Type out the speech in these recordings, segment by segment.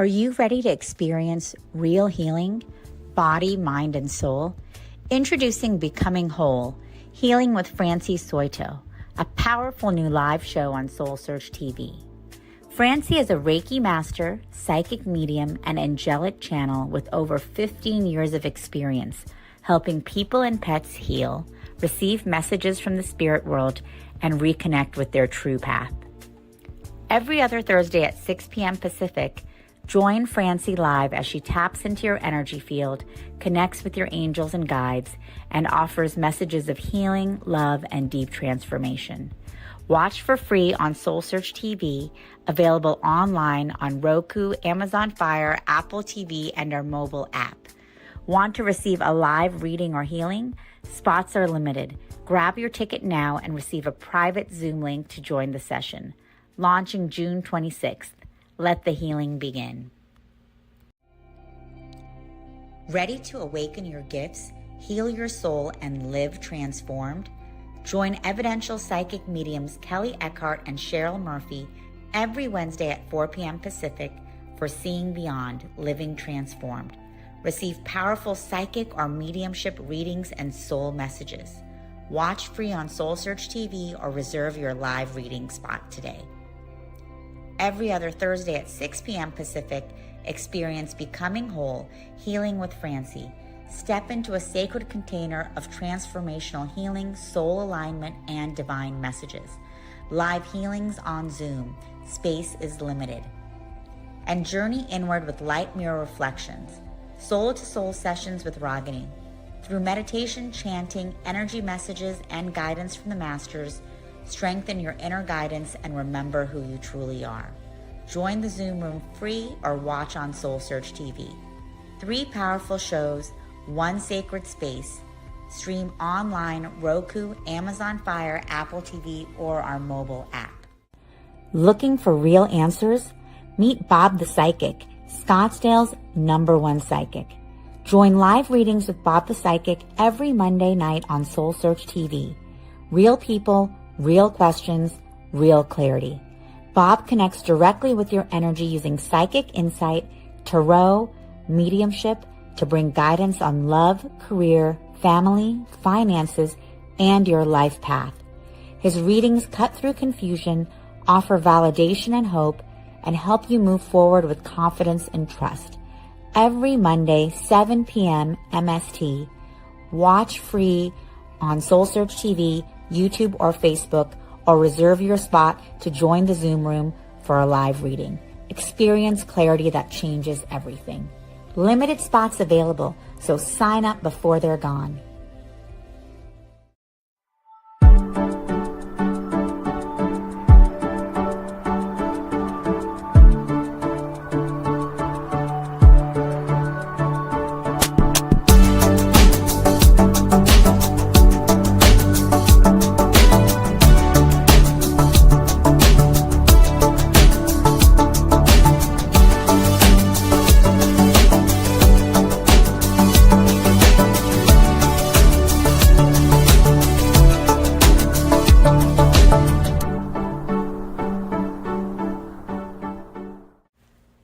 Are you ready to experience real healing, body, mind, and soul? Introducing Becoming Whole, Healing with Francie Soito, a powerful new live show on SoulSearch TV. Francie is a Reiki master, psychic medium, and angelic channel with over 15 years of experience helping people and pets heal, receive messages from the spirit world, and reconnect with their true path. Every other Thursday at 6 p.m. Pacific, join Francie live as she taps into your energy field, connects with your angels and guides, and offers messages of healing, love, and deep transformation. Watch for free on SoulSearch TV, available online on Roku, Amazon Fire, Apple TV, and our mobile app. Want to receive a live reading or healing? Spots are limited. Grab your ticket now and receive a private Zoom link to join the session. Launching June 26th. Let the healing begin. Ready to awaken your gifts, heal your soul, and live transformed? Join evidential psychic mediums Kelly Eckhart and Cheryl Murphy every Wednesday at 4 p.m. Pacific for Seeing Beyond, Living Transformed. Receive powerful psychic or mediumship readings and soul messages. Watch free on SoulSearch TV or reserve your live reading spot today. Every other Thursday at 6 p.m. Pacific, experience Becoming Whole, Healing with Francie. Step into a sacred container of transformational healing, soul alignment, and divine messages. Live healings on Zoom. Space is limited. And journey inward with light mirror reflections. Soul-to-soul sessions with Ragini. Through meditation, chanting, energy messages, and guidance from the masters, strengthen your inner guidance and remember who you truly are. Join the Zoom room free or watch on SoulSearch TV. 3 powerful shows, 1 sacred space. Stream online, Roku, Amazon Fire, Apple TV, or our mobile app. Looking for real answers? Meet Bob the Psychic, Scottsdale's #1 psychic. Join live readings with Bob the Psychic every Monday night on SoulSearch TV. Real people, real questions, real clarity. Bob connects directly with your energy using psychic insight, tarot, mediumship to bring guidance on love, career, family, finances, and your life path. His readings cut through confusion, offer validation and hope, and help you move forward with confidence and trust. Every Monday, 7 p.m. MST. Watch free on SoulSearch TV, YouTube, or Facebook, or reserve your spot to join the Zoom room for a live reading. Experience clarity that changes everything. Limited spots available, so sign up before they're gone.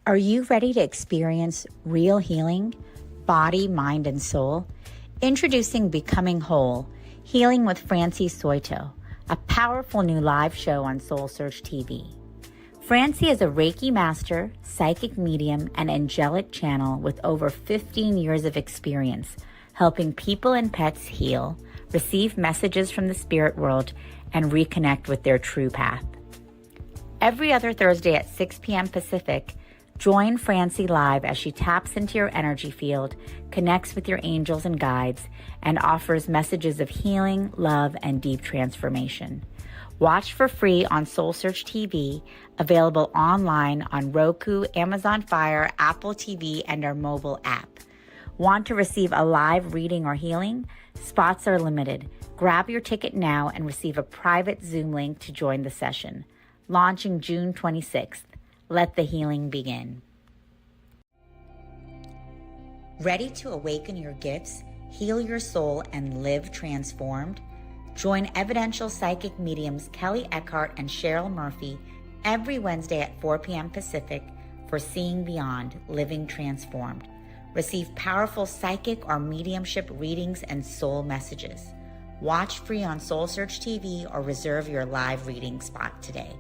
Are you ready to experience real healing, body, mind, and soul? Introducing Becoming Whole, Healing with Francie Soito, a powerful new live show on SoulSearch TV. Francie is a Reiki master, psychic medium, and angelic channel with over 15 years of experience helping people and pets heal, receive messages from the spirit world, and reconnect with their true path. Every other Thursday at 6 p.m. Pacific, join Francie live as she taps into your energy field, connects with your angels and guides, and offers messages of healing, love, and deep transformation. Watch for free on SoulSearch TV, available online on Roku, Amazon Fire, Apple TV, and our mobile app. Want to receive a live reading or healing? Spots are limited. Grab your ticket now and receive a private Zoom link to join the session. Launching June 26th. Let the healing begin. Ready to awaken your gifts, heal your soul, and live transformed? Join evidential psychic mediums Kelly Eckhart and Cheryl Murphy every Wednesday at 4 p.m. Pacific for seeing beyond, living transformed. Receive powerful psychic or mediumship readings and soul messages. Watch free on SoulSearch TV or reserve your live reading spot today.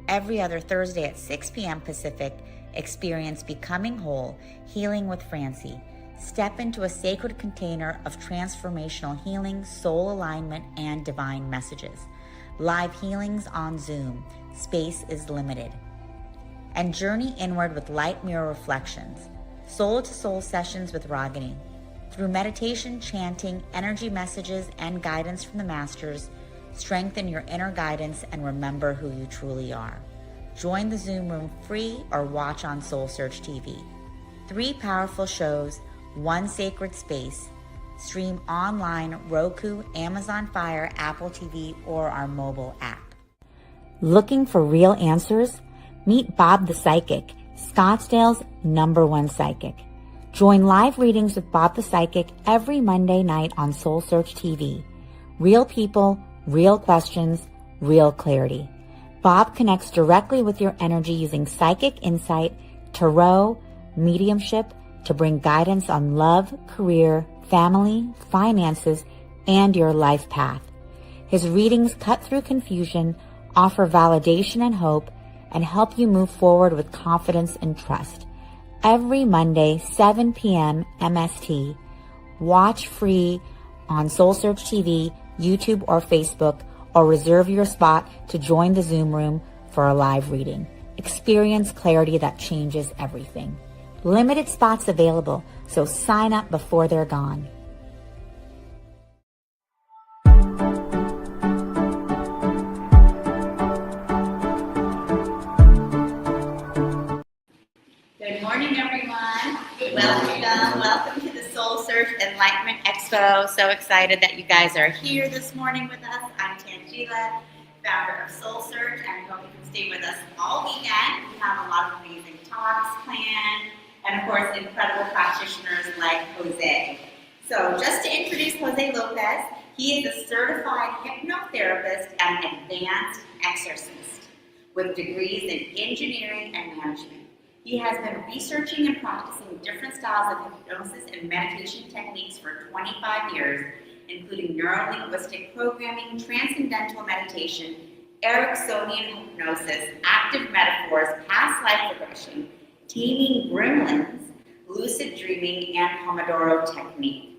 Every other Thursday at 6 p.m. Pacific, experience Becoming Whole, Healing with Francie. Step into a sacred container of transformational healing, soul alignment, and divine messages. Live healings on Zoom. Space is limited. And journey inward with light mirror reflections. Soul to soul sessions with Ragini. Through meditation, chanting, energy messages, and guidance from the masters, strengthen your inner guidance and remember who you truly are. Join the Zoom room free or watch on SoulSearch TV. 3 powerful shows, 1 sacred space. Stream online, Roku, Amazon Fire, Apple TV, or our mobile app. Looking for real answers? Meet Bob the Psychic, Scottsdale's #1 psychic. Join live readings with Bob the Psychic every Monday night on SoulSearch TV. Real people, real questions, real clarity. Bob connects directly with your energy using psychic insight, tarot, mediumship to bring guidance on love, career, family, finances, and your life path. His readings cut through confusion, offer validation and hope, and help you move forward with confidence and trust. Every Monday, 7 p.m. MST. Watch free on SoulSearch TV, YouTube, or Facebook, or reserve your spot to join the Zoom room for a live reading. Experience clarity that changes everything. Limited spots available, so sign up before they're gone. Good morning, everyone. Welcome to the SoulSearch Enlightenment Expo. So excited that you guys are here this morning with us. I'm Tangela, founder of SoulSearch, and hope you can stay with us all weekend. We have a lot of amazing talks planned, and of course, incredible practitioners like Jose. So just to introduce Jose Lopez, he is a certified hypnotherapist and advanced exorcist with degrees in engineering and management. He has been researching and practicing different styles of hypnosis and meditation techniques for 25 years, including neuro-linguistic programming, transcendental meditation, Ericksonian hypnosis, active metaphors, past life regression, taming gremlins, lucid dreaming, and Pomodoro technique.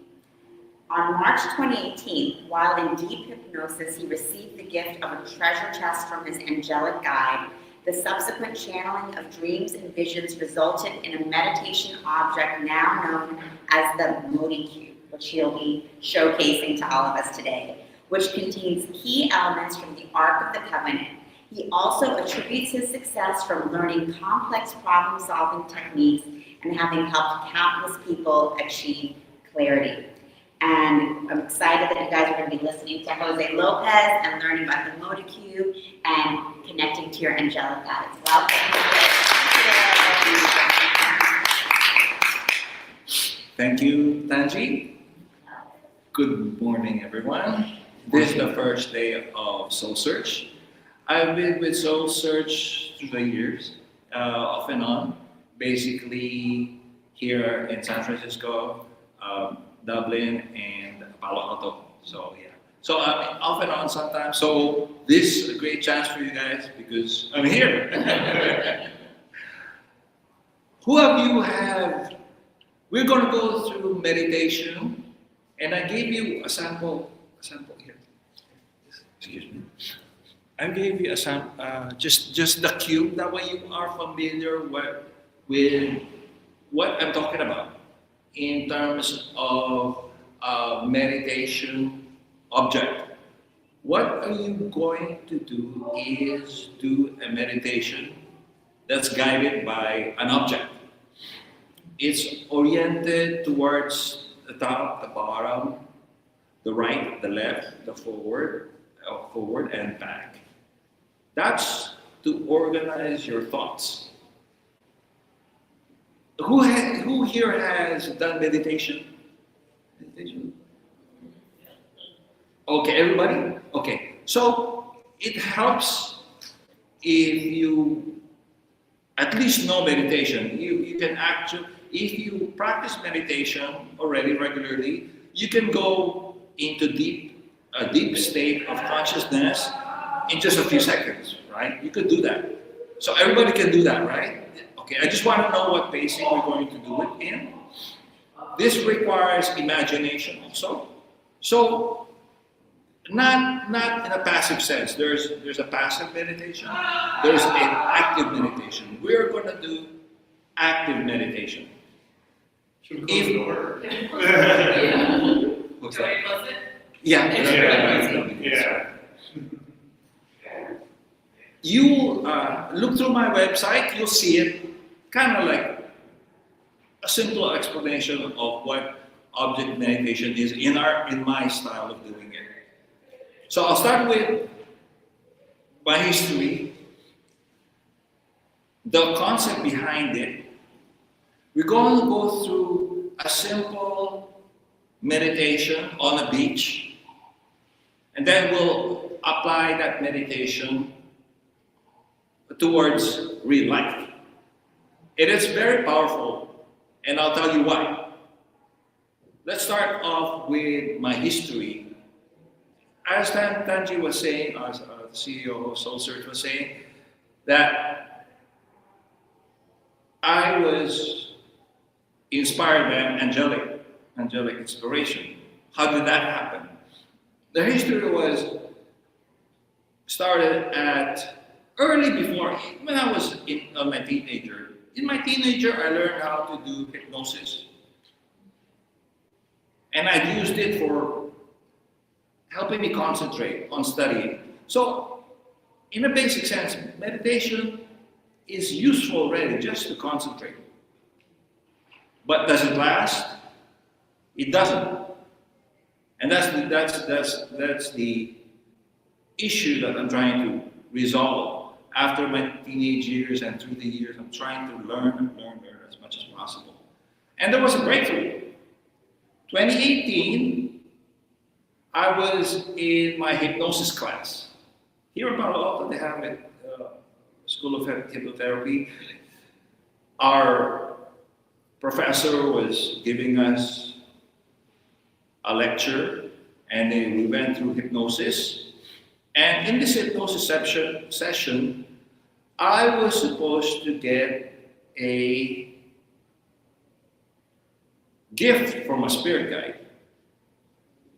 On March 2018, while in deep hypnosis, he received the gift of a treasure chest from his angelic guide. The subsequent channeling of dreams and visions resulted in a meditation object now known as the Modi Cube, which he'll be showcasing to all of us today, which contains key elements from the Ark of the Covenant. He also attributes his success from learning complex problem-solving techniques and having helped countless people achieve clarity. And I'm excited that you guys are going to be listening to Jose Lopez and learning about the Modi Cube and connecting to your angelic guides. Welcome. Thank you, Tanji. Good morning, everyone. This is the first day of SoulSearch. I've been with SoulSearch through the years, off and on, basically here in San Francisco, Dublin, and Palo Alto. So yeah. So I'm off and on sometimes. So this is a great chance for you guys because I'm here. Who of you have? We're going to go through meditation, and I gave you a sample here. Excuse me. I gave you a sample, just the cube. That way you are familiar with what I'm talking about in terms of meditation object. What are you going to do is do a meditation that's guided by an object. It's oriented towards the top, the bottom, the right, the left, the forward and back. That's to organize your thoughts. Who here has done meditation? Okay, everybody? Okay, so it helps if you at least know meditation. You can actually, if you practice meditation already regularly, you can go into a deep state of consciousness in just a few seconds, right? You could do that. So everybody can do that, right? Okay, I just want to know what pacing we're going to do it in. This requires imagination also. So not in a passive sense. There's a passive meditation. There's an active meditation. We're going to do active meditation. Should we close the door? What's Can that? we close it? Yeah. You look through my website, you'll see it kind of like a simple explanation of what object meditation is in my style of doing it. So I'll start with my history, the concept behind it. We're going to go through a simple meditation on a beach, and then we'll apply that meditation towards real life. It is very powerful, and I'll tell you why. Let's start off with my history. As Tanji was saying, as the CEO of SoulSearch was saying, that I was inspired by angelic inspiration. How did that happen? The history was started at early before, when I was my teenager. In my teenager, I learned how to do hypnosis. And I used it for helping me concentrate on studying. So, in a basic sense, meditation is useful already just to concentrate. But does it last? It doesn't. And that's the issue that I'm trying to resolve. After my teenage years and through the years, I'm trying to learn as much as possible. And there was a breakthrough. 2018, I was in my hypnosis class. Here in Palo Alto, they have a School of Hypnotherapy. Our professor was giving us a lecture, and we went through hypnosis. And in this hypnosis session, I was supposed to get a gift from a spirit guide.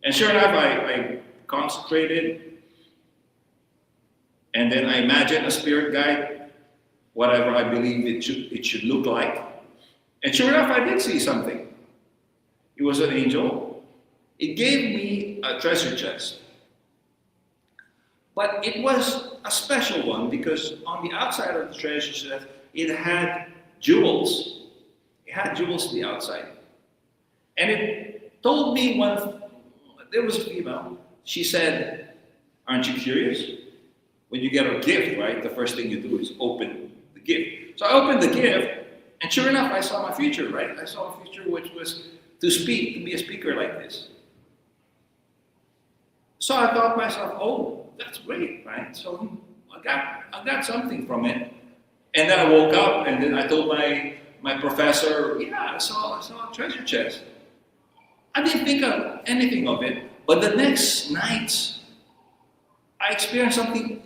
And sure enough, I concentrated, and then I imagined a spirit guide, whatever I believe it should look like. And sure enough, I did see something. It was an angel. It gave me a treasure chest. But it was a special one because on the outside of the treasure chest, it had jewels. It had jewels to the outside. And it told me there was a female, she said, "Aren't you curious? When you get a gift, right, the first thing you do is open the gift." So I opened the gift, and sure enough, I saw my future, right? I saw a future which was to be a speaker like this. So I thought to myself, oh, that's great, right? So I got something from it. And then I woke up, and then I told my professor, yeah, I saw a treasure chest. I didn't think of anything of it, but the next night, I experienced something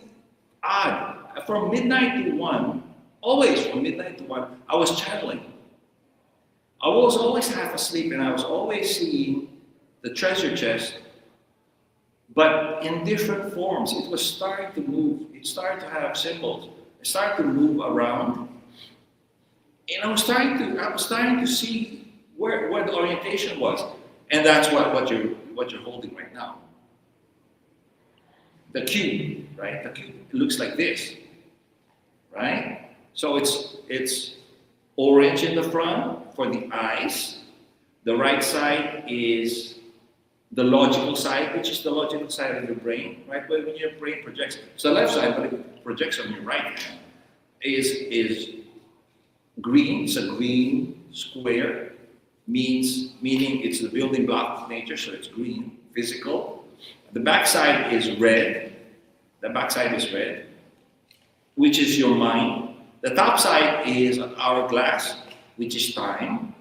odd. From midnight to 1, always from midnight to 1, I was channeling. I was always half asleep, and I was always seeing the treasure chest, but in different forms. It was starting to move. It started to have symbols. It started to move around. And I was starting to see where the orientation was. And that's what you're holding right now. The cube, right? The cube looks like this, right? So it's orange in the front for the eyes. The right side is the logical side, which is the logical side of your brain, right? When your brain projects, it's the left side, but it projects on your right hand, is green. It's a green square, meaning it's the building block of nature, so it's green, physical. The back side is red. The back side is red, which is your mind. The top side is an hourglass, which is time.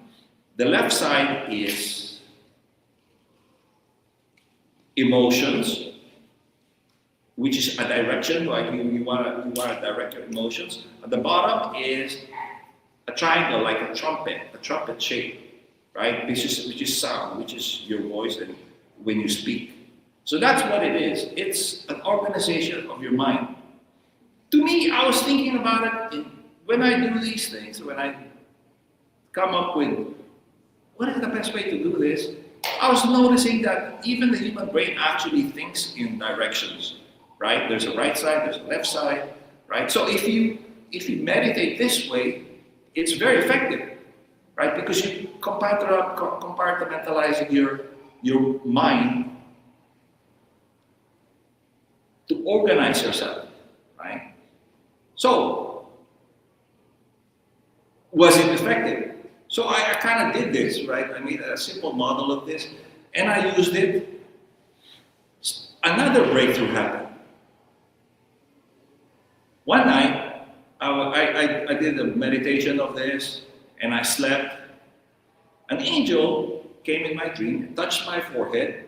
The left side is emotions, which is a direction, like you want to direct your emotions. At the bottom is a triangle, like a trumpet shape, right? Which is sound, which is your voice and when you speak. So that's what it is. It's an organization of your mind. To me, I was thinking about it when I do these things, when I come up with what is the best way to do this, I was noticing that even the human brain actually thinks in directions, right? There's a right side, there's a left side, right? So if you meditate this way, it's very effective, right? Because you compartmentalizing your mind to organize yourself, right? So, was it effective? So I kind of did this, right? I made a simple model of this, and I used it. Another breakthrough happened. One night, I did a meditation of this, and I slept. An angel came in my dream and touched my forehead,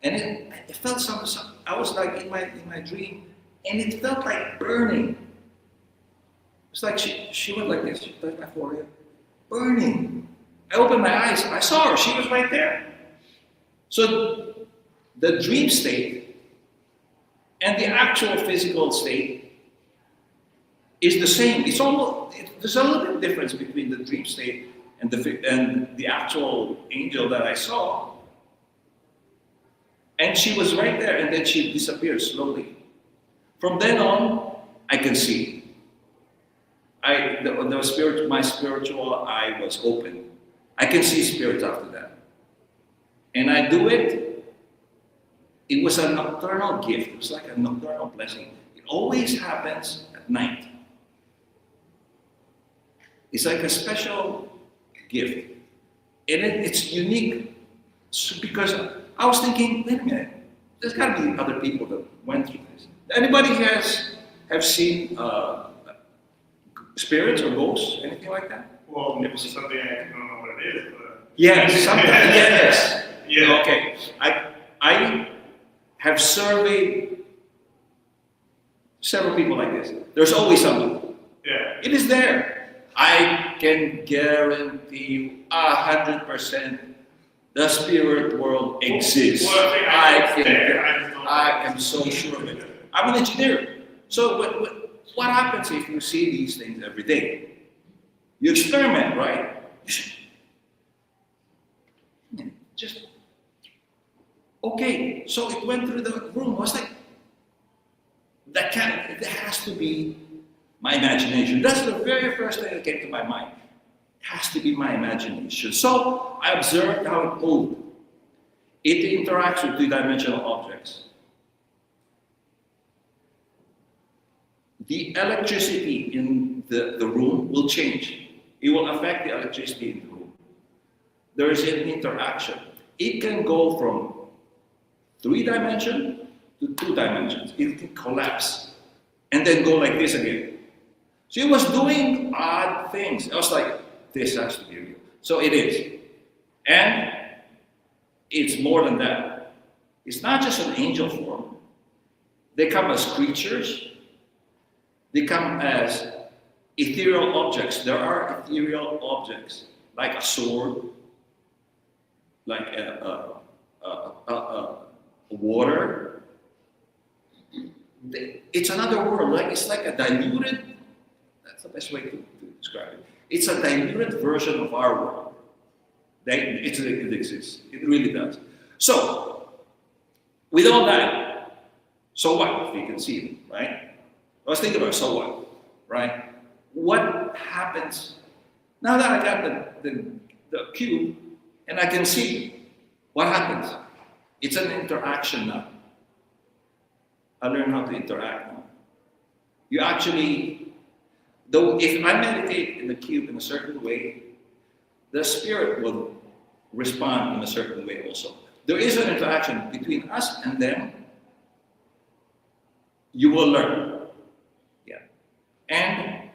and it felt something. I was like in my dream, and it felt like burning. It's like she went like this. She touched my forehead, burning. I opened my eyes. I saw her. She was right there. So the dream state and the actual physical state is the same. There's a little bit of difference between the dream state and the actual angel that I saw. And she was right there, and then she disappeared slowly. From then on, I can see. My spiritual eye was open. I can see spirits after that. And I do it. It was a nocturnal gift. It was like a nocturnal blessing. It always happens at night. It's like a special gift. And it's unique because I was thinking, wait a minute, there's got to be other people that went through this. Anybody have seen spirits or ghosts, anything like that? Well, it's something I don't know what it is, but... Yes, something, yes. Yeah. Okay, I have surveyed several people like this. There's always something. Yeah. It is there. I can guarantee you 100% the spirit world exists. Well, I am so sure of it. I'm an engineer. So what happens if you see these things every day? You experiment, right? Just, okay, so it went through the room. I was like, that has to be my imagination. That's the very first thing that came to my mind. It has to be my imagination. So I observed how it moved. It interacts with two-dimensional objects. The electricity in the room will change. It will affect the electricity in the room. There is an interaction. It can go from 3 dimensions to 2 dimensions. It can collapse and then go like this again. So it was doing odd things. I was like, this has to be real. So it is. And it's more than that. It's not just an angel form. They come as creatures. They come as ethereal objects. There are ethereal objects, like a sword, like a water. It's another world. It's like a diluted, that's the best way to describe it. It's a diluted version of our world. It exists. It really does. So, with all that, so what if you can see it, right? I was thinking about so what, right? What happens now that I got the cube and I can see what happens? It's an interaction now. I learn how to interact now. You actually, though, if I meditate in the cube in a certain way, the spirit will respond in a certain way also. There is an interaction between us and them. You will learn. Yeah. And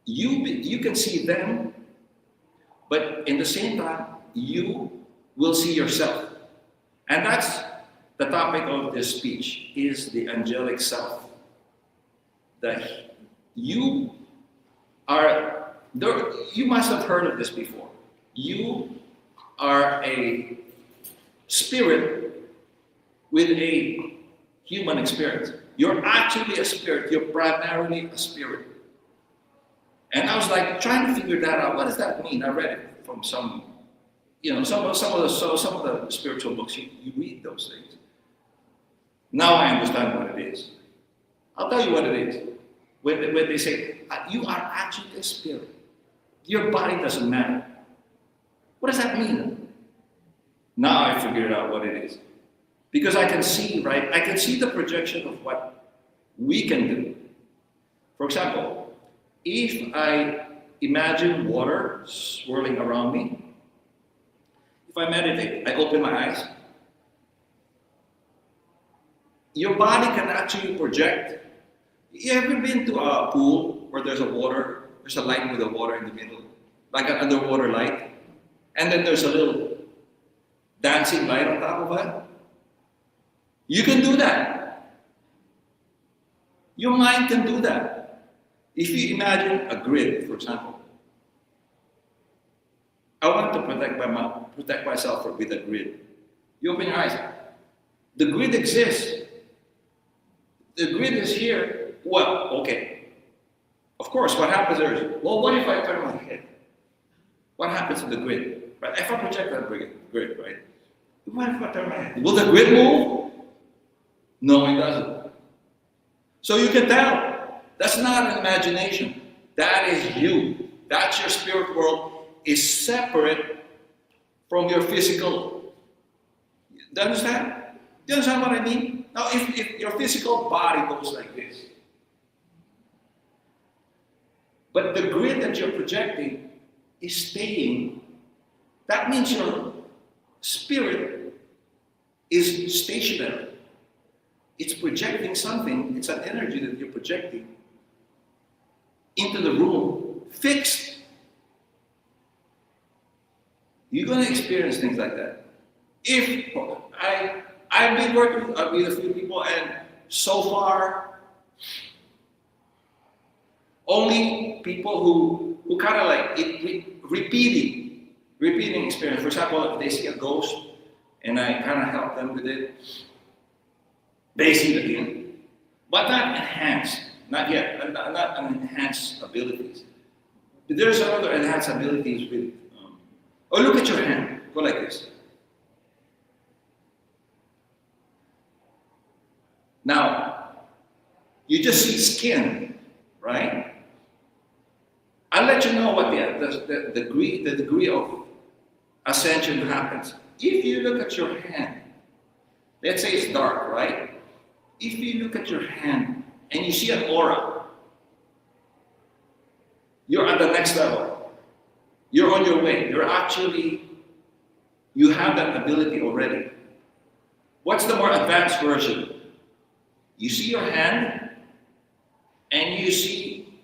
you can see them, but in the same time, you will see yourself. And that's the topic of this speech, is the angelic self. That you are, you must have heard of this before. You are a spirit with a human experience. You're actually a spirit. You're primarily a spirit. And I was like trying to figure that out. What does that mean? I read it from some of the spiritual books. You read those things. Now I understand what it is. I'll tell you what it is. When they say you are actually a spirit, your body doesn't matter. What does that mean? Now I figured out what it is. Because I can see, right? I can see the projection of what we can do. For example, if I imagine water swirling around me, if I meditate, I open my eyes, your body can actually project. You ever been to a pool where there's a light with a water in the middle, like an underwater light, and then there's a little dancing light on top of it? You can do that. Your mind can do that. If you imagine a grid, for example, I want to protect myself with a grid. You open your eyes. The grid exists. The grid is here. Well, okay. Of course, what happens there is, well, what if I turn my head? What happens to the grid? Right? If I project that grid, right? What if I turn my head? Will the grid move? No, it doesn't. So you can tell. That's not an imagination. That is you. That's your spirit world is separate from your physical. Do you understand? Do you understand what I mean? Now, if your physical body goes like this, but the grid that you're projecting is staying, that means your spirit is stationary. It's projecting something, it's an energy that you're projecting into the room, fixed. You're going to experience things like that. If I've been working with a few people, and so far, only people who kind of like repeating experience. For example, if they see a ghost, and I kind of help them with it, they see it again, but not enhanced, not yet, not enhanced abilities. But there's other enhanced abilities with. Or look at your hand. Go like this. Now, you just see skin, right? I'll let you know what the degree of ascension happens. If you look at your hand, let's say it's dark, right? If you look at your hand and you see an aura, you're at the next level. You're on your way. You have that ability already. What's the more advanced version? You see your hand and you see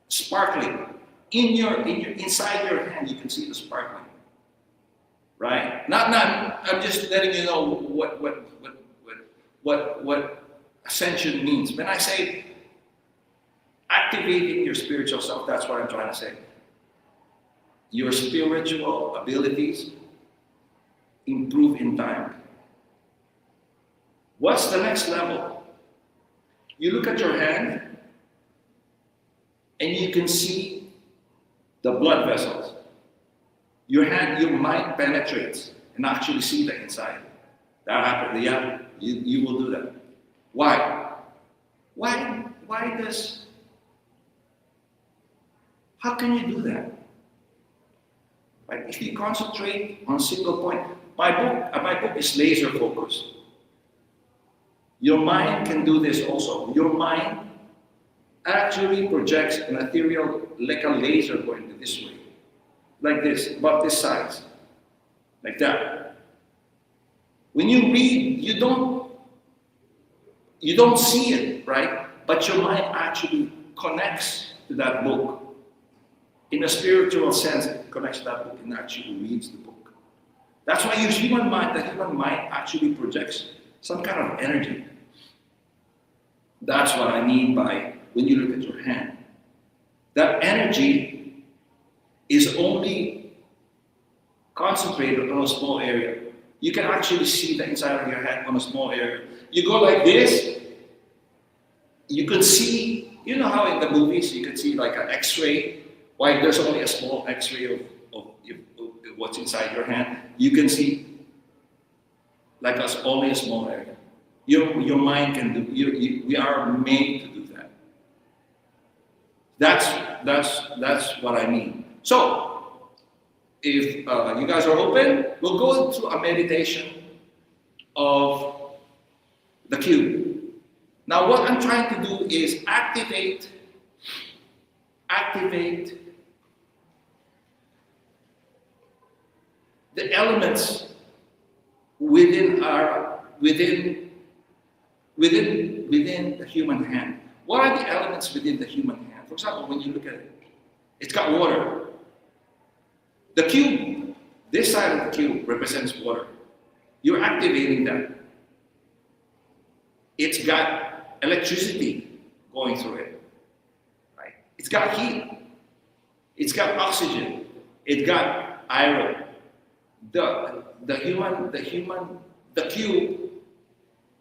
sparkling. Inside your hand, you can see the sparkling. Right? I'm just letting you know what ascension means. When I say activating your spiritual self, that's what I'm trying to say. Your spiritual abilities improve in time. What's the next level? You look at your hand and you can see the blood vessels. Your mind penetrates and actually see the inside. That happens, yeah, you will do that. Why? How can you do that? Right? If you concentrate on a single point, my book is laser focused. Your mind can do this also. Your mind actually projects an ethereal, like a laser going this way. Like this, about this size. Like that. When you read, you don't see it, right? But your mind actually connects to that book. In a spiritual sense, it connects to that book and actually reads the book. That's why the human mind actually projects some kind of energy. That's what I mean by when you look at your hand. That energy is only concentrated on a small area. You can actually see the inside of your hand on a small area. You go like this, you can see, you know how in the movies you can see like an X-ray, why there's only a small X-ray of what's inside your hand. You can see like us only a small area. Your mind can do. We are made to do that. That's what I mean. So, if you guys are open, we'll go through a meditation of the cube. Now, what I'm trying to do is activate the elements within the human hand. What are the elements within the human hand? For example, when you look at it, it's got water. The cube, this side of the cube represents water. You're activating that. It's got electricity going through it, right? It's got heat. It's got oxygen. It's got iron. The cube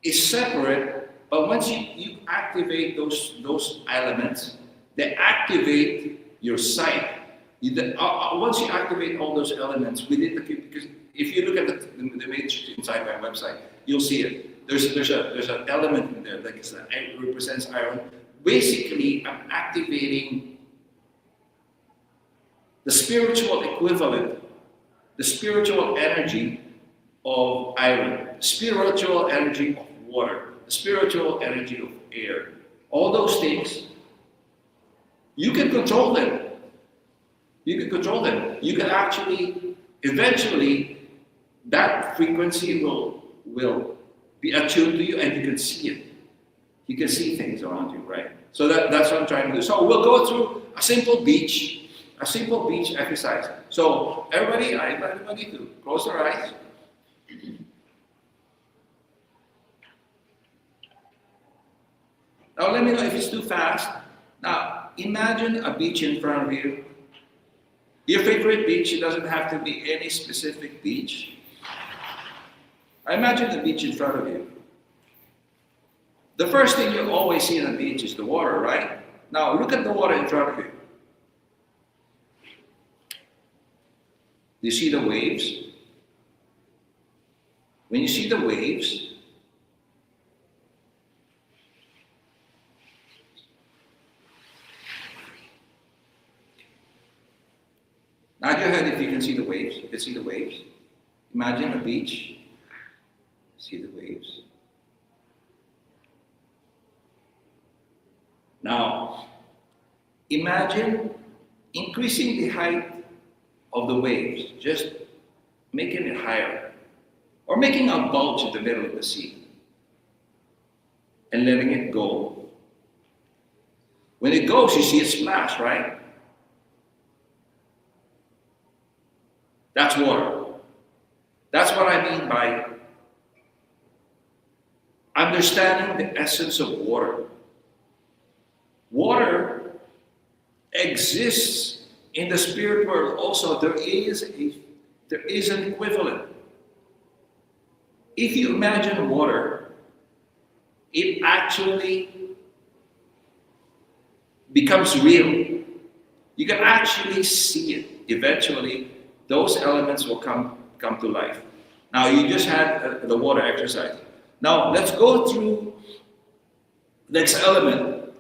is separate, but once you activate those elements, they activate your sight. Once you activate all those elements within the cube, because if you look at the matrix inside my website, you'll see it. There's an element in there that represents iron. Basically, I'm activating the spiritual equivalent, the spiritual energy of iron, the spiritual energy of water, the spiritual energy of air. All those things, you can control them. You can control them. You can actually, eventually, that frequency will be attuned to you and you can see it. You can see things around you, right? So that's what I'm trying to do. So we'll go through a simple beach exercise. So everybody, I invite everybody to close their eyes. Now let me know if it's too fast. Now imagine a beach in front of you. Your favorite beach, it doesn't have to be any specific beach. I imagine the beach in front of you. The first thing you always see on the beach is the water, right? Now look at the water in front of you. Do you see the waves? When you see the waves, nod your head if you can see the waves. You can see the waves. Imagine a beach. See the waves. Now, imagine increasing the height of the waves, just making it higher, or making a bulge in the middle of the sea, and letting it go. When it goes, you see it splash, right? That's water. That's what I mean by understanding the essence of water. Water exists in the spirit world also. There is an equivalent. If you imagine water, it actually becomes real. You can actually see it. Eventually, those elements will come to life. Now, you just had the water exercise. Now, let's go through the next element.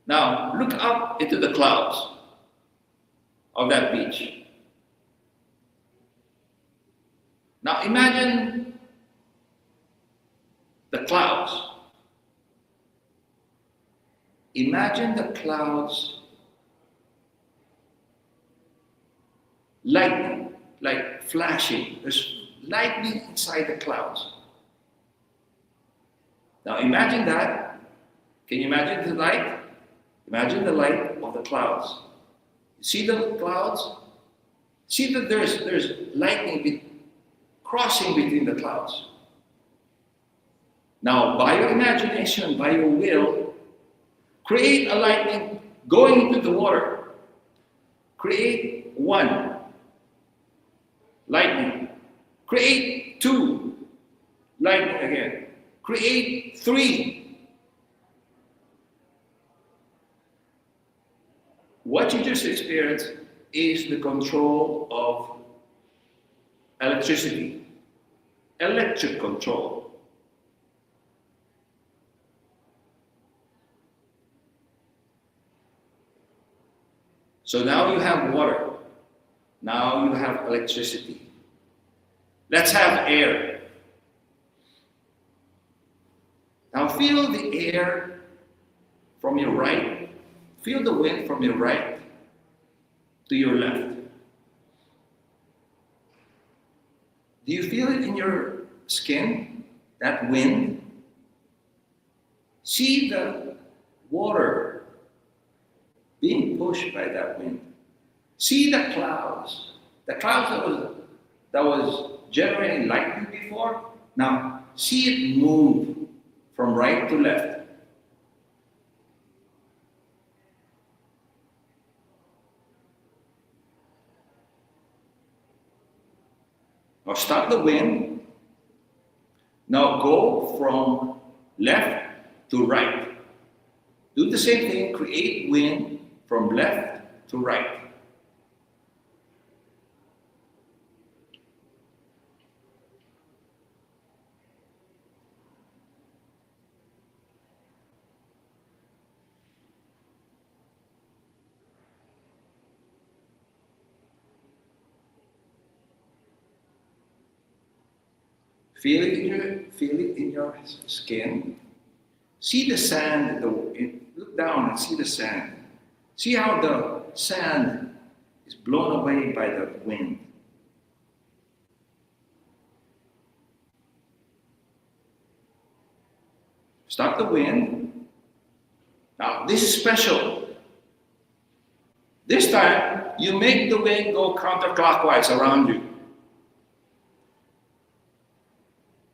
Now, look up into the clouds of that beach. Now, imagine the clouds. Imagine the clouds lightning, like flashing. There's lightning inside the clouds. Now imagine that. Can you imagine the light? Imagine the light of the clouds. You see the clouds? See that there's lightning crossing between the clouds. Now, by your imagination, by your will, create a lightning going into the water. Create 1 lightning. Create 2 lightning again. Create 3. What you just experienced is the control of electricity, electric control. So now you have water. Now you have electricity. Let's have air. Now feel the air from your right. Feel the wind from your right to your left. Do you feel it in your skin, that wind? See the water being pushed by that wind. See the clouds that was generating lightning before. Now see it move from right to left. Now stop the wind. Now go from left to right. Do the same thing, create wind from left to right. Feel it in your skin. See the sand. Look down and see the sand. See how the sand is blown away by the wind. Stop the wind. Now this is special. This time you make the wind go counterclockwise around you.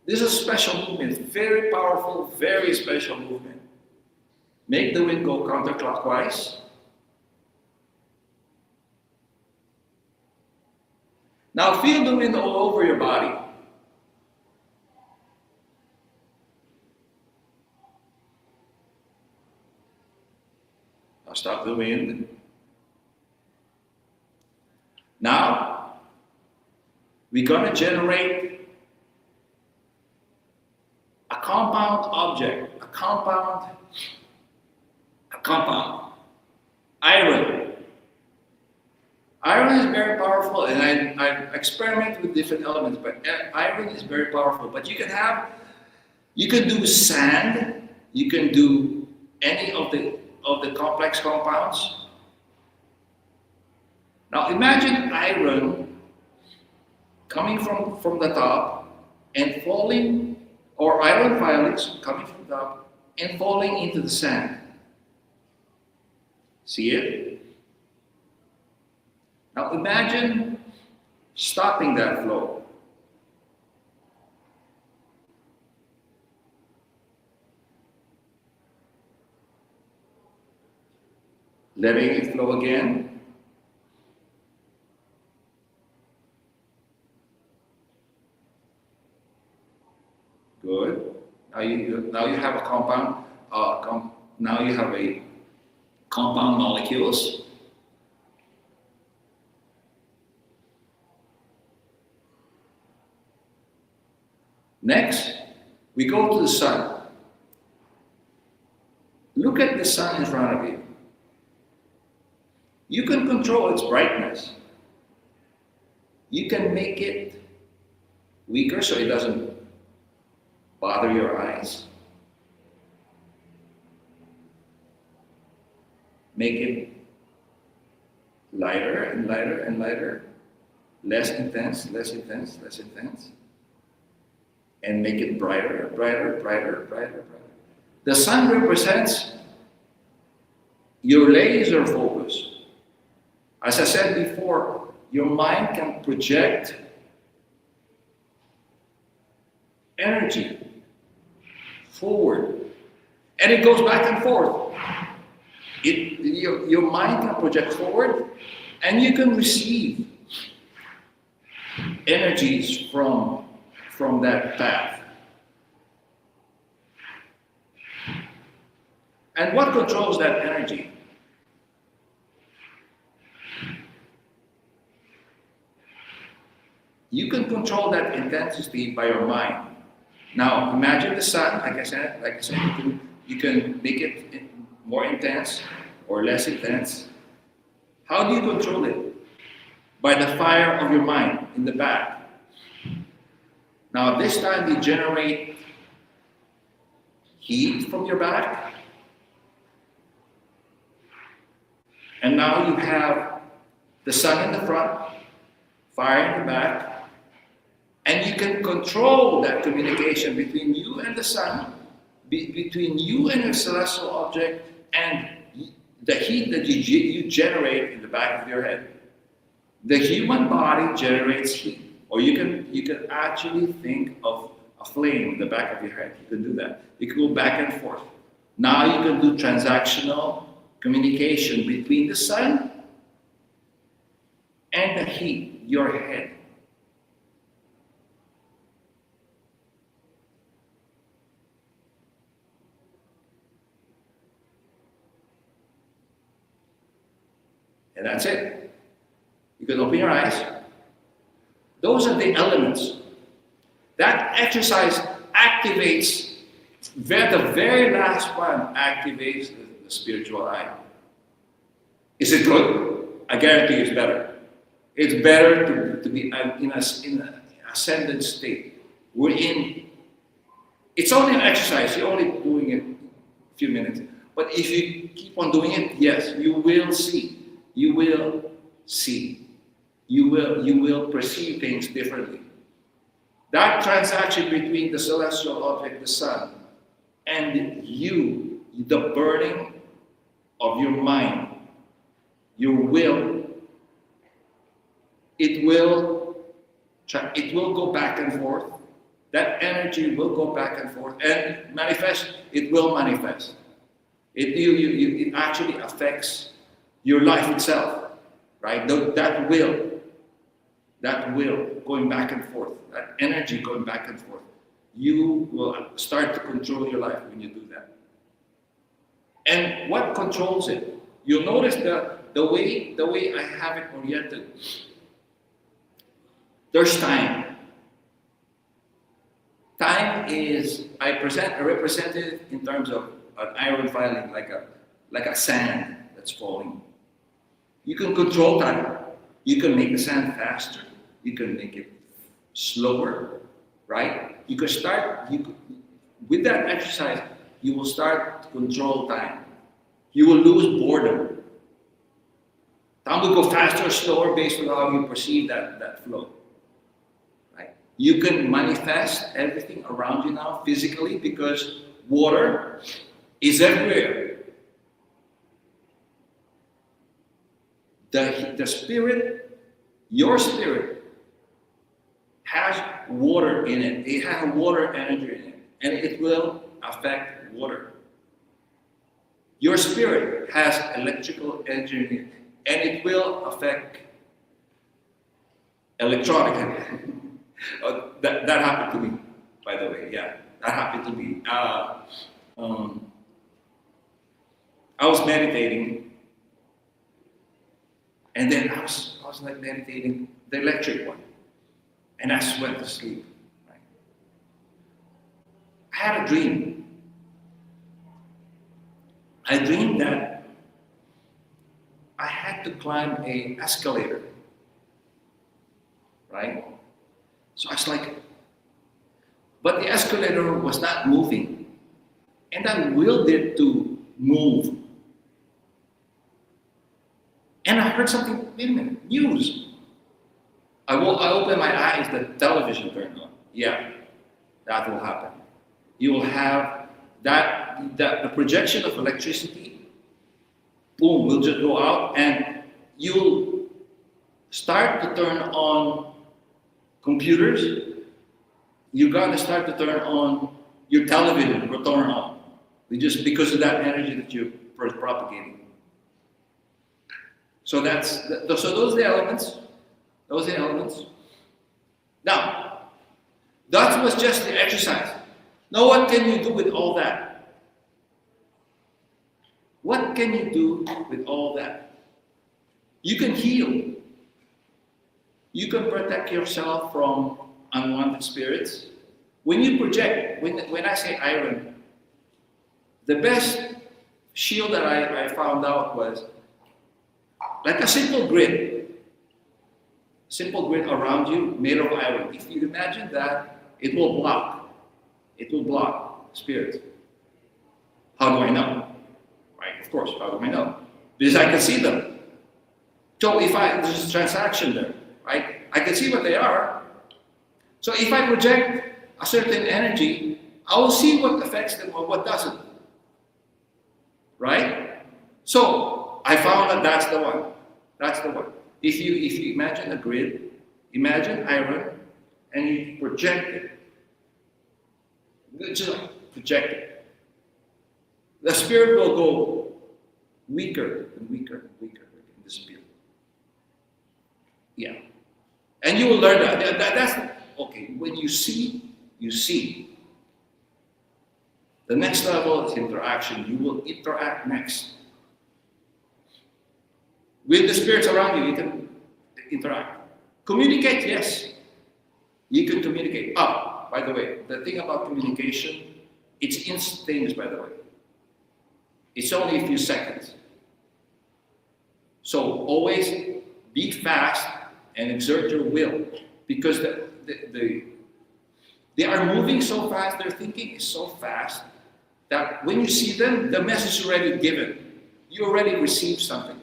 This is a special movement, very powerful, very special movement. Make the wind go counterclockwise. Now feel the wind all over your body. Now stop the wind. Now we're going to generate a compound object, a compound, iron. Iron is very powerful, and I experiment with different elements, but iron is very powerful. But you can do sand, you can do any of the complex compounds. Now imagine iron coming from the top and falling, or iron filings coming from the top and falling into the sand. See it? Now imagine stopping that flow. Letting it flow again. Good. Now you have a compound. Now you have a compound molecules. Next, we go to the sun. Look at the sun in front of you. You can control its brightness. You can make it weaker so it doesn't bother your eyes. Make it lighter and lighter and lighter, less intense, less intense, less intense. And make it brighter, brighter, brighter, brighter, brighter. The sun represents Your laser focus. As I said before, your mind can project energy forward, and it goes back and forth. Your mind can project forward, and you can receive energies from that path. And what controls that energy? You can control that intensity by your mind. Now, imagine the sun. Like I said, you can make it more intense or less intense. How do you control it? By the fire of your mind in the back. Now, this time you generate heat from your back. And now you have the sun in the front, fire in the back, and you can control that communication between you and the sun, between you and your celestial object, and the heat that you generate in the back of your head. The human body generates heat, or you can actually think of a flame in the back of your head. You can do that. You can go back and forth. Now you can do transactional communication between the sun and the heat, your head. And that's it. You can open your eyes. Those are the elements. That exercise activates, the very last one activates the spiritual eye. Is it good? I guarantee it's better. It's better to be in an ascended state. It's only an exercise, you're only doing it a few minutes. But if you keep on doing it, yes, you will see. You will see. You will perceive things differently. That transaction between the celestial object, the sun, and you, the burning of your mind, your will, it will go back and forth. That energy will go back and forth and manifest. It will manifest. It actually affects your life itself, right? That will going back and forth, that energy going back and forth. You will start to control your life when you do that. And what controls it? You'll notice the way I have it oriented. There's time. Time is I represent it in terms of an iron filing, like a sand that's falling. You can control time. You can make the sand faster. You can make it slower, right? You can start, with that exercise, you will start to control time. You will lose boredom. Time will go faster or slower based on how you perceive that flow, right? You can manifest everything around you now physically because water is everywhere. The spirit, your spirit, has water in it. It has water energy in it, and it will affect water. Your spirit has electrical energy in it, and it will affect electronic energy. That happened to me, by the way. Yeah, that happened to me. I was meditating, and then I was like meditating the electric one. And I just went to sleep. Right? I had a dream. I dreamed that I had to climb an escalator. Right? So I was like, but the escalator was not moving. And I willed it to move. And I heard something, wait a minute, news. I opened my eyes, the television turned on. Yeah, that will happen. You will have the projection of electricity boom, will just go out, and you'll start to turn on computers. You got to start to turn on your television, will turn on. Just because of that energy that you're propagating. So those are the elements. Those are the elements. Now, that was just the exercise. Now, what can you do with all that? What can you do with all that? You can heal. You can protect yourself from unwanted spirits. When you project, when I say iron, the best shield that I found out was like a simple grid around you made of iron. If you imagine that, it will block spirits. How do I know? Right, of course, how do I know? Because I can see them. So there's a transaction there, right? I can see what they are. So if I project a certain energy, I will see what affects them or what doesn't. Right? So I found that that's the one. That's the one. If you imagine a grid, imagine iron, and you project it. Just project it. The spirit will go weaker and weaker and weaker and disappear. Yeah. And you will learn that. That's okay. When you see, you see. The next level is interaction. You will interact next. With the spirits around you, you can interact. Communicate, yes. You can communicate. By the way, the thing about communication, it's instantaneous, by the way. It's only a few seconds. So always be fast and exert your will, because they are moving so fast, their thinking is so fast, that when you see them, the message is already given. You already received something.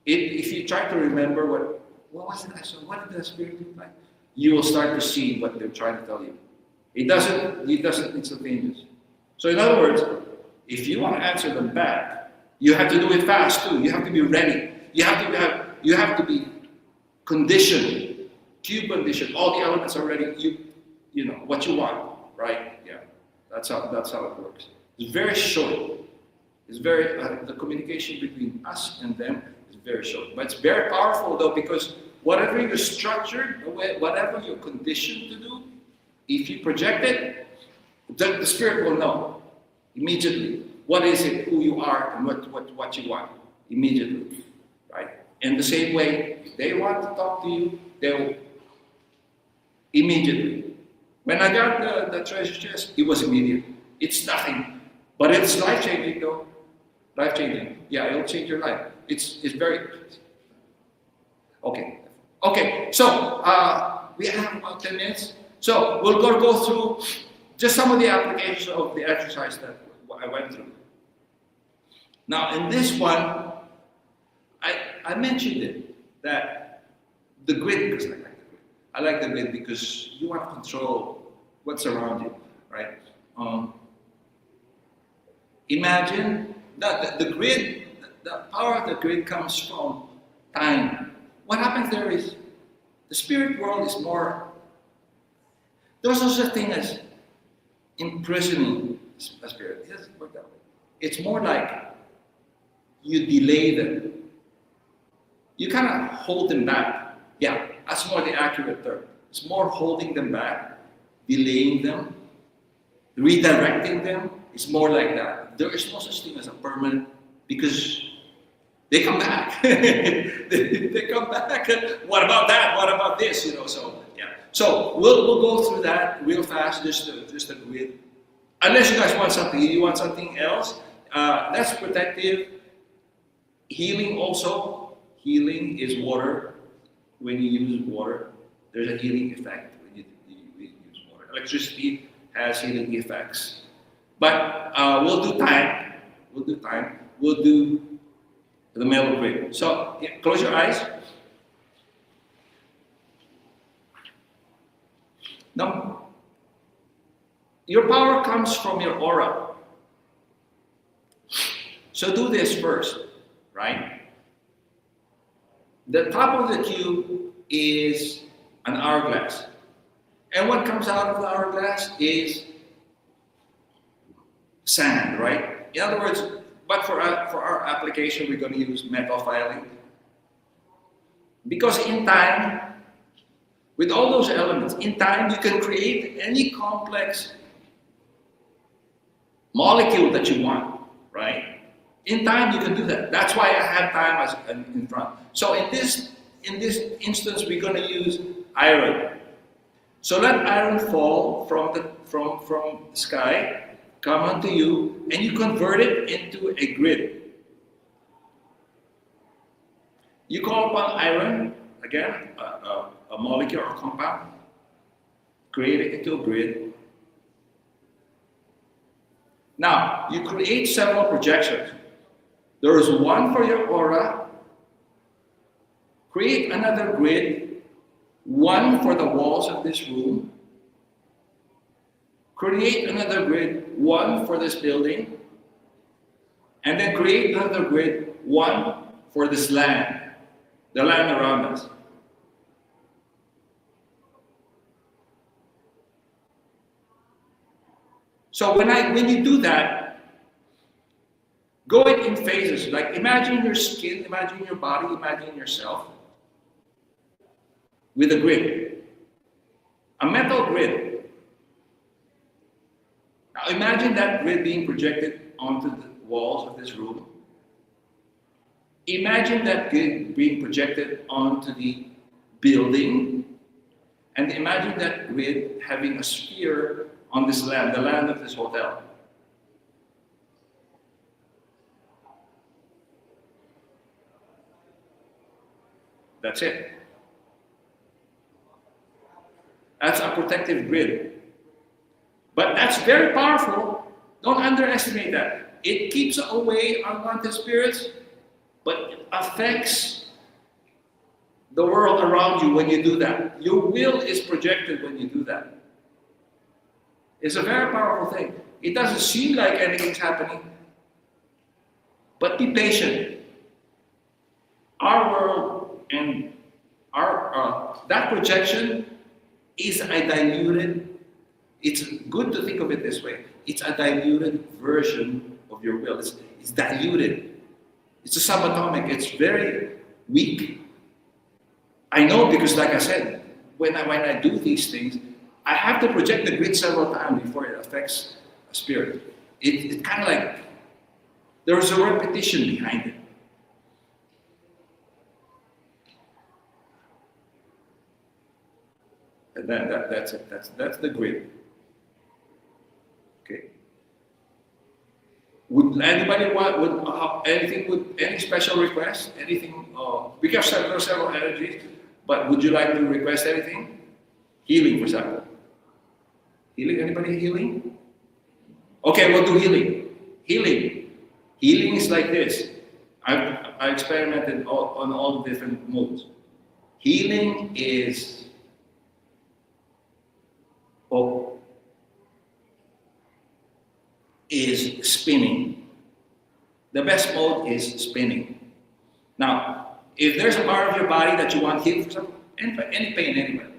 If you try to remember what was it I saw, what did the spirit look like, you will start to see what they're trying to tell you. It doesn't instantaneous. So in other words, if you want to answer them back, you have to do it fast too. You have to be ready. You have to be conditioned, cue conditioned. All the elements are ready. You know what you want, right? Yeah, that's how it works. It's very short. It's very the communication between us and them is very short, but it's very powerful though, because whatever you're structured, whatever you're conditioned to do, if you project it, the spirit will know immediately what is it, who you are, and what you want immediately, right? And the same way, if they want to talk to you, they will immediately. When I got the treasure chest, it was immediate. It's nothing, but it's life-changing though. Life-changing. Yeah, it'll change your life. It's very okay. Okay, so we have about 10 minutes. So we'll go through just some of the applications of the exercise that I went through. Now in this one, I mentioned it, that the grid, because I like the grid because you want to control what's around you, right? Imagine that the grid, the power of the grid comes from time. What happens there is, the spirit world is more, there's no such thing as imprisoning a spirit. It doesn't work that way. It's more like you delay them. You kind of hold them back. Yeah, that's more the accurate term. It's more holding them back, delaying them, redirecting them. It's more like that. There is no such thing as a permanent, because they come back. they come back. What about that? What about this? So yeah. So we'll go through that real fast, just a grid. Unless you guys want something, you want something else. That's protective. Healing also. Healing is water. When you use water, there's a healing effect when you use water. Electricity has healing effects. But we'll do time. We'll do the middle grid. So yeah, close your eyes. Now, your power comes from your aura. So do this first. right? The top of the cube is an hourglass. And what comes out of the hourglass is sand, right? In other words, but for our application, we're going to use metal filing. Because in time, with all those elements, in time you can create any complex molecule that you want, right? In time you can do that. That's why I have time as in front. So in this instance, we're going to use iron. So let iron fall from the sky, come onto you, and you convert it into a grid. You call upon iron, again, a molecule or compound, create it into a grid. Now, you create several projections. There is one for your aura, create another grid, one for the walls of this room, create another grid, one for this building, and then create another grid, one for this land, the land around us. So when you do that, go it in phases. Like imagine your skin, imagine your body, imagine yourself with a grid, a metal grid. Now imagine that grid being projected onto the walls of this room. Imagine that grid being projected onto the building, and imagine that grid having a sphere on this land, the land of this hotel. That's it. That's a protective grid. But that's very powerful. Don't underestimate that. It keeps away unwanted spirits, but it affects the world around you when you do that. Your will is projected when you do that. It's a very powerful thing. It doesn't seem like anything's happening, but be patient. Our world and that projection is a diluted, it's good to think of it this way, it's a diluted version of your will. It's diluted. It's a subatomic, it's very weak. I know because like I said, when I do these things, I have to project the grid several times before it affects a spirit. It kind of like, there's a repetition behind it. And that's it. That's the grid. Okay. Would anybody want any special request? Anything? Because there are several energies, but would you like to request anything? Healing, for example. Healing. Anybody healing? Okay, we'll do healing. Healing is like this. I experimented on all different modes. Healing is spinning. The best mode is spinning. Now, if there's a part of your body that you want healed, for example, any pain anywhere,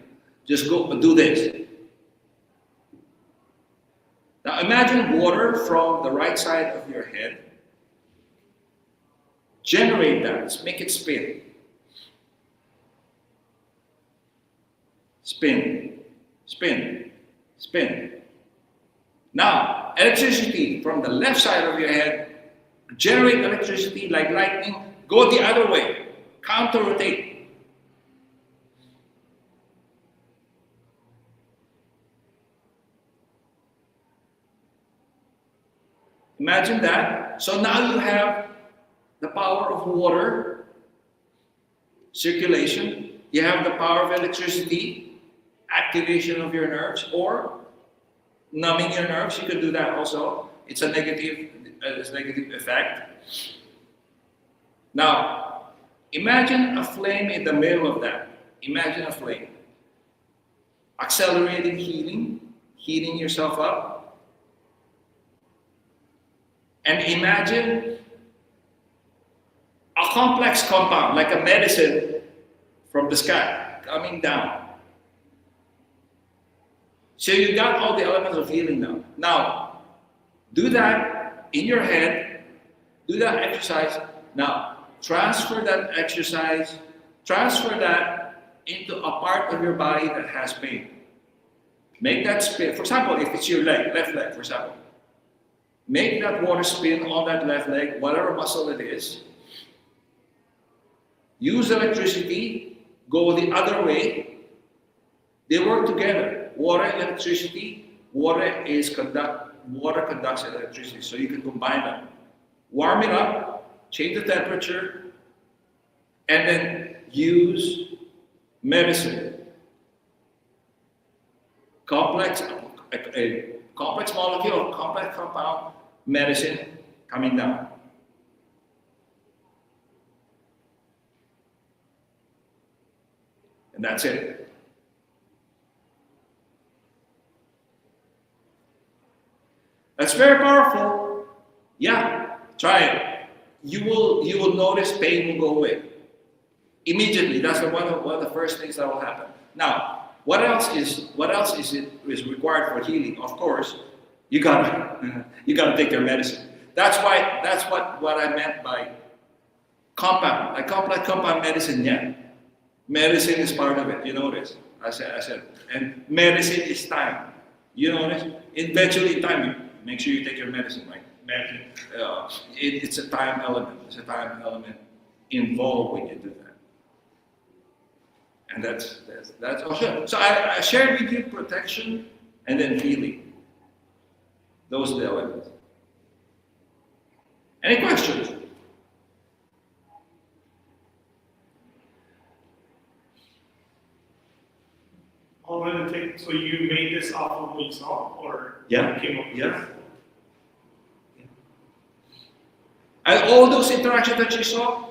just go do this. Now imagine water from the right side of your head. Generate that, make it spin. Spin, spin, spin. Now, electricity from the left side of your head, generate electricity like lightning, go the other way, counter-rotate. Imagine that. So now you have the power of water, circulation. You have the power of electricity, activation of your nerves, or numbing your nerves. You can do that also. It's a negative effect. Now, imagine a flame in the middle of that. Imagine a flame. Accelerating healing, heating yourself up. And imagine complex compound, like a medicine from the sky, coming down. So you got all the elements of healing now. Now, do that in your head, do that exercise. Now, transfer that exercise, transfer that into a part of your body that has pain. Make that spin. For example, if it's your leg, left leg, for example. Make that water spin on that left leg, whatever muscle it is. Use electricity, go the other way. They work together. Water and electricity. Water conducts electricity, so you can combine them. Warm it up, change the temperature, and then use medicine. A complex molecule, complex compound, medicine coming down. And that's it. That's very powerful. Yeah, try it. You will notice pain will go away immediately. That's one of the first things that will happen. Now, what else is required for healing? Of course, you gotta take your medicine. That's what I meant by compound, like complex compound medicine. Yeah, medicine is part of it. You notice? I said, and medicine is time. You notice? Eventually, time. Make sure you take your medicine, right? Medicine. It's a time element. There's a time element involved when you do that. And that's also. So I shared with you protection and then healing. Those are the elements. Any questions? How long did it take? So you made this off of what you saw, or Yeah. came up with Yeah. this? And all those interactions that you saw,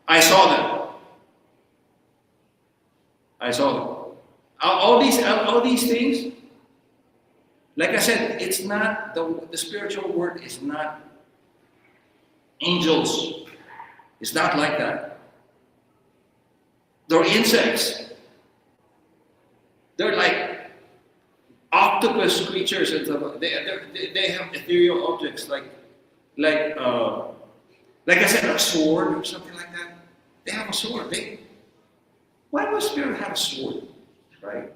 I saw them. I saw them. All these things, like I said, it's not the spiritual world is not angels. It's not like that. They're insects. They're like octopus creatures. They have ethereal objects like I said, a sword or something like that. They have a sword. Why would spirit have a sword? Right?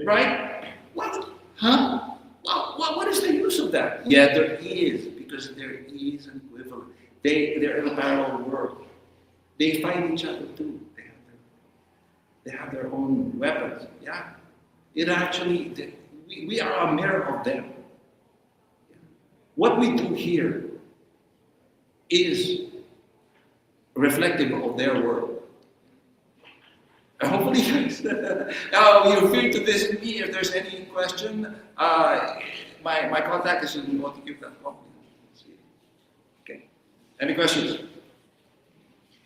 Right? What? Huh? What is the use of that? Yeah, there is, because there is an equivalent. They're in a parallel world. They fight each other too. They have their own weapons. Yeah. It actually, we are a mirror of them. What we do here is reflective of their world. And hopefully, you're free to visit me if there's any question. My contact is in what to give that copy. Okay. Any questions?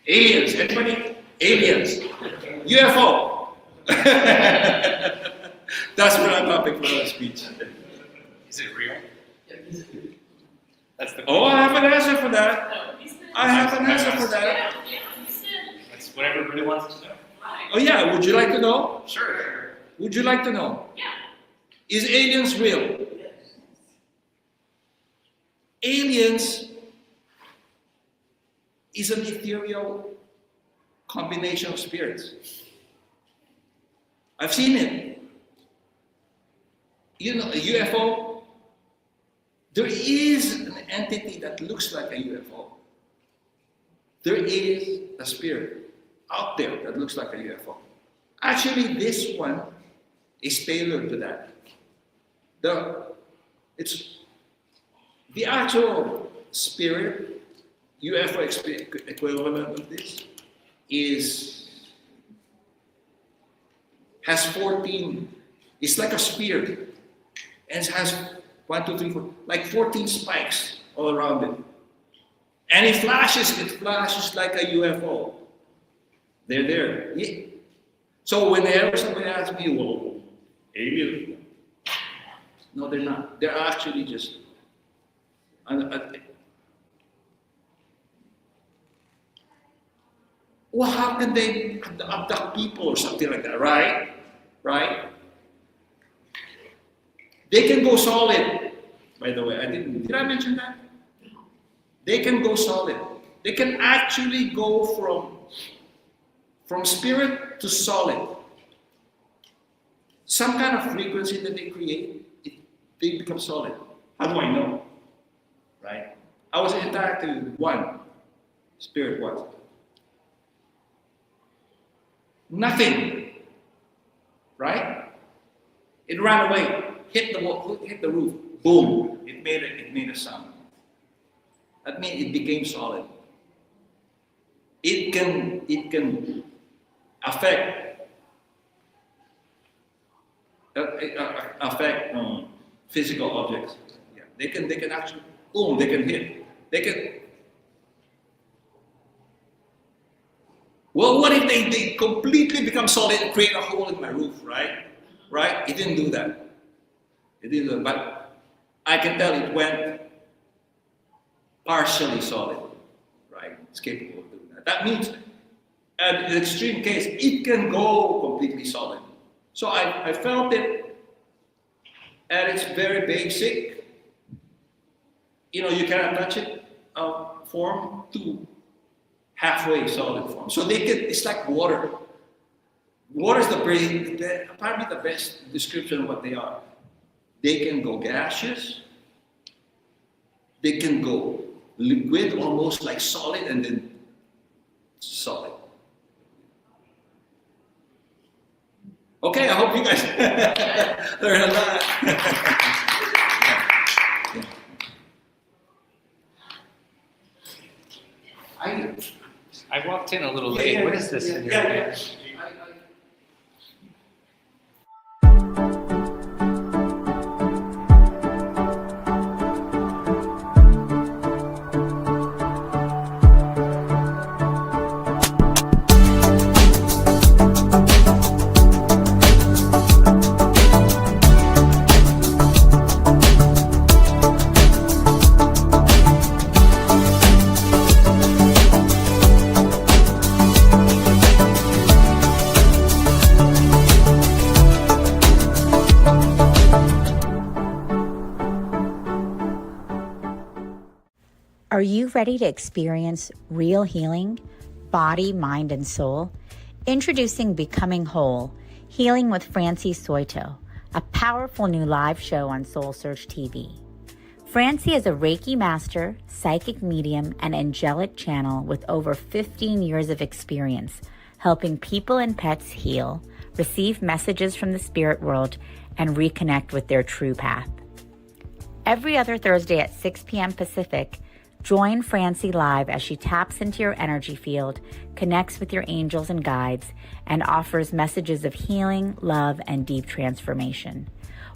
Aliens. Anybody? Aliens. UFO. That's what I'm topic for that speech. Is it real? That's the Oh, I have an answer for that. I have an answer for that. That's what everybody wants to know. Oh yeah, would you like to know? Sure. Would you like to know? Is aliens real? Aliens is an ethereal combination of spirits. I've seen it. You know, a UFO, there is an entity that looks like a UFO. There is a spirit out there that looks like a UFO. Actually, this one is tailored to that. It's the actual spirit, UFO equivalent of this has 14, it's like a spear, and it has 1, 2, 3, 4, like 14 spikes all around it. And it flashes like a UFO. They're there. Yeah. So whenever somebody asks me, well, alien. No, they're not. They're actually just Well, how can they abduct people or something like that, right? Right? They can go solid. By the way, did I mention that? They can go solid. They can actually go from spirit to solid. Some kind of frequency that they create, they become solid. How do I know? Right? I was interacting with one spirit once. Nothing. Right? It ran away, hit the roof, boom! It made a sound. That means it became solid. It can affect physical objects. Yeah. They can actually boom. They can hit. They can. Well, what if they completely become solid and create a hole in my roof? Right? Right? It didn't do that. It didn't. But I can tell it went partially solid. Right? It's capable of doing that. That means, in the extreme case, it can go completely solid. So I felt it at its very basic. You know, you cannot touch it form to halfway solid form. So they can. It's like water. Water is apparently the best description of what they are. They can go gaseous. They can go liquid, almost like solid, and then solid. Okay, I hope you guys learn a lot. I walked in a little late. What is this in your hand? Are you ready to experience real healing, body, mind, and soul? Introducing Becoming Whole, Healing with Francie Soito, a powerful new live show on SoulSearch TV. Francie is a Reiki master, psychic medium, and angelic channel with over 15 years of experience helping people and pets heal, receive messages from the spirit world, and reconnect with their true path. Every other Thursday at 6 p.m. Pacific, join Francie live as she taps into your energy field, connects with your angels and guides, and offers messages of healing, love, and deep transformation.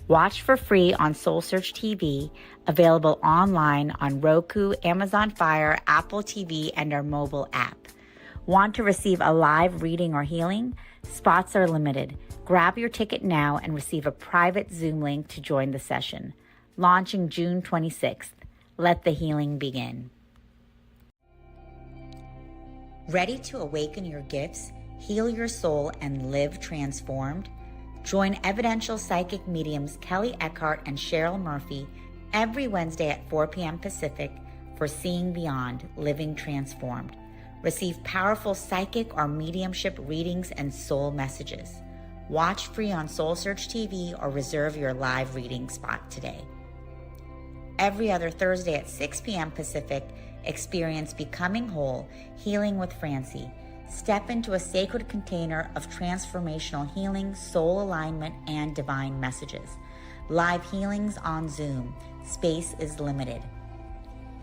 Watch for free on SoulSearch TV, available online on Roku, Amazon Fire, Apple TV, and our mobile app. Want to receive a live reading or healing? Spots are limited. Grab your ticket now and receive a private Zoom link to join the session. Launching June 26th. Let the healing begin. Ready to awaken your gifts, heal your soul, and live transformed? Join evidential psychic mediums Kelly Eckhart and Cheryl Murphy every Wednesday at 4 p.m. Pacific for Seeing Beyond, Living Transformed. Receive powerful psychic or mediumship readings and soul messages. Watch free on SoulSearch TV or reserve your live reading spot today. Every other Thursday at 6 p.m. Pacific, experience Becoming Whole, Healing with Francie. Step into a sacred container of transformational healing, soul alignment, and divine messages. Live healings on Zoom. Space is limited.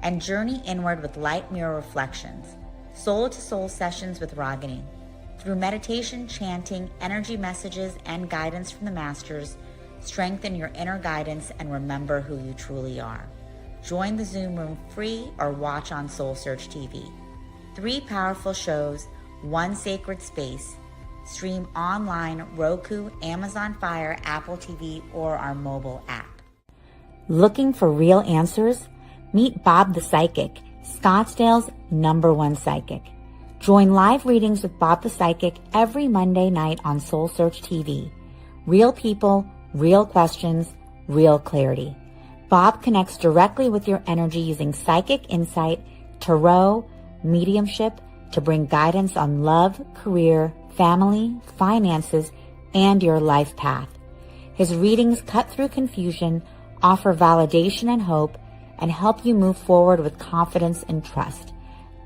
And journey inward with light mirror reflections. Soul-to-soul sessions with Ragini. Through meditation, chanting, energy messages, and guidance from the masters, strengthen your inner guidance and remember who you truly are. Join the Zoom room free or watch on SoulSearch TV. 3 powerful shows, 1 sacred space. Stream online, Roku, Amazon Fire, Apple TV, or our mobile app. Looking for real answers? Meet Bob the Psychic, Scottsdale's #1 psychic. Join live readings with Bob the Psychic every Monday night on SoulSearch TV. Real people, real questions, real clarity. Bob connects directly with your energy using psychic insight, tarot, mediumship to bring guidance on love, career, family, finances, and your life path. His readings cut through confusion, offer validation and hope, and help you move forward with confidence and trust.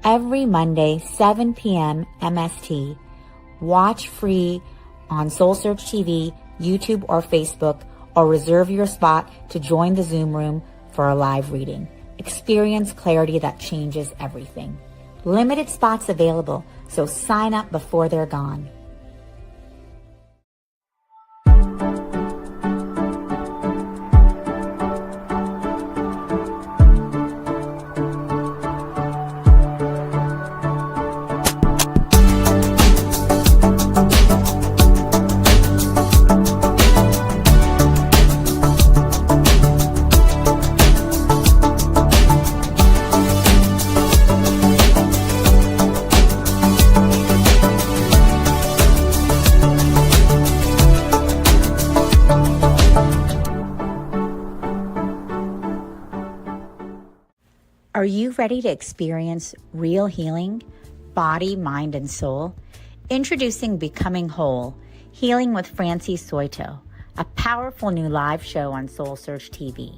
Every Monday, 7 p.m. MST. Watch free on SoulSearch TV, YouTube, or Facebook, or reserve your spot to join the Zoom room for a live reading. Experience clarity that changes everything. Limited spots available, so sign up before they're gone. Are you ready to experience real healing, body, mind, and soul? Introducing Becoming Whole, Healing with Francie Soito, a powerful new live show on SoulSearch TV.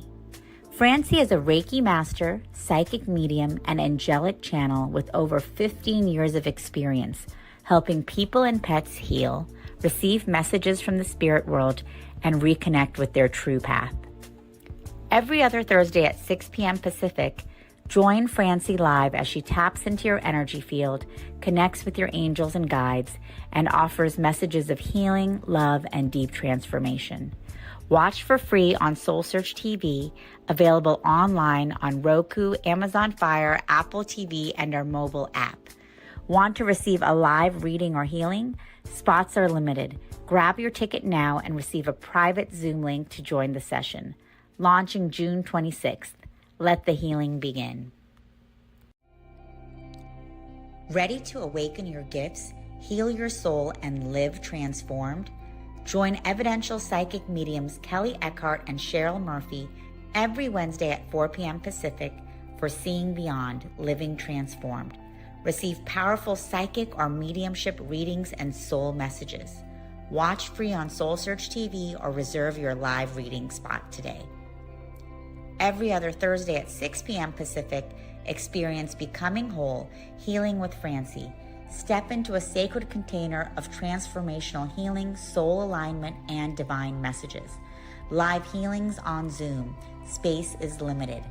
Francie is a Reiki master, psychic medium, and angelic channel with over 15 years of experience helping people and pets heal, receive messages from the spirit world, and reconnect with their true path. Every other Thursday at 6 p.m. Pacific, join Francie live as she taps into your energy field, connects with your angels and guides, and offers messages of healing, love, and deep transformation. Watch for free on SoulSearch TV, available online on Roku, Amazon Fire, Apple TV, and our mobile app. Want to receive a live reading or healing? Spots are limited. Grab your ticket now and receive a private Zoom link to join the session. Launching June 26th. Let the healing begin. Ready to awaken your gifts, heal your soul, and live transformed? Join evidential psychic mediums Kelly Eckhart and Cheryl Murphy every Wednesday at 4 p.m. Pacific for Seeing Beyond, Living Transformed. Receive powerful psychic or mediumship readings and soul messages. Watch free on SoulSearch TV or reserve your live reading spot today. Every other Thursday at 6 p.m. Pacific, experience Becoming Whole, Healing with Francie. Step into a sacred container of transformational healing, soul alignment, and divine messages. Live healings on Zoom. Space is limited.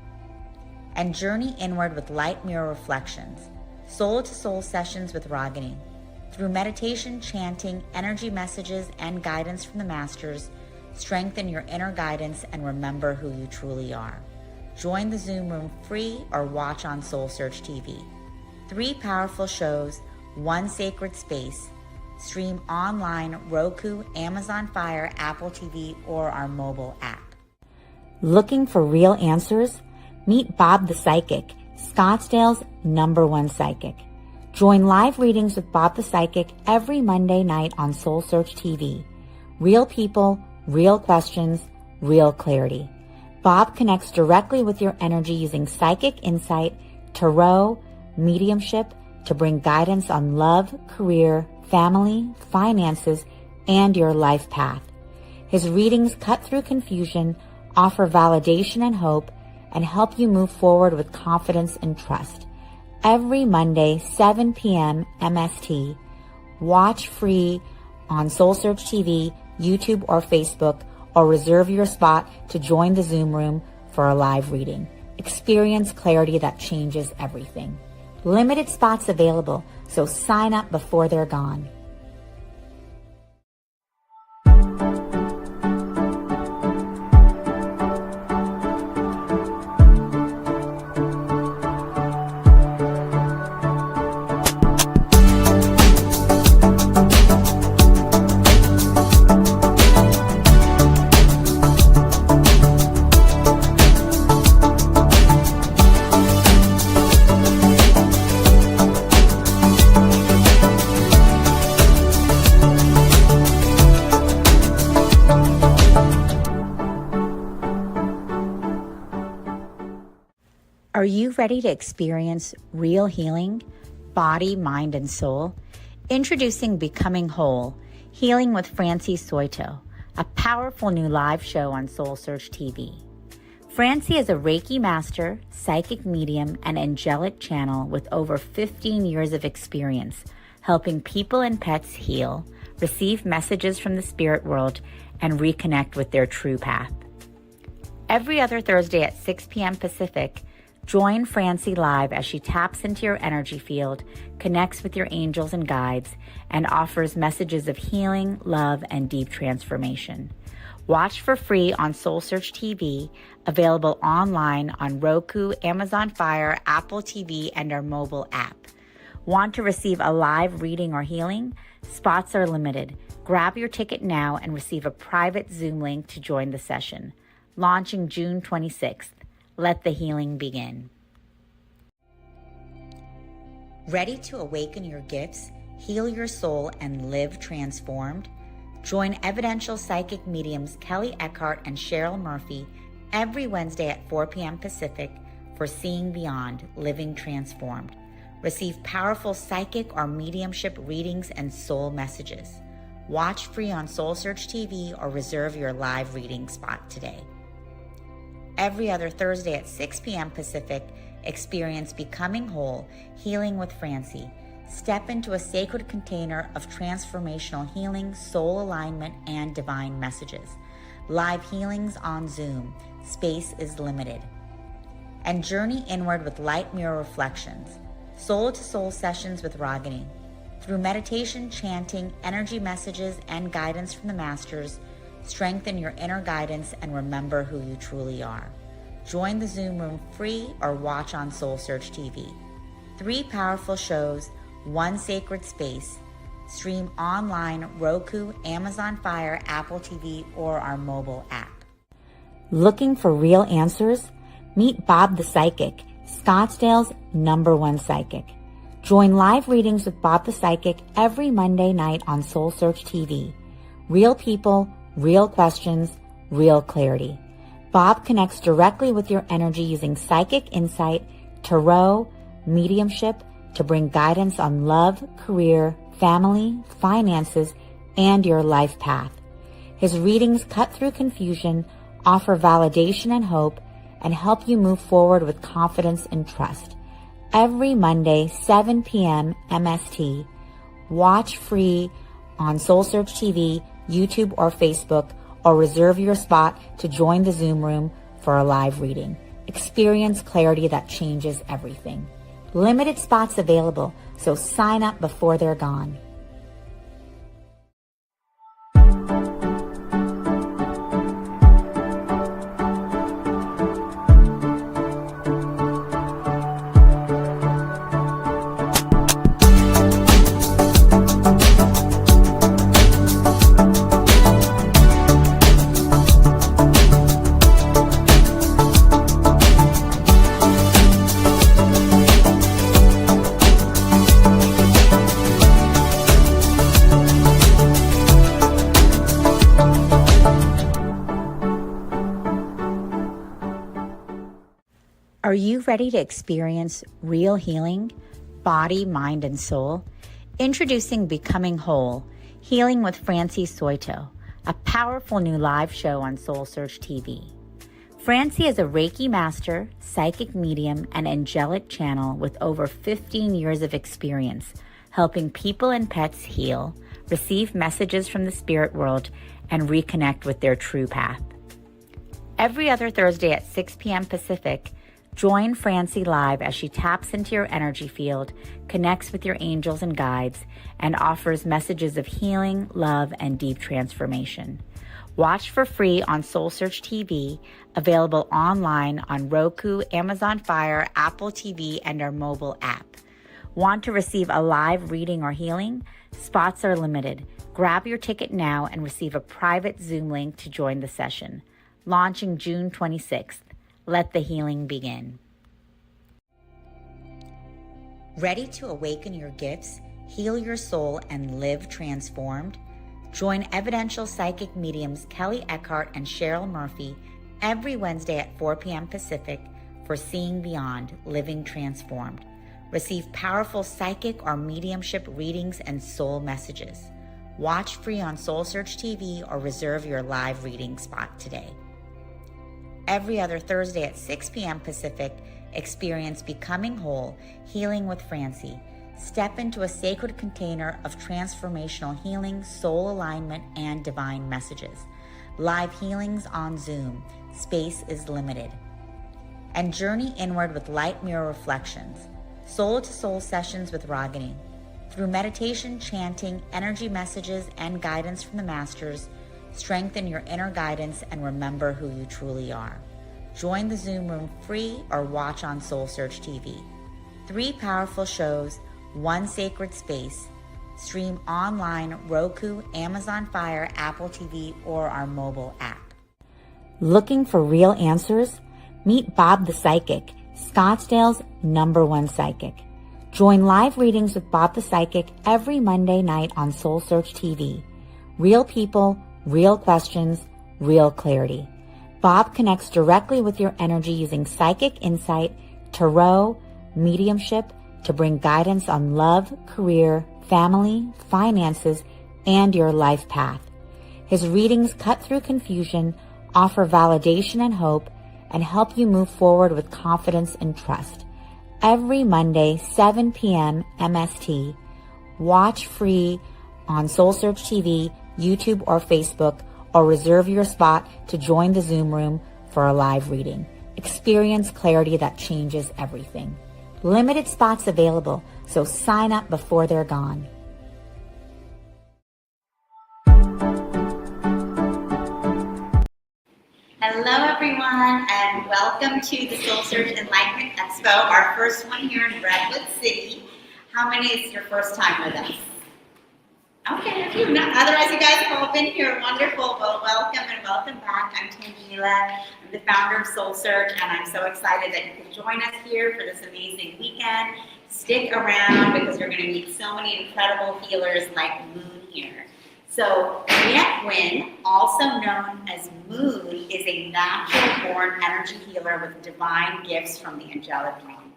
And journey inward with light mirror reflections. Soul-to-soul sessions with Ragini. Through meditation, chanting, energy messages, and guidance from the masters, strengthen your inner guidance and remember who you truly are. Join the Zoom room free or watch on SoulSearch TV. 3 powerful shows, 1 sacred space. Stream online, Roku, Amazon Fire, Apple TV, or our mobile app. Looking for real answers? Meet Bob the Psychic, Scottsdale's #1 psychic. Join live readings with Bob the Psychic every Monday night on SoulSearch TV. Real people, real questions, real clarity. Bob connects directly with your energy using psychic insight, tarot, mediumship to bring guidance on love, career, family, finances, and your life path. His readings cut through confusion, offer validation and hope, and help you move forward with confidence and trust. Every Monday, 7 p.m. MST. Watch free on SoulSearch TV, YouTube, or Facebook, or reserve your spot to join the Zoom room for a live reading. Experience clarity that changes everything. Limited spots available, so sign up before they're gone. Are you ready to experience real healing, body, mind, and soul? Introducing Becoming Whole, Healing with Francie Soito, a powerful new live show on SoulSearch TV. Francie is a Reiki master, psychic medium, and angelic channel with over 15 years of experience helping people and pets heal, receive messages from the spirit world, and reconnect with their true path. Every other Thursday at 6 p.m. Pacific, join Francie live as she taps into your energy field, connects with your angels and guides, and offers messages of healing, love, and deep transformation. Watch for free on SoulSearch TV, available online on Roku, Amazon Fire, Apple TV, and our mobile app. Want to receive a live reading or healing? Spots are limited. Grab your ticket now and receive a private Zoom link to join the session. Launching June 26th. Let the healing begin. Ready to awaken your gifts, heal your soul, and live transformed? Join evidential psychic mediums Kelly Eckhart and Cheryl Murphy every Wednesday at 4 p.m. Pacific for Seeing Beyond, Living Transformed. Receive powerful psychic or mediumship readings and soul messages. Watch free on SoulSearch TV or reserve your live reading spot today. Every other Thursday at 6 p.m. Pacific, experience Becoming Whole, Healing with Francie. Step into a sacred container of transformational healing, soul alignment, and divine messages. Live healings on Zoom. Space is limited. And journey inward with light mirror reflections. Soul-to-soul sessions with Ragini. Through meditation, chanting, energy messages, and guidance from the masters, strengthen your inner guidance and remember who you truly are. Join the Zoom room free or watch on SoulSearch TV. 3 powerful shows, 1 sacred space. Stream online, Roku, Amazon Fire, Apple TV, or our mobile app. Looking for real answers? Meet Bob the Psychic, Scottsdale's #1 psychic. Join live readings with Bob the Psychic every Monday night on SoulSearch TV. Real people, real questions, real clarity. Bob connects directly with your energy using psychic insight, tarot, mediumship to bring guidance on love, career, family, finances, and your life path. His readings cut through confusion, offer validation and hope, and help you move forward with confidence and trust. Every Monday, 7 p.m. MST. Watch free on SoulSearch TV, YouTube, or Facebook, or reserve your spot to join the Zoom room for a live reading. Experience clarity that changes everything. Limited spots available, so sign up before they're gone. Are you ready to experience real healing, body, mind, and soul? Introducing Becoming Whole, Healing with Francie Soito, a powerful new live show on SoulSearch TV. Francie is a Reiki master, psychic medium, and angelic channel with over 15 years of experience helping people and pets heal, receive messages from the spirit world, and reconnect with their true path. Every other Thursday at 6 p.m. Pacific, join Francie live as she taps into your energy field, connects with your angels and guides, and offers messages of healing, love, and deep transformation. Watch for free on SoulSearch TV, available online on Roku, Amazon Fire, Apple TV, and our mobile app. Want to receive a live reading or healing? Spots are limited. Grab your ticket now and receive a private Zoom link to join the session. Launching June 26th. Let the healing begin. Ready to awaken your gifts, heal your soul, and live transformed? Join evidential psychic mediums Kelly Eckhart and Cheryl Murphy every Wednesday at 4 p.m. Pacific for seeing beyond, living transformed. Receive powerful psychic or mediumship readings and soul messages. Watch free on SoulSearch TV or reserve your live reading spot today. Every other Thursday at 6 p.m. Pacific, experience Becoming Whole, Healing with Francie. Step into a sacred container of transformational healing, soul alignment, and divine messages. Live healings on Zoom. Space is limited. And journey inward with light mirror reflections. Soul to soul sessions with Ragini. Through meditation, chanting, energy messages, and guidance from the masters, strengthen your inner guidance and remember who you truly are. Join the Zoom room free or watch on SoulSearch TV. 3 powerful shows, 1 sacred space. Stream online, Roku, Amazon Fire, Apple TV, or our mobile app. Looking for real answers? Meet Bob the Psychic, Scottsdale's #1 psychic. Join live readings with Bob the Psychic every Monday night on SoulSearch TV. Real people, real questions, real clarity. Bob connects directly with your energy using psychic insight, tarot, mediumship to bring guidance on love, career, family, finances, and your life path. His readings cut through confusion, offer validation and hope, and help you move forward with confidence and trust. Every Monday, 7 p.m. MST. Watch free on SoulSearch TV, YouTube, or Facebook, or reserve your spot to join the Zoom room for a live reading. Experience clarity that changes everything. Limited spots available, so sign up before they're gone. Hello, everyone, and welcome to the SoulSearch Enlightenment Expo, our first one here in Redwood City. How many is your first time with us? Okay, a few. Otherwise, you guys have all been here. Wonderful. Well, welcome and welcome back. I'm Tangela. I'm the founder of SoulSearch, and I'm so excited that you can join us here for this amazing weekend. Stick around because you're going to meet so many incredible healers like Moon here. So, Redwood, also known as Moon, is a natural-born energy healer with divine gifts from the angelic realm.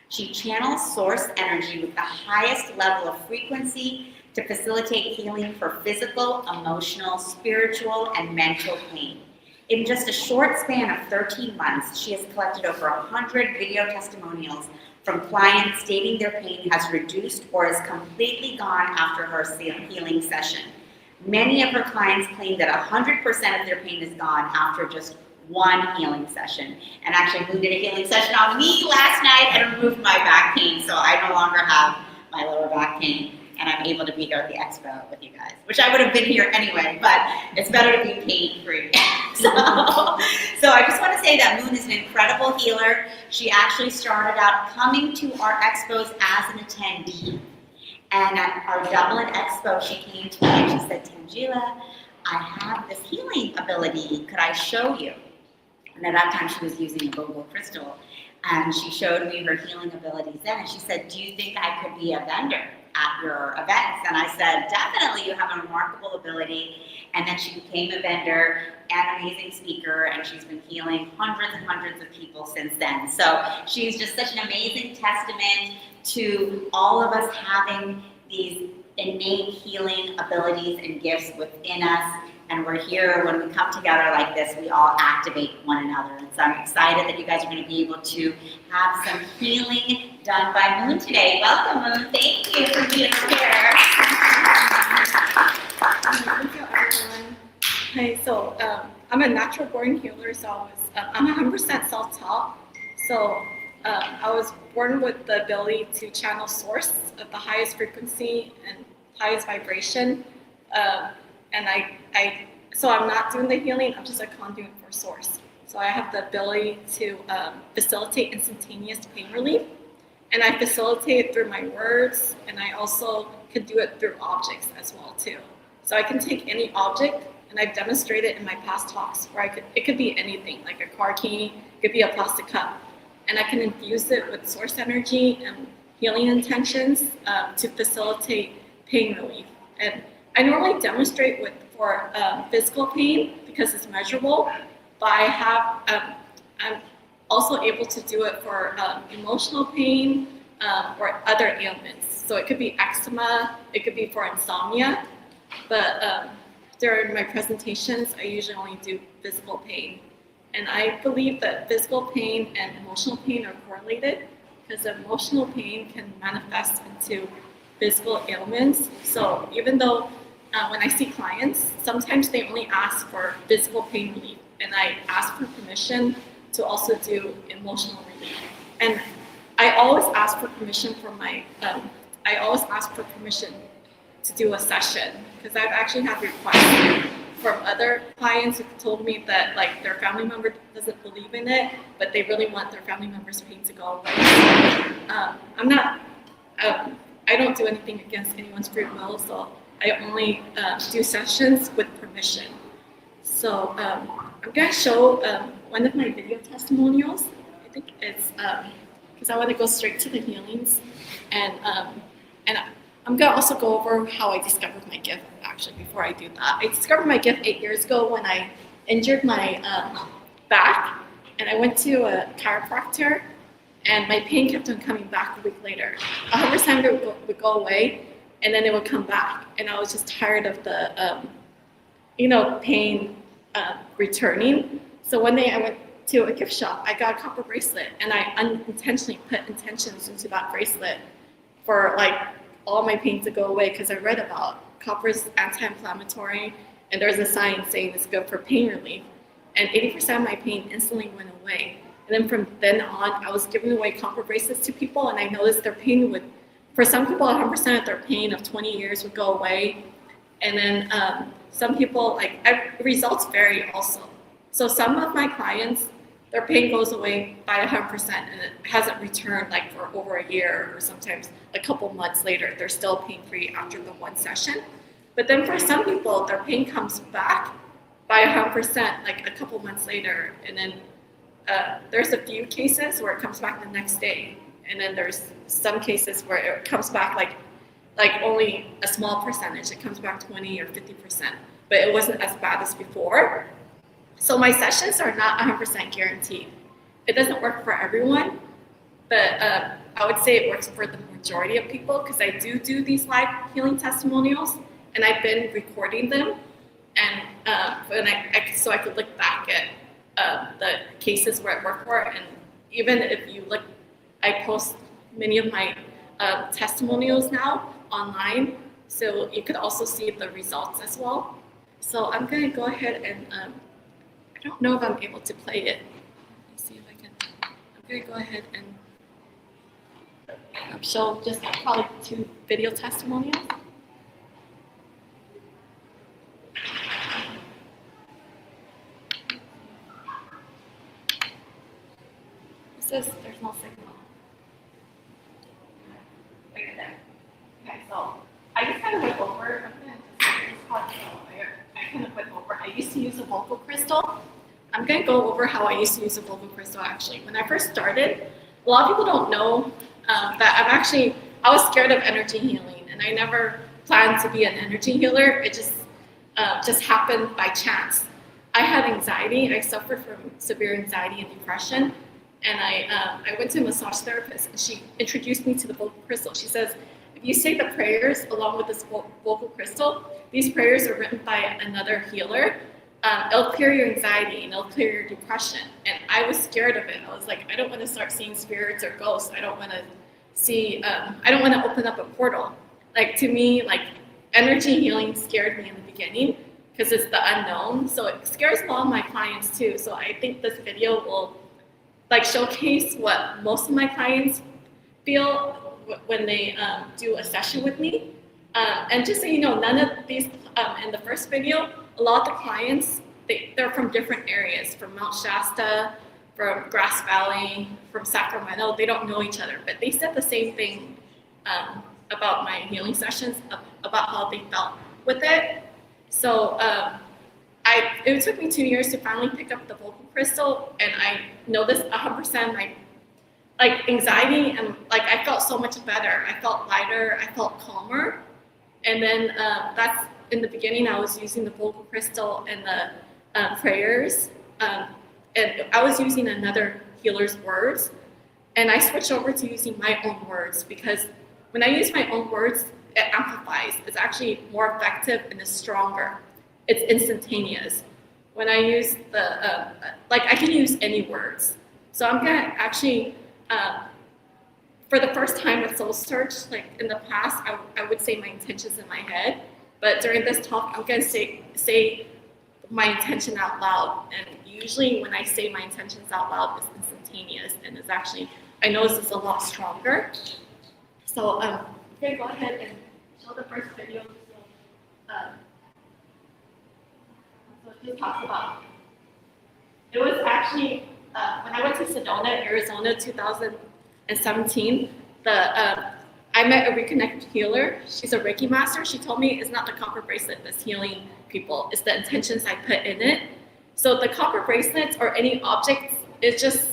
She channels source energy with the highest level of frequency to facilitate healing for physical, emotional, spiritual, and mental pain. In just a short span of 13 months, she has collected over 100 video testimonials from clients stating their pain has reduced or is completely gone after her healing session. Many of her clients claim that 100% of their pain is gone after just one healing session. And actually, Moon did a healing session on me last night and removed my back pain, so I no longer have my lower back pain. And I'm able to be here at the Expo with you guys, which I would have been here anyway, but it's better to be pain-free. so I just want to say that Moon is an incredible healer. She actually started out coming to our expos as an attendee. And at our Dublin Expo, she came to me and she said, Tangela, I have this healing ability. Could I show you? And at that time, she was using a Google crystal. And she showed me her healing abilities then. And she said, do you think I could be a vendor at your events? And I said, definitely, you have a remarkable ability. And then she became a vendor and amazing speaker, and she's been healing hundreds and hundreds of people since then. So she's just such an amazing testament to all of us having these innate healing abilities and gifts within us. And we're here, when we come together like this, we all activate one another. And so I'm excited that you guys are going to be able to have some healing done by Moon today. Welcome, Moon. Thank you for being here. Thank you, everyone. Hi, so I'm a natural born healer, so I'm 100% self-taught. So I was born with the ability to channel source of the highest frequency and highest vibration. So I'm not doing the healing, I'm just a conduit for source. So I have the ability to facilitate instantaneous pain relief, and I facilitate it through my words, and I also could do it through objects as well too. So I can take any object, and I've demonstrated in my past talks where it could be anything, like a car key, it could be a plastic cup, and I can infuse it with source energy and healing intentions to facilitate pain relief. And I normally demonstrate for physical pain because it's measurable, but I have also able to do it for emotional pain or other ailments. So it could be eczema, it could be for insomnia, but during my presentations, I usually only do physical pain. And I believe that physical pain and emotional pain are correlated because emotional pain can manifest into physical ailments. So even though when I see clients, sometimes they only ask for physical pain relief, and I ask for permission to also do emotional relief. And I always ask for permission for permission to do a session, because I've actually had requests from other clients who told me that like their family member doesn't believe in it, but they really want their family member's pain to go away. I don't do anything against anyone's free will, so I only do sessions with permission. So I'm going to show one of my video testimonials. I think it's because I want to go straight to the healings, and I'm going to also go over how I discovered my gift. Actually, before I do that, I discovered my gift 8 years ago when I injured my back, and I went to a chiropractor, and my pain kept on coming back a week later. 100% of it would go away, and then it would come back, and I was just tired of the pain returning. So one day I went to a gift shop. I got a copper bracelet, and I unintentionally put intentions into that bracelet for like all my pain to go away, because I read about copper's anti-inflammatory, and there's a sign saying it's good for pain relief. And 80% of my pain instantly went away. And then from then on, I was giving away copper bracelets to people, and I noticed their pain would, for some people, 100% of their pain of 20 years would go away. And then some people, results vary also. So some of my clients, their pain goes away by 100%, and it hasn't returned like for over a year, or sometimes a couple months later, they're still pain-free after the one session. But then for some people, their pain comes back by 100% like a couple months later, and then there's a few cases where it comes back the next day, and then there's some cases where it comes back like only a small percentage. It comes back 20 or 50%, but it wasn't as bad as before. So my sessions are not 100% guaranteed. It doesn't work for everyone, but I would say it works for the majority of people, because I do these live healing testimonials, and I've been recording them, and so I could look back at the cases where it worked for. And even if you look, I post many of my testimonials now online, so you could also see the results as well. So I'm going to go ahead and I don't know if I'm able to play it. Let me see if I can. I'm going to go ahead and show just probably 2 video testimonials. It says there's no signal. Right there. Okay, so I just kind of went over. I kind of went over. I used to use a vocal crystal. I'm going to go over how I used to use a vocal crystal actually. When I first started, a lot of people don't know that I was scared of energy healing, and I never planned to be an energy healer. It just happened by chance. I had anxiety. I suffered from severe anxiety and depression, and I went to a massage therapist, and she introduced me to the vocal crystal. She says, if you say the prayers along with this vocal crystal, these prayers are written by another healer. It'll clear your anxiety, and it'll clear your depression. And I was scared of it. I was like, I don't want to start seeing spirits or ghosts. I don't want to I don't want to open up a portal. Like, to me, like, energy healing scared me in the beginning because it's the unknown. So it scares a lot of my clients too. So I think this video will like showcase what most of my clients feel when they do a session with me. And just so you know, none of these, in the first video, a lot of the clients, they're from different areas, from Mount Shasta, from Grass Valley, from Sacramento. They don't know each other, but they said the same thing about my healing sessions, about how they felt with it. So it took me 2 years to finally pick up the vocal crystal, and I noticed 100% my anxiety, and I felt so much better. I felt lighter. I felt calmer. And then that's in the beginning. I was using the vocal crystal and the prayers, and I was using another healer's words, and I switched over to using my own words because when I use my own words, it amplifies. It's actually more effective and it's stronger. It's instantaneous. When I use I can use any words. So I'm gonna actually, for the first time with SoulSearch, like in the past, I would say my intentions in my head, but during this talk, I'm gonna say my intention out loud. And usually when I say my intentions out loud, it's instantaneous and it's actually, I notice it's a lot stronger. So I'm gonna go ahead and show the first video. So it just talks about, it was actually, when I went to Sedona, Arizona, 2017, I met a reconnected healer. She's a Reiki master. She told me it's not the copper bracelet that's healing people, it's the intentions I put in it. So the copper bracelets or any objects is just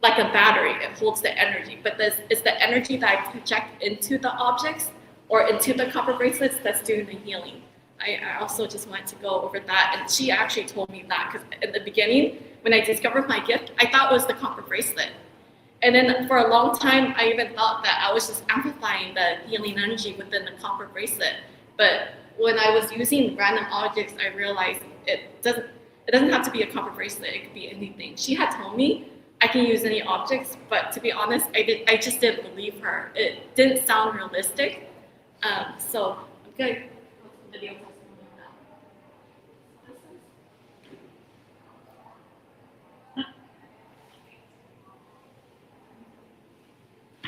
like a battery. It holds the energy, but it's the energy that I project into the objects or into the copper bracelets that's doing the healing. I also just wanted to go over that, and she actually told me that because in the beginning, when I discovered my gift, I thought it was the copper bracelet. And then for a long time, I even thought that I was just amplifying the healing energy within the copper bracelet. But when I was using random objects, I realized it doesn't have to be a copper bracelet. It could be anything. She had told me I can use any objects, but to be honest, I just didn't believe her. It didn't sound realistic. So I'm gonna go to the video testimonial now.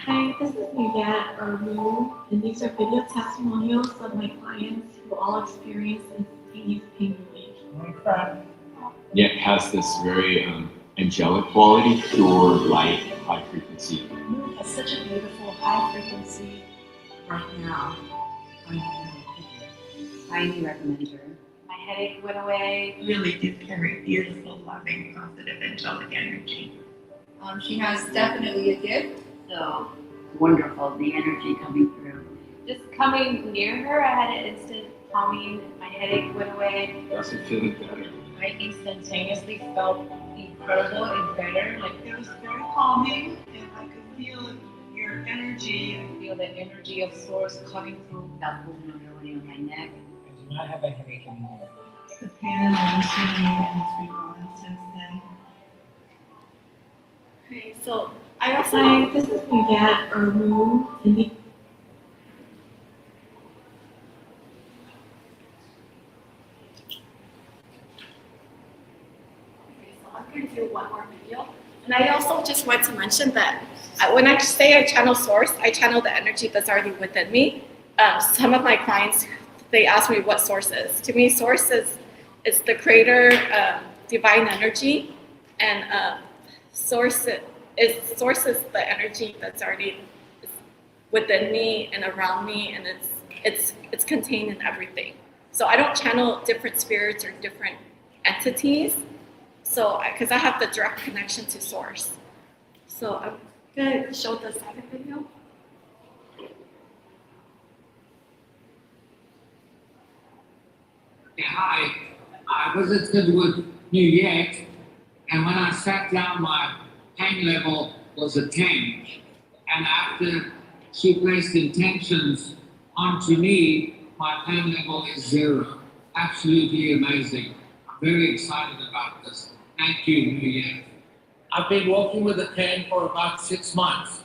Hi, this is Yvette Armu, and these are video testimonials of my clients who all experience instantaneous pain relief. Yet has this very angelic quality, pure light, high frequency. Moon has such a beautiful high frequency right now. I highly recommend her. My headache went away. Really do carry beautiful, loving, positive, angelic energy. She has definitely a gift, so wonderful, the energy coming through. Just coming near her, I had an instant calming. My headache went away. Doesn't feel it better. I instantaneously felt incredible and better. Like It was very calming, and I could feel your energy. I feel the energy of source coming through. Felt vulnerability on my neck. I do not have a headache anymore. The pain and loosening, and it's been gone since then. Okay, so I also Hi, this is Yvette Armu, and the I'm going to do one more video. And I also just want to mention that when I say I channel source, I channel the energy that's already within me. Some of my clients, they ask me what source is. To me, source is the creator, divine energy, and source is the energy that's already within me and around me, and it's contained in everything. So I don't channel different spirits or different entities. So, because I have the direct connection to source. So I'm gonna show the second video. Hi, I visited with New York, and when I sat down, my pain level was a 10. And after she placed intentions onto me, my pain level is 0. Absolutely amazing. I'm very excited about this. Thank you, New Year. I've been walking with a cane for about 6 months,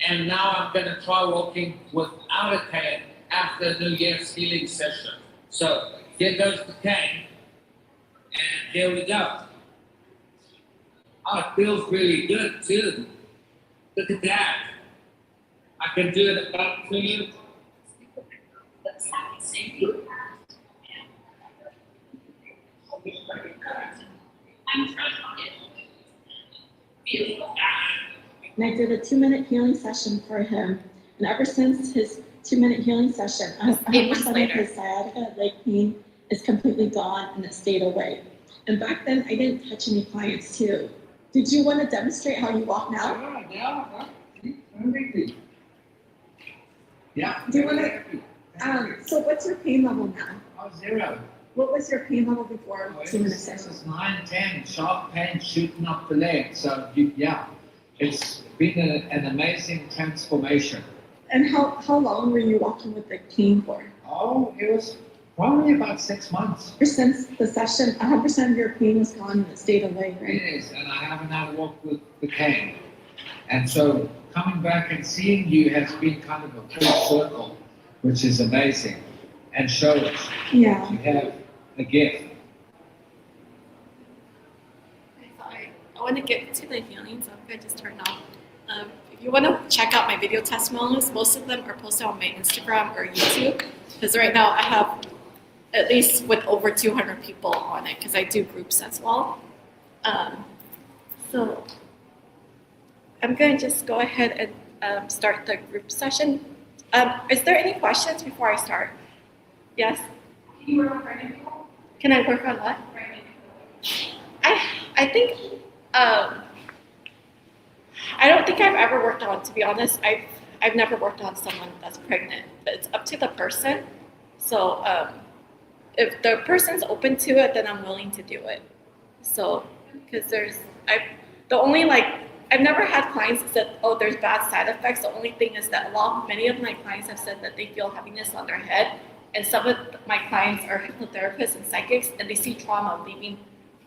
and now I'm going to try walking without a cane after New Year's healing session. So here goes the cane, and here we go. Oh, it feels really good too. Look at that. I can do it about 2 years. And I did a 2-minute healing session for him. And ever since his 2-minute healing session, 100% of his sciatica leg pain is completely gone and it stayed away. And back then, I didn't touch any clients too. Did you want to demonstrate how you walk now? Yeah. Do you want to? So what's your pain level now? Oh, 0. What was your pain level before 2-minute This session? is 9, 10, sharp pain shooting up the leg. So, yeah. It's been an amazing transformation. And how long were you walking with the cane for? Oh, it was probably about 6 months. Ever since the session, 100% of your pain was gone and it stayed away, right? It is, and I haven't had a walk with the cane. And so coming back and seeing you has been kind of a full circle, which is amazing and shows you have a gift. I want to get to the healing, so I'm going to just turn off. If you want to check out my video testimonials, most of them are posted on my Instagram or YouTube. Because right now I have at least with over 200 people on it, because I do groups as well. So I'm going to just go ahead and start the group session. Is there any questions before I start? Yes? Can you work on writing people? Can I work on what? Writing. I think I don't think I've ever worked on, to be honest, I've never worked on someone that's pregnant, but it's up to the person. So if the person's open to it, then I'm willing to do it. So, because I've never had clients that said, oh, there's bad side effects. The only thing is that many of my clients have said that they feel heaviness on their head, and some of my clients are hypnotherapists and psychics, and they see trauma leaving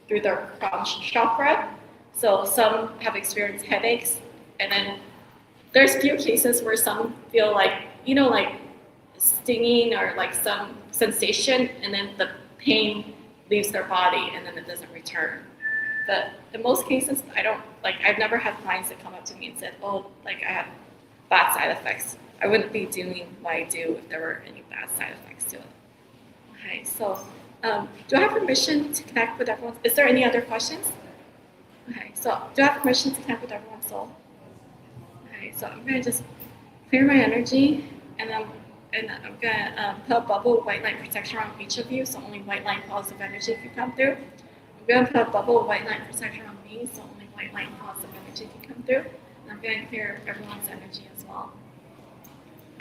through their crown chakra. So some have experienced headaches, and then there's few cases where some feel like, like stinging or like some sensation, and then the pain leaves their body and then it doesn't return. But in most cases, I've never had clients that come up to me and said, oh, like I have bad side effects. I wouldn't be doing what I do if there were any bad side effects to it. Okay, so do I have permission to connect with everyone? Is there any other questions? Okay, so do I have permission to connect with everyone's soul? Okay, so I'm gonna just clear my energy, and I'm gonna put a bubble of white light protection around each of you, so only white light positive energy can come through. I'm gonna put a bubble of white light protection around me, so only white light positive energy can come through. And I'm gonna clear everyone's energy as well.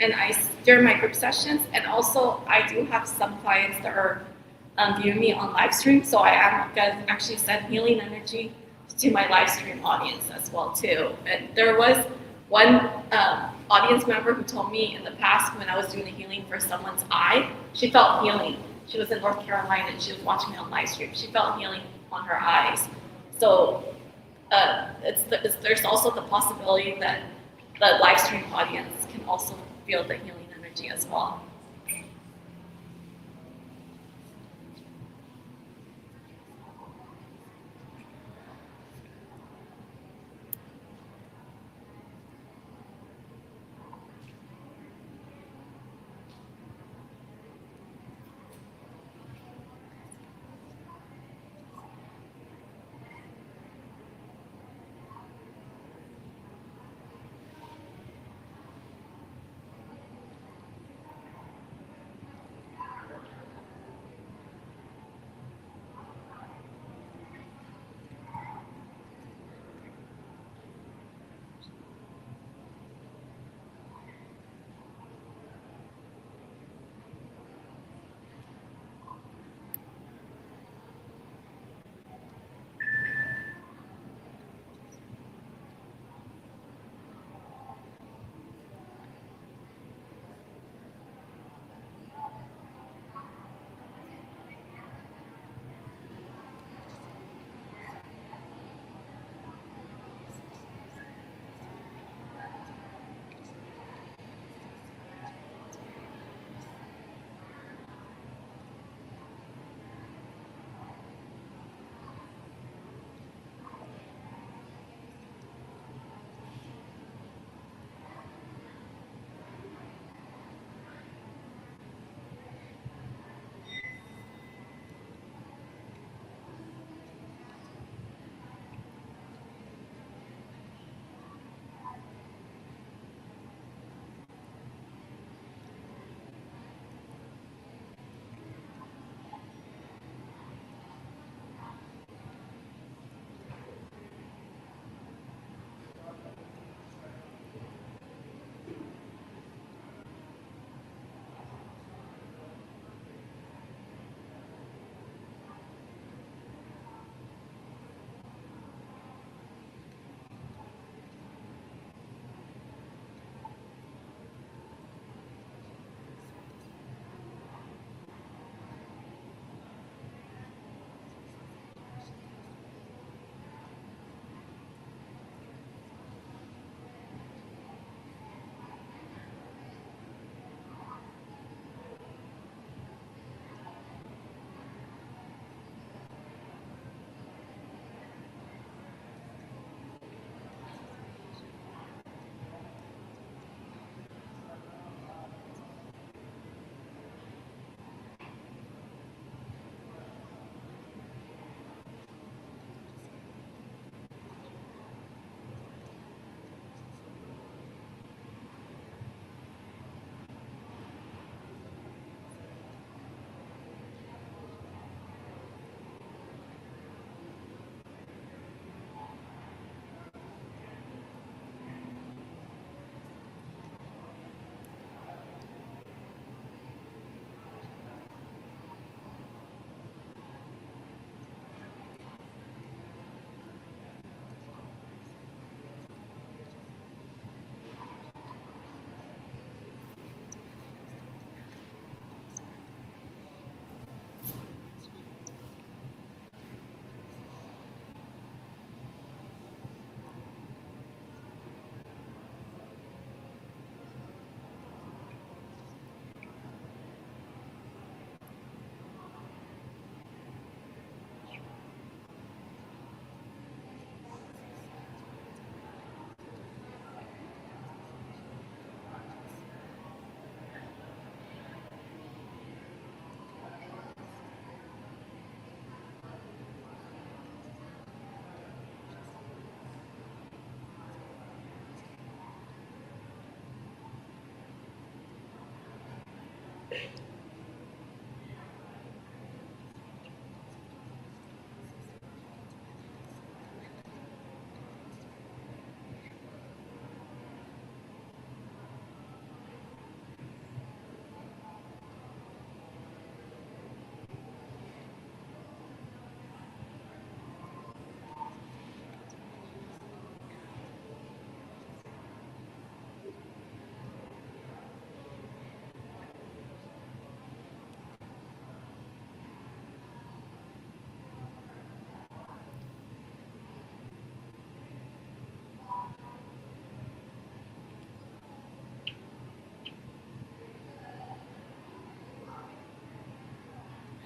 And during my group sessions, and also I do have some clients that are viewing me on live stream, so I am gonna actually send healing energy to my live stream audience as well too. And there was one audience member who told me in the past when I was doing the healing for someone's eye, she felt healing. She was in North Carolina and she was watching me on live stream. She felt healing on her eyes. So there's also the possibility that the live stream audience can also feel the healing energy as well.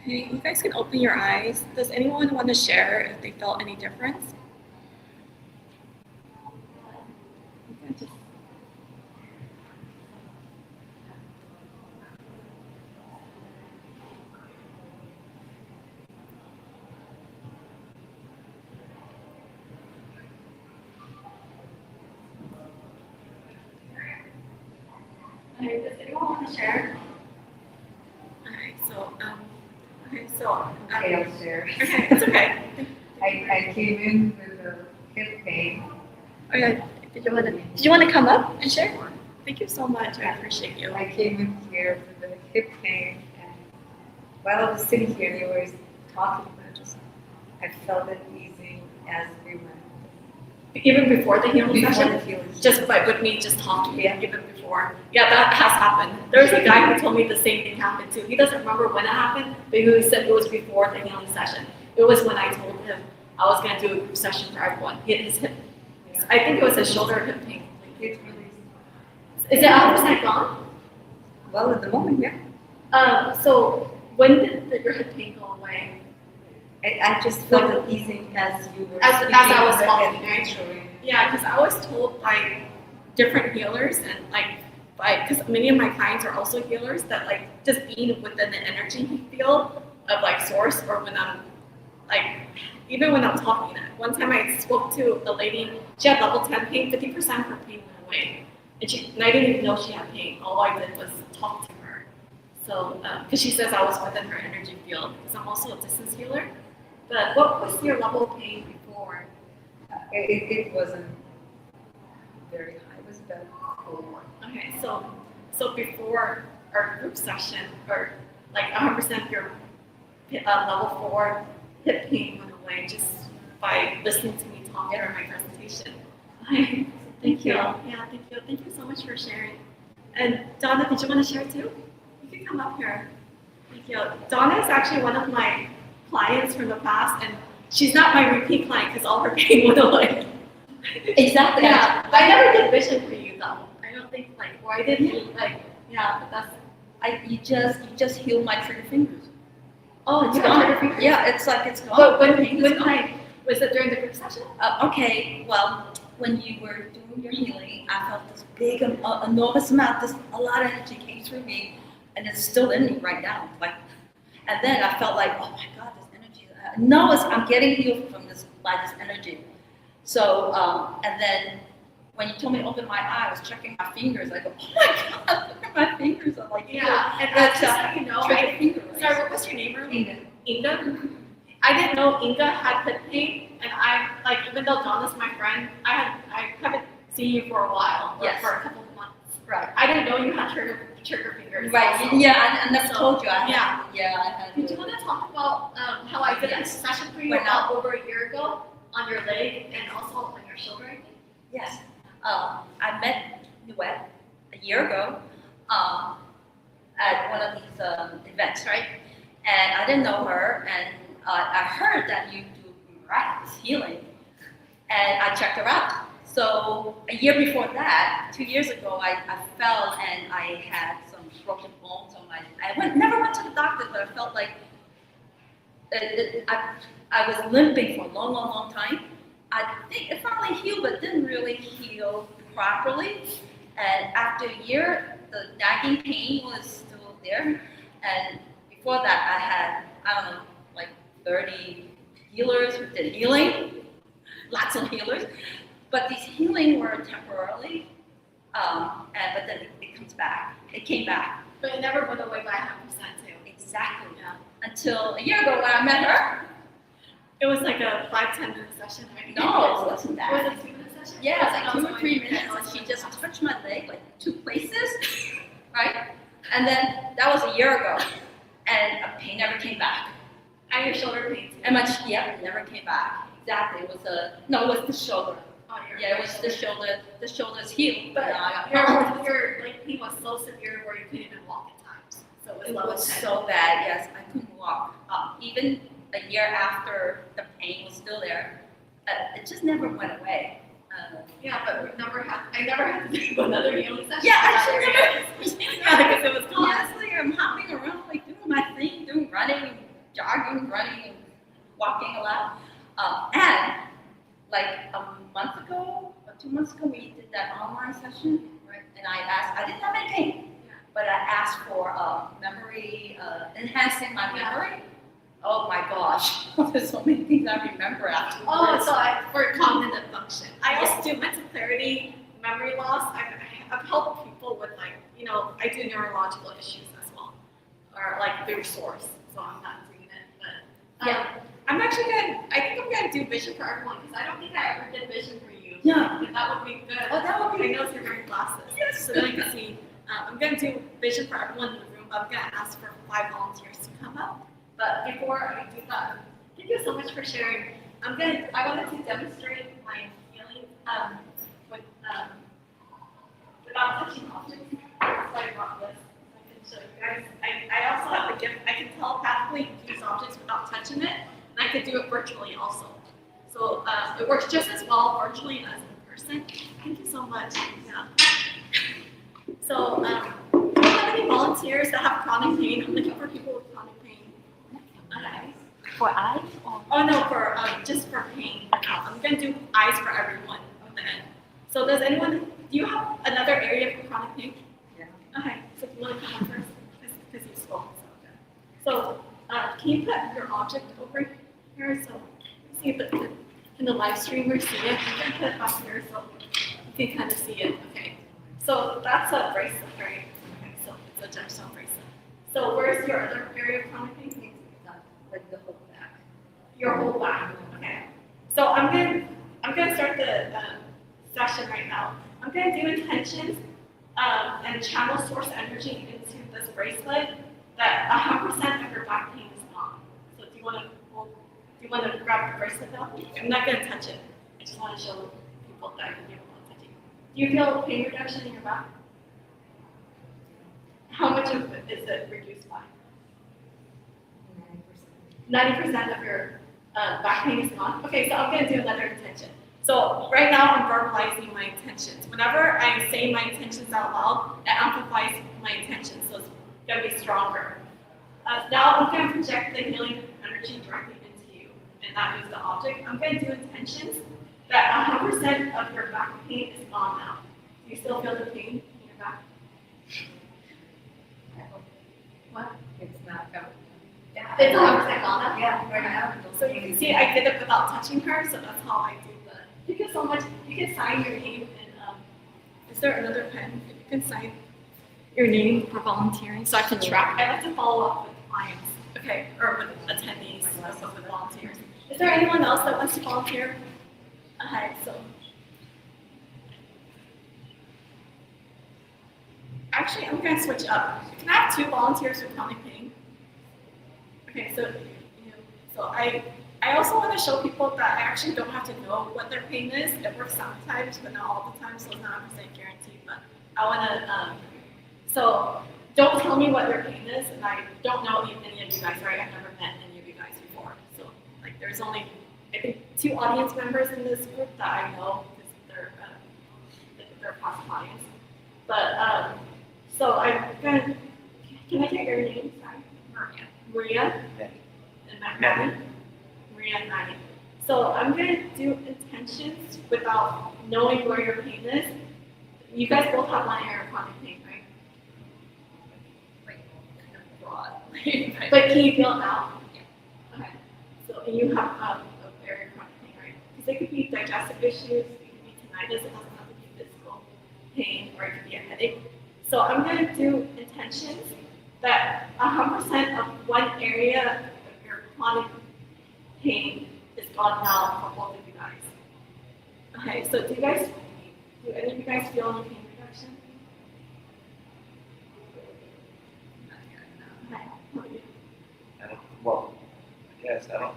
Okay, you guys can open your eyes. Does anyone want to share if they felt any difference? Okay, just- Okay, does anyone want to share? Alright, Okay, I'll share. okay, it's okay. I came in with a hip pain. Oh yeah, did you want to come up and share? Thank you so much. I appreciate you. I came in here with a hip pain, and while I was sitting here, they were talking about just, I felt it easing as we went. Even before the healing Before session, the healing just by with me just talking. Yeah, even before. Yeah, that has happened. There was a guy who told me the same thing happened too. He doesn't remember when it happened, but he said it was before the healing session. It was when I told him I was going to do a group session for everyone. His hip. I think it was his shoulder hip pain. It's released. Is it 100% gone? Well, at the moment, yeah. So when did your hip pain go away? I just felt it easing as you were As speaking. I was talking, right? right? Yeah, because I was told by different healers and because many of my clients are also healers that just being within the energy field of source, or when I'm even when I'm talking. One time I spoke to the lady, she had level 10 pain, 50% of her pain went away. And I didn't even know she had pain. All I did was talk to her. So, because she says I was within her energy field, because I'm also a distance healer. But what was your level of pain before? It wasn't very high. It was about 4. Okay, so before our group session, or 100% of your level 4 hip pain went away just by listening to me talk during my presentation. Thank you. Yeah, thank you. Thank you so much for sharing. And Donna, did you want to share too? You can come up here. Thank you. Donna is actually one of my clients from the past, and she's not my repeat client because all her pain went away. Exactly. Yeah, I never did vision for you though. I don't think why did you but that's You just heal my trigger fingers. oh it's It's gone. gone. Yeah, it's gone. But Pain is gone. was it during the group session? Okay, well, when you were doing your healing, I felt this big, enormous amount, a lot of energy came through me, and it's still in me right now. And then I felt oh my God, this energy. I'm getting healed by this energy. So, and then when you told me to open my eye, I was checking my fingers. I go, oh my God, look at my fingers. I'm Yeah, and that's just so you know, sorry, what was your name? Inga. I didn't know Inga had hip pain, and I even though Donna's my friend, I haven't seen you for a while, Yes. for a couple of months. Right. I didn't know you had trigger fingers. Right. Also. Yeah, I never So, told you. I yeah. had. Did you want to talk about how I did a session for you about over a year ago on your leg and also on your shoulder, I think? Yes. I met Duet a year ago at one of these events, right? And I didn't know her, and I heard that you do miraculous healing, and I checked her out. So a year before that, 2 years ago, I fell and I had some broken bones on my. Never went to the doctor, but I felt I was limping for a long, long, long time. I think it finally healed, but didn't really heal properly. And after a year, the nagging pain was still there. And before that, I had, 30 healers who did healing, lots of healers. But these healing were temporarily, but then it comes back. It came back. But it never went away by 100% too. Exactly. Yeah. Until a year ago when I met her. It was like a 5-10 minute session, right? No, it wasn't that. Was it a 2-minute session? Yeah, it was 2 or 3 minutes, and she just touched my leg 2 places, right? And then that was a year ago, and a pain never came back. And your shoulder pain too. And it never came back. Exactly, it was the shoulder. Oh, Yeah, it was the shoulder. The shoulder's healed, But your leg pain was so severe where you couldn't even walk at times. So it was It level was 10. so bad, yes, I couldn't walk. Even a year after the pain was still there, it just never went away. Yeah, but I never had to do another healing session. Yeah, I for that should area. Yeah, because it was gone. Honestly, I'm hopping around, doing my thing, running, jogging, running, walking a lot. And like a month ago or 2 months ago, we did that online session, right? And I didn't have any pain, but I asked for memory, enhancing my memory. Oh my gosh, there's so many things I remember afterwards. Oh, so for cognitive function. I also do mental clarity, memory loss. I've helped people with I do neurological issues as well, or like through source. So I'm not doing it, but I'm actually I think I'm gonna do vision for everyone because I don't think I ever did vision for you. Yeah. And that would be good. Oh, that would be I know you're wearing glasses. Yes. So then I can see. I'm gonna do vision for everyone in the room. I'm gonna ask for 5 volunteers to come up. But before I do that, thank you so much for sharing. I wanted to demonstrate my healing without touching objects. That's why I brought this. I can show you guys. I also have a gift. I can telepathically use objects without touching it, and I can do it virtually also. So it works just as well virtually as in person. Thank you so much. Yeah. So do you have any volunteers that have chronic pain? I'm looking for people with chronic pain. Okay. For eyes or? Oh no, for just for pain. I'm gonna do eyes for everyone. So does anyone? Do you have another area for chronic pain? Yeah. Okay. So you want to come on first because you spoke. So can you put your object over here so see if in the live streamer see it? I'm gonna put it back here so you can kind of see it. Okay. So that's a bracelet, right? Okay. So it's a gemstone bracelet. So where's your other area of chronic pain? Like the whole back. Your whole back. Okay. So I'm gonna start the session right now. I'm gonna do intentions and channel source energy into this bracelet that 100% of your back pain is gone. So do you want to grab the bracelet now? I'm not gonna touch it. I just want to show people that you don't want to touch it. Do you feel pain reduction in your back? How much of it is it reduced by? 90% of your back pain is gone. Okay, so I'm going to do another intention. So right now I'm verbalizing my intentions. Whenever I say my intentions out loud, it amplifies my intentions, so it's going to be stronger. Now I'm going to project the healing energy directly into you, and that is the object. I'm going to do intentions that 100% of your back pain is gone now. Do you still feel the pain in your back? What? It's not going. It's 100% gone now? Yeah, right now. So you can see I did it without touching her, so that's how I do the. Thank you so much. You can sign your name and is there another pen? You can sign your name for volunteering so I can track. I like to follow up with clients, okay, or with attendees, also with volunteers. Is there anyone else that wants to volunteer? Okay, so. Actually, I'm going to switch up. Can I have 2 volunteers with chronic pain? Okay, so I also want to show people that I actually don't have to know what their pain is. It works sometimes, but not all the time, so it's not 100% guaranteed. But I want to, so don't tell me what their pain is, and I don't know any of you guys, right? I've never met any of you guys before. So, like, there's only, I think, 2 audience members in this group that I know because they're past clients. But, so I'm going to, can I get your name? Sorry. Maria? And Maggie? Maria and Maggie. So I'm going to do intentions without knowing where your pain is. You guys both have one area of chronic pain, right? Like, kind of broad. But can you feel it now? Yeah. Okay. So, and you have a area of chronic pain, right? Because it could be digestive issues, it could be tinnitus, it doesn't have to be physical pain, or it could be a headache. So I'm going to do intentions that 100% of one area of your chronic pain is gone now for both of you guys. Okay, so do any of you guys feel any pain reduction? Okay.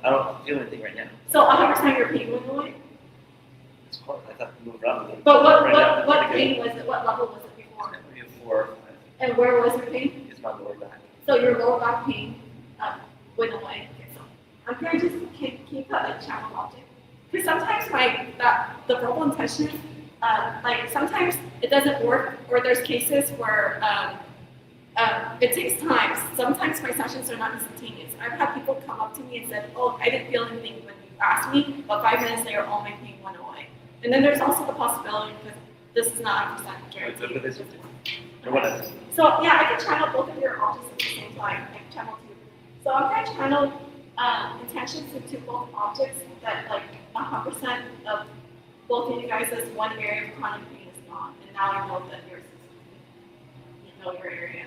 I don't feel anything right now. So 100% your pain went away? It's hard. I thought to move around a little. But Right what now, pain was it? What level was it before? Maybe a 4 or 5. And where was your pain? It's my lower back. So your lower back pain went away. Okay, so I'm going to just keep a channel object. Because sometimes the verbal intention, like sometimes it doesn't work, or there's cases where it takes time. Sometimes my sessions are not instantaneous. I've had people come up to me and said, "Oh, I didn't feel anything when you asked me, but 5 minutes later, all my pain went away." And then there's also the possibility, because this is not 100% guaranteed. So yeah, I can channel both of your objects at the same time. I can channel two. So I'm going to channel intentions into both objects that like 100% of both of you guys' one area of chronic pain is gone. And now I know that yours is, you know your area.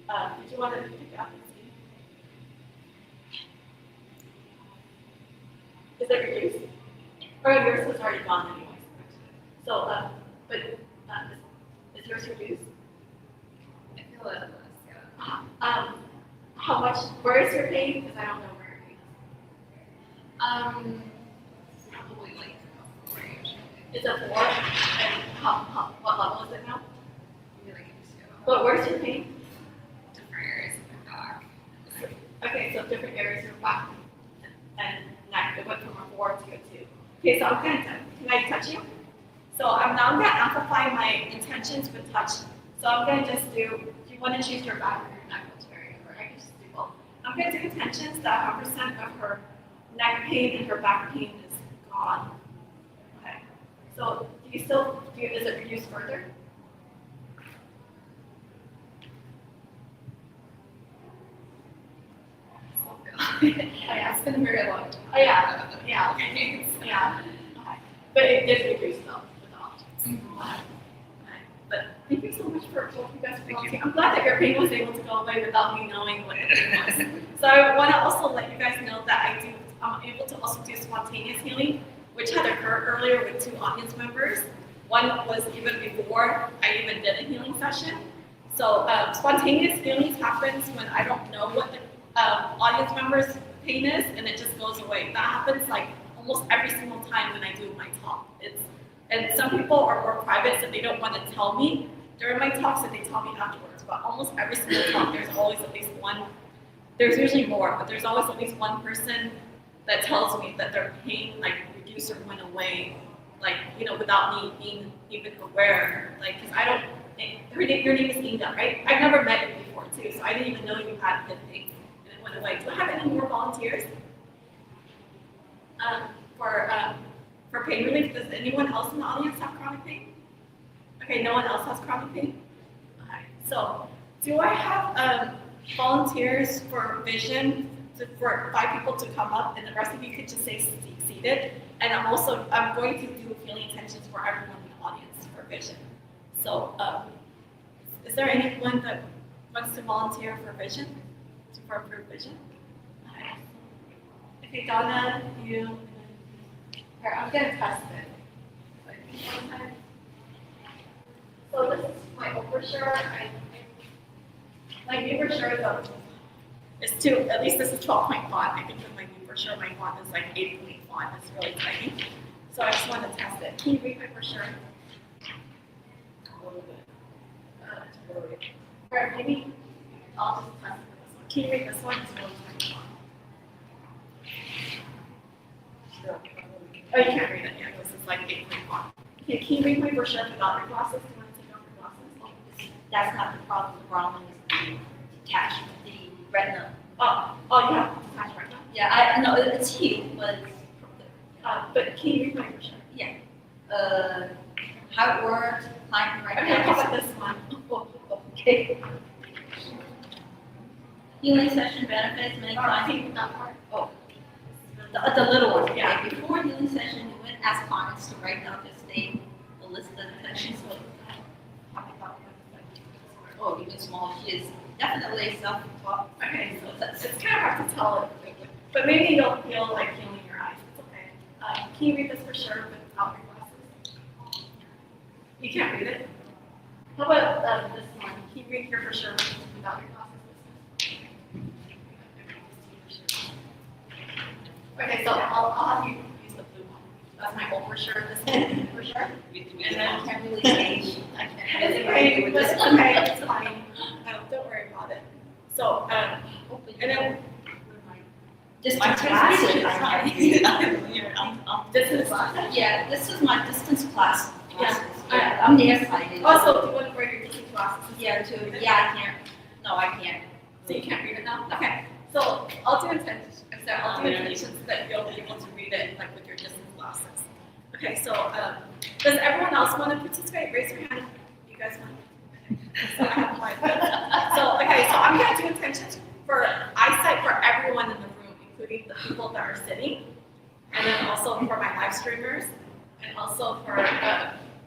So did you want to pick up and see? Is that reduced? Or yours is already gone anyways. So, but is yours reduced? I feel it less, How much? Where is your pain? Because I don't know where your pain is. Probably like a 4 usually. It's a 4, and what level is it now? Really good too. But where's your pain? Different areas of my back. Okay, so different areas of back and neck. It went from a 4 to a 2. Okay, so I'm going to, can I touch you? So I'm now going to amplify my intentions with touch. So I'm going to just do you want to choose your back or your neck, which area, or I can just do both. I'm going to do intentions that 100% of her neck pain and her back pain is gone. Okay. So is it reduced further? Oh yeah, it's been a very long time. Oh yeah, yeah, okay. Yeah. Okay. But it did reduce though with the objects. Okay. But thank you so much for both you guys for volunteering. I'm glad that your pain was able to go away without me knowing what the pain was. So I want to also let you guys know that I'm able to also do spontaneous healing, which had occurred earlier with 2 audience members. One was even before I even did a healing session. So spontaneous healing happens when I don't know what the audience member's pain is, and it just goes away. That happens like almost every single time when I do my talk. And some people are more private, so they don't want to tell me during my talks, and they tell me afterwards. But almost every single talk, there's always at least one. There's usually more, but there's always at least one person that tells me that their pain like reduced or went away, like without me being even aware. Like, because I don't. Your name is Inga, right? I've never met you before too, so I didn't even know you had the thing, and it went away. Do I have any more volunteers? For pain relief, does anyone else in the audience have chronic pain? Okay, no one else has chronic pain? Okay, so do I have volunteers for vision for 5 people to come up, and the rest of you could just say seated? And I'm going to do healing intentions for everyone in the audience for vision. So is there anyone that wants to volunteer for vision? For vision? Okay, Donna, you. Here, I'm going to test it. So this is my overture. My new brochure is 2, at least this is 12-point font. I think that my new brochure, my font is like 8-point font. It's really tiny. So I just want to test it. Can you read my brochure? A little bit. Alright, maybe I'll just test it with this one. Can you read this one? It's really tiny font. Oh, you can't read it yet. This is like 8-point font. Okay, can you read my brochure without your glasses? Do you want to take off your glasses? That's not the problem. The problem is the detached, the retina. Oh, you have detached retina? Yeah, no, it's healed, but but can you read my brochure? Yeah. How it works, like right Okay, how about this one? Okay. Healing session benefits many clients. That part. Oh. The little one, yeah. Okay. Before healing session, you would ask clients to write down their name, the list of intentions. Oh, even small. She is definitely self-taught. Okay, so it's kind of hard to tell it, but maybe you'll feel like healing your eyes. It's okay. Can you read this for sure without your glasses? You can't read it? How about this one? Can you read here for sure without your glasses? Okay, so I'll have you use the blue one. That's my old brochure, this one for sure. And then I can't really change. it's okay, but it's okay, it's fine. Don't worry about it. So, and then just my glasses. This is Yeah, this is my distance class. Yeah. I'm nearsighted. Also, do you want to wear your reading glasses? Yeah, too. Yeah, I can't. No, I can't. So you can't read it now? Okay. So I'll do intentions that you'll be able to read it like with your distance glasses. Okay, so does everyone else want to participate? Raise your hand. You guys want? Okay. So I have my so I'm gonna do intentions for eyesight for everyone in the room, including the people that are sitting, and then also for my live streamers, and also for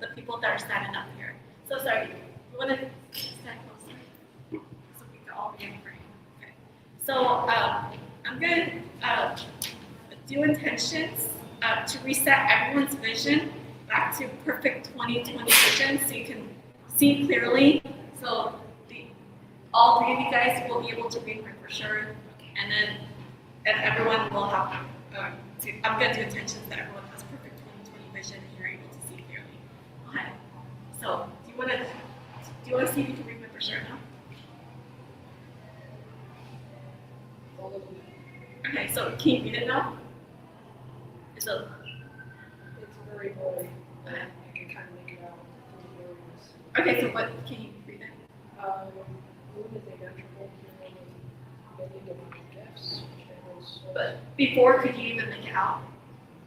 the people that are standing up here. So sorry, you want to stand closer so we can all be in frame. Okay. So I'm going to do intentions to reset everyone's vision back to perfect 20/20 vision so you can see clearly. So all three of you guys will be able to read my brochure, and everyone will have I'm going to do intentions that everyone has perfect 20/20 vision and you're able to see clearly. Okay. So do you want to see if you can read my brochure now? Okay, so can you read it now? It's very blurry. I can kind of make it out. Okay, so what can you read it? But before, could you even make it out?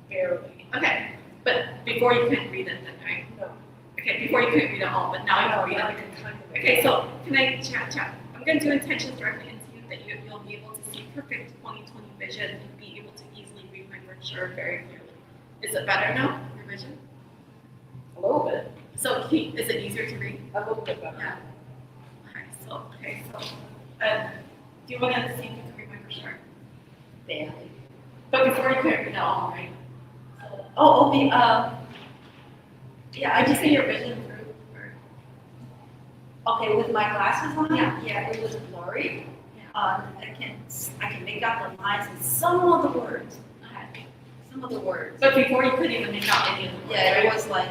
Barely. Okay, but before you couldn't read it then, right? No. Okay, before you couldn't read it all, but now you can read it. Okay, so can I chat? I'm going to do intentions directly into you that you'll be able to see perfect 20/20 vision and be able to easily read my brochure very clearly. Is it better now, your vision? A little bit. So is it easier to read? A little bit better. Yeah. Okay, so do you want to see if you can read my brochure? Barely. But before you couldn't read it all, right? Yeah, I just see your vision through. Okay, with my glasses on? Yeah, it was blurry. I can make out the lines and some of the words. Some of the words. But before you couldn't even make out any of the words. Yeah, right? it was like,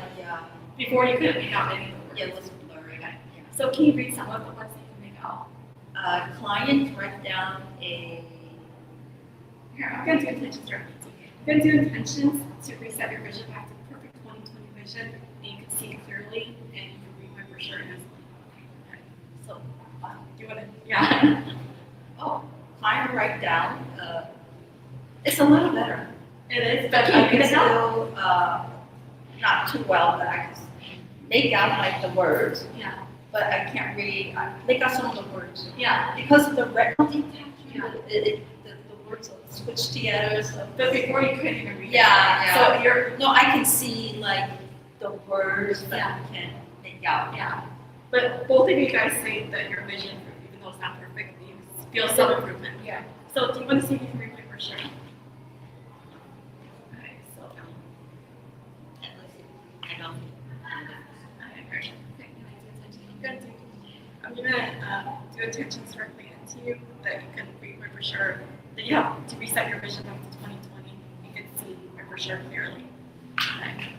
Before you couldn't make out any of the words. Yeah, it was blurry. Yeah. So can you read some of the words that you can make out? Client write down a. Here, I'm going to do intentions directly. I'm going to do intentions to reset your vision back to perfect 20/20 vision, and you can see clearly, and you can read my brochure easily. Okay. So, do you want to? Yeah. Client write down. It's a little better. It is, But but I you can can still not too well, but I can make out like the words. Yeah. But I can't really make out some of the words. Yeah. Because of the retinal detachment, the words are switched together. So. But before you couldn't even read. Yeah. So you're. No, I can see like the words, but I can't make out. Yeah. But both of you guys say that your vision, even though it's not perfect, you feel some improvement. Yeah. So do you want to see if you can read my brochure? Okay, so. I don't. I'm gonna do intentions directly into you that you can read my brochure. That you have to reset your vision back to 20/20. You can see my brochure clearly. Okay.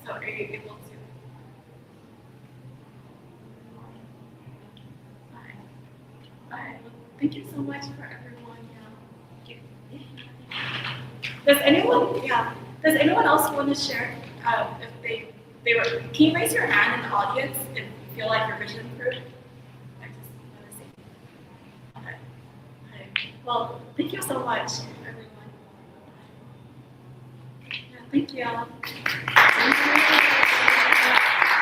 So are you able to? Fine. Thank you so much for everyone. Does anyone else want to share if they were? Can you raise your hand in the audience if you feel like your vision improved? I just want to see. Okay. Well, thank you so much, everyone. Yeah, thank you. I'm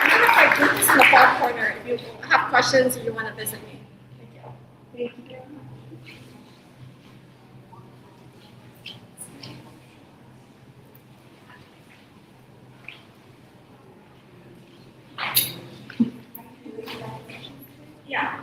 gonna have my booth in the far corner if you have questions or you want to visit me. Thank you. Thank you. Yeah.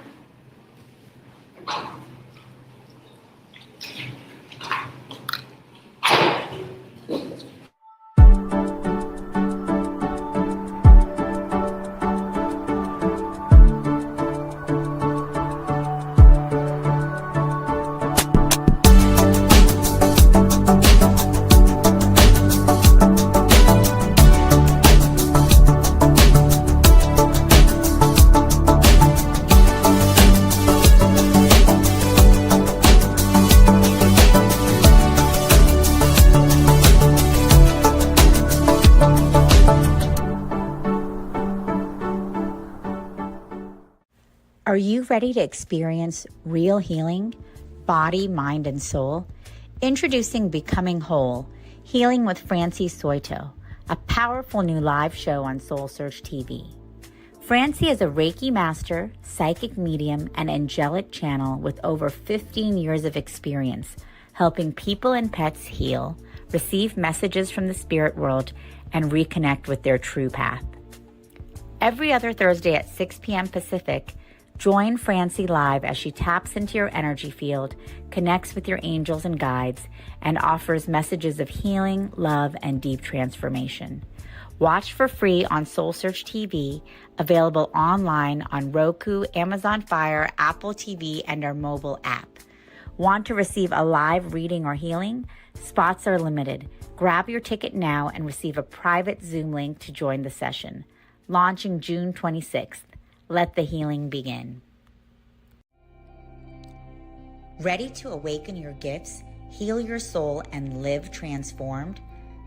Are you ready to experience real healing, body, mind, and soul? Introducing Becoming Whole, Healing with Francie Soito, a powerful new live show on SoulSearch TV. Francie is a Reiki master, psychic medium, and angelic channel with over 15 years of experience helping people and pets heal, receive messages from the spirit world, and reconnect with their true path. Every other Thursday at 6 p.m. Pacific, join Francie live as she taps into your energy field, connects with your angels and guides, and offers messages of healing, love, and deep transformation. Watch for free on SoulSearch TV, available online on Roku, Amazon Fire, Apple TV, and our mobile app. Want to receive a live reading or healing? Spots are limited. Grab your ticket now and receive a private Zoom link to join the session. Launching June 26th. Let the healing begin. Ready to awaken your gifts, heal your soul, and live transformed?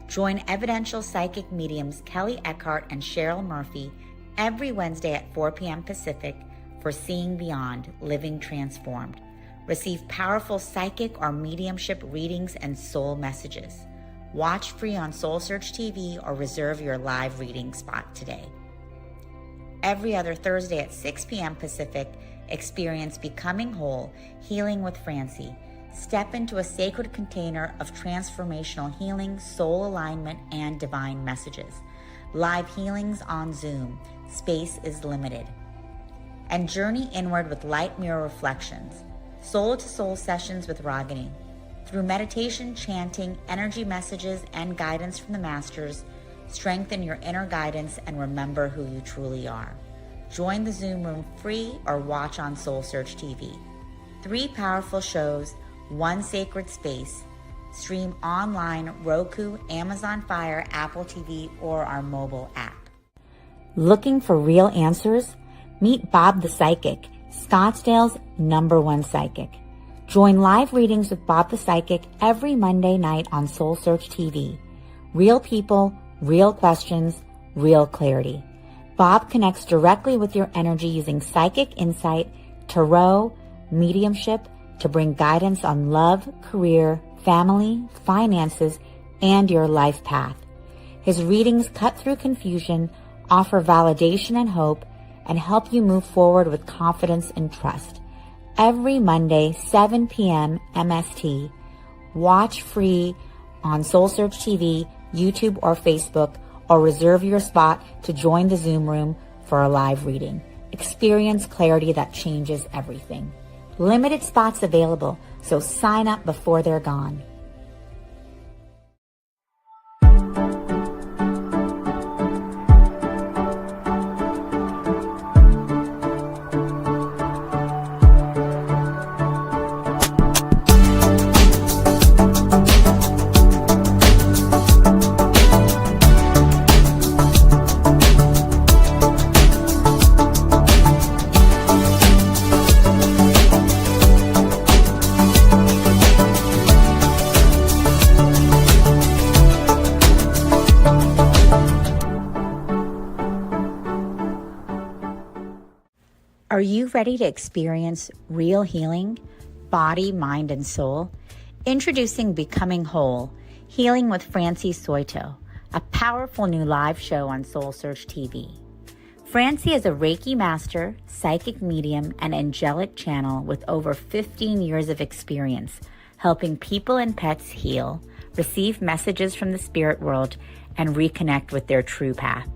Join evidential psychic mediums Kelly Eckhart and Cheryl Murphy every Wednesday at 4 p.m. Pacific for Seeing Beyond, Living Transformed. Receive powerful psychic or mediumship readings and soul messages. Watch free on SoulSearch TV or reserve your live reading spot today. Every other Thursday at 6 p.m. Pacific, experience Becoming Whole, Healing with Francie. Step into a sacred container of transformational healing, soul alignment, and divine messages. Live healings on Zoom. Space is limited. And journey inward with light mirror reflections. Soul-to-soul sessions with Ragini. Through meditation, chanting, energy messages, and guidance from the masters, strengthen your inner guidance and remember who you truly are. Join the Zoom room free or watch on SoulSearch TV. 3 powerful shows, 1 sacred space. Stream online, Roku, Amazon Fire, Apple TV, or our mobile app. Looking for real answers? Meet Bob the Psychic, Scottsdale's #1 psychic. Join live readings with Bob the Psychic every Monday night on SoulSearch TV. Real people, real questions, real clarity. Bob connects directly with your energy using psychic insight, tarot, mediumship to bring guidance on love, career, family, finances, and your life path. His readings cut through confusion, offer validation and hope, and help you move forward with confidence and trust. Every Monday, 7 p.m. MST. Watch free on SoulSearch TV, YouTube, or Facebook, or reserve your spot to join the Zoom room for a live reading. Experience clarity that changes everything. Limited spots available, so sign up before they're gone. Are you ready to experience real healing, body, mind, and soul? Introducing Becoming Whole, Healing with Francie Soito, a powerful new live show on SoulSearch TV. Francie is a Reiki master, psychic medium, and angelic channel with over 15 years of experience helping people and pets heal, receive messages from the spirit world, and reconnect with their true path.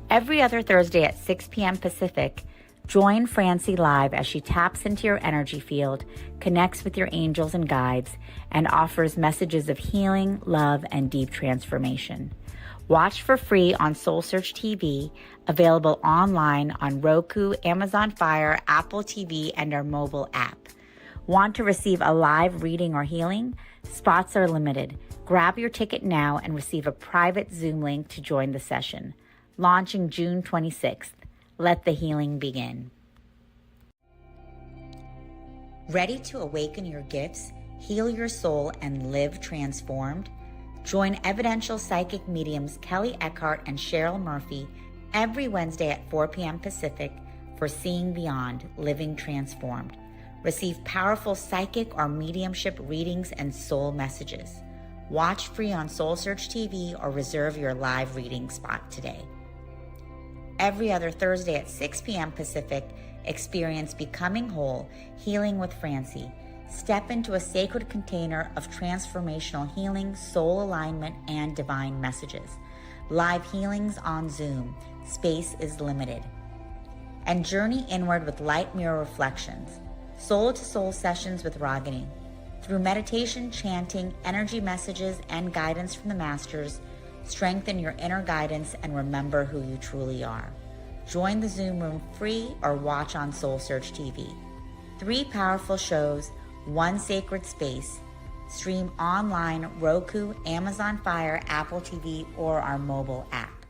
Every other Thursday at 6 p.m. Pacific, join Francie live as she taps into your energy field, connects with your angels and guides, and offers messages of healing, love, and deep transformation. Watch for free on SoulSearch TV, available online on Roku, Amazon Fire, Apple TV, and our mobile app. Want to receive a live reading or healing? Spots are limited. Grab your ticket now and receive a private Zoom link to join the session. Launching June 26th. Let the healing begin. Ready to awaken your gifts, heal your soul, and live transformed? Join evidential psychic mediums Kelly Eckhart and Cheryl Murphy every Wednesday at 4 p.m. Pacific for seeing beyond, living transformed. Receive powerful psychic or mediumship readings and soul messages. Watch free on SoulSearch TV or reserve your live reading spot today. Every other Thursday at 6 p.m. Pacific, experience Becoming Whole, Healing with Francie. Step into a sacred container of transformational healing, soul alignment, and divine messages. Live healings on Zoom. Space is limited. And journey inward with light mirror reflections. Soul-to-soul sessions with Ragini. Through meditation, chanting, energy messages, and guidance from the masters, strengthen your inner guidance and remember who you truly are. Join the Zoom room free or watch on SoulSearch TV. 3 powerful shows, 1 sacred space. Stream online, Roku, Amazon Fire, Apple TV, or our mobile app.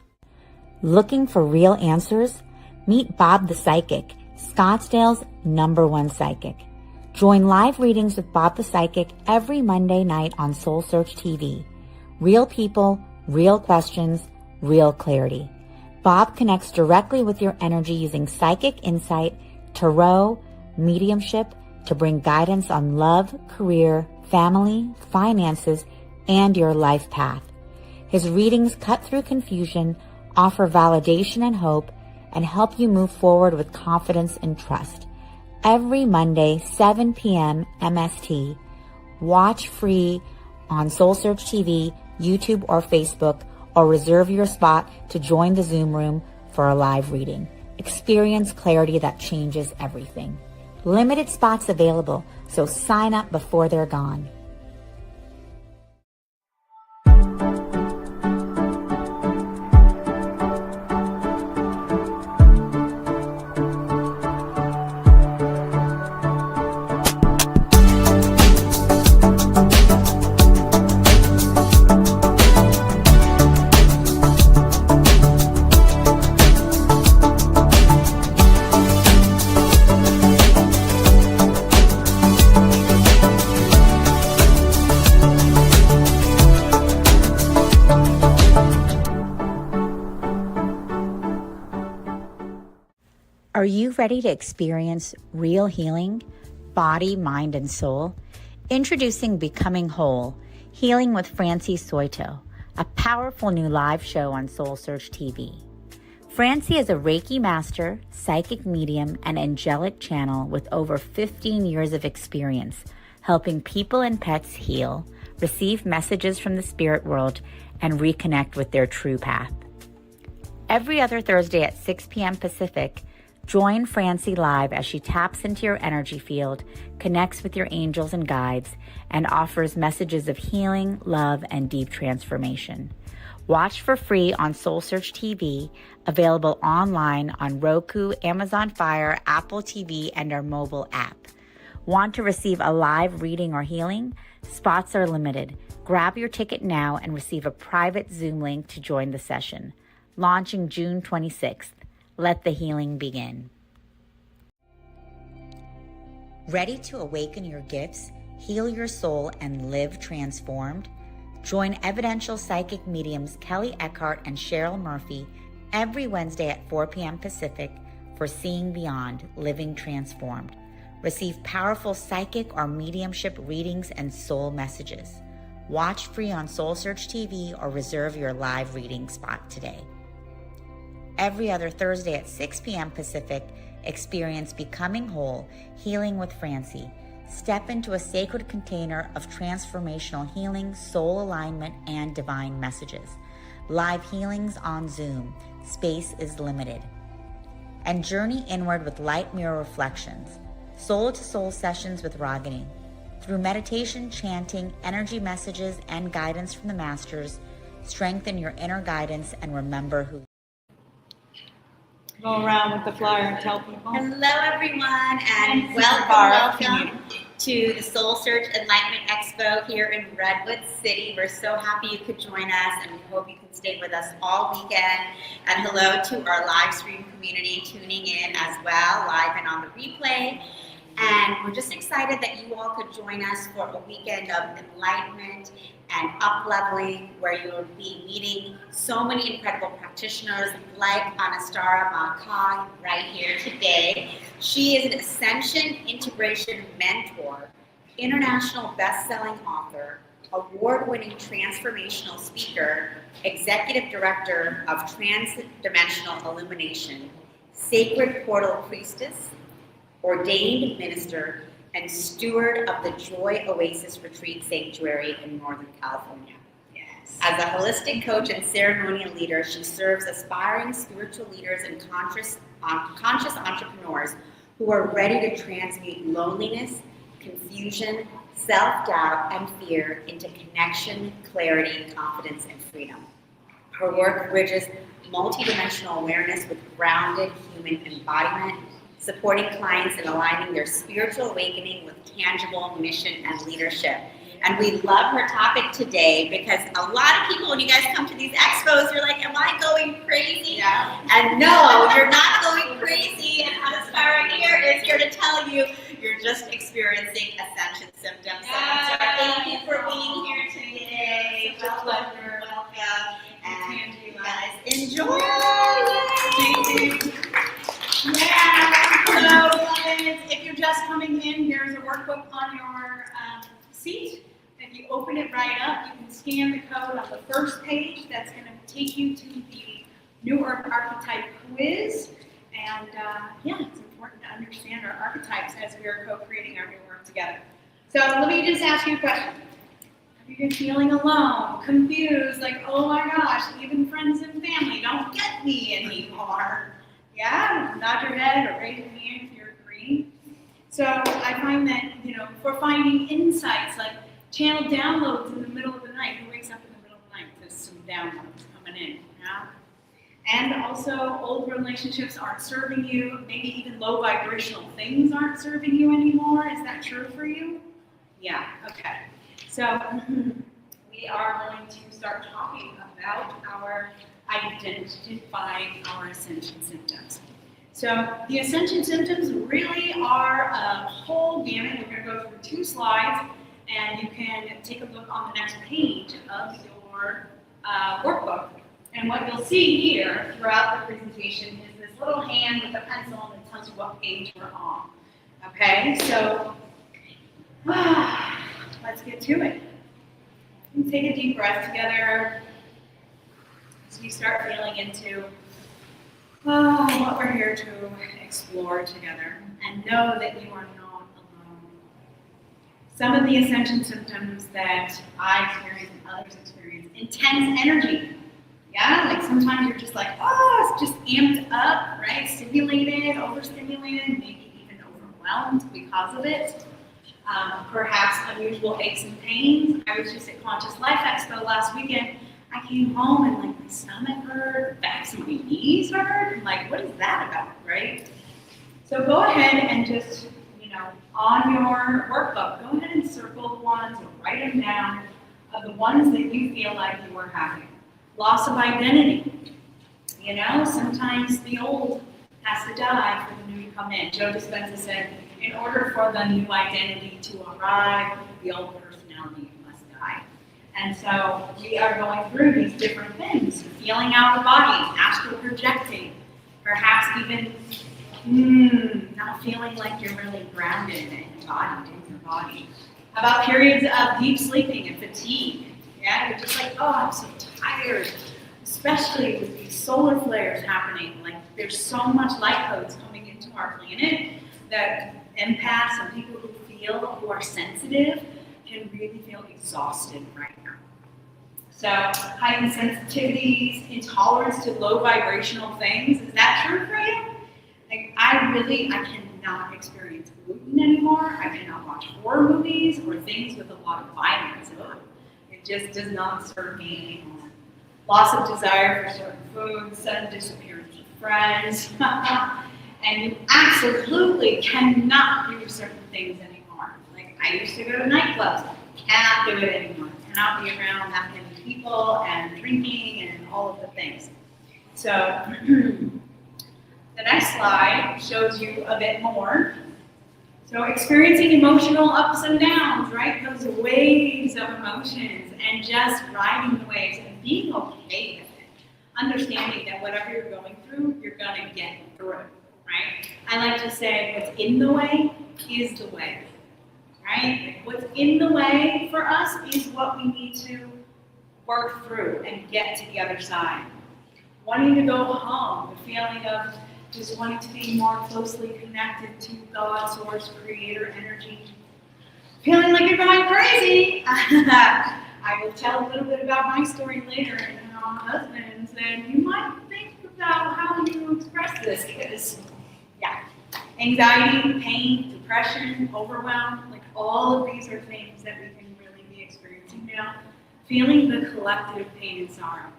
Looking for real answers? Meet Bob the Psychic, Scottsdale's #1 psychic. Join live readings with Bob the Psychic every Monday night on SoulSearch TV. Real people, real questions, real clarity. Bob connects directly with your energy using psychic insight, tarot, mediumship to bring guidance on love, career, family, finances, and your life path. His readings cut through confusion, offer validation and hope, and help you move forward with confidence and trust. Every Monday, 7 p.m. MST. Watch free on SoulSearch TV, YouTube, or Facebook, or reserve your spot to join the Zoom room for a live reading. Experience clarity that changes everything. Limited spots available, so sign up before they're gone. Are you ready to experience real healing, body, mind, and soul? Introducing Becoming Whole, Healing with Francie Soito, a powerful new live show on SoulSearch TV. Francie is a Reiki master, psychic medium, and angelic channel with over 15 years of experience helping people and pets heal, receive messages from the spirit world, and reconnect with their true path. Every other Thursday at 6 p.m. Pacific, join Francie live as she taps into your energy field, connects with your angels and guides, and offers messages of healing, love, and deep transformation. Watch for free on SoulSearch TV, available online on Roku, Amazon Fire, Apple TV, and our mobile app. Want to receive a live reading or healing? Spots are limited. Grab your ticket now and receive a private Zoom link to join the session. Launching June 26th. Let the healing begin. Ready to awaken your gifts, heal your soul, and live transformed? Join evidential psychic mediums Kelly Eckhart and Cheryl Murphy every Wednesday at 4 p.m. Pacific for Seeing Beyond, Living Transformed. Receive powerful psychic or mediumship readings and soul messages. Watch free on SoulSearch TV or reserve your live reading spot today. Every other Thursday at 6 p.m. Pacific, experience Becoming Whole, Healing with Francie. Step into a sacred container of transformational healing, soul alignment, and divine messages. Live healings on Zoom. Space is limited. And journey inward with light mirror reflections. Soul-to-soul sessions with Ragini. Through meditation, chanting, energy messages, and guidance from the masters, strengthen your inner guidance and remember who. Go around with the flyer and tell people. Hello, everyone, and welcome to the SoulSearch Enlightenment Expo here in Redwood City. We're so happy you could join us, and we hope you can stay with us all weekend. And hello to our live stream community tuning in as well, live and on the replay. And we're just excited that you all could join us for a weekend of enlightenment and up-leveling, where you'll be meeting so many incredible practitioners like Anastara Makag right here today. She is an ascension integration mentor, international best-selling author, award-winning transformational speaker, executive director of transdimensional illumination, sacred portal priestess, ordained minister, and steward of the Joy Oasis Retreat Sanctuary in Northern California. Yes. As a holistic coach and ceremonial leader, she serves aspiring spiritual leaders and conscious entrepreneurs who are ready to transmute loneliness, confusion, self-doubt, and fear into connection, clarity, confidence, and freedom. Her work bridges multidimensional awareness with grounded human embodiment, supporting clients in aligning their spiritual awakening with tangible mission and leadership. And we love her topic today because a lot of people, when you guys come to these expos, you're like, am I going crazy? Yeah. And no, you're not going crazy. And Anastara here is here to tell you you're just experiencing ascension symptoms. So thank you for being here today. Welcome. And you guys enjoy. Yeah, so if you're just coming in, there's a workbook on your seat. If you open it right up, you can scan the code on the first page. That's going to take you to the New Earth Archetype quiz. And yeah, it's important to understand our archetypes as we are co-creating our new work together. So let me just ask you a question. Have you been feeling alone, confused, like, oh my gosh, even friends and family don't get me anymore? Yeah, nod your head or raise your hand if you're agreeing. So I find that, for finding insights, like channel downloads in the middle of the night. Who wakes up in the middle of the night? There's some downloads coming in, yeah? And also, old relationships aren't serving you. Maybe even low vibrational things aren't serving you anymore. Is that true for you? Yeah, okay. So we are going to start talking about our identifying our ascension symptoms. So the ascension symptoms really are a whole gamut. We're going to go through 2 slides, and you can take a look on the next page of your workbook. And what you'll see here throughout the presentation is this little hand with a pencil that tells you what page we're on. Okay, so let's get to it. And take a deep breath together. So you start feeling into what we're here to explore together, and know that you are not alone. Some of the ascension symptoms that I experience and others experience: intense energy. Yeah, like sometimes you're just like, it's just amped up, right? Stimulated, overstimulated, maybe even overwhelmed because of it. Perhaps unusual aches and pains. I was just at Conscious Life Expo last weekend. I came home and like my stomach hurt, backs of my knees hurt. I'm like, what is that about, right? So go ahead and just, on your workbook, go ahead and circle the ones or write them down of the ones that you feel like you are having. Loss of identity. Sometimes the old has to die for the new to come in. Joe Dispenza said, in order for the new identity to arrive, the old personality must die. And so we are going through these different things: feeling out the body, astral projecting, perhaps even not feeling like you're really grounded and embodied in your body. How about periods of deep sleeping and fatigue? Yeah, you're just like, I'm so tired, especially with these solar flares happening. Like, there's so much light codes coming into our planet that empaths and people who are sensitive can really feel exhausted right now. So heightened sensitivities, intolerance to low vibrational things. Is that true for you? Like, I cannot experience gluten anymore. I cannot watch horror movies or things with a lot of violence. It just does not serve me anymore. Loss of desire for certain foods, sudden disappearance of friends. And you absolutely cannot do certain things anymore. Like, I used to go to nightclubs. Cannot do it anymore. Cannot be around that many people and drinking and all of the things. So the next slide shows you a bit more. So experiencing emotional ups and downs, right? Those waves of emotions and just riding the waves and being okay with it. Understanding that whatever you're going through, you're gonna get through, right? I like to say what's in the way is the way, right? What's in the way for us is what we need to work through and get to the other side. Wanting to go home, the feeling of just wanting to be more closely connected to God, source, creator, energy. Feeling like you're going crazy. I will tell a little bit about my story later and how my husband said, you might think about how you express this, because, yeah, anxiety, pain, depression, overwhelm, like all of these are things that we can really be experiencing now. Feeling the collective pain and sorrow.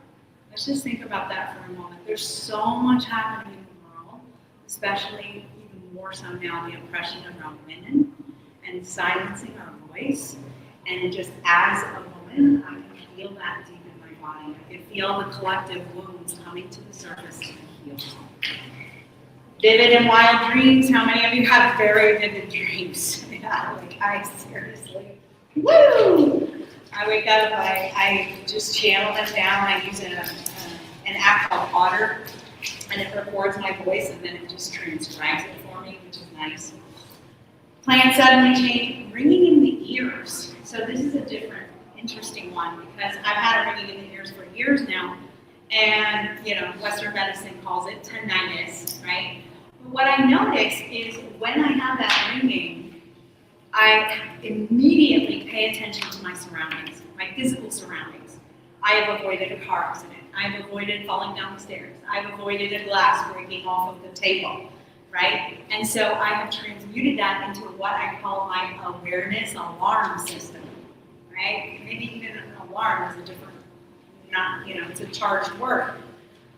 Let's just think about that for a moment. There's so much happening in the world, especially even more so now, the oppression around women and silencing our voice. And just as a woman, I can feel that deep in my body. I can feel the collective wounds coming to the surface to heal. Vivid and wild dreams. How many of you have very vivid dreams? Yeah, like I seriously, woo! I wake up, I just channel them down. I use an app called Otter, and it records my voice, and then it just transcribes it for me, which is nice. Plans suddenly change, ringing in the ears. So this is a different, interesting one, because I've had it ringing in the ears for years now, and Western medicine calls it tinnitus, right? But what I notice is when I have that ringing, I immediately pay attention to my surroundings, my physical surroundings. I have avoided a car accident. I've avoided falling down the stairs. I've avoided a glass breaking off of the table, right? And so I have transmuted that into what I call my awareness alarm system, right? Maybe even an alarm is a different, it's a charged word,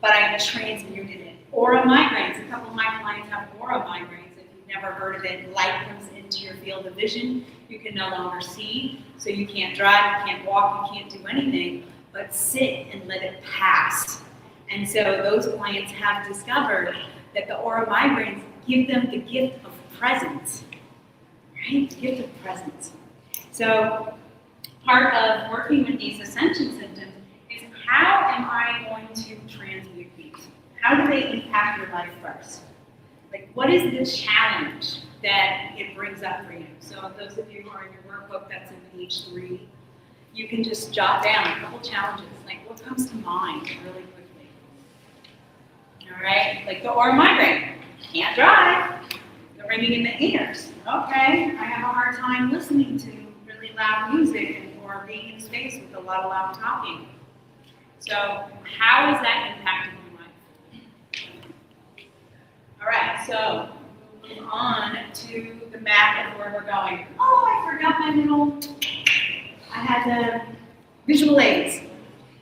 but I transmuted it. Aura migraines. A couple of my clients have aura migraines. Never heard of it. Light comes into your field of vision. You can no longer see, so you can't drive, you can't walk, you can't do anything, but sit and let it pass. And so those clients have discovered that the aura migraines give them the gift of presence, right? The gift of presence. So part of working with these ascension symptoms is how am I going to transmute these? How do they impact your life first? Like, what is the challenge that it brings up for you? So those of you who are in your workbook, that's in page 3, you can just jot down a couple challenges. Like, what comes to mind really quickly? All right, like the aura migraine. Can't drive. The ringing in the ears. Okay, I have a hard time listening to really loud music or being in space with a lot of loud talking. So how is that impacting your life? All right, so move on to the map of where we're going. Oh, I forgot my little, I had the visual aids.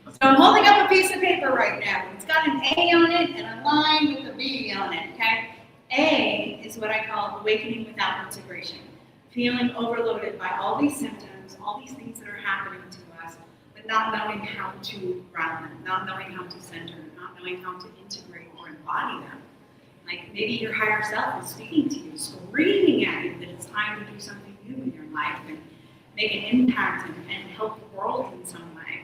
So I'm holding up a piece of paper right now. It's got an A on it and a line with a B on it, okay? A is what I call awakening without integration. Feeling overloaded by all these symptoms, all these things that are happening to us, but not knowing how to ground them, not knowing how to center, not knowing how to integrate or embody them. Like maybe your higher self is speaking to you, screaming at you that it's time to do something new in your life and make an impact and help the world in some way.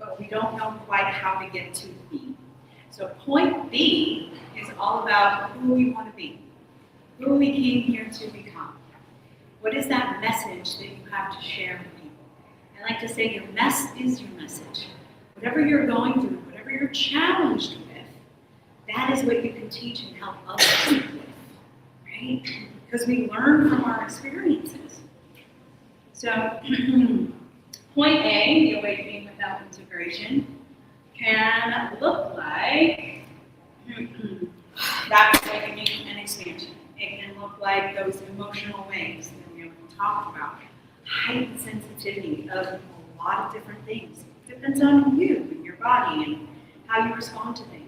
But we don't know quite how to get to B. So point B is all about who we want to be, who we came here to become. What is that message that you have to share with people? I like to say your mess is your message. Whatever you're going through, whatever you're challenged with, that is what you can teach and help others with, right? Because we learn from our experiences. So, point A, the awakening without integration, can look like rapid awakening and expansion. It can look like those emotional waves that we talked about. Heightened sensitivity of a lot of different things. It depends on you and your body and how you respond to things.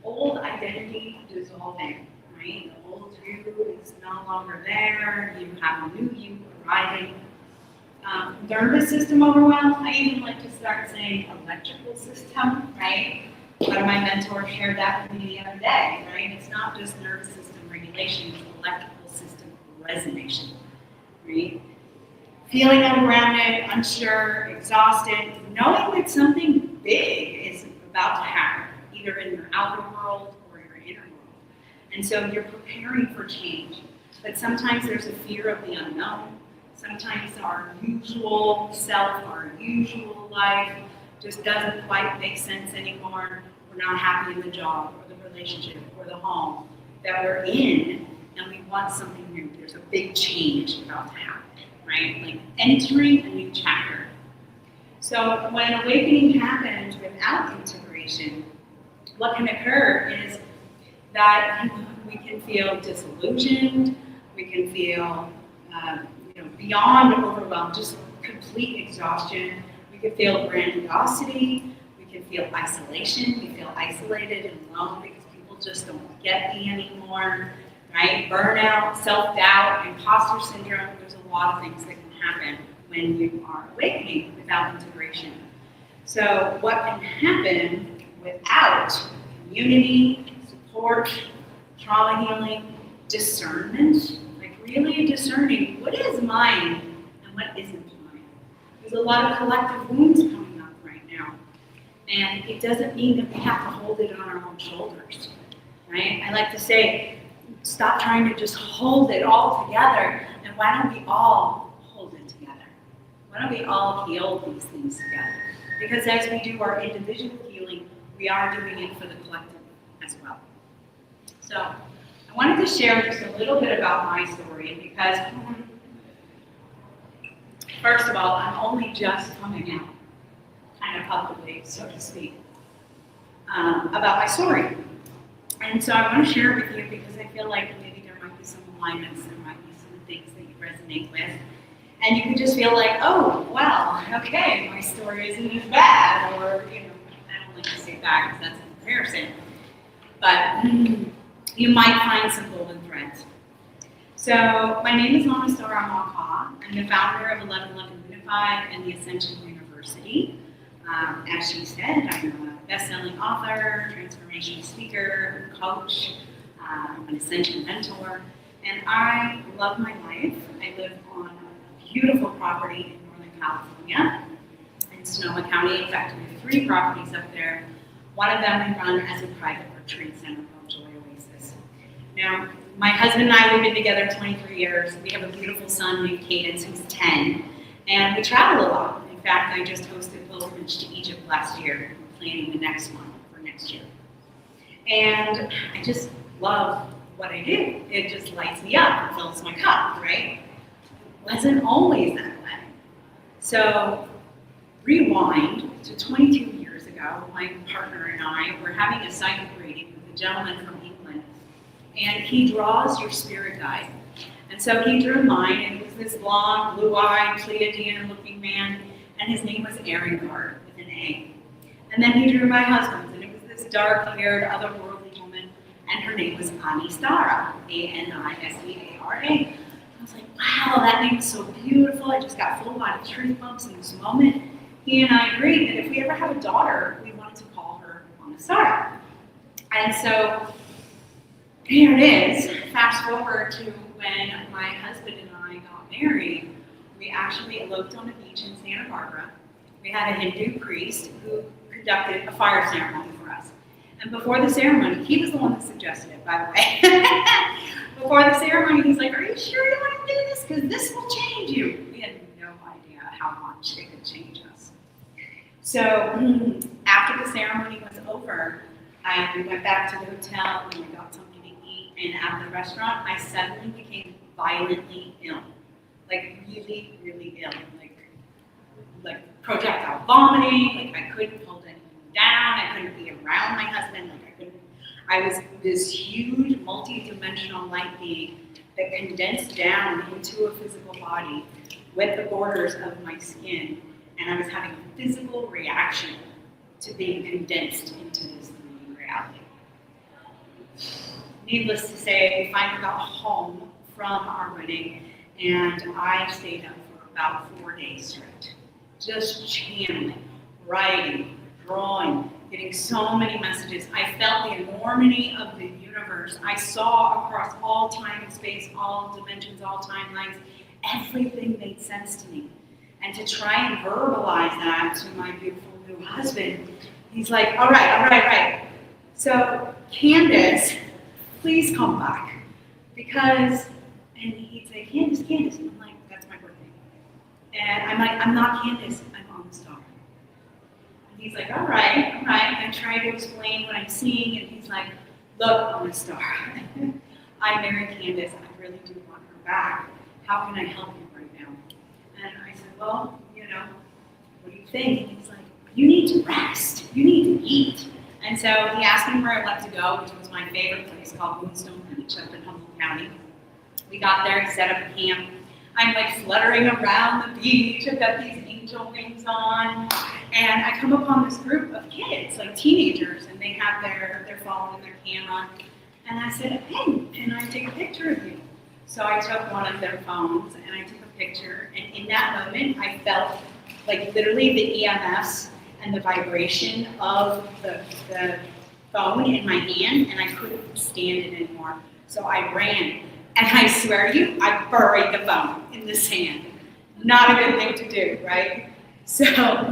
Old identity dissolving, right? The old you is no longer there. You have a new you arriving. Nervous system overwhelm. I even like to start saying electrical system, right? One of my mentors shared that with me the other day, right? It's not just nervous system regulation, it's electrical system resignation, right? Feeling ungrounded, unsure, exhausted, knowing that something big is about to happen, either in your outer world or your inner world. And so you're preparing for change. But sometimes there's a fear of the unknown. Sometimes our usual self, our usual life just doesn't quite make sense anymore. We're not happy in the job or the relationship or the home that we're in, and we want something new. There's a big change about to happen, right? Like entering a new chapter. So when awakening happens without integration, what can occur is that we can feel disillusioned, we can feel beyond overwhelmed, just complete exhaustion. We can feel grandiosity, we can feel isolation, we feel isolated and alone because people just don't get me anymore, right? Burnout, self-doubt, imposter syndrome, there's a lot of things that can happen when you are awakening without integration. So what can happen without community, support, trauma healing, discernment, like really discerning what is mine and what isn't mine. There's a lot of collective wounds coming up right now. And it doesn't mean that we have to hold it on our own shoulders, right? I like to say, stop trying to just hold it all together, and why don't we all hold it together? Why don't we all heal these things together? Because as we do our individual healing, we are doing it for the collective as well. So I wanted to share just a little bit about my story because, first of all, I'm only just coming out, kind of publicly, so to speak, about my story. And so I want to share it with you because I feel like maybe there might be some alignments, there might be some things that you resonate with. And you can just feel like, oh, well, okay, my story isn't as bad, or, I don't like to say bad because that's a comparison. But you might find some golden threads. So my name is Mama Stora Maka. I'm the founder of 1111 Unified and the Ascension University. As she said, I'm a best-selling author, transformational speaker, coach, an ascension mentor, and I love my life. I live on a beautiful property in Northern California, in Sonoma County. In fact, we have 3 properties up there. One of them we run as a private retreat center called Joy Oasis. Now, my husband and I, we've been together 23 years. We have a beautiful son named Cadence, who's 10, and we travel a lot. In fact, I just hosted pilgrimage to Egypt last year. I'm planning the next one for next year. And I just love what I do. It just lights me up. It fills my cup, right? It wasn't always that way. So rewind to 22 years ago, my partner and I were having a psychic reading with a gentleman from England, and he draws your spirit guide. And so he drew mine, and it was this blonde, blue-eyed, Pleiadian-looking man, and his name was Erengard with an A. And then he drew my husband's, and it was this dark-haired, otherworldly woman, and her name was Anistara, A-N-I-S-E-A-R-A. I was like, wow, that name is so beautiful. I just got full body truth bumps in this moment. He and I agreed that if we ever have a daughter, we wanted to call her Anistara. And so here it is. Fast forward to when my husband and I got married. We actually eloped on a beach in Santa Barbara. We had a Hindu priest who conducted a fire ceremony for us. And before the ceremony, he was the one that suggested it, by the way. Before the ceremony, he's like, are you sure you want to do this? Because this will change you. We had no idea how much it could change us. So after the ceremony was over, we went back to the hotel and we got something to eat. And at the restaurant, I suddenly became violently ill. Like really, really ill. Like projectile vomiting. Like I couldn't hold anything down. I couldn't be around my husband. I was this huge multi-dimensional light being that condensed down into a physical body with the borders of my skin, and I was having a physical reaction to being condensed into this 3D reality. Needless to say, we finally got home from our wedding, and I stayed up for about 4 days straight, just channeling, writing, drawing, getting so many messages. I felt the enormity of the universe universe. I saw across all time and space, all dimensions, all timelines. Everything made sense to me. And to try and verbalize that to my beautiful new husband, he's like, all right. So, Candace, please come back. Because, and he'd say, Candace. I'm like, that's my birthday. And I'm like, I'm not Candace, I'm on the star. And he's like, all right. I'm trying to explain what I'm seeing, and he's like, look, on the star. I married Candace, I really do want her back. How can I help you right now? And I said, well, what do you think? And he's like, you need to rest. You need to eat. And so he asked me where I wanted to go, which was my favorite place called Moonstone Beach up in Humboldt County. We got there, he set up a camp. I'm like fluttering around the beach. I've got these angel wings on. And I come upon this group of kids, like teenagers, and they have their phone and their camera. And I said, hey, can I take a picture of you? So I took one of their phones and I took a picture. And in that moment, I felt like literally the EMFs and the vibration of the phone in my hand, and I couldn't stand it anymore. So I ran. And I swear to you, I buried the phone in the sand. Not a good thing to do, right? So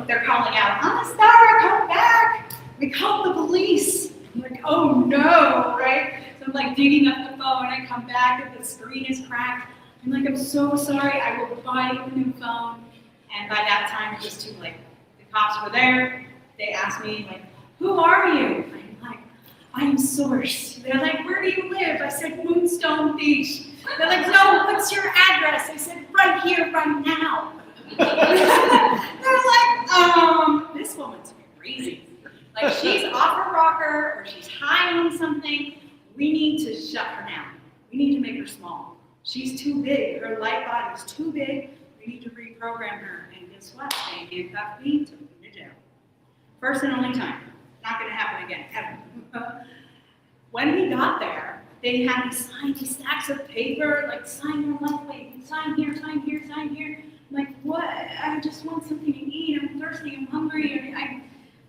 they're calling out, Anastasia, come back. We called the police. I'm like, oh no, right? So I'm like digging up the phone, I come back, and the screen is cracked. I'm like, I'm so sorry, I will buy you a new phone. And by that time, it was too late. The cops were there. They asked me, like, who are you? I'm like, I'm Source. They're like, where do you live? I said, Moonstone Beach. They're like, no, what's your address? I said, right here, right now. They're like, this woman's crazy. Like, she's off her rocker, or she's high on something. We need to shut her down. We need to make her small. She's too big. Her light body's too big. We need to reprogram her. And guess what? They handcuffed me, took me to jail. First and only time. Not going to happen again, ever. When we got there, they had me sign these stacks of paper, like sign your life away, sign here, sign here, sign here. I'm like, what? I just want something to eat. I'm thirsty. I'm hungry.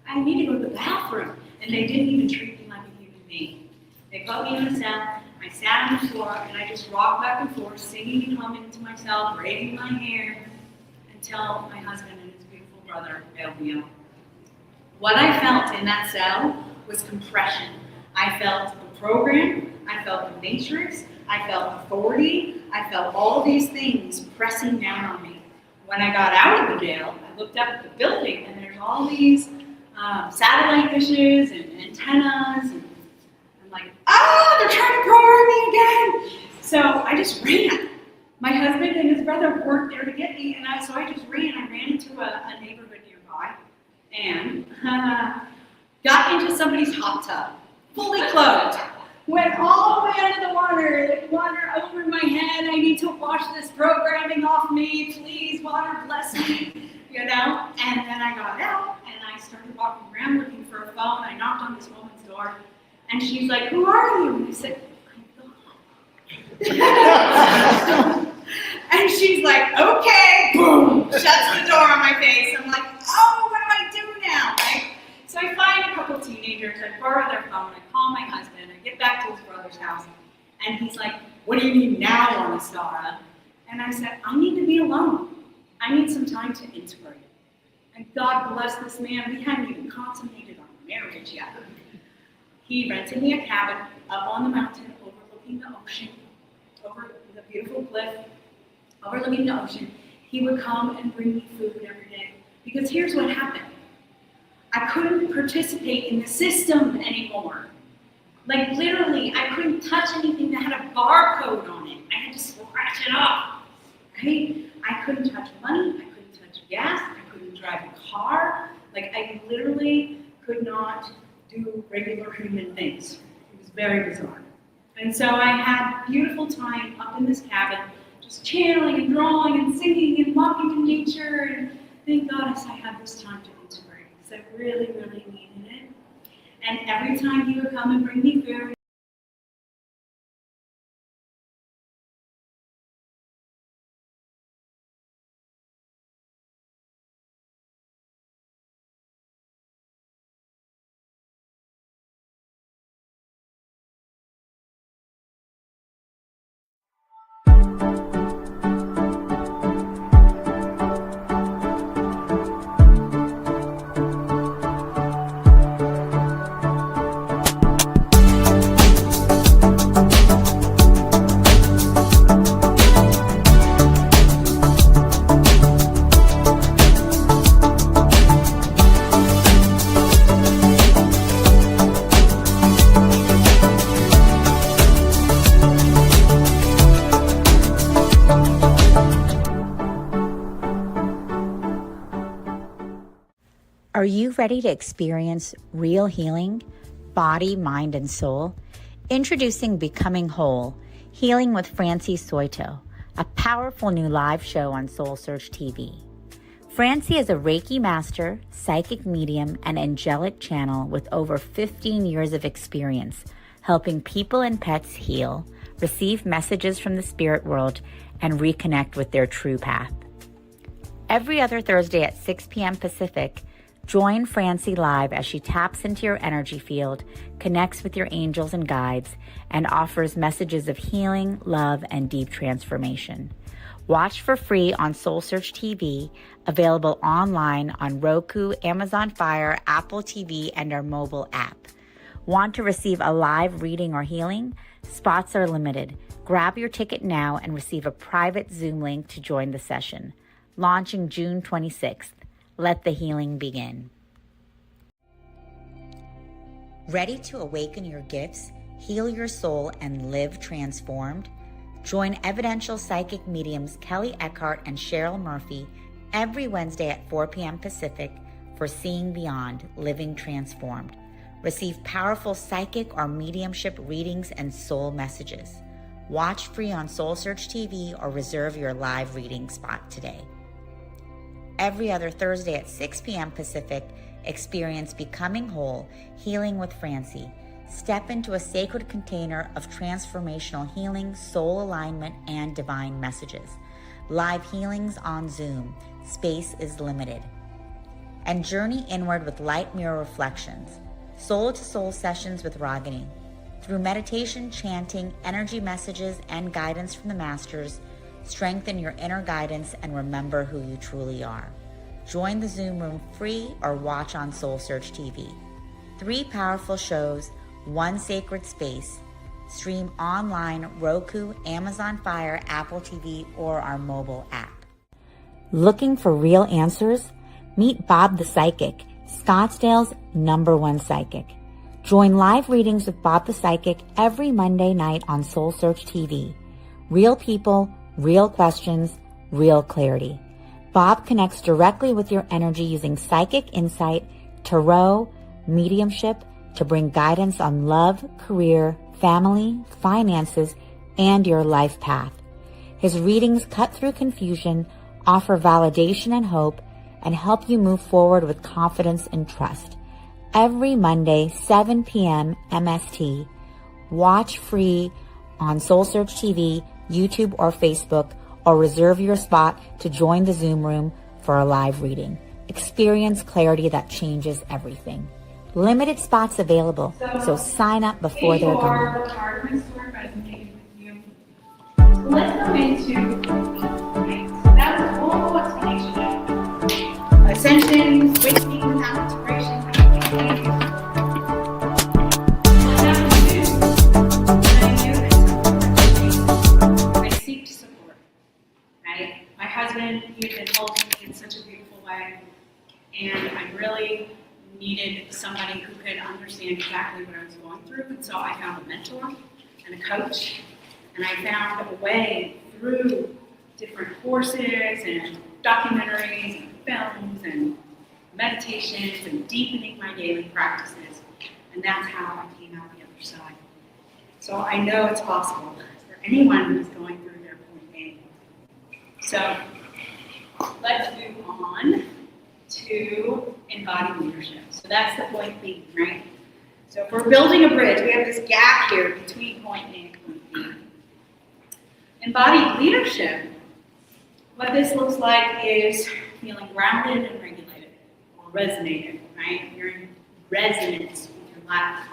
I need to go to the bathroom. And they didn't even treat me like a human being. They put me in a cell. I sat on the floor and I just rocked back and forth, singing and humming to myself, braiding my hair, until my husband and his beautiful brother bailed me out. What I felt in that cell was compression. I felt the program, I felt the matrix, I felt authority, I felt all these things pressing down on me. When I got out of the jail, I looked up at the building and there's all these satellite dishes and antennas, and I'm like, they're trying to program me again. So I just ran. My husband and his brother weren't there to get me, and so I just ran. I ran into a neighborhood nearby and got into somebody's hot tub, fully clothed. Went all the way under the water over my head. I need to wash this programming off me, please, water bless me, And then I got out and I started walking around looking for a phone. I knocked on this woman's door and she's like, who are you? And I said, I'm God. And she's like, okay, boom, shuts the door on my face. I'm like, oh, what do I do now? Right? So I find a couple teenagers, I borrow their phone, I call my husband, I get back to his brother's house, and he's like, what do you need now, Anastasia? And I said, I need to be alone. I need some time to integrate. And God bless this man, we hadn't even consummated our marriage yet. He rented me a cabin up on the mountain overlooking the ocean, over the beautiful cliff, overlooking the ocean. He would come and bring me food every day. Because here's what happened. I couldn't participate in the system anymore. Like literally, I couldn't touch anything that had a barcode on it. I had to scratch it off, right? I couldn't touch money, I couldn't touch gas, I couldn't drive a car. Like I literally could not do regular human things. It was very bizarre. And so I had a beautiful time up in this cabin, just channeling and drawing and singing and walking in nature. And thank God I had this time to integrate, because I really, really needed it. And every time he would come and bring me food, ready to experience real healing, body, mind, and soul? Introducing Becoming Whole, Healing with Francie Soito, a powerful new live show on SoulSearch TV. Francie is a Reiki master, psychic medium, and angelic channel with over 15 years of experience helping people and pets heal, receive messages from the spirit world, and reconnect with their true path. Every other Thursday at 6 p.m. Pacific, join Francie live as she taps into your energy field, connects with your angels and guides, and offers messages of healing, love, and deep transformation. Watch for free on SoulSearch TV, available online on Roku, Amazon Fire, Apple TV, and our mobile app. Want to receive a live reading or healing? Spots are limited. Grab your ticket now and receive a private Zoom link to join the session. Launching June 26th. Let the healing begin. Ready to awaken your gifts, heal your soul, and live transformed? Join evidential psychic mediums Kelly Eckhart and Cheryl Murphy every Wednesday at 4 p.m. Pacific for Seeing Beyond, Living Transformed. Receive powerful psychic or mediumship readings and soul messages. Watch free on SoulSearch TV or reserve your live reading spot today. Every other Thursday at 6 p.m. Pacific, experience Becoming Whole, Healing with Francie. Step into a sacred container of transformational healing, soul alignment, and divine messages. Live healings on Zoom. Space is limited. And journey inward with light mirror reflections. Soul-to-soul sessions with Ragini. Through meditation, chanting, energy messages, and guidance from the masters, strengthen your inner guidance and remember who you truly are. Join the Zoom room free or watch on SoulSearch TV. 3 powerful shows, 1 sacred space. Stream online, Roku, Amazon Fire, Apple TV, or our mobile app. Looking for real answers? Meet Bob the Psychic, Scottsdale's #1 psychic. Join live readings with Bob the Psychic every Monday night on SoulSearch TV. Real people, real questions, real clarity. Bob connects directly with your energy using psychic insight, tarot, mediumship to bring guidance on love, career, family, finances, and your life path. His readings cut through confusion, offer validation and hope, and help you move forward with confidence and trust. Every Monday, 7 p.m. MST. Watch free on SoulSearch TV, YouTube, or Facebook, or reserve your spot to join the Zoom room for a live reading. Experience clarity that changes everything. Limited spots available, so sign up before they're gone. The hardware store resonated with you. Let's go into that was a whole explanation of ascension, awakening without inspiration. I seek support, right? My husband, he had been holding me in such a beautiful way, and I really needed somebody who could understand exactly what I was going through, and so I found a mentor and a coach, and I found a way through different courses and documentaries and films and meditations and deepening my daily practices, and that's how I came out the other side. So I know it's possible for anyone who's going through their point A. So let's move on to embodied leadership. So that's the point B, right? So if we're building a bridge, we have this gap here between point A and point B. Embodied leadership, what this looks like is feeling grounded and regulated, or resonated, right? You're in resonance with your life.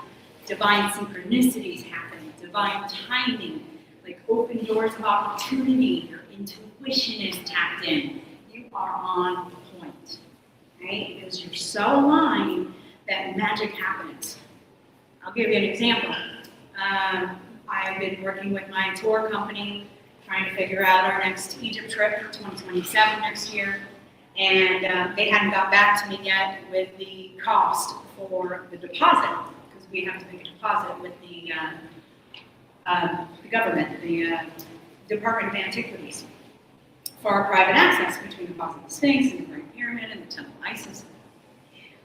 Divine synchronicities happening, divine timing, like open doors of opportunity, your intuition is tapped in. You are on point. Right? Because you're so aligned that magic happens. I'll give you an example. I've been working with my tour company, trying to figure out our next Egypt trip for 2027 next year, and they hadn't got back to me yet with the cost for the deposit, because we have to make a deposit with the government, the Department of Antiquities, for our private access between the Boston Sphinx and the Great Pyramid and the Temple of Isis.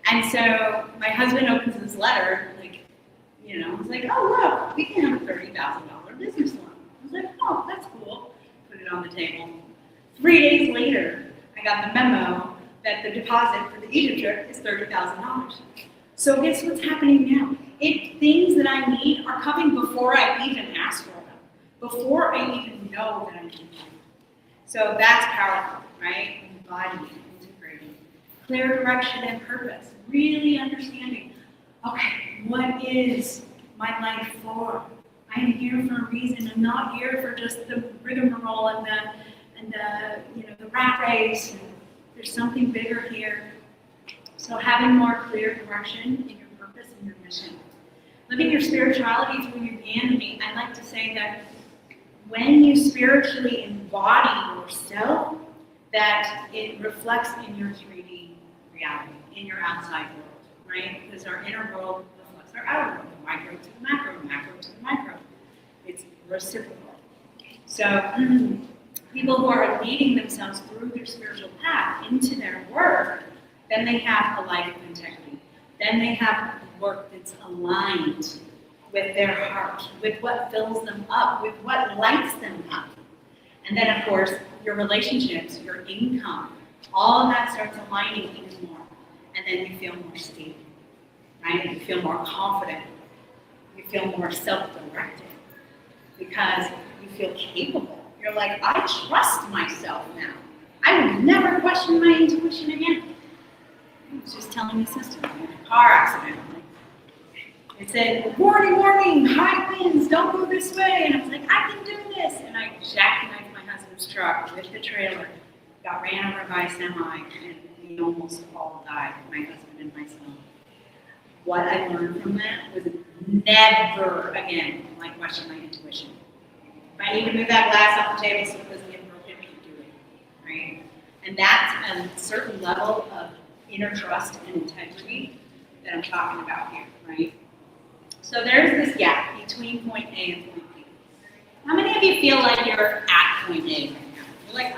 And so my husband opens his letter, like, you know, he's like, oh, look, we can have a $30,000 business loan. I was like, oh, that's cool. Put it on the table. 3 days later, I got the memo that the deposit for the Egypt trip is $30,000. So guess what's happening now? Things that I need are coming before I even ask for them, before I even know that I need them. So that's powerful, right? Embodying, integrating, clear direction and purpose, really understanding, okay, what is my life for? I am here for a reason. I'm not here for just the rigmarole and the rat race. There's something bigger here. So having more clear direction in your purpose and your mission. Living your spirituality through your humanity. I like to say that when you spiritually embody yourself, that it reflects in your 3D reality, in your outside world, right? Because our inner world reflects our outer world, the micro to the macro to the micro. It's reciprocal. So people who are leading themselves through their spiritual path into their work, then they have a life of integrity. Then they have work that's aligned with their heart, with what fills them up, with what lights them up. And then, of course, your relationships, your income, all of that starts aligning even more. And then you feel more stable, right? You feel more confident. You feel more self-directed because you feel capable. You're like, I trust myself now. I would never question my intuition again. I was just telling my sister in a car accident. It said, warning, warning, high winds, don't go this way. And I was like, I can do this. And I jackknifed my husband's truck with the trailer, got ran over by a semi, and we almost all died, my husband and my son. What I learned from that was never again, like, question my intuition. If I need to move that glass off the table so it doesn't get broken, keep doing it, right? And that's a certain level of inner trust and integrity that I'm talking about here, right? So there's this gap between point A and point B. How many of you feel like you're at point A right now? You're like,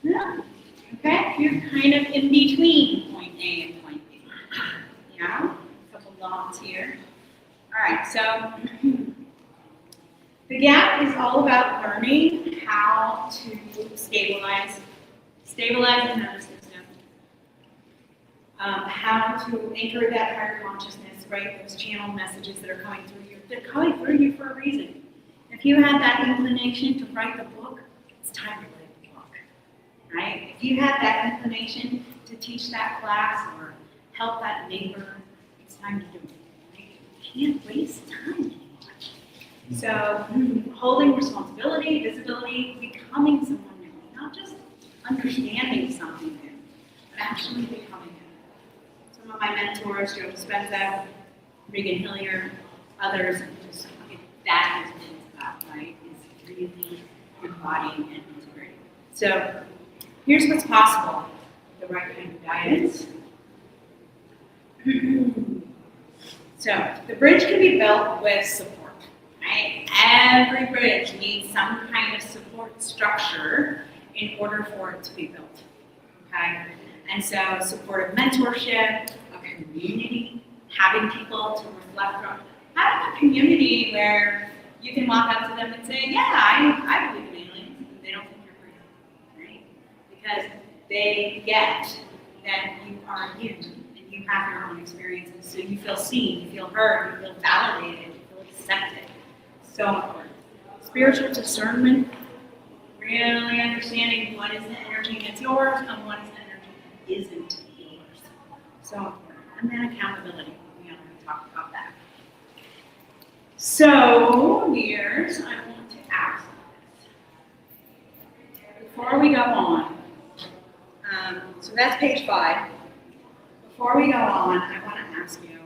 yeah. Okay, you're kind of in between point A and point B. Yeah, a couple nods here. All right, so the gap is all about learning how to stabilize the nervous system, how to anchor that higher consciousness, right? Those channel messages that are coming through you, they're coming through you for a reason. If you had that inclination to write the book, it's time to write the book, right? If you had that inclination to teach that class or help that neighbor, it's time to do it. Right? You can't waste time anymore. So holding responsibility, visibility, becoming someone new, not just understanding something new, but actually becoming it. Some of my mentors, Joe Dispenza, Regan Hillier, others, just that is what it's about, right? Is really embodying and integrating. So here's what's possible with the right kind of guidance. So the bridge can be built with support, right? Every bridge needs some kind of support structure in order for it to be built, okay? And so supportive mentorship, a community, having people to reflect from, having a community where you can walk up to them and say, yeah, I believe in aliens, and they don't think you're crazy, right? Because they get that you are you, and you have your own experiences, so you feel seen, you feel heard, you feel validated, you feel accepted. So important. Spiritual discernment, really understanding what is the energy that's yours and what is the energy that isn't yours. So important. And then accountability. We already talked about that. So, dears, I want to ask this. Before we go on, so that's page 5. Before we go on, I want to ask you,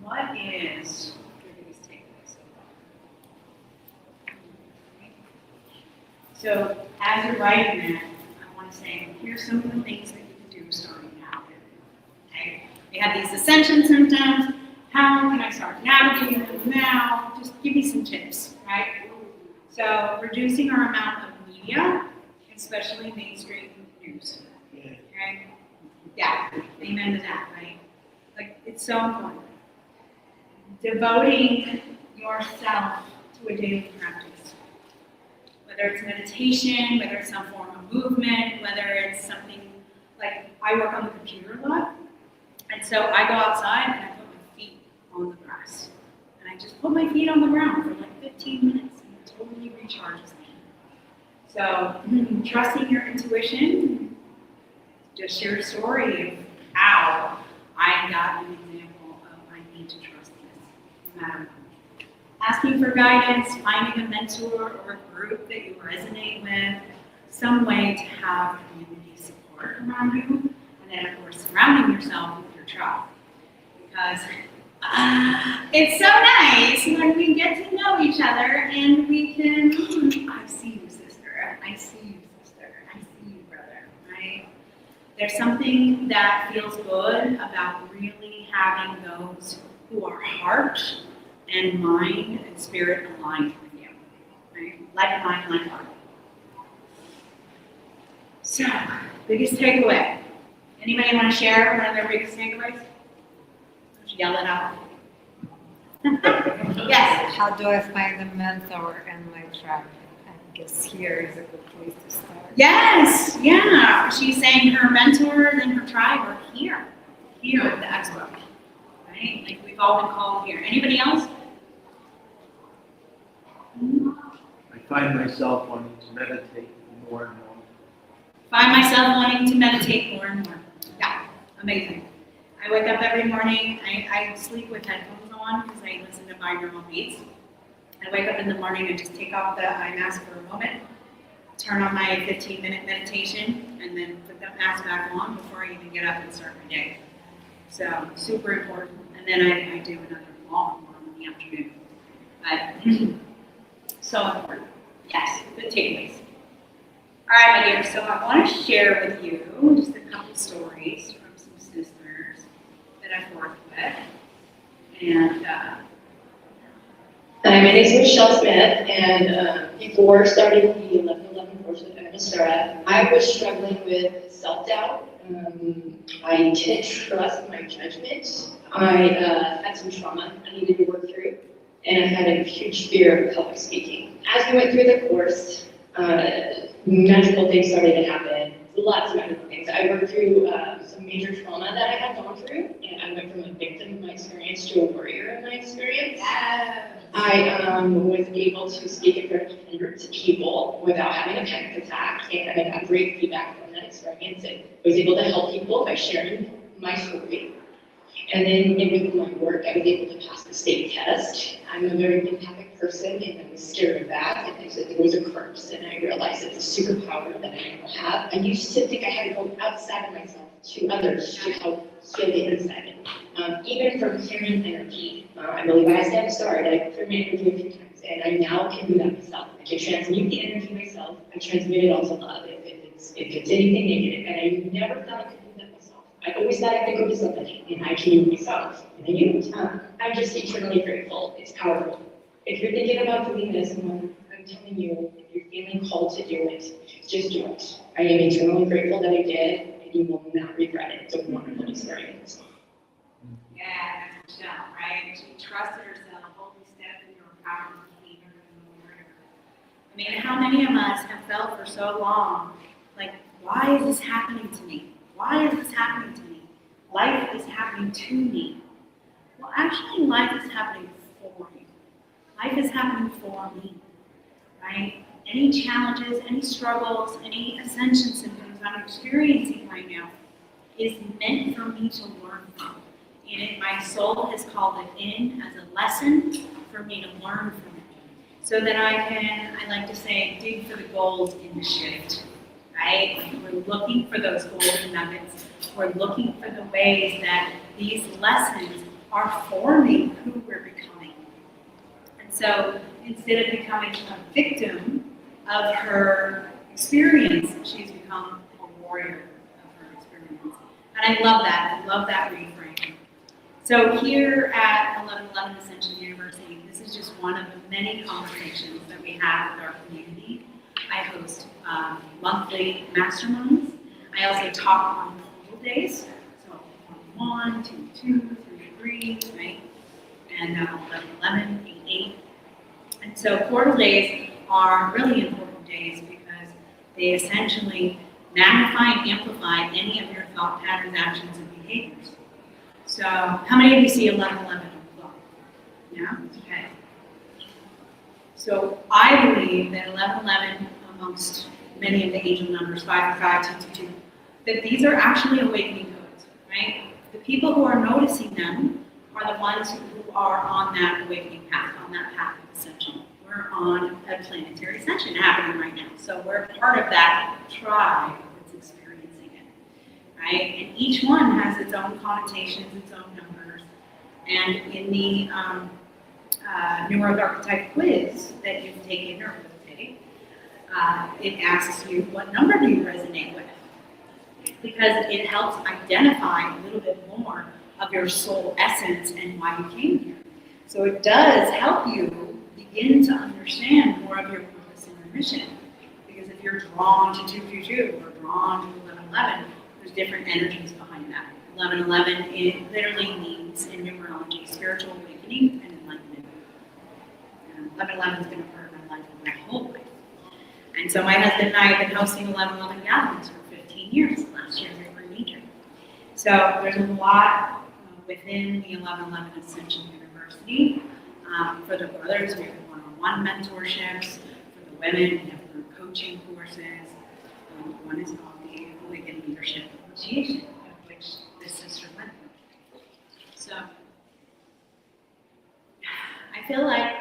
what is your biggest takeaway so far? So, as you're writing that, I want to say, here's some of the things that you can do starting now. Okay? We have these ascension symptoms. How can I start navigating them now? Just give me some tips, right? So, reducing our amount of media, especially mainstream news. Okay? Yeah, amen to that, right? Like, it's so important. Devoting yourself to a daily practice. Whether it's meditation, whether it's some form of movement, whether it's something like I work on the computer a lot. And so I go outside and I put my feet on the grass. And I just put my feet on the ground for like 15 minutes and it totally recharges me. So trusting your intuition, just share a story of how I got an example of I need to trust this, no matter what. Asking for guidance, finding a mentor or a group that you resonate with, some way to have community support around you, and then of course surrounding yourself with your tribe. Because it's so nice when we get to know each other and we can, I see you sister, I see you sister, I see you brother, right? There's something that feels good about really having those who are heart and mind and spirit aligned with you, right? Like mind, like heart. So, biggest takeaway. Anybody want to share one of their biggest takeaways? Just yell it out. Yes. How do I find a mentor in my tribe? I guess here is a good place to start. Yes, yeah. She's saying her mentors and her tribe are here at the Expo, right? Like we've all been called here. Anybody else? I find myself wanting to meditate more and more. Find myself wanting to meditate more and more. Yeah, amazing. I wake up every morning. I sleep with headphones on because I listen to binaural beats. I wake up in the morning and just take off the eye mask for a moment, turn on my 15-minute meditation, and then put the mask back on before I even get up and start my day. So super important. And then I do another long one in the afternoon. But so important. Yes, good takeaways. All right, my dear, so I want to share with you just a couple stories from some sisters that I've worked with. And Hi, my name is Michelle Smith, and before starting the 11/11 course with Anasara, I was struggling with self-doubt. I didn't trust my judgment. I had some trauma I needed to work through, and I had a huge fear of public speaking. As we went through the course, magical things started to happen. Lots of magical things. I worked through some major trauma that I had gone through, and I went from a victim of my experience to a warrior in my experience. yes. I was able to speak in front of hundreds of people without having a panic attack, and I got great feedback from that experience. And I was able to help people by sharing my story. And then with my work, I was able to pass the state test. I'm a very empathic person, and I was scared of that. And I said there was a curse, and I realized it's a superpower that I now have. I used to think I had to go outside of myself to others to help heal the inside. Even from clearing energy, I believe I asked them started. I cleared my energy a few times, and I now can do that myself. I can transmute the energy myself. I transmute it all to love if it's anything negative, and I never thought I could do that myself. I always thought I could go to somebody, and I can do it myself. And I do. I'm just eternally grateful. It's powerful. If you're thinking about doing this, I'm telling you, if you're feeling called to do it, just do it. I am eternally grateful that I did, and you will not regret it. It's a wonderful experience. Yeah, that's Michelle, right? She trusted herself, boldly stepped into her power and became her own warrior. I mean, how many of us have felt for so long, like, why is this happening to me? Why is this happening to me? Life is happening to me. Well, actually, life is happening for you. Life is happening for me, right? Any challenges, any struggles, any ascension symptoms I'm experiencing right now is meant for me to learn from. And my soul has called it in as a lesson for me to learn from it. So that I can, I like to say, dig for the gold in the shift, right? Like we're looking for those golden nuggets. We're looking for the ways that these lessons are forming who we're becoming. And so instead of becoming a victim of her experience, she's become a warrior of her experience. And I love that. I love that reframe. So here at 1111 Ascension University, this is just one of the many conversations that we have with our community. I host monthly masterminds. I also talk on days. So 1, 2, 2, 3, 3, right? And 11, 11, 8, 8. And so portal days are really important days because they essentially magnify and amplify any of your thought patterns, actions, and behaviors. So how many of you see 11, 11 on the clock? Yeah? Okay. So I believe that 11, 11 amongst many of the angel numbers, 5, 5, 2, 2, 2, that these are actually awakening codes, right? The people who are noticing them are the ones who are on that awakening path, on that path of ascension. We're on a planetary ascension happening right now. So we're part of that tribe that's experiencing it, right? And each one has its own connotations, its own numbers. And in the New Earth Archetype quiz that you've taken or will take, it asks you, what number do you resonate with? Because it helps identify a little bit more of your soul essence and why you came here. So it does help you begin to understand more of your purpose and your mission. Because if you're drawn to 222 or drawn to 1111, there's different energies behind that. 1111, it literally means in numerology, spiritual awakening and enlightenment. 1111 has been a part of my life my whole life. And so my husband and I have been hosting 1111 gatherings for 15 years. Last year we were in Egypt. So there's a lot within the 1111 Ascension University. For the brothers, we have one-on-one mentorships. For the women, we have group coaching courses. One is called the Awakened Leadership Initiation, of which this sister went through. So I feel like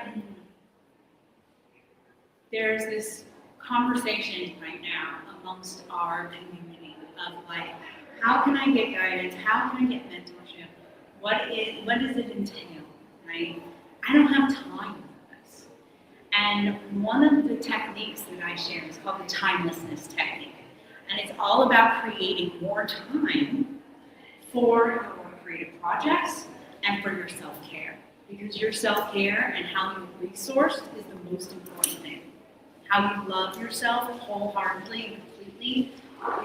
there's this conversation right now amongst our community of like, how can I get guidance? How can I get mentorship? What does it entail, right? I don't have time for this. And one of the techniques that I share is called the timelessness technique. And it's all about creating more time for your creative projects and for your self-care. Because your self-care and how you're resourced is the most important thing. How you love yourself wholeheartedly and completely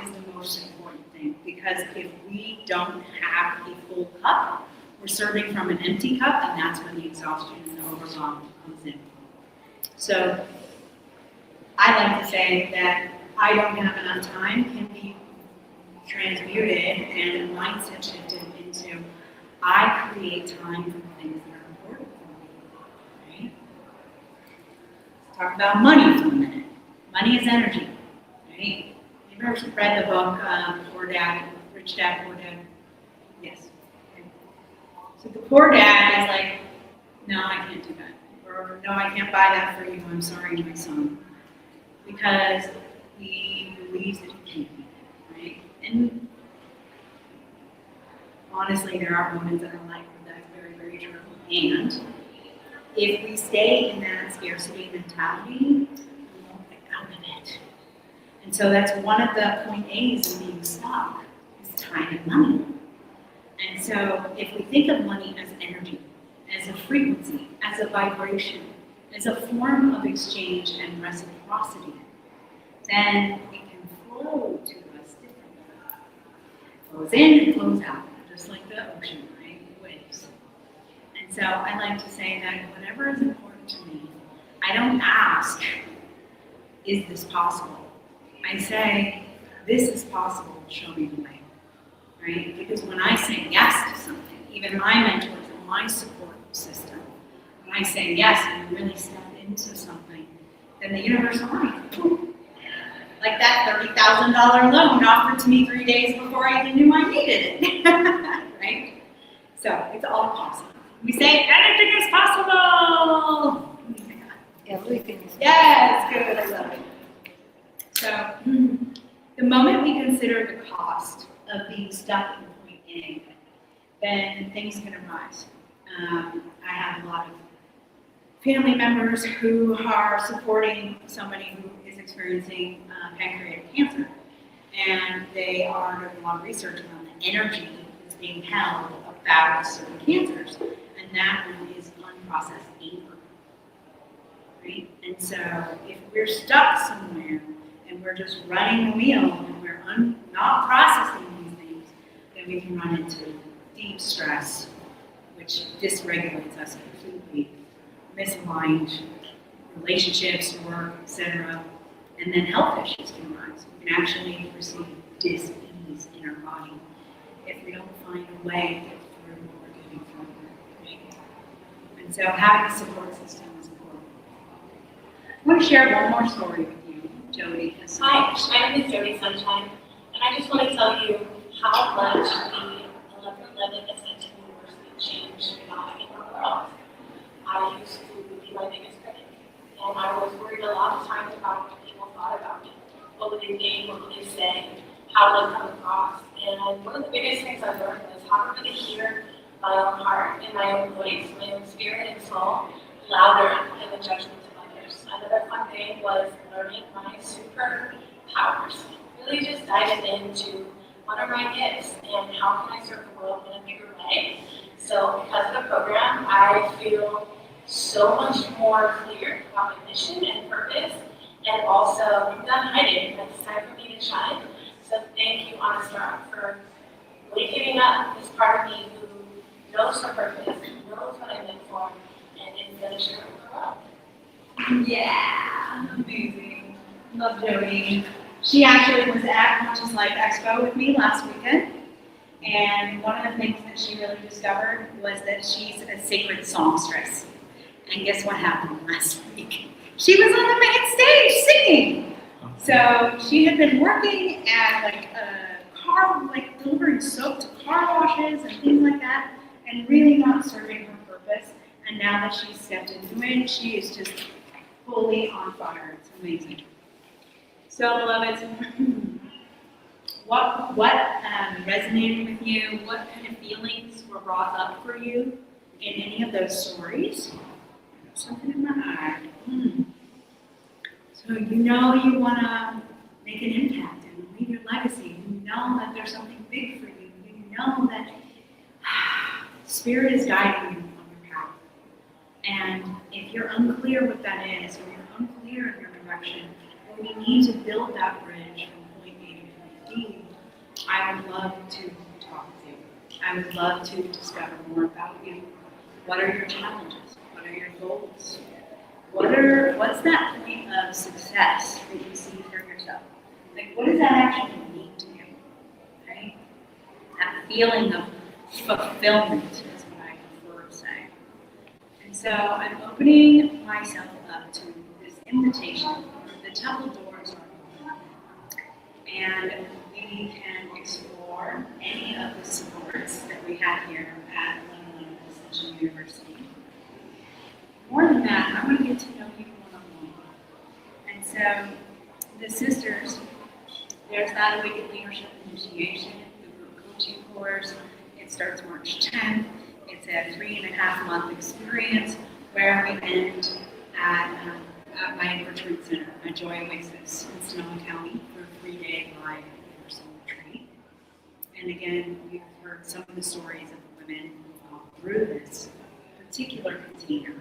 is the most important thing. Because if we don't have a full cup, we're serving from an empty cup, and that's when the exhaustion and the overwhelm comes in. So I like to say that I don't have enough time can be transmuted and a mindset shifted into I create time for the things that are important for me. Right? Let's talk about money for a minute. Money is energy. Right? You ever read the book Poor Dad, Rich Dad, Poor Dad? Yes. Okay. So the poor dad is like, no, I can't do that. Or no, I can't buy that for you. I'm sorry, my son. Because he believes that he can't, right? And honestly, there are moments in our life where that's very, very true. And if we stay in that scarcity mentality, we won't get out of it. And so that's one of the point A's in being stuck, is time and money. And so if we think of money as energy, as a frequency, as a vibration, as a form of exchange and reciprocity, then it can flow to us differently. It flows in and flows out, just like the ocean, right? The waves. And so I like to say that whatever is important to me, I don't ask, is this possible? I say, this is possible, show me the way. Right? Because when I say yes to something, even my mentors and my support system, when I say yes and really step into something, then the universe aligns. Like that $30,000 loan offered to me 3 days before I even knew I needed it. Right? So it's all possible. We say anything is possible. Oh my God. Everything is possible. Yes, good. I love it. So the moment we consider the cost of being stuck in point A, then things can arise. I have a lot of family members who are supporting somebody who is experiencing pancreatic cancer, and they are doing a lot of research on the energy that's being held about certain cancers, and that one is unprocessed anger. Right? And so if we're stuck somewhere and we're just running the wheel and we're not processing these things, then we can run into deep stress, which dysregulates us completely, misaligned relationships, work, etc. And then health issues can arise. We can actually receive dis-ease in our body if we don't find a way to get through what we're getting through. And so having a support system is important. I want to share one more story with you, Jody. Hi, my name is Jody Sunshine, and I just want to tell you how much the 1111 Ascension University changed my world. I used to be my biggest critic, and I was worried a lot of times about what people thought about me. What would they think? What would they say? How would I come across? And one of the biggest things I learned was how to really hear my own heart and my own voice, my own spirit and soul louder than the judgment of others. Another fun thing was learning my superpowers. Really just diving into what are my gifts and how can I serve the world in a bigger way. So because of the program, I feel so much more clear about my mission and purpose, and also I'm done hiding. It's time for me to shine. So thank you, Honest Rock, for waking up this part of me who knows her purpose, knows what I'm meant for, and is going to share it with the world. Yeah, amazing. Love Jody. She actually was at Conscious Life Expo with me last weekend. And one of the things that she really discovered was that she's a sacred songstress. And guess what happened last week? She was on the main stage singing. So she had been working at like a car, like delivering soap to car washes and things like that, and really not serving her purpose. And now that she's stepped into it, she is just fully on fire. It's amazing. So, beloveds, what resonated with you? What kind of feelings were brought up for you in any of those stories? Something in my eye. So you know you want to make an impact and leave your legacy. You know that there's something big for you. You know that Spirit is guiding you on your path. And if you're unclear what that is, or you're unclear in your direction, or you need to build that bridge from point A to point B, I would love to talk with you. I would love to discover more about you. What are your challenges? What are your goals? What's that point of success that you see for yourself? Like, what does that actually mean to you? Right? That feeling of fulfillment is what I prefer to say. And so I'm opening myself up to this invitation. The temple doors are open, and we can explore any of the supports that we have here at Ascension University. More than that, I want to get to know you one-on-one. And so, the sisters, there's that Awakened Leadership Initiation, the group coaching course. It starts March 10th. It's a 3.5-month experience where we end at my retreat center, at Joy Oasis in Sonoma County, for a 3-day live in-person retreat. And again, we've heard some of the stories of the women who've gone through this particular container.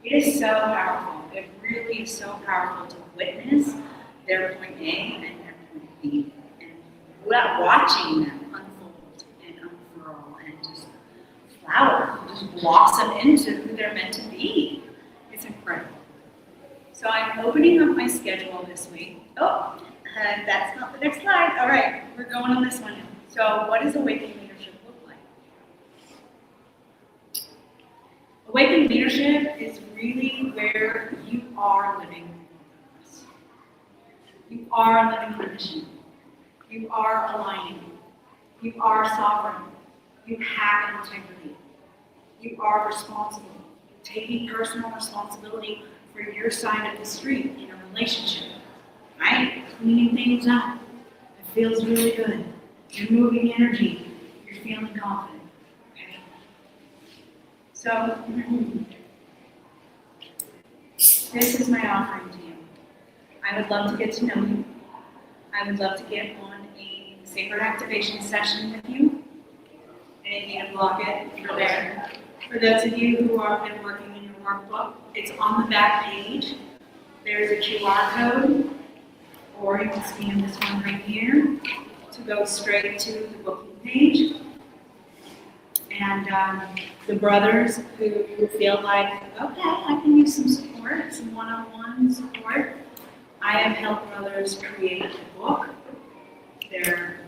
It is so powerful. It really is so powerful to witness their point A and their point B, and watching them unfold and unfurl and just flower, just blossom into who they're meant to be. It's incredible. So I'm opening up my schedule this week. Oh, that's not the next slide. All right, we're going on this one now. So what does Awakened Leadership look like? Awakened Leadership is really where you are living your purpose. You are living your mission. You are aligning. You are sovereign. You have integrity. You are responsible. Taking personal responsibility for your side of the street in a relationship, right? Cleaning things up. It feels really good. You're moving energy. You're feeling confident. Okay? So, this is my offering to you. I would love to get to know you. I would love to get on a sacred activation session with you. And if you can block it, you're there. For those of you who have been working in your workbook, it's on the back page. There's a QR code, or you can scan this one right here to go straight to the booking page. And the brothers who feel like, okay, I can use some support, some one-on-one support. I have helped brothers create a book, their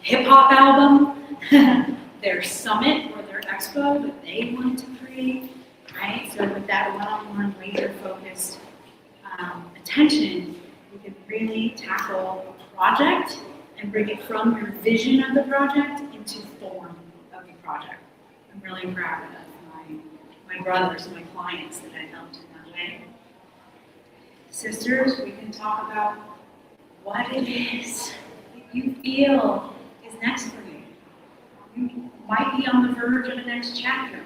hip-hop album, their summit or their expo that they want to create, right? So with that one-on-one laser-focused attention, you can really tackle a project and bring it from your vision of the project into form of the project. I'm really proud of my brothers, my clients that I helped in that way. Sisters, we can talk about what it is that you feel is next for you. You might be on the verge of a next chapter.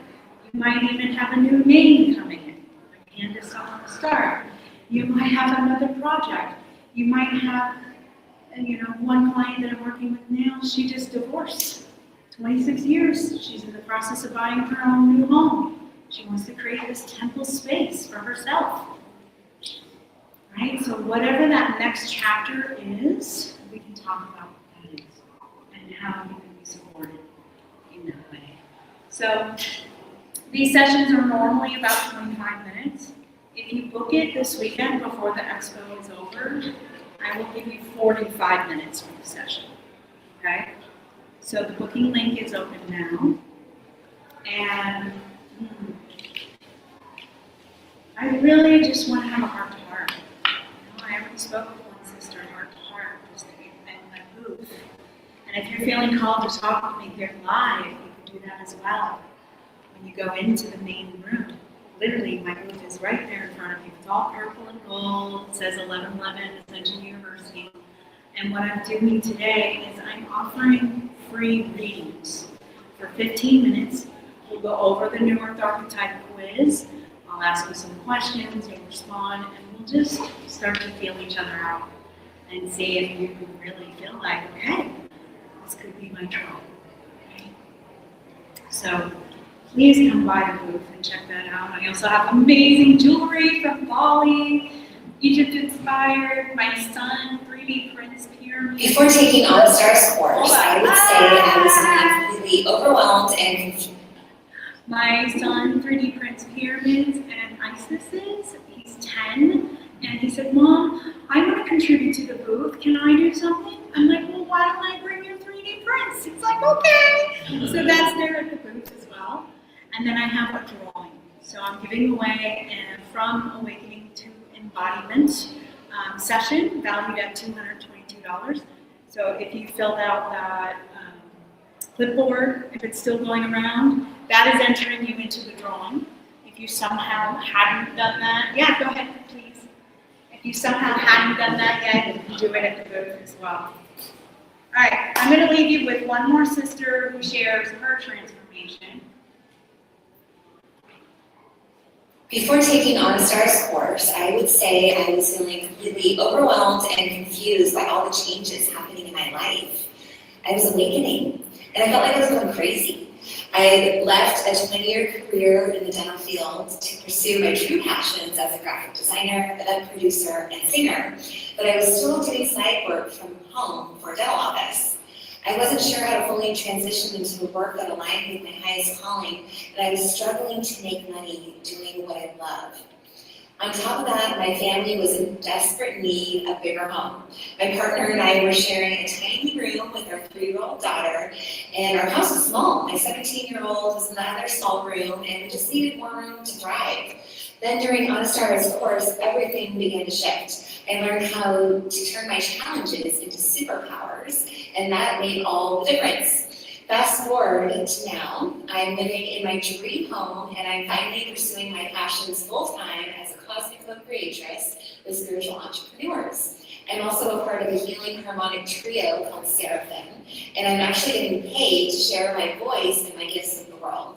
You might even have a new name coming in, like Candace saw on the start. You might have another project. You might have, one client that I'm working with now, she just divorced. 26 years, she's in the process of buying her own new home. She wants to create this temple space for herself. Right? So whatever that next chapter is, we can talk about what that is and how you can be supported in that way. So these sessions are normally about 25 minutes. If you book it this weekend before the expo is over, I will give you 45 minutes for the session. Okay? So the booking link is open now. And I really just want to have a heart-to-heart. I already spoke with one sister, heart-to-heart, just in my booth. And if you're feeling called to talk with me here live, you can do that as well. When you go into the main room, literally my booth is right there in front of you. It's all purple and gold. It says 1111 Ascension University. And what I'm doing today is I'm offering free readings for 15 minutes. We'll go over the New Earth Archetype quiz. I'll ask you some questions, you'll respond, and we'll just start to feel each other out and see if you can really feel like, okay, this could be my tribe. Okay? So please come by the booth and check that out. I also have amazing jewelry from Bali, Egypt inspired, my son 3D prints pyramids. Before taking on Star's course, I would say I was completely overwhelmed and confused. My son 3D prints pyramids and Isises. He's 10, and he said, Mom, I want to contribute to the booth. Can I do something? I'm like, well, why don't I bring your 3D prints? He's like, okay. So that's there at the booth as well. And then I have a drawing. So I'm giving away From Awakening to Embodiment session valued at $222. So if you filled out that clipboard, if it's still going around, that is entering you into the drawing. If you somehow hadn't done that, yeah, go ahead, please. If you somehow hadn't done that yet, you can do it at the booth as well. All right, I'm going to leave you with one more sister who shares her transformation. Before taking on Star's course, I would say I was feeling completely overwhelmed and confused by all the changes happening in my life. I was awakening, and I felt like I was going crazy. I left a 20-year career in the dental field to pursue my true passions as a graphic designer, event producer, and singer, but I was still doing side work from home for a dental office. I wasn't sure how to fully transition into a work that aligned with my highest calling, and I was struggling to make money doing what I love. On top of that, my family was in desperate need of a bigger home. My partner and I were sharing a tiny room with our 3-year-old daughter, and our house was small. My 17-year-old was in the other small room, and we just needed more room to thrive. Then during Anastara's course, everything began to shift. I learned how to turn my challenges into superpowers, and that made all the difference. Fast forward to now, I'm living in my dream home, and I'm finally pursuing my passions full-time as a cosmic co-creatress with spiritual entrepreneurs. I'm also a part of a healing harmonic trio called Seraphim, and I'm actually getting paid to share my voice and my gifts with the world.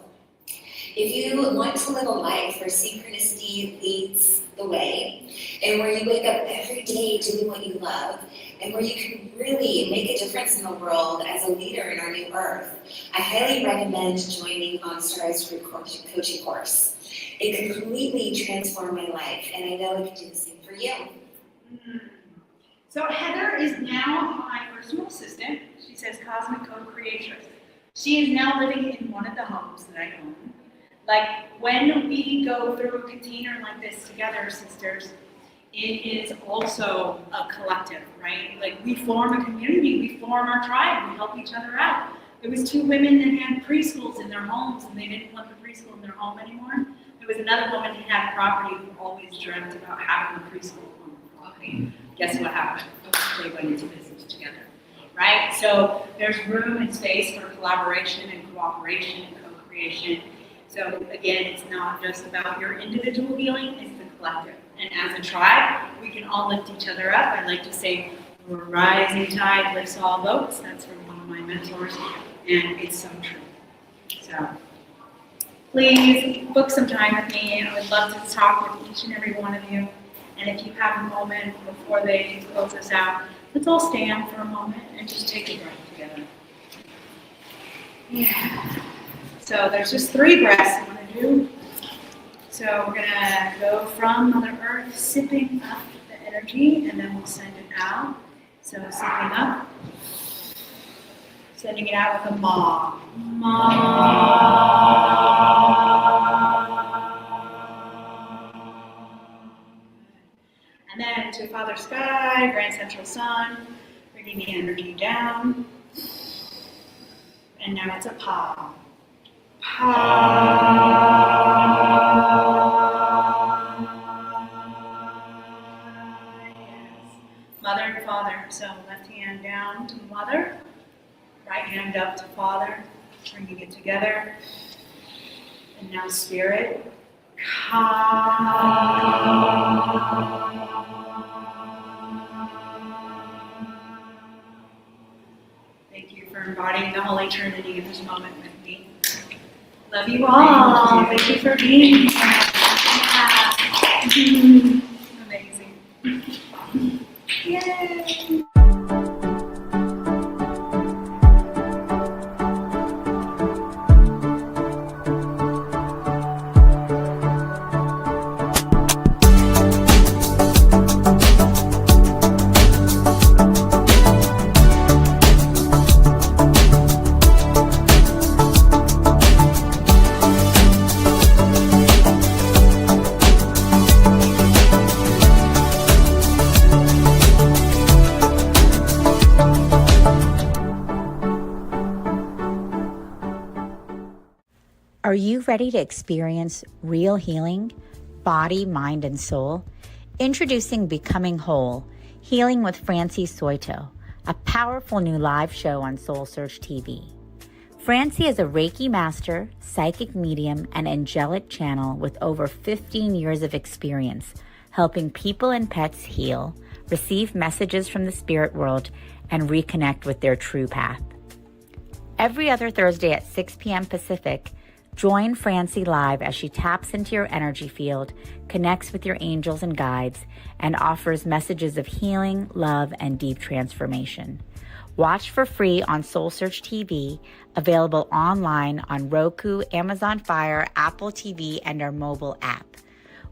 If you want to live a life where synchronicity leads the way, and where you wake up every day doing what you love, and where you can really make a difference in the world as a leader in our new earth, I highly recommend joining Anastara's group coaching course. It completely transformed my life, and I know it can do the same for you. So Heather is now my personal assistant. She says cosmic co-creatress. She is now living in one of the homes that I own. Like, when we go through a container like this together, sisters, it is also a collective, right? Like, we form a community, we form our tribe, we help each other out. There was 2 women that had preschools in their homes, and they didn't want the preschool in their home anymore. There was another woman who had property who always dreamt about having a preschool on the property. Guess what happened? They went into business together, right? So there's room and space for collaboration and cooperation and co-creation. So again, it's not just about your individual healing, it's the collective. And as a tribe, we can all lift each other up. I like to say, a rising tide lifts all boats. That's from one of my mentors, and it's so true. So please book some time with me. I would love to talk with each and every one of you. And if you have a moment before they close us out, let's all stand for a moment and just take a breath together. Yeah. So there's just 3 breaths I want to do. So we're gonna go from Mother Earth, sipping up the energy, and then we'll send it out. So sipping up, sending it out with a ma. And then to Father Sky, Grand Central Sun, bringing the energy down. And now it's a pa. Mother and Father. So left hand down to Mother, right hand up to Father, bringing it together. And now Spirit. Thank you for embodying the Holy Trinity in this moment with me. Love you all. Thank you for being here. Yeah. Amazing. Yay. Are you ready to experience real healing, body, mind, and soul? Introducing Becoming Whole, Healing with Francie Soito, a powerful new live show on SoulSearch TV. Francie is a Reiki master, psychic medium, and angelic channel with over 15 years of experience helping people and pets heal, receive messages from the spirit world, and reconnect with their true path. Every other Thursday at 6 p.m. Pacific, join Francie live as she taps into your energy field, connects with your angels and guides, and offers messages of healing, love, and deep transformation. Watch for free on SoulSearch TV, available online on Roku, Amazon Fire, Apple TV, and our mobile app.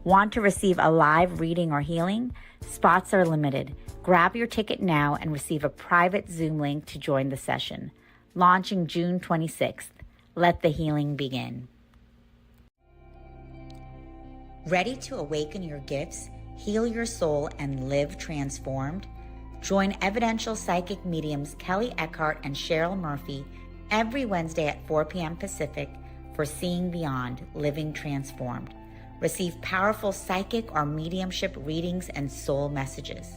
Want to receive a live reading or healing? Spots are limited. Grab your ticket now and receive a private Zoom link to join the session. Launching June 26th. Let the healing begin. Ready to awaken your gifts, heal your soul, and live transformed? Join evidential psychic mediums Kelly Eckhart and Cheryl Murphy every Wednesday at 4 p.m. Pacific for Seeing Beyond, Living Transformed. Receive powerful psychic or mediumship readings and soul messages.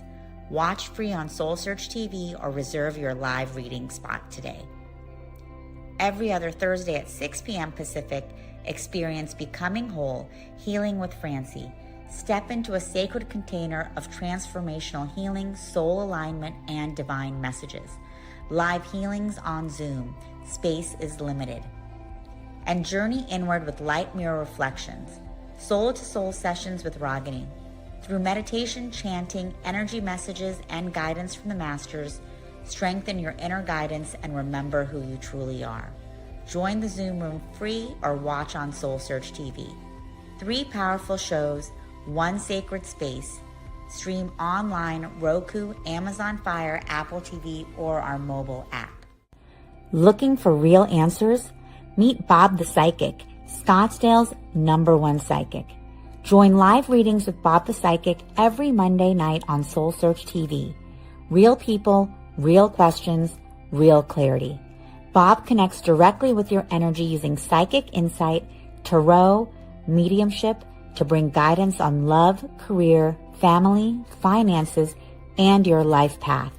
Watch free on SoulSearch TV or reserve your live reading spot today. Every other Thursday at 6 p.m. Pacific, experience Becoming Whole, Healing with Francie. Step into a sacred container of transformational healing, soul alignment, and divine messages. Live healings on Zoom. Space is limited. And journey inward with light mirror reflections. Soul-to-soul sessions with Ragini. Through meditation, chanting, energy messages, and guidance from the masters, strengthen your inner guidance and remember who you truly are. Join the Zoom room free or watch on SoulSearch TV. 3 powerful shows, 1 sacred space. Stream online, Roku, Amazon Fire, Apple TV, or our mobile app. Looking for real answers? Meet Bob the Psychic, Scottsdale's #1 psychic. Join live readings with Bob the Psychic every Monday night on SoulSearch TV. Real people, real questions, real clarity. Bob connects directly with your energy using psychic insight, tarot, mediumship to bring guidance on love, career, family, finances, and your life path.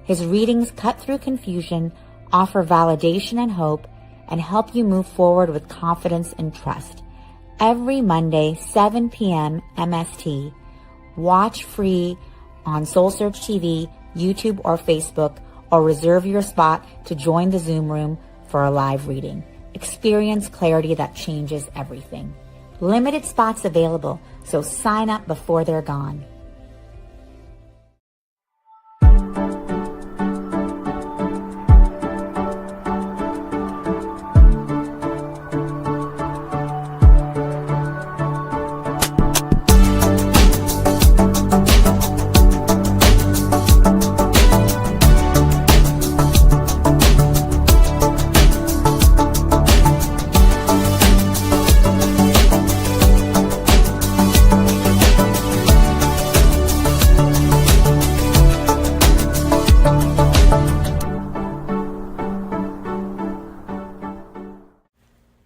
His readings cut through confusion, offer validation and hope, and help you move forward with confidence and trust. Every Monday, 7 p.m. MST. Watch free on SoulSearch TV, YouTube, or Facebook, or reserve your spot to join the Zoom room for a live reading. Experience clarity that changes everything. Limited spots available, so sign up before they're gone.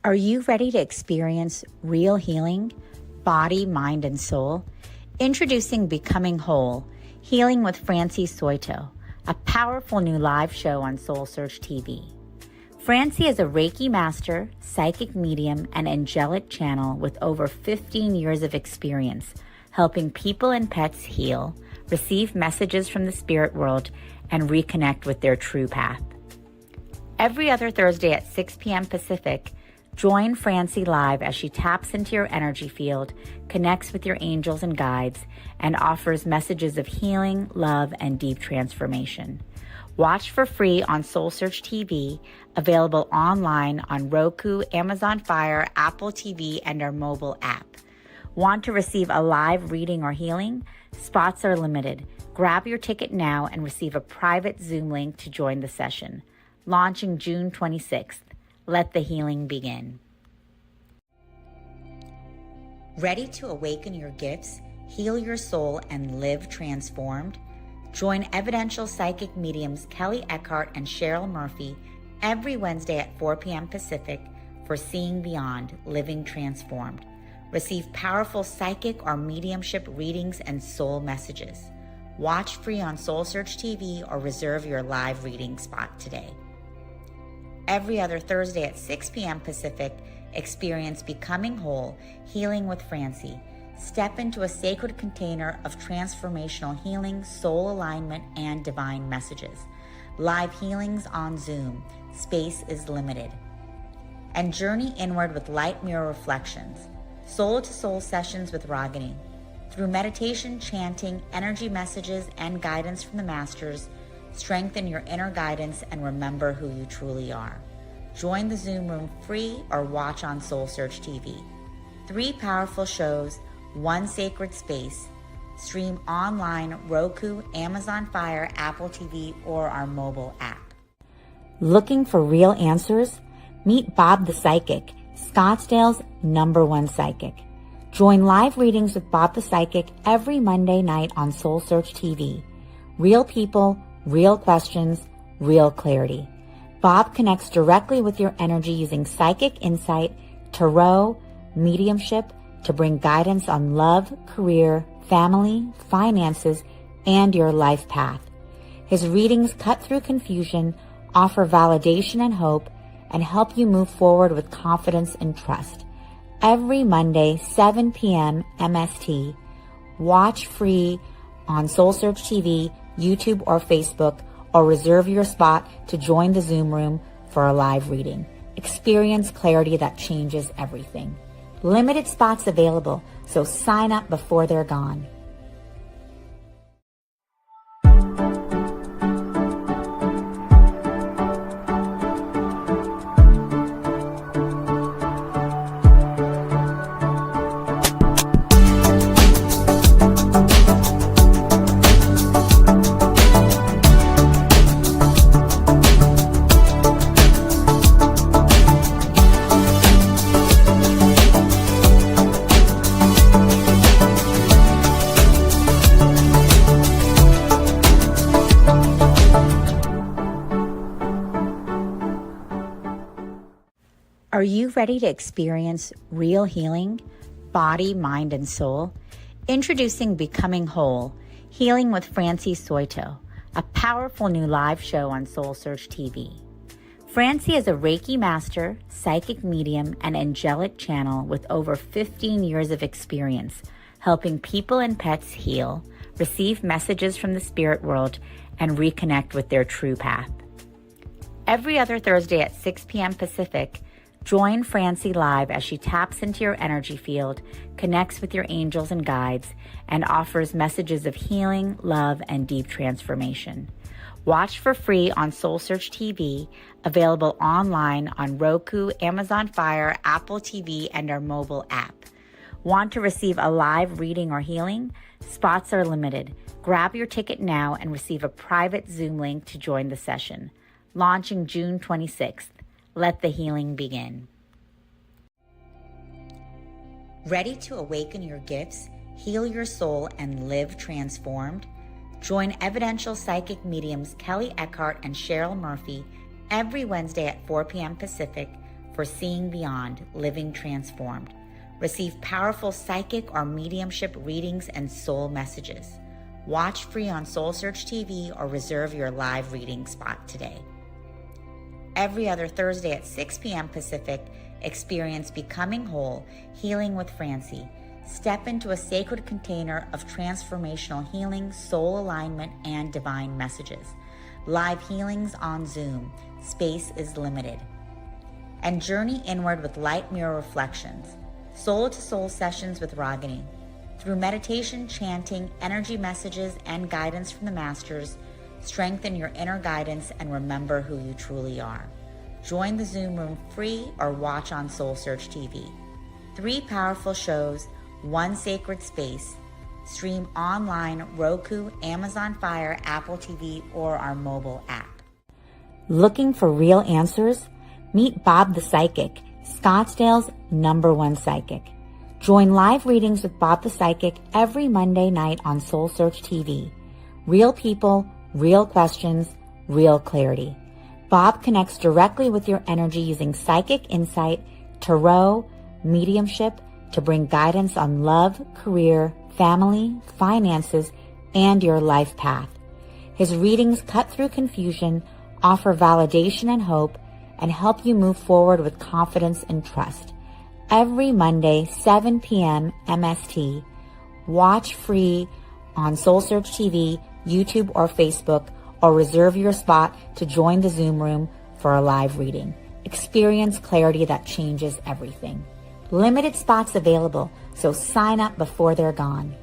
Are you ready to experience real healing, body, mind, and soul? Introducing Becoming Whole, Healing with Francie Soito, a powerful new live show on SoulSearch TV. Francie is a Reiki master, psychic medium, and angelic channel with over 15 years of experience helping people and pets heal, receive messages from the spirit world, and reconnect with their true path. Every other Thursday at 6 p.m. Pacific, join Francie live as she taps into your energy field, connects with your angels and guides, and offers messages of healing, love, and deep transformation. Watch for free on SoulSearch TV, available online on Roku, Amazon Fire, Apple TV, and our mobile app. Want to receive a live reading or healing? Spots are limited. Grab your ticket now and receive a private Zoom link to join the session. Launching June 26th. Let the healing begin. Ready to awaken your gifts, heal your soul, and live transformed? Join evidential psychic mediums Kelly Eckhart and Cheryl Murphy every Wednesday at 4 p.m. Pacific for Seeing Beyond, Living Transformed. Receive powerful psychic or mediumship readings and soul messages. Watch free on SoulSearch TV or reserve your live reading spot today. Every other Thursday at 6 p.m. Pacific, experience Becoming Whole, Healing with Francie. Step into a sacred container of transformational healing, soul alignment, and divine messages. Live healings on Zoom. Space is limited. And journey inward with light mirror reflections. Soul-to-soul sessions with Ragini. Through meditation, chanting, energy messages, and guidance from the masters, strengthen your inner guidance and remember who you truly are. Join the Zoom room free or watch on SoulSearch TV. 3 powerful shows, 1 sacred space. Stream online, Roku, Amazon Fire, Apple TV, or our mobile app. Looking for real answers? Meet Bob the Psychic, Scottsdale's #1 psychic. Join live readings with Bob the Psychic every Monday night on SoulSearch TV. Real people, real questions, real clarity. Bob connects directly with your energy using psychic insight, tarot, mediumship to bring guidance on love, career, family, finances, and your life path. His readings cut through confusion, offer validation and hope, and help you move forward with confidence and trust. Every Monday, 7 p.m. MST. Watch free on SoulSearch TV, YouTube, or Facebook, or reserve your spot to join the Zoom room for a live reading. Experience clarity that changes everything. Limited spots available, so sign up before they're gone. Are you ready to experience real healing, body, mind, and soul? Introducing Becoming Whole, Healing with Francie Soito, a powerful new live show on SoulSearch TV. Francie is a Reiki master, psychic medium, and angelic channel with over 15 years of experience helping people and pets heal, receive messages from the spirit world, and reconnect with their true path. Every other Thursday at 6 p.m. Pacific, join Francie live as she taps into your energy field, connects with your angels and guides, and offers messages of healing, love, and deep transformation. Watch for free on SoulSearch TV, available online on Roku, Amazon Fire, Apple TV, and our mobile app. Want to receive a live reading or healing? Spots are limited. Grab your ticket now and receive a private Zoom link to join the session. Launching June 26th. Let the healing begin. Ready to awaken your gifts, heal your soul, and live transformed? Join evidential psychic mediums Kelly Eckhart and Cheryl Murphy every Wednesday at 4 p.m. Pacific for Seeing Beyond, Living Transformed. Receive powerful psychic or mediumship readings and soul messages. Watch free on SoulSearch TV or reserve your live reading spot today. Every other Thursday at 6 p.m. Pacific, experience Becoming Whole, Healing with Francie. Step into a sacred container of transformational healing, soul alignment, and divine messages. Live healings on Zoom. Space is limited. And journey inward with light mirror reflections. Soul-to-soul sessions with Ragini. Through meditation, chanting, energy messages, and guidance from the masters, strengthen your inner guidance and remember who you truly are. Join the Zoom room free or watch on SoulSearch TV. 3 powerful shows, 1 sacred space. Stream online, Roku, Amazon Fire, Apple TV, or our mobile app. Looking for real answers? Meet Bob the Psychic, Scottsdale's #1 psychic. Join live readings with Bob the Psychic every Monday night on SoulSearch TV. Real people, real questions, real clarity. Bob connects directly with your energy using psychic insight, tarot, mediumship to bring guidance on love, career, family, finances, and your life path. His readings cut through confusion, offer validation and hope, and help you move forward with confidence and trust. Every Monday, 7 p.m. MST. Watch free on SoulSearch TV, YouTube, or Facebook, or reserve your spot to join the Zoom room for a live reading. Experience clarity that changes everything. Limited spots available, so sign up before they're gone.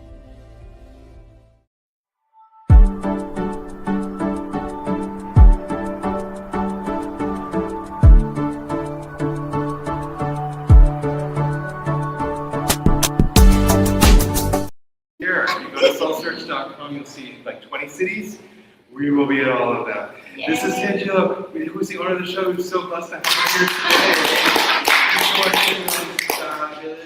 Here, you go to soulsearch.com, you'll see like 20 cities. We will be at all of them. Yay. This is Angela, who's the owner of the show. We're so blessed to have her here today.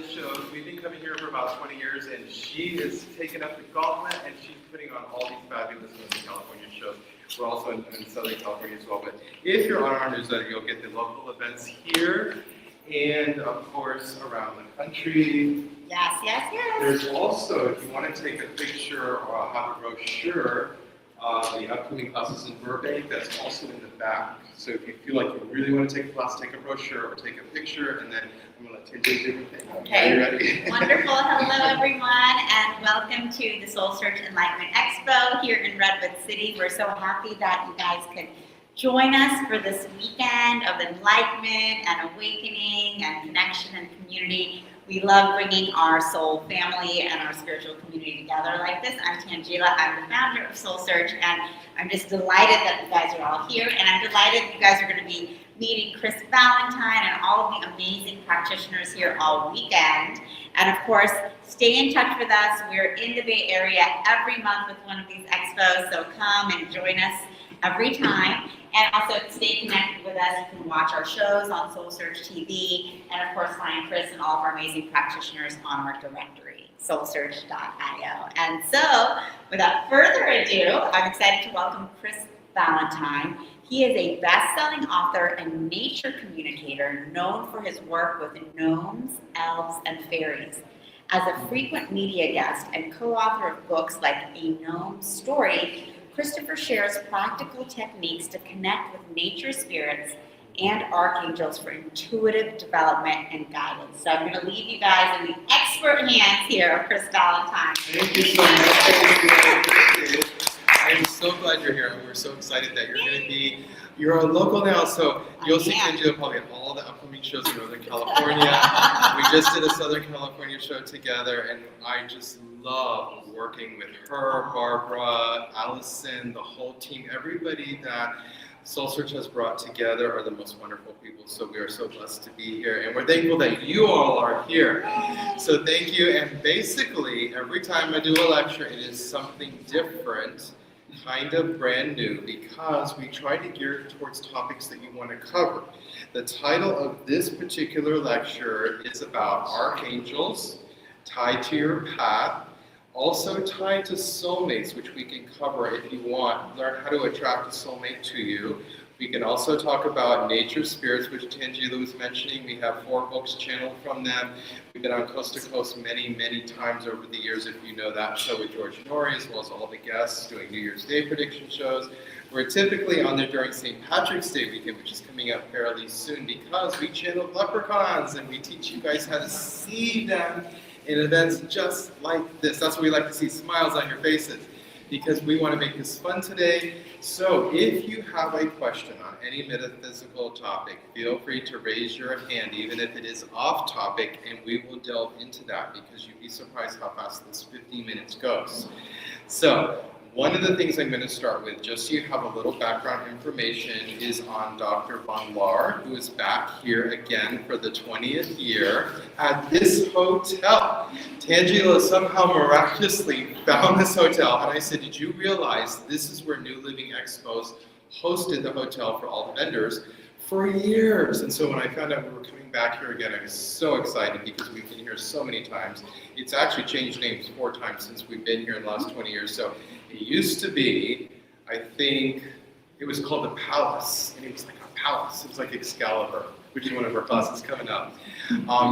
Shows. We've been coming here for about 20 years, and she is taking up the gauntlet, and she's putting on all these fabulous Northern California shows. We're also in Southern California as well. But if you're on our newsletter, you'll get the local events here, and of course around the country. Yes, yes, yes. There's also, if you want to take a picture or have a brochure, the upcoming classes in Burbank, that's also in the back. So if you feel like you really want to take a class, take a brochure or take a picture, and then I'm going to let you do everything. Okay. Are you ready? Wonderful. Hello, everyone, and welcome to the SoulSearch Enlightenment Expo here in Redwood City. We're so happy that you guys could join us for this weekend of enlightenment and awakening and connection and community. We love bringing our soul family and our spiritual community together like this. I'm Tangela. I'm the founder of SoulSearch, and I'm just delighted that you guys are all here. And I'm delighted you guys are going to be meeting Chris Valentine and all of the amazing practitioners here all weekend. And of course, stay in touch with us. We're in the Bay Area every month with one of these expos, so come and join us every time. And also stay connected with us. You can watch our shows on SoulSearch TV, and of course find Chris and all of our amazing practitioners on our directory, soulsearch.io. And so, without further ado, I'm excited to welcome Chris Valentine. He is a best-selling author and nature communicator known for his work with gnomes, elves, and fairies. As a frequent media guest and co-author of books like A Gnome's Story, Christopher shares practical techniques to connect with nature spirits and archangels for intuitive development and guidance. So I'm going to leave you guys in the expert hands here of Chris Valentine. Thank you so much. I'm so glad you're here. We're so excited that you're going to be, you're a local now, so you'll see Angela probably at all the upcoming shows in Northern California. We just did a Southern California show together, and I just love working with her, Barbara, Allison, the whole team, everybody that SoulSearch has brought together are the most wonderful people, so we are so blessed to be here, and we're thankful that you all are here. So thank you, and basically, every time I do a lecture, it is something different, kind of brand new, because we try to gear towards topics that you want to cover. The title of this particular lecture is about archangels, tied to your path, also tied to soulmates, which we can cover if you want. Learn how to attract a soulmate to you. We can also talk about nature spirits, which Tangela was mentioning. We have 4 books channeled from them. We've been on Coast to Coast many, many times over the years, if you know that show with George Norrie, as well as all the guests doing New Year's Day prediction shows. We're typically on there during St. Patrick's Day weekend, which is coming up fairly soon, because we channel leprechauns and we teach you guys how to see them in events just like this. That's what we like to see, smiles on your faces, because we want to make this fun today. So if you have a question on any metaphysical topic, feel free to raise your hand, even if it is off topic, and we will delve into that, because you'd be surprised how fast this 15 minutes goes. So one of the things I'm going to start with, just so you have a little background information, is on Dr. Von Lahr, who is back here again for the 20th year at this hotel. Tangela somehow miraculously found this hotel, and I said, did you realize this is where New Living Expos hosted the hotel for all the vendors for years? And so when I found out we were coming back here again, I was so excited, because we've been here so many times. It's actually changed names 4 times since we've been here in the last 20 years. So it used to be, I think, it was called the Palace, and it was like a palace. It was like Excalibur, which is one of our classes coming up.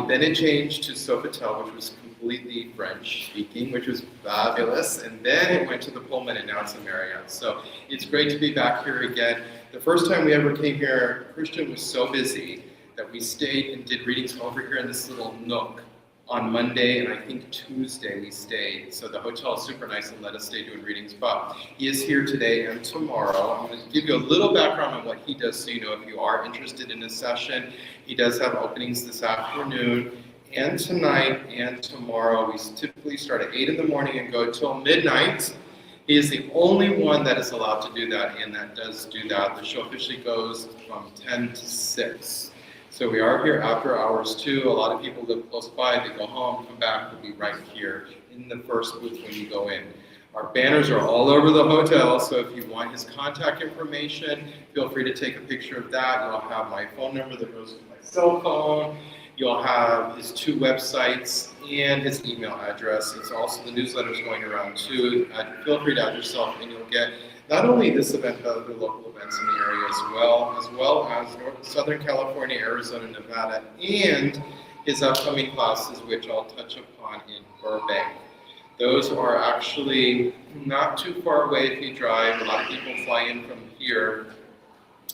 Then it changed to Sofitel, which was completely French speaking, which was fabulous. And then it went to the Pullman, and now it's a Marriott. So it's great to be back here again. The first time we ever came here, Christian was so busy that we stayed and did readings over here in this little nook. On Monday and I think Tuesday we stayed. So the hotel is super nice and let us stay doing readings. But he is here today and tomorrow. I'm going to give you a little background on what he does, so you know if you are interested in a session. He does have openings this afternoon and tonight and tomorrow. We typically start at 8 in the morning and go till midnight. He is the only one that is allowed to do that, and that does do that. The show officially goes from 10 to 6. So we are here after hours too. A lot of people live close by, they go home, come back, we'll be right here in the first booth when you go in. Our banners are all over the hotel, so if you want his contact information, feel free to take a picture of that. You'll have my phone number that goes to my cell phone. You'll have his 2 websites and his email address. It's also the newsletters going around too. Feel free to add yourself and you'll get not only this event, but other local events in the area as well as Southern California, Arizona, Nevada, and his upcoming classes, which I'll touch upon in Burbank. Those are actually not too far away if you drive. A lot of people fly in from here,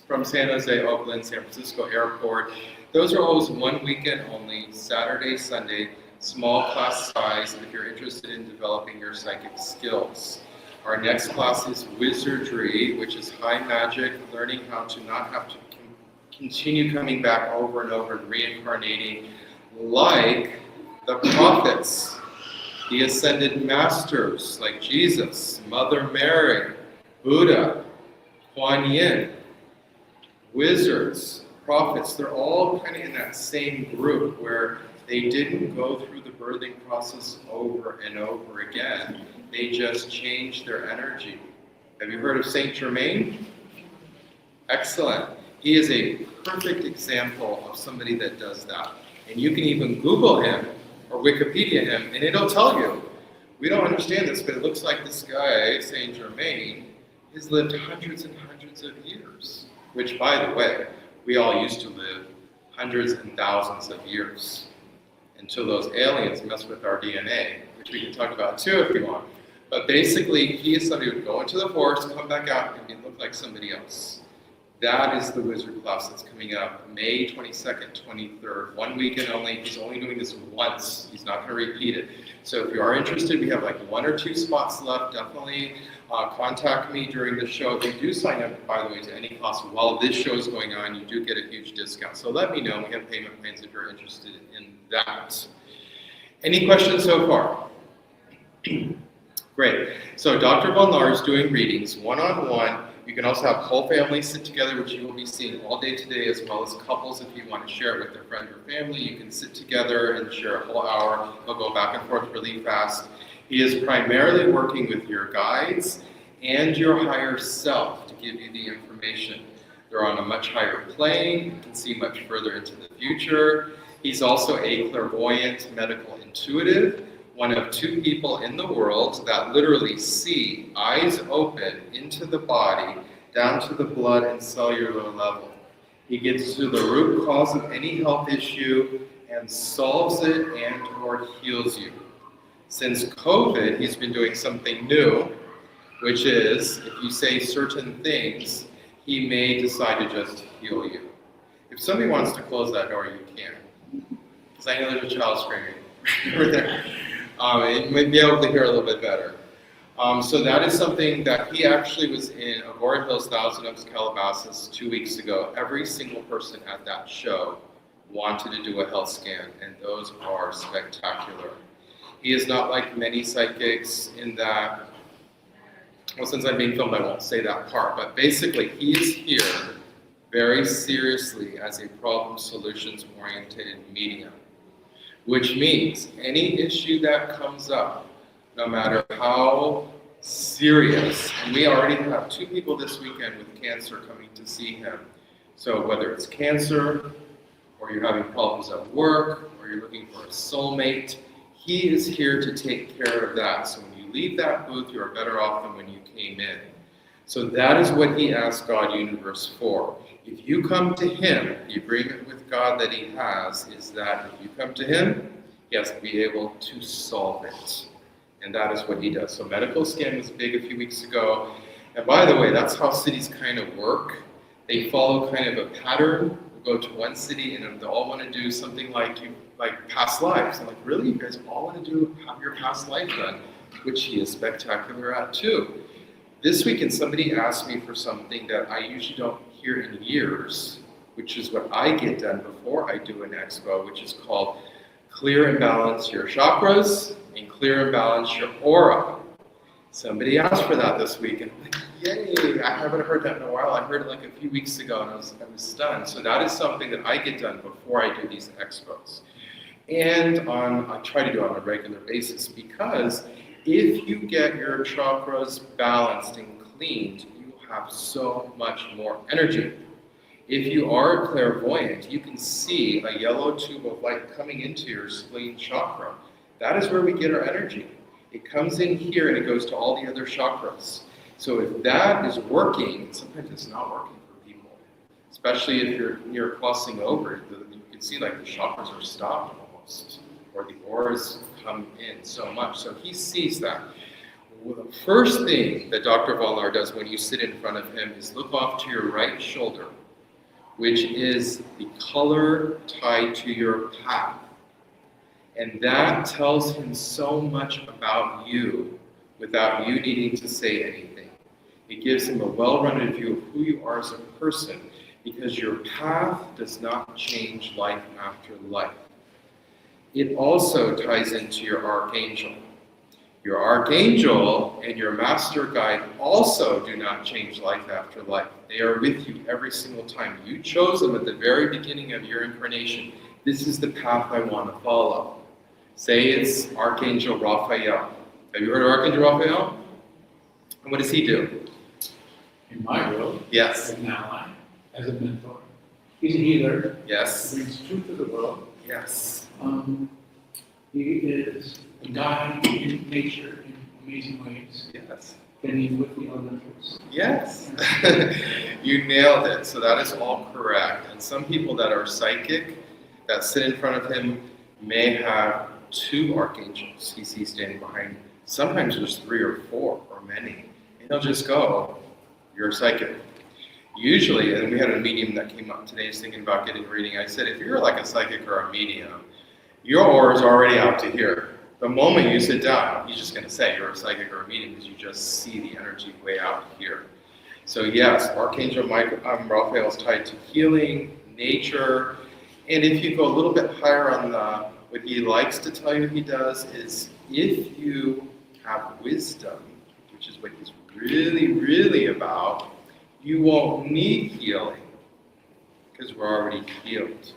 from San Jose, Oakland, San Francisco Airport. Those are always 1 weekend only, Saturday, Sunday, small class size, if you're interested in developing your psychic skills. Our next class is Wizardry, which is high magic, learning how to not have to continue coming back over and over and reincarnating like the prophets, the ascended masters like Jesus, Mother Mary, Buddha, Kuan Yin, wizards, prophets. They're all kind of in that same group where they didn't go through the birthing process over and over again. They just changed their energy. Have you heard of Saint Germain? Excellent. He is a perfect example of somebody that does that. And you can even Google him or Wikipedia him, and it'll tell you. We don't understand this, but it looks like this guy, Saint Germain, has lived hundreds and hundreds of years. which, by the way, we all used to live hundreds and thousands of years until those aliens messed with our DNA, which we can talk about too if you want. But basically, he is somebody who would go into the forest, come back out, and look like somebody else. That is the wizard class that's coming up May 22nd, 23rd, 1 weekend only. He's only doing this once. He's not going to repeat it. So if you are interested, we have like 1 or 2 spots left. Definitely contact me during the show. If you do sign up, by the way, to any class while this show is going on, you do get a huge discount. So let me know. We have payment plans if you're interested in that. Any questions so far? Great. So Dr. Von Lahr is doing readings one-on-one. You can also have whole families sit together, which you will be seeing all day today, as well as couples. If you want to share it with their friend or family, you can sit together and share a whole hour. They'll go back and forth really fast. He is primarily working with your guides and your higher self to give you the information. They're on a much higher plane. You can see much further into the future. He's also a clairvoyant medical intuitive, one of 2 people in the world that literally see, eyes open, into the body, down to the blood and cellular level. He gets to the root cause of any health issue and solves it and or heals you. Since COVID, he's been doing something new, which is, if you say certain things, he may decide to just heal you. If somebody wants to close that door, you can. Because I know there's a child screaming over there. You might be able to hear a little bit better. So that is something that he actually was in Agoura Hills, Thousand Oaks, Calabasas 2 weeks ago. Every single person at that show wanted to do a health scan, and those are spectacular. He is not like many psychics in that, well, since I'm being filmed, I won't say that part, but basically he is here very seriously as a problem solutions oriented medium. Which means any issue that comes up, no matter how serious, and we already have 2 people this weekend with cancer coming to see him. So whether it's cancer, or you're having problems at work, or you're looking for a soulmate, he is here to take care of that. So when you leave that booth, you are better off than when you came in. So that is what he asked God Universe for. If you come to him, the agreement with God that he has is that if you come to him, he has to be able to solve it. And that is what he does. So medical scan was big a few weeks ago. And by the way, that's how cities kind of work. They follow kind of a pattern. We'll go to one city and they all want to do something like past lives. I'm like, really? You guys all want to have your past life done? Which he is spectacular at too. This weekend, somebody asked me for something that I usually don't hear in years, which is what I get done before I do an expo, which is called clear and balance your chakras and clear and balance your aura. Somebody asked for that this week, and I'm like, yay! I haven't heard that in a while. I heard it like a few weeks ago, and I was stunned. So that is something that I get done before I do these expos. And I try to do it on a regular basis, because if you get your chakras balanced and cleaned, you have so much more energy. If you are clairvoyant, you can see a yellow tube of light coming into your spleen chakra. That is where we get our energy. It comes in here and it goes to all the other chakras. So if that is working, sometimes it's not working for people, especially if you're near crossing over. You can see like the chakras are stopped almost, or the auras come in so much. So he sees that. Well, the first thing that Dr. Von Lahr does when you sit in front of him is look off to your right shoulder, which is the color tied to your path. And that tells him so much about you without you needing to say anything. It gives him a well-rounded view of who you are as a person, because your path does not change life after life. It also ties into your archangel. Your archangel and your master guide also do not change life after life. They are with you every single time. You chose them at the very beginning of your incarnation. This is the path I want to follow. Say it's Archangel Raphael. Have you heard of Archangel Raphael? And what does he do? In my world, yes, as an ally, as a mentor. He's a healer. Yes. He brings truth to the world. Yes. He is a guide in nature in amazing ways. Yes. Getting with the elementals. Yes, you nailed it. So that is all correct. And some people that are psychic, that sit in front of him, may have 2 archangels he sees standing behind him. Sometimes there's 3 or 4 or many. And he'll just go, you're psychic. Usually, and we had a medium that came up today, is thinking about getting a reading. I said, if you're like a psychic or a medium, your aura is already out to here. The moment you sit down, he's just going to say you're a psychic or a medium because you just see the energy way out here. So yes, Archangel Raphael is tied to healing, nature, and if you go a little bit higher on the, what he likes to tell you he does is if you have wisdom, which is what he's really, really about, you won't need healing because we're already healed.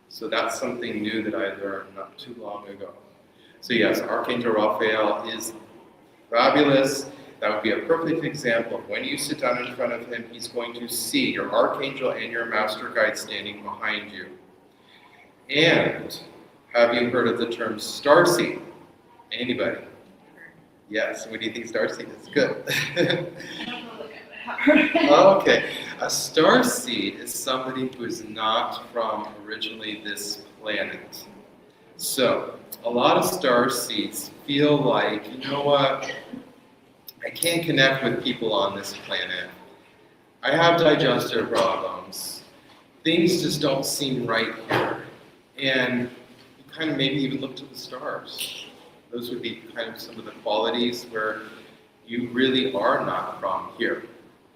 So that's something new that I learned not too long ago. So yes, Archangel Raphael is fabulous. That would be a perfect example of when you sit down in front of him, he's going to see your archangel and your master guide standing behind you. And have you heard of the term starseed? Anybody? Yes. What do you think starseed is? Good. Okay. A starseed is somebody who is not from originally this planet. So, a lot of starseeds feel like, you know what, I can't connect with people on this planet. I have digestive problems. Things just don't seem right here. And you kind of maybe even look to the stars. Those would be kind of some of the qualities where you really are not from here.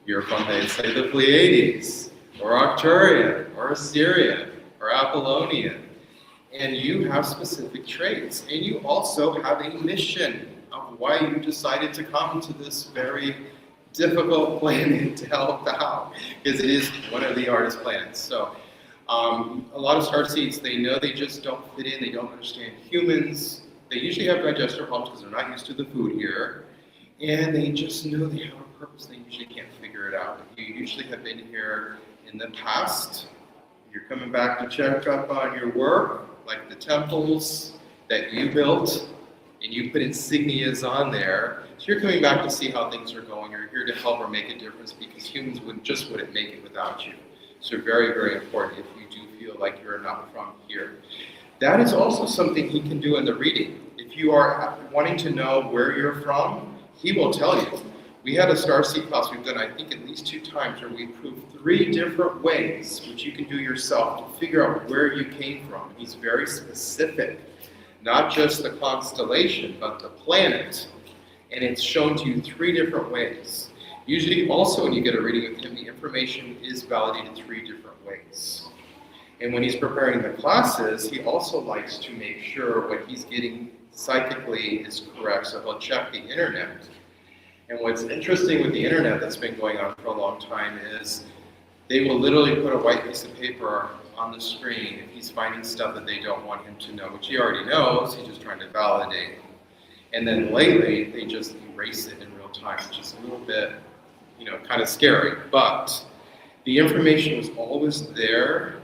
You're from, say, the Pleiades, or Arcturian, or Assyrian, or Apollonian. And you have specific traits. And you also have a mission of why you decided to come to this very difficult planet to help out. Because it is one of the hardest planets. So a lot of starseeds, they know they just don't fit in. They don't understand humans. They usually have digestive problems because they're not used to the food here. And they just know they have a purpose. They usually can't figure it out. You usually have been here in the past. You're coming back to check up on your work, like the temples that you built, and you put insignias on there. So you're coming back to see how things are going. You're here to help or make a difference because humans wouldn't make it without you. So very, very important if you do feel like you're not from here. That is also something he can do in the reading. If you are wanting to know where you're from, he will tell you. We had a starseed class we've done, I think, at least 2 times where we proved 3 different ways which you can do yourself to figure out where you came from. He's very specific, not just the constellation, but the planet. And it's shown to you 3 different ways. Usually, also, when you get a reading with him, the information is validated 3 different ways. And when he's preparing the classes, he also likes to make sure what he's getting psychically is correct, so he'll check the internet. And what's interesting with the internet that's been going on for a long time is they will literally put a white piece of paper on the screen if he's finding stuff that they don't want him to know, which he already knows, he's just trying to validate. And then lately, they just erase it in real time, which is a little bit, kind of scary. But the information was always there.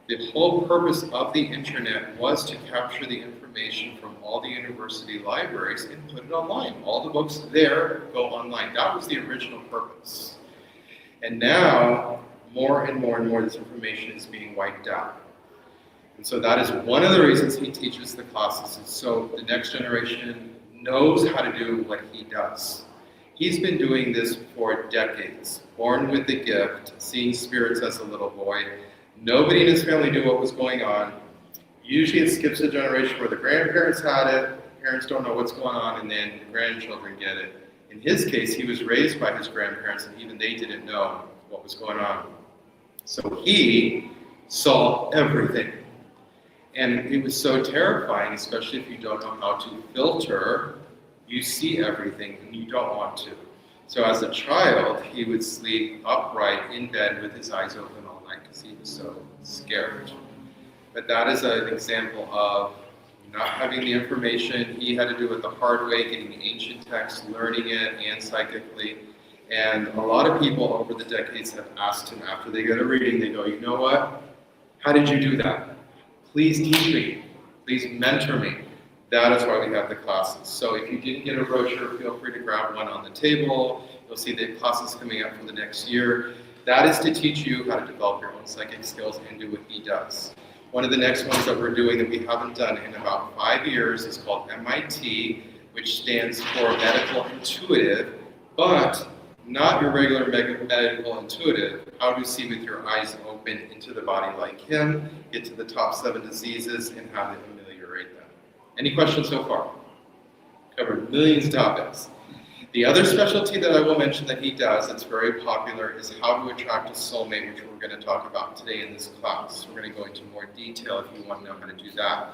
The whole purpose of the internet was to capture the information from all the university libraries and put it online. All the books there go online. That was the original purpose. And now, more and more and more, this information is being wiped out. And so that is one of the reasons he teaches the classes, is so the next generation knows how to do what he does. He's been doing this for decades, born with the gift, seeing spirits as a little boy. Nobody in his family knew what was going on. Usually it skips a generation where the grandparents had it, parents don't know what's going on, and then the grandchildren get it. In his case, he was raised by his grandparents, and even they didn't know what was going on. So he saw everything. And it was so terrifying, especially if you don't know how to filter. You see everything, and you don't want to. So as a child, he would sleep upright in bed with his eyes open all night because he was so scared. But that is an example of not having the information. He had to do it the hard way, getting the ancient texts, learning it, and psychically. And a lot of people over the decades have asked him after they get a reading, they go, you know what? How did you do that? Please teach me. Please mentor me. That is why we have the classes. So if you didn't get a brochure, feel free to grab one on the table. You'll see the classes coming up for the next year. That is to teach you how to develop your own psychic skills and do what he does. One of the next ones that we're doing that we haven't done in about 5 years is called MIT, which stands for Medical Intuitive, but not your regular medical intuitive. How to see with your eyes open into the body like him, get to the top 7 diseases, and how to ameliorate them. Any questions so far? Covered millions of topics. The other specialty that I will mention that he does that's very popular is how to attract a soulmate, which we're going to talk about today in this class. We're going to go into more detail if you want to know how to do that.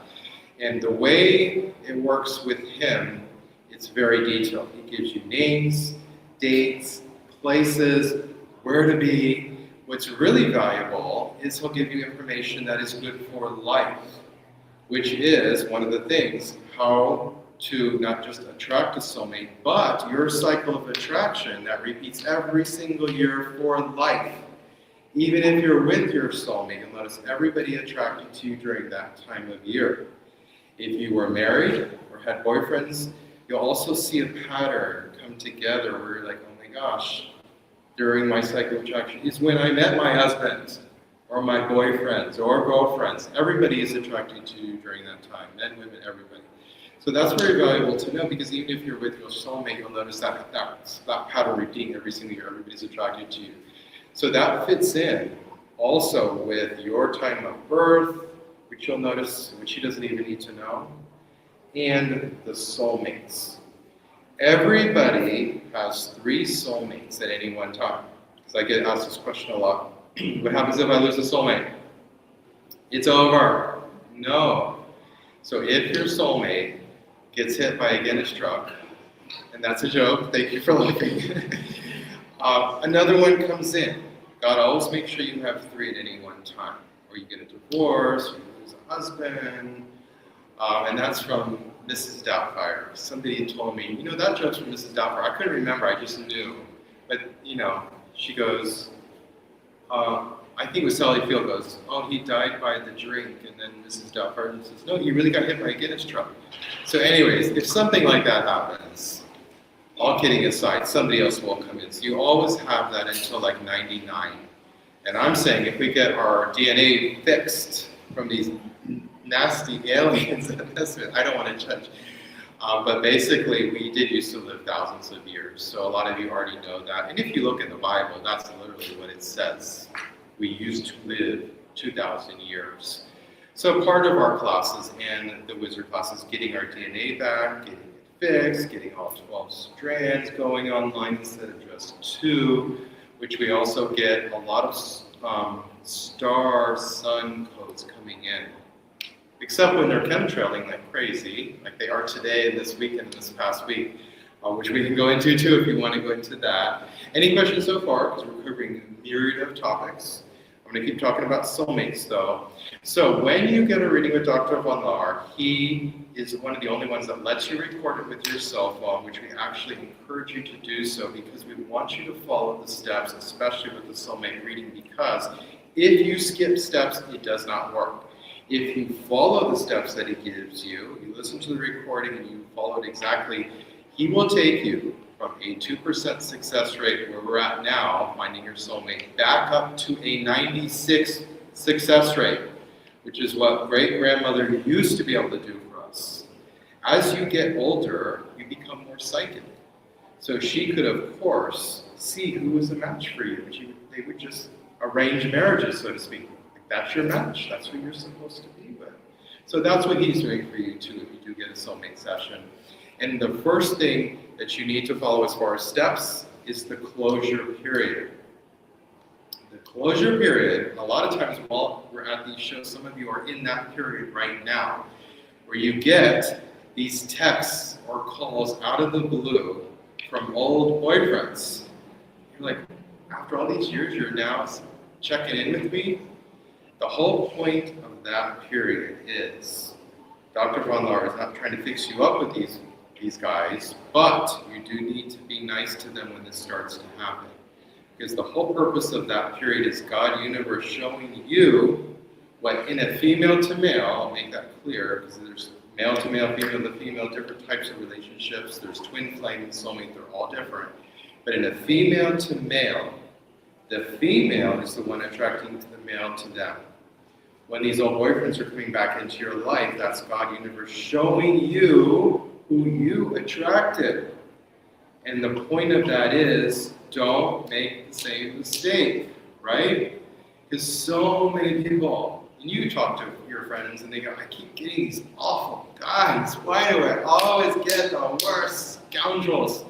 And the way it works with him, it's very detailed. He gives you names, dates, places, where to be. What's really valuable is he'll give you information that is good for life, which is one of the things, how to not just attract a soulmate, but your cycle of attraction that repeats every single year for life. Even if you're with your soulmate, you'll notice everybody attracted to you during that time of year. If you were married or had boyfriends, you'll also see a pattern come together where you're like, oh my gosh, during my cycle of attraction is when I met my husband or my boyfriends or girlfriends. Everybody is attracted to you during that time, men, women, everybody. So that's very valuable to know, because even if you're with your soulmate, you'll notice that pattern repeating every single year. Everybody's attracted to you. So that fits in also with your time of birth, which you'll notice, which he doesn't even need to know, and the soulmates. Everybody has 3 soulmates at any one time. Because I get asked this question a lot. What happens if I lose a soulmate? It's over. No. So if your soulmate gets hit by a Guinness truck, and that's a joke, thank you for laughing, another one comes in. God always makes sure you have 3 at any one time. Or you get a divorce, or you lose a husband, and that's from Mrs. Doubtfire. Somebody told me, you know, that joke's from Mrs. Doubtfire. I couldn't remember, I just knew. But, you know, she goes, I think it was Sally Field goes, oh, he died by the drink, and then Mrs. Doubtfire says, no, he really got hit by a Guinness truck. So anyways, if something like that happens, all kidding aside, somebody else will come in. So you always have that until like 99. And I'm saying if we get our DNA fixed from these nasty aliens, I don't want to judge. But basically, we did used to live thousands of years. So a lot of you already know that. And if you look in the Bible, that's literally what it says. We used to live 2,000 years. So part of our classes and the wizard classes, getting our DNA back, getting it fixed, getting all 12 strands going online instead of just 2, which we also get a lot of star sun codes coming in. Except when they're chemtrailing like crazy, like they are today, this weekend, and this past week, which we can go into too if you want to go into that. Any questions so far? Because we're covering a myriad of topics. I'm going to keep talking about soulmates though. So when you get a reading with Dr. Von Lahr, he is one of the only ones that lets you record it with your cell phone, which we actually encourage you to do so because we want you to follow the steps, especially with the soulmate reading, because if you skip steps, it does not work. If you follow the steps that he gives you, you listen to the recording and you follow it exactly, he will take you from a 2% success rate where we're at now, finding your soulmate, back up to a 96 success rate, which is what great-grandmother used to be able to do for us. As you get older, you become more psychic. So she could, of course, see who was a match for you. They would just arrange marriages, so to speak. That's your match. That's who you're supposed to be with. So that's what he's doing for you too if you do get a soulmate session. And the first thing that you need to follow as far as steps is the closure period. The closure period, a lot of times while we're at these shows, some of you are in that period right now, where you get these texts or calls out of the blue from old boyfriends. You're like, after all these years, you're now checking in with me? The whole point of that period is Dr. Von Lahr is not trying to fix you up with these guys, but you do need to be nice to them when this starts to happen. Because the whole purpose of that period is God, universe, showing you what in a female to male, I'll make that clear, because there's Male to male, female to female, different types of relationships. There's twin flame and soulmate, they're all different. But in a female to male, the female is the one attracting the male to them. When these old boyfriends are coming back into your life, that's God universe showing you who you attracted. And the point of that is, don't make the same mistake, right? Because so many people, and you talk to your friends and they go, I keep getting these awful guys. Why do I always get the worst scoundrels?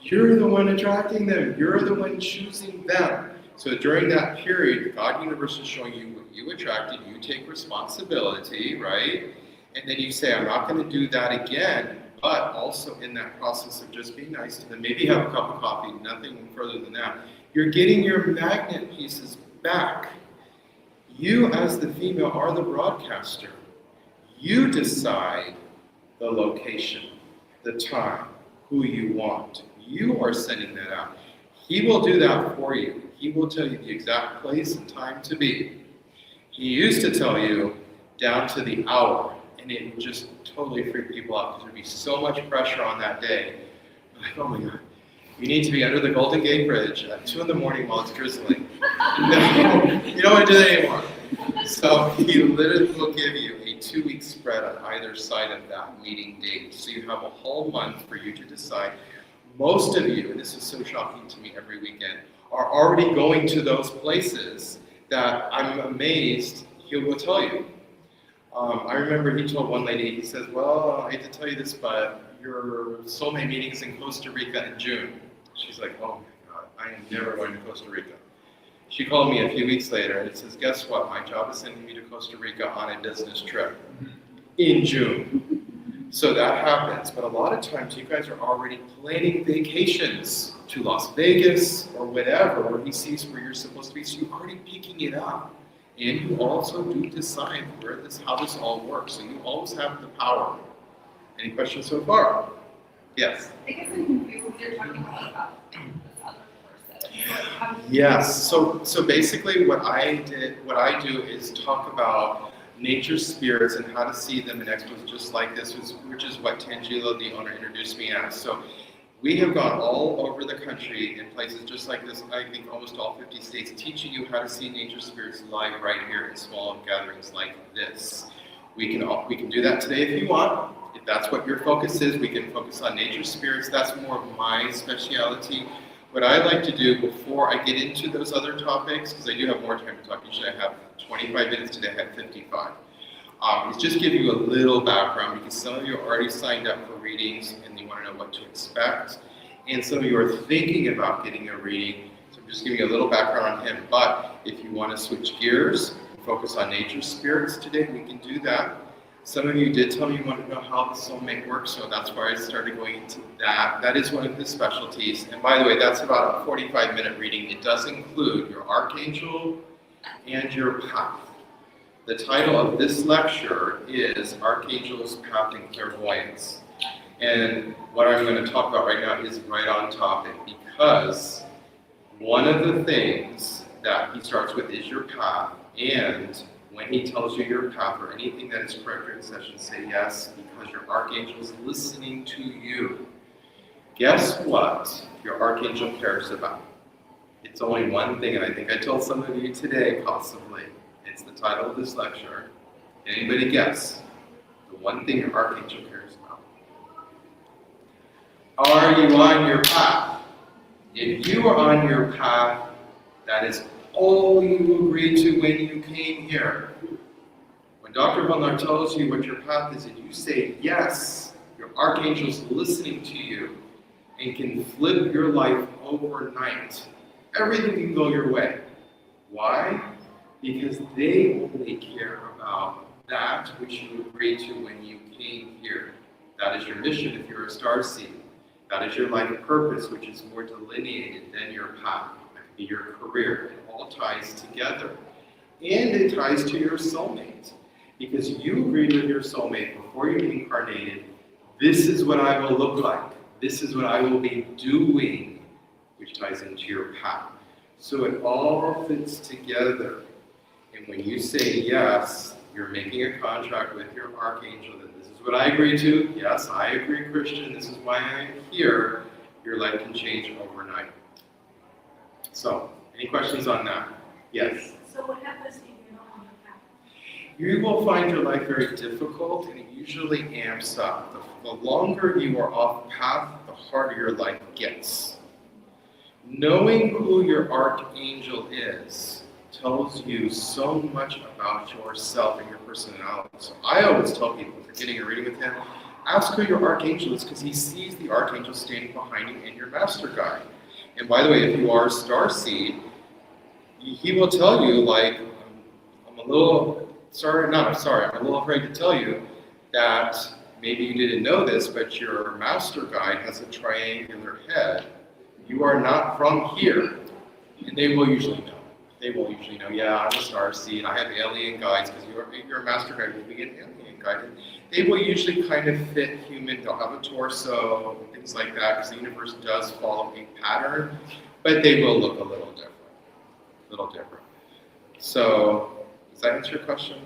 You're the one attracting them. You're the one choosing them. So during that period, God universe is showing you what you attracted. You take responsibility, right? And then you say, I'm not going to do that again. But also in that process of just being nice to them, maybe have a cup of coffee, nothing further than that. You're getting your magnet pieces back. You as the female are the broadcaster. You decide the location, the time, who you want. You are sending that out. He will do that for you. He will tell you the exact place and time to be. He used to tell you down to the hour, and it would just totally freak people out because there'd be so much pressure on that day. Like, oh my God, you need to be under the Golden Gate Bridge at 2 in the morning while it's drizzling. No, you don't want to do that anymore. So he literally will give you a 2-week spread on either side of that meeting date. So you have a whole month for you to decide. Most of you, and this is so shocking to me every weekend, are already going to those places that I'm amazed he will tell you. I remember he told one lady, he says, well, I hate to tell you this, but your soulmate meeting is in Costa Rica in June. She's like, oh my God, I am never going to Costa Rica. She called me a few weeks later and says, guess what? My job is sending me to Costa Rica on a business trip in June. So that happens. But a lot of times you guys are already planning vacations to Las Vegas or whatever, where he sees where you're supposed to be. So you're already picking it up. And you also do decide how this all works. So you always have the power. Any questions so far? Yes? I guess I'm confused what you're talking about this other person. Yes. So basically what I do is talk about nature spirits and how to see them in expos just like this, which is what Tangelo, the owner, introduced me as. So we have gone all over the country in places just like this, I think almost all 50 states, teaching you how to see nature spirits live right here in small gatherings like this. We can do that today if you want. If that's what your focus is, we can focus on nature spirits. That's more of my speciality. What I like to do before I get into those other topics, because I do have more time to talk, usually I have 25 minutes, today I have 55, is just give you a little background, because some of you are already signed up for readings and you want to know what to expect, and some of you are thinking about getting a reading, so I'm just giving you a little background on him. But if you want to switch gears and focus on nature spirits today, we can do that. Some of you did tell me you want to know how the soulmate works, so that's why I started going into that. That is one of his specialties. And by the way, that's about a 45-minute reading. It does include your archangel and your path. The title of this lecture is Archangel's Path and Clairvoyance. And what I'm going to talk about right now is right on topic, because one of the things that he starts with is your path, and when he tells you your path or anything that is correct during session, say yes, because your archangel is listening to you. Guess what your archangel cares about? It's only one thing, and I think I told some of you today, possibly. It's the title of this lecture. Anybody guess the one thing your archangel cares about? Are you on your path? If you are on your path, that is all you agreed to when you came here. When Dr. Valnar tells you what your path is and you say yes, your archangel's listening to you and can flip your life overnight. Everything can go your way. Why? Because they only care about that which you agreed to when you came here. That is your mission if you're a starseed. That is your life purpose, which is more delineated than your path. Your career. It all ties together. And it ties to your soulmate. Because you agreed with your soulmate before you incarnated, this is what I will look like. This is what I will be doing, which ties into your path. So it all fits together. And when you say yes, you're making a contract with your archangel that this is is what I agree to. Yes, I agree, Christian. This is why I'm here. Your life can change overnight. So, any questions on that? Yes? So what happens if you're not on the path? You will find your life very difficult, and it usually amps up. The longer you are off path, the harder your life gets. Knowing who your archangel is tells you so much about yourself and your personality. So I always tell people, if you're getting a reading with him, ask who your archangel is, because he sees the archangel standing behind you and your master guide. And by the way, if you are a starseed, he will tell you, like, I'm a little afraid to tell you that maybe you didn't know this, but your master guide has a triangular head. You are not from here. And they will usually know. They will usually know, yeah, I'm a starseed, I have alien guides, because your master guide will be an alien guide. And they will usually kind of fit human, they'll have a torso, things like that, because the universe does follow a pattern, but they will look a little different. So, does that answer your question?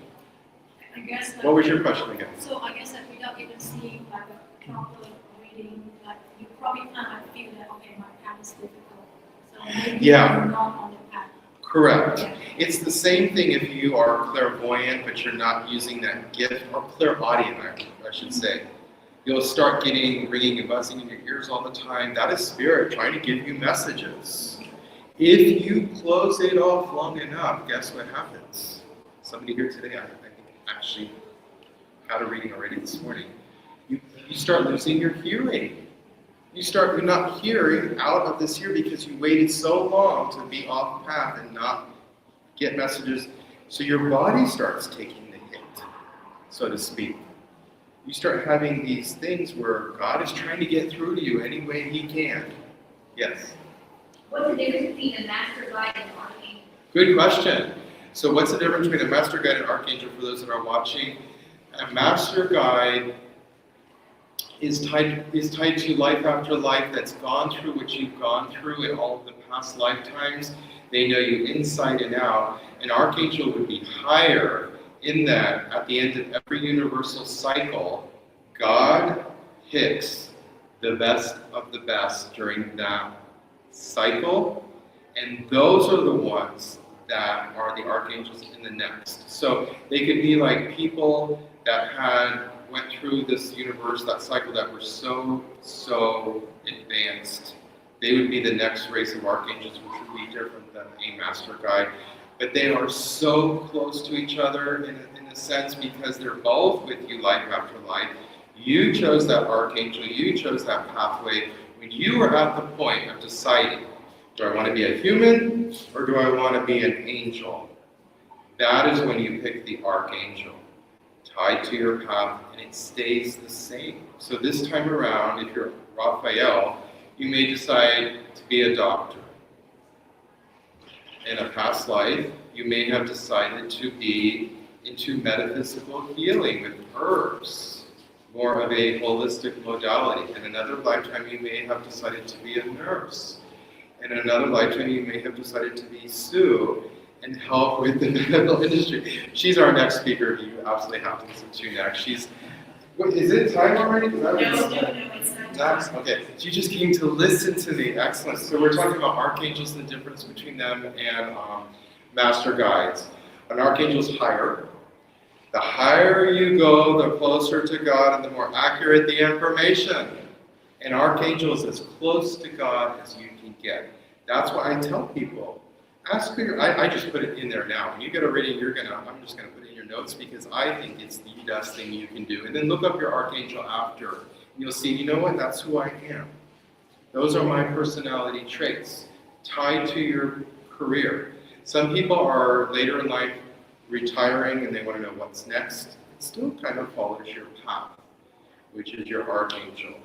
I guess What was your question again? So I guess that without even seeing like a proper reading, like you probably kind of feel that okay, my path is difficult. So maybe you're not on the path. Correct. Yeah. It's the same thing if you are clairvoyant, but you're not using that gift, or clairaudient, I should say. You'll start getting ringing and buzzing in your ears all the time. That is spirit trying to give you messages. If you close it off long enough, guess what happens? Somebody here today, I think, actually had a reading already this morning. You start losing your hearing. You're not hearing out of this year because you waited so long to be off path and not get messages. So your body starts taking the hit, so to speak. You start having these things where God is trying to get through to you any way he can. Yes? What's the difference between a master guide and an archangel? Good question. So what's the difference between a master guide and archangel for those that are watching? A master guide is tied to life after life that's gone through what you've gone through in all of the past lifetimes. They know you inside and out. An archangel would be higher in that at the end of every universal cycle, God picks the best of the best during that cycle, and those are the ones that are the archangels in the next. So they could be like people that went through this universe, that cycle, that were so advanced. They would be the next race of archangels, which would be different than a master guide. But they are so close to each other in a sense, because they're both with you life after life. You chose that archangel, you chose that pathway. When you were at the point of deciding, do I want to be a human or do I want to be an angel? That is when you pick the archangel, tied to your path, and it stays the same. So this time around, if you're Raphael, you may decide to be a doctor. In a past life, you may have decided to be into metaphysical healing with herbs, more of a holistic modality. In another lifetime, you may have decided to be a nurse. In another lifetime, you may have decided to be Sue and help with the medical industry. She's our next speaker who you absolutely have to listen to next. Is it time already? No, it's not. Next? Okay, so you just came to listen to me. Excellent. So we're talking about archangels and the difference between them and master guides. An archangel is higher. The higher you go, the closer to God and the more accurate the information. An archangel is as close to God as you can get. That's why I tell people, ask for I just put it in there now. When you get a reading, I'm just gonna put it in your notes because I think it's the best thing you can do. And then look up your archangel after. And you'll see, you know what, that's who I am. Those are my personality traits tied to your career. Some people are later in life retiring and they want to know what's next. It still kind of follows your path, which is your archangel.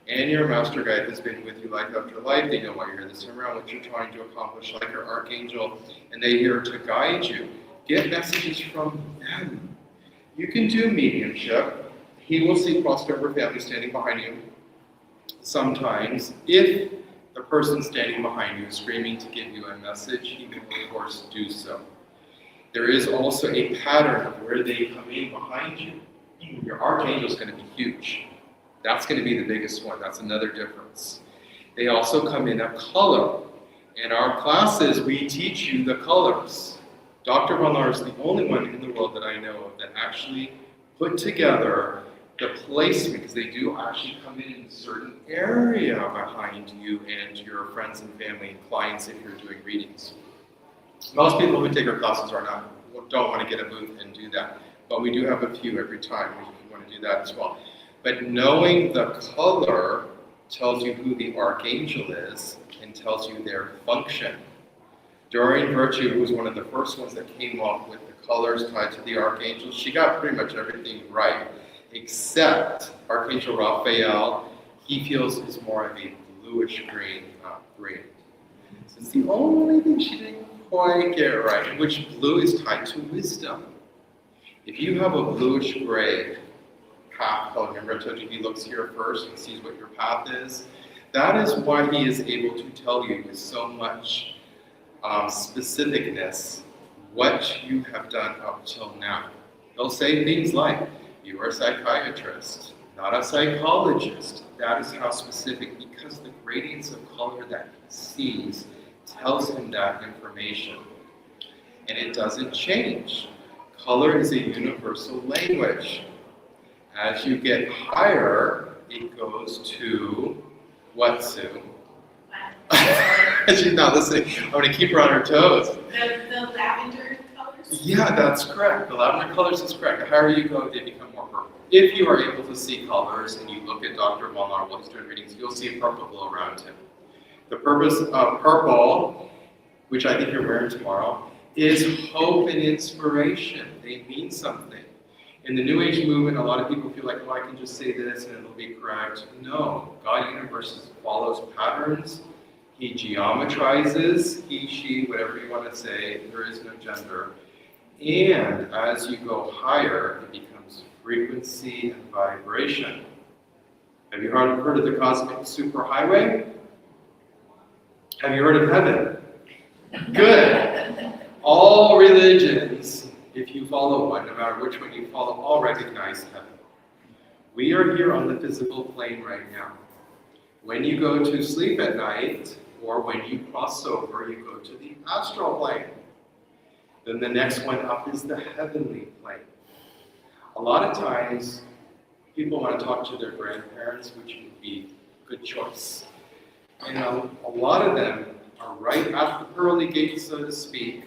And your master guide has been with you life after life. They know why you're here this time around, what you're trying to accomplish, like your archangel, and they're here to guide you. Get messages from them. You can do mediumship. He will see crossed over family standing behind you sometimes. If the person standing behind you is screaming to give you a message, he will of course do so. There is also a pattern of where they come in behind you. Your archangel is going to be huge. That's going to be the biggest one. That's another difference. They also come in a color. In our classes, we teach you the colors. Dr. Valar is the only one in the world that I know of that actually put together the placement, because they do actually come in a certain area behind you and your friends and family and clients if you're doing readings. Most people who take our classes don't want to get a booth and do that, but we do have a few every time if you want to do that as well. But knowing the color tells you who the archangel is and tells you their function. Doreen Virtue was one of the first ones that came up with the colors tied to the archangels. She got pretty much everything right, except Archangel Raphael, he feels is more of a bluish green. So it's the only thing she didn't quite get right, which blue is tied to wisdom. If you have a bluish gray path color, remember I told you he looks here first and sees what your path is? That is why he is able to tell you with so much specificness what you have done up till now. They'll say things like, you are a psychiatrist, not a psychologist. That is how specific, because the gradients of color that he sees tells him that information. And it doesn't change. Color is a universal language. As you get higher, it goes to what, Sue? She's not listening. I'm going to keep her on her toes. The lavender colors? Yeah, that's correct. The lavender colors is correct. The higher you go, they become more purple. If you are able to see colors and you look at Dr. Molnar while he's doing readings, you'll see purple glow around him. The purpose of purple, which I think you're wearing tomorrow, is hope and inspiration. They mean something. In the New Age movement, a lot of people feel like, oh, I can just say this and it'll be correct. No, God Universe follows patterns. He geometrizes, he, she, whatever you want to say, there is no gender. And as you go higher, it becomes frequency and vibration. Have you heard of the cosmic superhighway? Have you heard of heaven? Good. All religions, if you follow one, no matter which one you follow, all recognize heaven. We are here on the physical plane right now. When you go to sleep at night, or when you cross over, you go to the astral plane. Then the next one up is the heavenly plane. A lot of times, people want to talk to their grandparents, which would be a good choice. And a lot of them are right at the pearly gates, so to speak.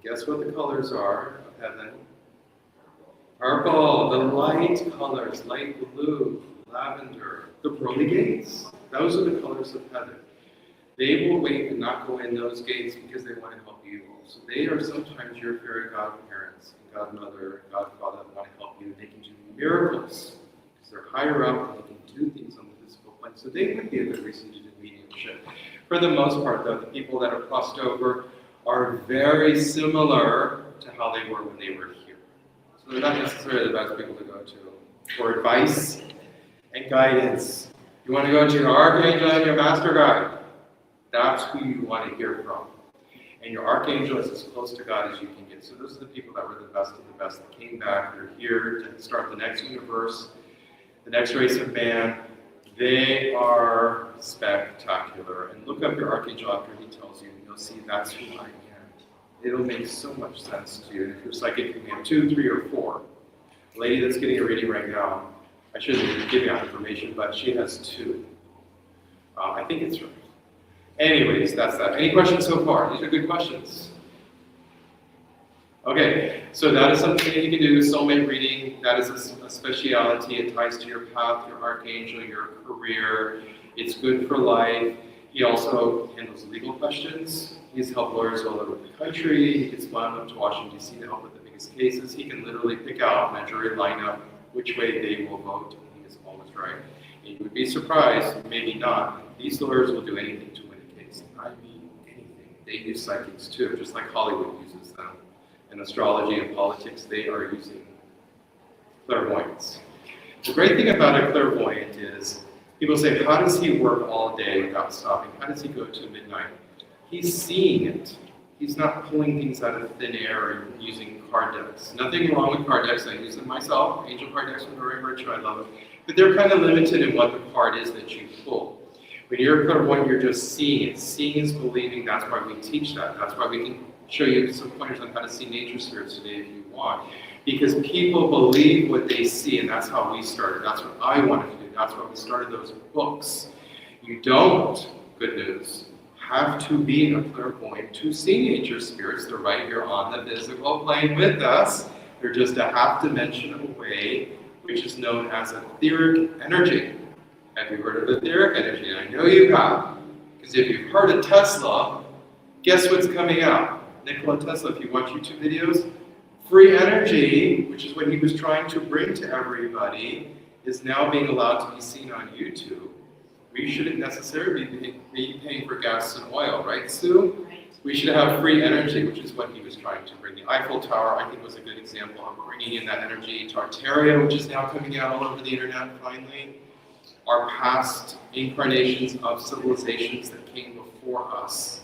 Guess what the colors are of heaven? Purple, the light colors, light blue, lavender, the pearly gates. Those are the colors of heaven. They will wait and not go in those gates because they want to help you. So they are sometimes your fairy godparents, godmother, godfather that want to help you. They can do miracles because they're higher up and they can do things on the physical plane. So they would be a good reason to do mediumship. For the most part, though, the people that have crossed over are very similar to how they were when they were here. So they're not necessarily the best people to go to for advice and guidance. You want to go to your archangel and your master guide. That's who you want to hear from. And your archangel is as close to God as you can get. So those are the people that were the best of the best that came back. They're here to start the next universe, the next race of man. They are spectacular. And look up your archangel after he tells you, and you'll see that's who I am. It'll make so much sense to you. And if you're psychic, you may have 2, 3, or 4. The lady that's getting a reading right now, I shouldn't give you that information, but she has 2. I think it's right. Anyways, that's that. Any questions so far? These are good questions. Okay, so that is something that you can do, soulmate reading. That is a speciality. It ties to your path, your archangel, your career. It's good for life. He also handles legal questions. He's helped lawyers all over the country. He gets flown up to Washington, D.C. to help with the biggest cases. He can literally pick out in a jury lineup which way they will vote. He is always right. And you would be surprised, maybe not. These lawyers will do anything to win a case. I mean, anything. They use psychics too, just like Hollywood uses them. In astrology and politics, they are using clairvoyance. The great thing about a clairvoyant is, people say, how does he work all day without stopping? How does he go to midnight? He's seeing it. He's not pulling things out of thin air and using card decks. Nothing wrong with card decks. I use them myself. Angel card decks are very virtual. I love them. But they're kind of limited in what the card is that you pull. When you're clairvoyant, you're just seeing it. Seeing is believing. That's why we teach that. That's why we can show you some pointers on how to see nature spirits today if you want. Because people believe what they see, and that's how we started. That's what I wanted to do. That's why we started those books. You don't, good news, have to be a clairvoyant to see nature spirits. They're right here on the physical plane with us. They're just a half-dimension away, which is known as etheric energy. Have you heard of etheric energy? I know you have. Because if you've heard of Tesla, guess what's coming out? Nikola Tesla, if you watch YouTube videos, free energy, which is what he was trying to bring to everybody, is now being allowed to be seen on YouTube. We shouldn't necessarily be paying for gas and oil, right, Sue? Right. We should have free energy, which is what he was trying to bring. The Eiffel Tower, I think, was a good example of bringing in that energy. Tartaria, which is now coming out all over the internet, finally, are past incarnations of civilizations that came before us,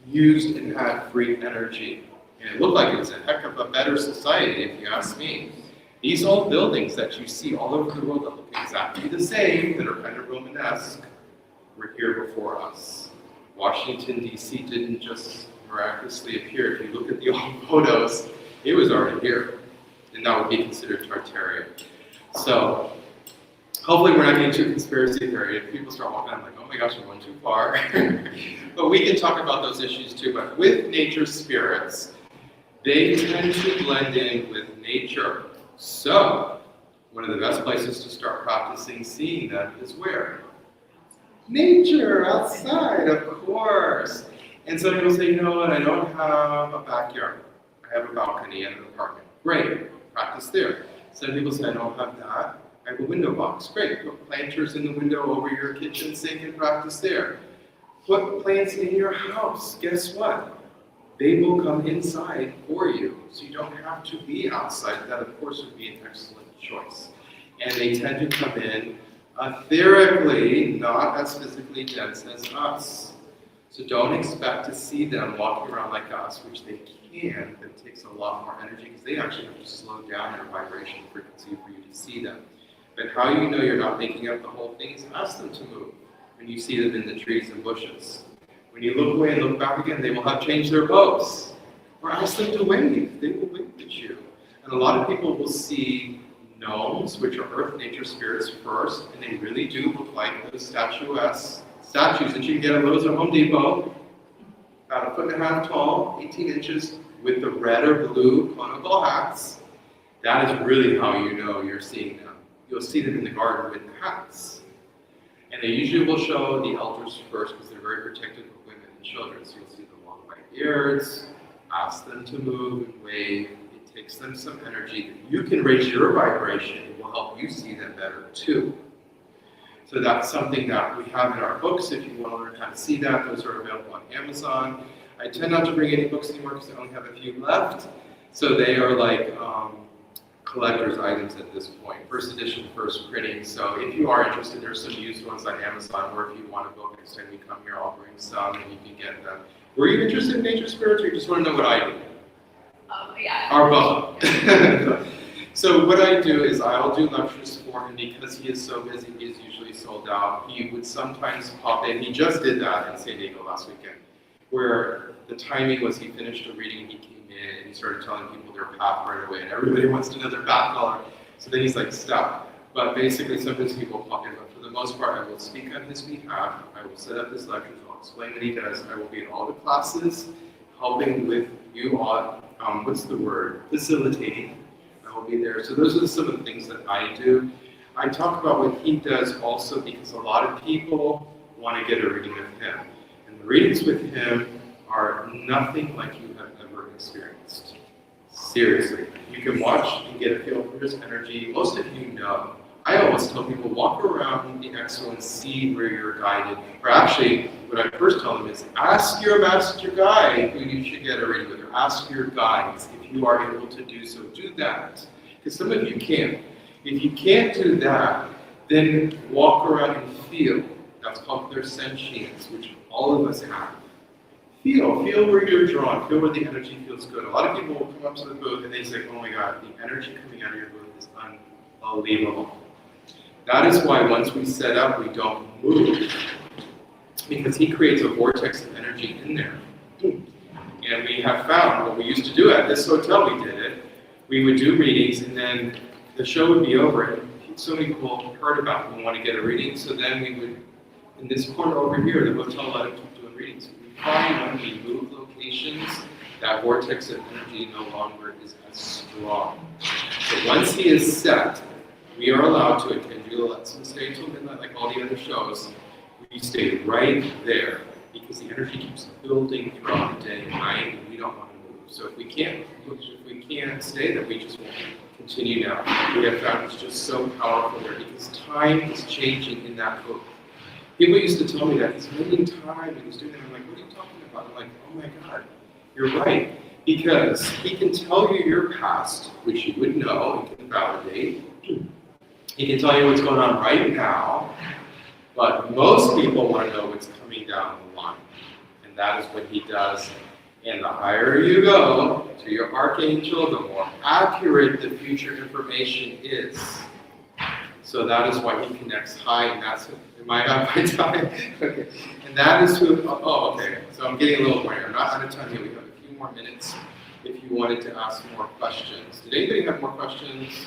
used and had free energy. And it looked like it was a heck of a better society, if you ask me. These old buildings that you see all over the world that look exactly the same, that are kind of Romanesque, were here before us. Washington, D.C. didn't just miraculously appear. If you look at the old photos, it was already here. And that would be considered Tartaria. So, hopefully we're not getting too conspiracy theory. If people start walking, I'm like, oh my gosh, I'm going too far. But we can talk about those issues too. But with nature spirits, they tend to blend in with nature. So, one of the best places to start practicing seeing them is where? Nature, outside, of course. And some people say, you know what, I don't have a backyard. I have a balcony and an apartment. Great, practice there. Some people say, I don't have that. I have a window box. Great, put planters in the window over your kitchen sink and practice there. Put plants in your house. Guess what? They will come inside for you, so you don't have to be outside. That, of course, would be an excellent choice. And they tend to come in etherically, not as physically dense as us. So don't expect to see them walking around like us, which they can, but it takes a lot more energy because they actually have to slow down their vibration frequency for you to see them. But how you know you're not making up the whole thing is ask them to move when you see them in the trees and bushes. When you look away and look back again, they will have changed their pose. Or ask them to wave. They will wave at you. And a lot of people will see gnomes, which are earth nature spirits first, and they really do look like those statues that you can get at Lowe's or Home Depot, about 1.5 feet tall, 18 inches, with the red or blue conical hats. That is really how you know you're seeing them. You'll see them in the garden with the hats. And they usually will show the elders first because they're very protective of women and children. So you'll see the long white beards, ask them to move and wave. It takes them some energy. You can raise your vibration. It will help you see them better too. So that's something that we have in our books. If you want to learn how to see that, those are available on Amazon. I tend not to bring any books anymore because I only have a few left. So they are like collector's items at this point. First edition, first printing. So if you are interested, there's some used ones on Amazon, or if you want a book next time we come here, I'll bring some and you can get them. Were you interested in nature spirits, or you just want to know what I do? Yeah. Our book. So what I do is I'll do lectures for him because he is so busy, he is usually sold out. He would sometimes pop in. He just did that in San Diego last weekend, where the timing was he finished a reading and he came in and he started telling people their path right away, and everybody wants to know their path color. So then he's like, stop. But basically sometimes people pop in, but for the most part I will speak on his behalf. I will set up his lectures, I'll explain what he does. I will be in all the classes, helping with you all, facilitating. I will be there. So those are some of the things that I do. I talk about what he does also because a lot of people want to get a reading with him. And the readings with him are nothing like you have ever experienced. Seriously. You can watch and get a feel for his energy. Most of you know. I always tell people, walk around the Expo and see where you're guided. Or actually, what I first tell them is, ask your master guide who you should get a reading with, or ask your guides. If you are able to do so, do that. Because some of you can't. If you can't do that, then walk around and feel. That's called clairsentience, which all of us have. Feel where you're drawn, feel where the energy feels good. A lot of people will come up to the booth and they say, oh my God, the energy coming out of your booth is unbelievable. That is why once we set up, we don't move, because he creates a vortex of energy in there. And we have found, what we used to do at this hotel, we did it, we would do readings and then the show would be over and so many people heard about it and want to get a reading, so then we would, in this corner over here, the hotel let us do readings. We find when we move locations, that vortex of energy no longer is as strong. So once he is set, we are allowed to attend. You let him stay until midnight like all the other shows. We stay right there because the energy keeps building throughout the day and night, and we don't want to move. So if we can't stay there, we just won't continue now. We have found it's just so powerful there because time is changing in that book. People used to tell me that he's moving time and he's doing that. I'm like, what are you talking about? I'm like, oh my God, you're right. Because he can tell you your past, which you would know and can validate. He can tell you what's going on right now, but most people want to know what's coming down the line. And that is what he does. And the higher you go to your archangel, the more accurate the future information is. So that is why he connects high, and that's, am I out my time? Okay. And that is who, oh, okay. So I'm getting a little more. I'm not out of time yet. We have a few more minutes if you wanted to ask more questions. Did anybody have more questions?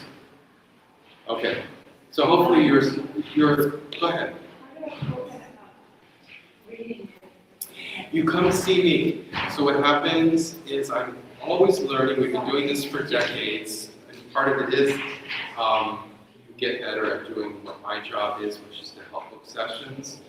Okay. So hopefully you're, go ahead. You come see me. So what happens is I'm always learning. We've been doing this for decades. And part of it is get better at doing what my job is, which is to help book sessions.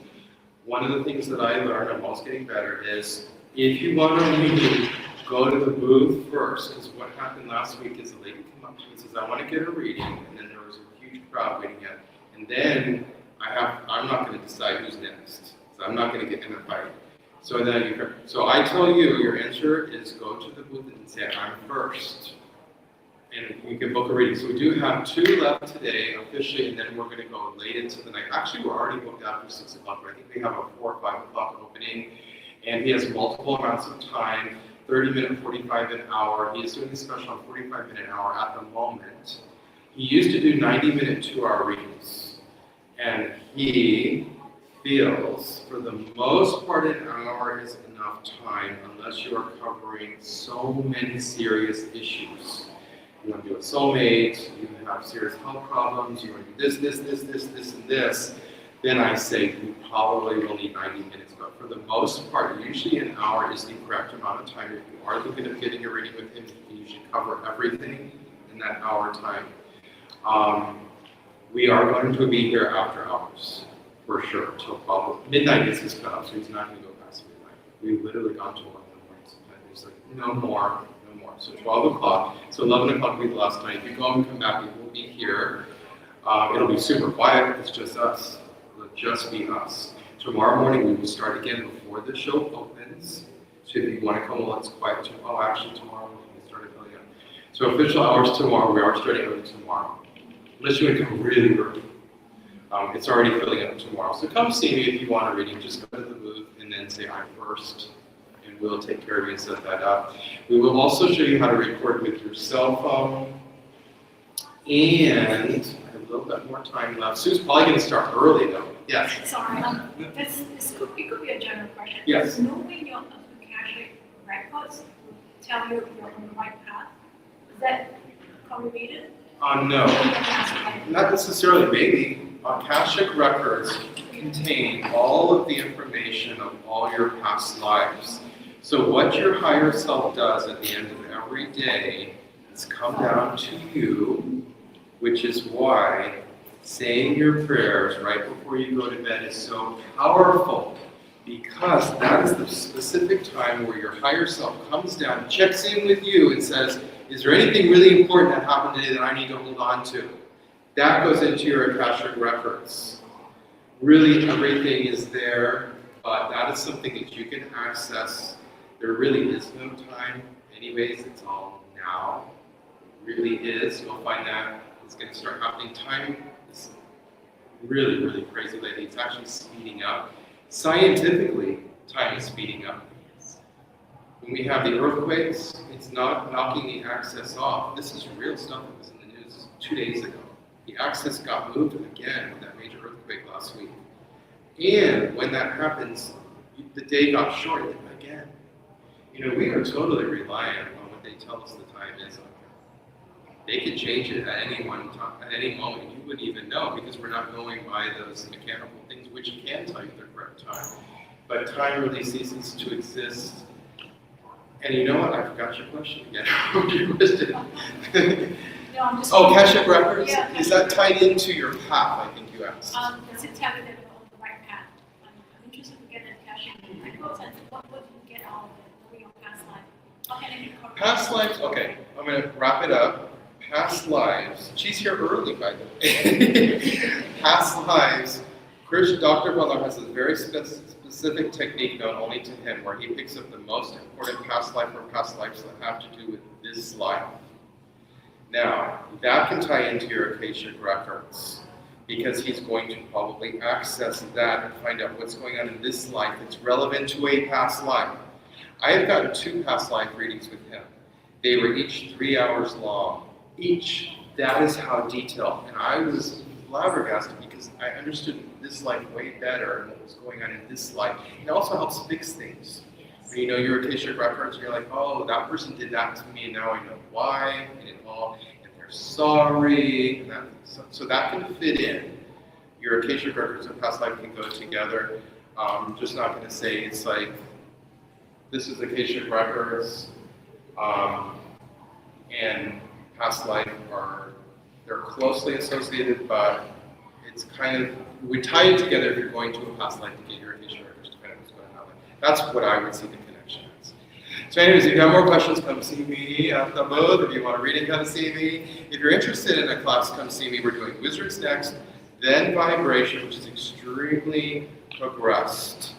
One of the things that I learned, I'm always getting better, is if you want to read, go to the booth first. Because what happened last week is a lady came up to me and says, I want to get a reading. And then there was a huge crowd waiting at it. And then I'm not going to decide who's next. So I'm not going to get in a fight. So I tell you, your answer is go to the booth and say, I'm first. And you can book a reading. So we do have 2 left today officially, and then we're going to go late into the night. Actually, we're already booked out for 6 o'clock, but I think we have a 4 or 5 o'clock opening. And he has multiple amounts of time, 30-minute, 45 an hour. He is doing a special on 45-minute an hour at the moment. He used to do 90-minute 2-hour readings. And he feels, for the most part, an hour is enough time unless you are covering so many serious issues. You want to do a soulmate, you have serious health problems, you want to do this, and this, then I say you probably will need 90 minutes. But for the most part, usually an hour is the correct amount of time. If you are looking at getting a reading with him, you can usually cover everything in that hour time. We are going to be here after hours, for sure, till probably midnight is his cutoff, so he's not going to go past midnight. We've literally gone to 1 in the morning sometimes. He's like, no more. So 12 o'clock, so 11 o'clock will be the last night. If you go and come back, we will be here. It'll be super quiet, it's just us. It'll just be us. Tomorrow morning we will start again before the show opens. So if you want to come while it's quiet, actually tomorrow we start early. So official hours tomorrow, we are starting early tomorrow. Unless you want to come really early. It's already filling up tomorrow. So come see me if you want a reading. Just go to the booth and then say I'm first. And we'll take care of you and set that up. We will also show you how to record with your cell phone. And I have a little bit more time left. Sue's probably going to start early though. Yes? Sorry, it could be a general question. Yes. Does knowing your Akashic records tell you you're on the right path? Is that correlated? No. Not necessarily, maybe. Akashic records contain all of the information of all your past lives. So what your higher self does at the end of every day is come down to you, which is why saying your prayers right before you go to bed is so powerful, because that is the specific time where your higher self comes down, checks in with you and says, is there anything really important that happened today that I need to hold on to? That goes into your Akashic records. Really everything is there, but that is something that you can access. There really is no time. Anyways, it's all now. It really is. You'll find that it's going to start happening. Time is really, really crazy lately. It's actually speeding up. Scientifically, time is speeding up. When we have the earthquakes, it's not knocking the axis off. This is real stuff that was in the news 2 days ago. The axis got moved again with that major earthquake last week. And when that happens, the day got shortened again. You know, we are totally reliant on what they tell us the time is on here. They could change it at any one time, at any moment. You wouldn't even know because we're not going by those mechanical things which can tell you the correct time. But time really ceases to exist. And you know what? I forgot your question again. Your question. No, I'm just. Oh, Akashic records? Yeah, is that tied into your path, I think you asked? Does it tell you that we're on the right path? I'm interested in getting Akashic records and what would you get out of it for your past life? How can it incorporate? Past lives, okay, I'm going to wrap it up. Past lives, she's here early, by the way. Past lives, Dr. Butler has a very specific technique known only to him where he picks up the most important past life or past lives that have to do with this life. Now, that can tie into your Akashic records because he's going to probably access that and find out what's going on in this life that's relevant to a past life. I have gotten 2 past life readings with him. They were each 3 hours long. Each. That is how detailed. And I was flabbergasted because I understood this life way better and what was going on in this life. It also helps fix things. When you know your Akashic records, you're like, oh, that person did that to me, and now I know why, and they're sorry, and that, so that can fit in. Your Akashic records and past life can go together. I'm just not going to say it's like, this is Akashic records, and past life they're closely associated, but it's kind of, we tie it together if you're going to a past life to get your Akashic records to find out what's going on. That's what I would see the connection is. So anyways, if you have more questions, come see me at the booth. If you want a reading, come see me. If you're interested in a class, come see me. We're doing Wizards next, then Vibration, which is extremely progressed.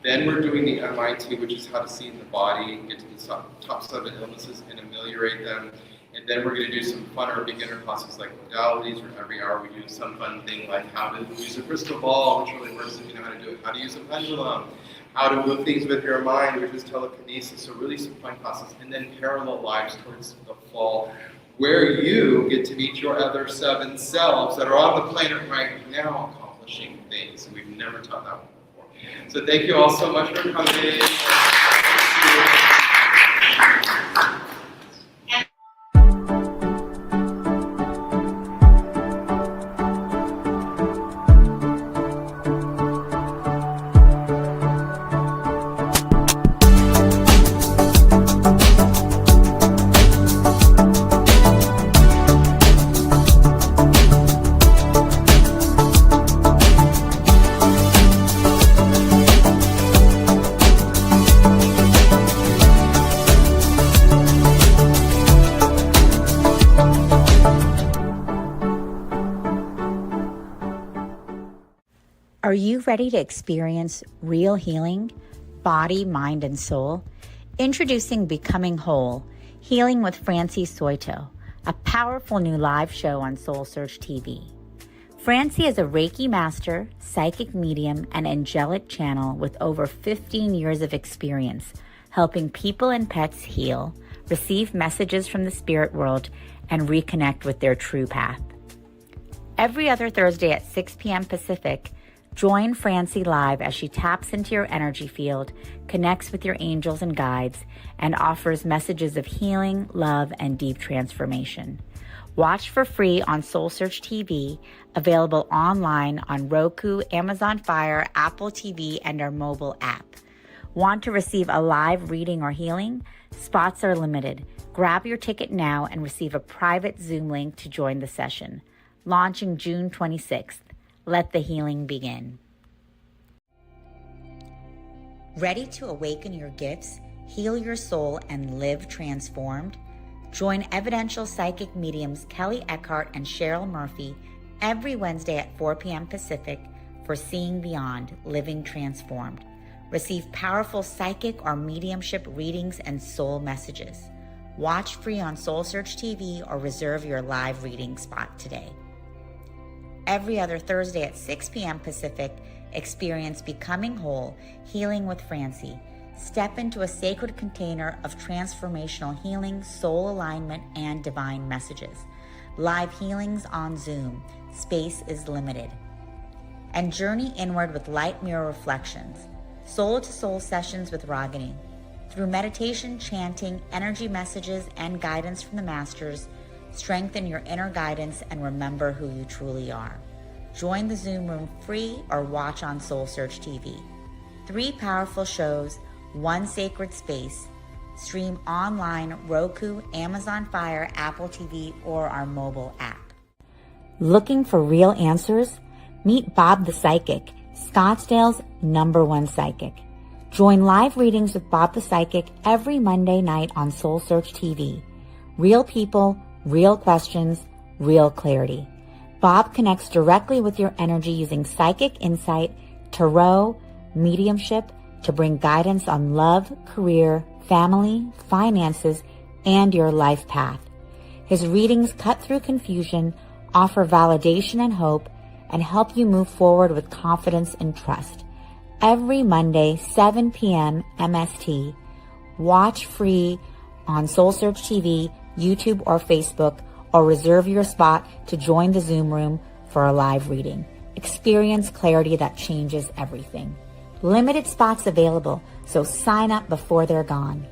Then we're doing the MIT, which is how to see in the body, get to the top 7 illnesses and ameliorate them. And then we're going to do some funner beginner classes like modalities, where every hour we do some fun thing like how to use a crystal ball, which really works if you know how to do it, how to use a pendulum, how to move things with your mind, which is telekinesis, so really some fun classes. And then parallel lives towards the fall, where you get to meet your other 7 selves that are on the planet right now accomplishing things. And we've never taught that one before. So thank you all so much for coming. Are you ready to experience real healing, body, mind, and soul? Introducing Becoming Whole, Healing with Francie Soito, a powerful new live show on SoulSearch TV. Francie is a Reiki master, psychic medium, and angelic channel with over 15 years of experience helping people and pets heal, receive messages from the spirit world, and reconnect with their true path. Every other Thursday at 6 p.m. Pacific, join Francie live as she taps into your energy field, connects with your angels and guides, and offers messages of healing, love, and deep transformation. Watch for free on SoulSearch TV, available online on Roku, Amazon Fire, Apple TV, and our mobile app. Want to receive a live reading or healing? Spots are limited. Grab your ticket now and receive a private Zoom link to join the session. Launching June 26th. Let the healing begin. Ready to awaken your gifts, heal your soul, and live transformed? Join evidential psychic mediums Kelly Eckhart and Cheryl Murphy every Wednesday at 4 p.m. Pacific for Seeing Beyond, Living Transformed. Receive powerful psychic or mediumship readings and soul messages. Watch free on SoulSearch TV or reserve your live reading spot today. Every other Thursday at 6 p.m. Pacific, experience Becoming Whole, Healing with Francie, step into a sacred container of transformational healing, soul alignment, and divine messages. Live healings on Zoom. Space is limited. And journey inward with light mirror reflections. Soul-to-soul sessions with Ragini. Through meditation, chanting, energy messages, and guidance from the masters, strengthen your inner guidance and remember who you truly are. Join the Zoom room free or watch on SoulSearch TV. 3 powerful shows, 1 sacred space. Stream online, Roku, Amazon Fire, Apple TV, or our mobile app. Looking for real answers? Meet Bob the Psychic, Scottsdale's #1 psychic. Join live readings with Bob the Psychic every Monday night on SoulSearch TV. Real people, real questions, real clarity. Bob connects directly with your energy using psychic insight, tarot, mediumship to bring guidance on love, career, family, finances, and your life path. His readings cut through confusion, offer validation and hope, and help you move forward with confidence and trust. Every Monday, 7 p.m. MST. Watch free on SoulSearch TV, YouTube, or Facebook, or reserve your spot to join the Zoom room for a live reading. Experience clarity that changes everything. Limited spots available, so sign up before they're gone.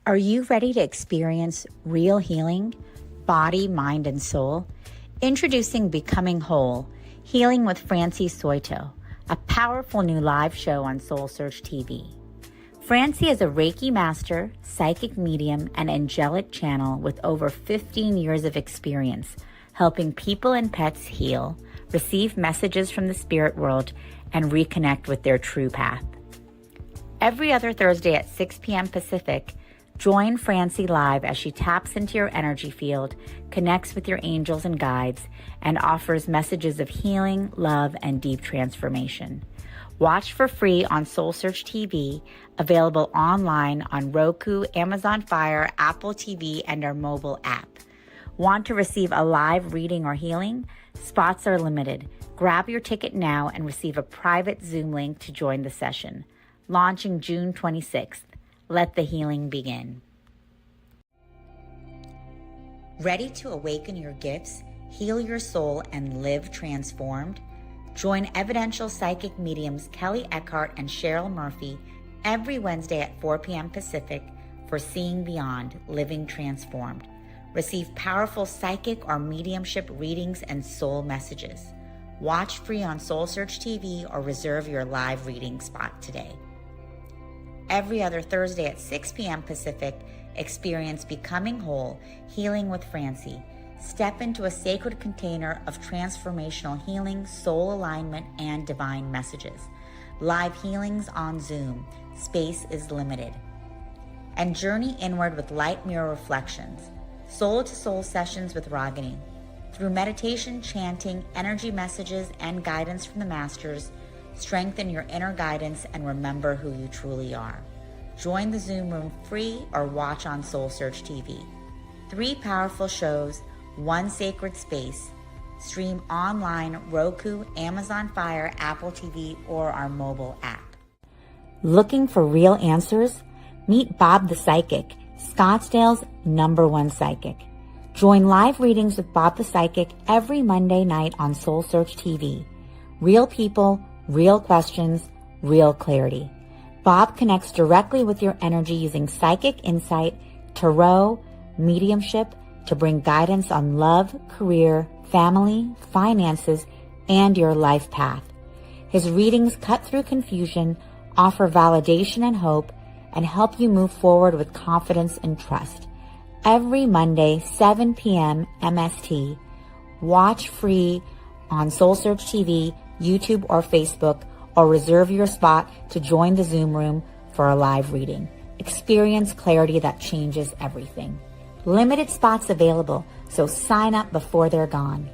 Are you ready to experience real healing, body, mind, and soul? Introducing Becoming Whole, Healing with Francie Soito, a powerful new live show on SoulSearch TV. Francie is a Reiki master, psychic medium, and angelic channel with over 15 years of experience helping people and pets heal, receive messages from the spirit world, and reconnect with their true path. Every other Thursday at 6 p.m. Pacific, join Francie live as she taps into your energy field, connects with your angels and guides, and offers messages of healing, love, and deep transformation. Watch for free on SoulSearch TV, available online on Roku, Amazon Fire, Apple TV, and our mobile app. Want to receive a live reading or healing? Spots are limited. Grab your ticket now and receive a private Zoom link to join the session. Launching June 26th. Let the healing begin. Ready to awaken your gifts, heal your soul, and live transformed? Join evidential psychic mediums Kelly Eckhart and Cheryl Murphy every Wednesday at 4 p.m. Pacific for Seeing Beyond, Living Transformed. Receive powerful psychic or mediumship readings and soul messages. Watch free on SoulSearch TV or reserve your live reading spot today. Every other Thursday at 6 p.m. Pacific, experience Becoming Whole, Healing with Francie. Step into a sacred container of transformational healing, soul alignment, and divine messages. Live healings on Zoom. Space is limited. And journey inward with light mirror reflections. Soul-to-soul sessions with Ragini. Through meditation, chanting, energy messages, and guidance from the masters, strengthen your inner guidance and remember who you truly are. Join the Zoom room free or watch on SoulSearch TV. 3 powerful shows, 1 sacred space. Stream online, Roku, Amazon Fire, Apple TV, or our mobile app. Looking for real answers? Meet Bob the Psychic, Scottsdale's #1 psychic. Join live readings with Bob the Psychic every Monday night on SoulSearch TV. Real people, real questions, real clarity. Bob connects directly with your energy using psychic insight, tarot, mediumship to bring guidance on love, career, family, finances, and your life path. His readings cut through confusion, offer validation and hope, and help you move forward with confidence and trust. every Monday, 7 p.m. MST. Watch free on SoulSearch TV, YouTube, or Facebook, or reserve your spot to join the Zoom room for a live reading. Experience clarity that changes everything. Limited spots available, so sign up before they're gone.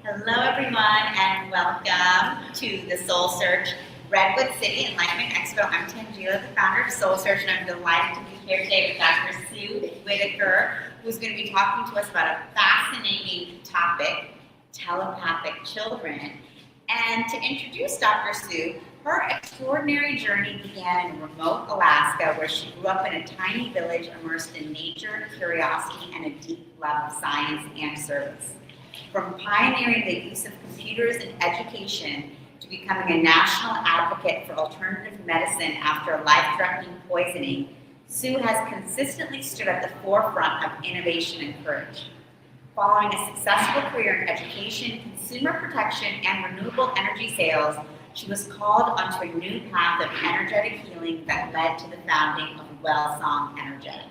Hello, everyone, and welcome to the SoulSearch Redwood City Enlightenment Expo. I'm Tangela, the founder of SoulSearch, and I'm delighted to be here today with Dr. Sue Whitaker, who's going to be talking to us about a fascinating topic, telepathic children. And to introduce Dr. Sue, her extraordinary journey began in remote Alaska, where she grew up in a tiny village immersed in nature, curiosity, and a deep love of science and service. From pioneering the use of computers in education to becoming a national advocate for alternative medicine after a life-threatening poisoning, Sue has consistently stood at the forefront of innovation and courage. Following a successful career in education, consumer protection, and renewable energy sales, she was called onto a new path of energetic healing that led to the founding of Wellsong Energetics.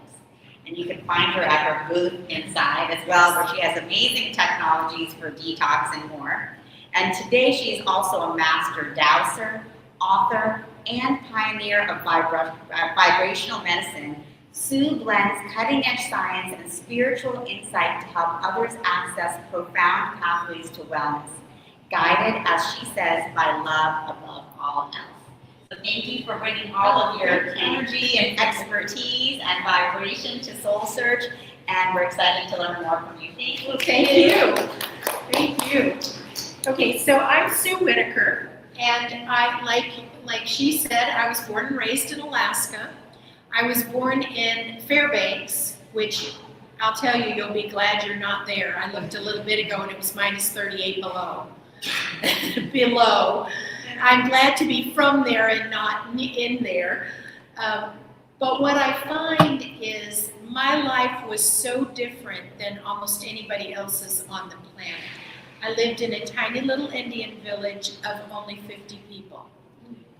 And you can find her at her booth inside as well, where she has amazing technologies for detox and more. And today she is also a master dowser, author, and pioneer of vibrational medicine. Sue blends cutting-edge science and spiritual insight to help others access profound pathways to wellness, guided, as she says, by love above all else. So thank you for bringing all of your energy and expertise and vibration to SoulSearch, and we're excited to learn more from you. Thank you. Thank you. Thank you. Okay, so I'm Sue Whitaker, and I, like she said, I was born and raised in Alaska. I was born in Fairbanks, which I'll tell you, you'll be glad you're not there. I looked a little bit ago and it was minus 38 below. I'm glad to be from there and not in there. But what I find is my life was so different than almost anybody else's on the planet. I lived in a tiny little Indian village of only 50 people.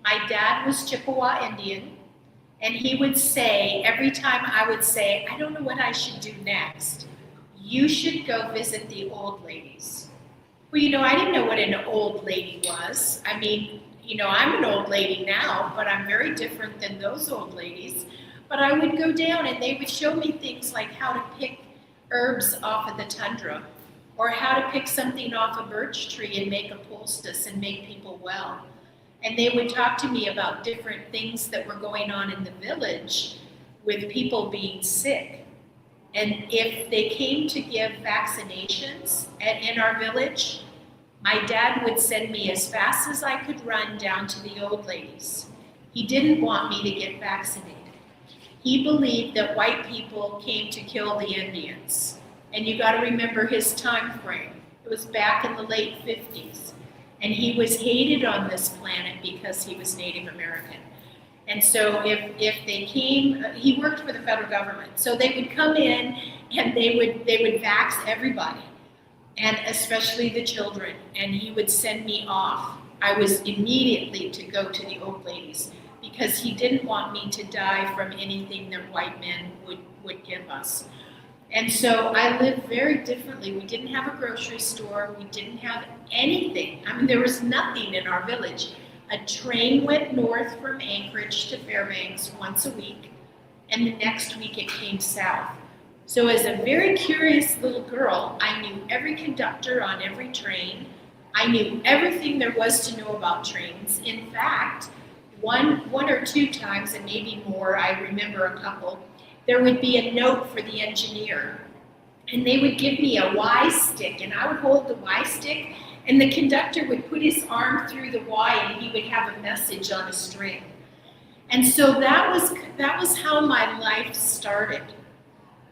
My dad was Chippewa Indian, and he would say, every time I would say, I don't know what I should do next, you should go visit the old ladies. Well, I didn't know what an old lady was. I mean, I'm an old lady now, but I'm very different than those old ladies. But I would go down and they would show me things like how to pick herbs off of the tundra, or how to pick something off a birch tree and make a poultice and make people well. And they would talk to me about different things that were going on in the village with people being sick. And if they came to give vaccinations in our village, my dad would send me as fast as I could run down to the old ladies. He didn't want me to get vaccinated. He believed that white people came to kill the Indians. And you got to remember his time frame. It was back in the late 50s. And he was hated on this planet because he was Native American. And so if they came, he worked for the federal government. So they would come in and they would vax everybody, and especially the children. And he would send me off. I was immediately to go to the old ladies because he didn't want me to die from anything that white men would give us. And so I lived very differently. We didn't have a grocery store. We didn't have anything. I mean, there was nothing in our village. A train went north from Anchorage to Fairbanks once a week, and the next week it came south. So as a very curious little girl, I knew every conductor on every train. I knew everything there was to know about trains. In fact, one or two times, and maybe more, I remember a couple, there would be a note for the engineer, and they would give me a Y stick, and I would hold the Y stick, and the conductor would put his arm through the Y, and he would have a message on a string. And so that was how my life started.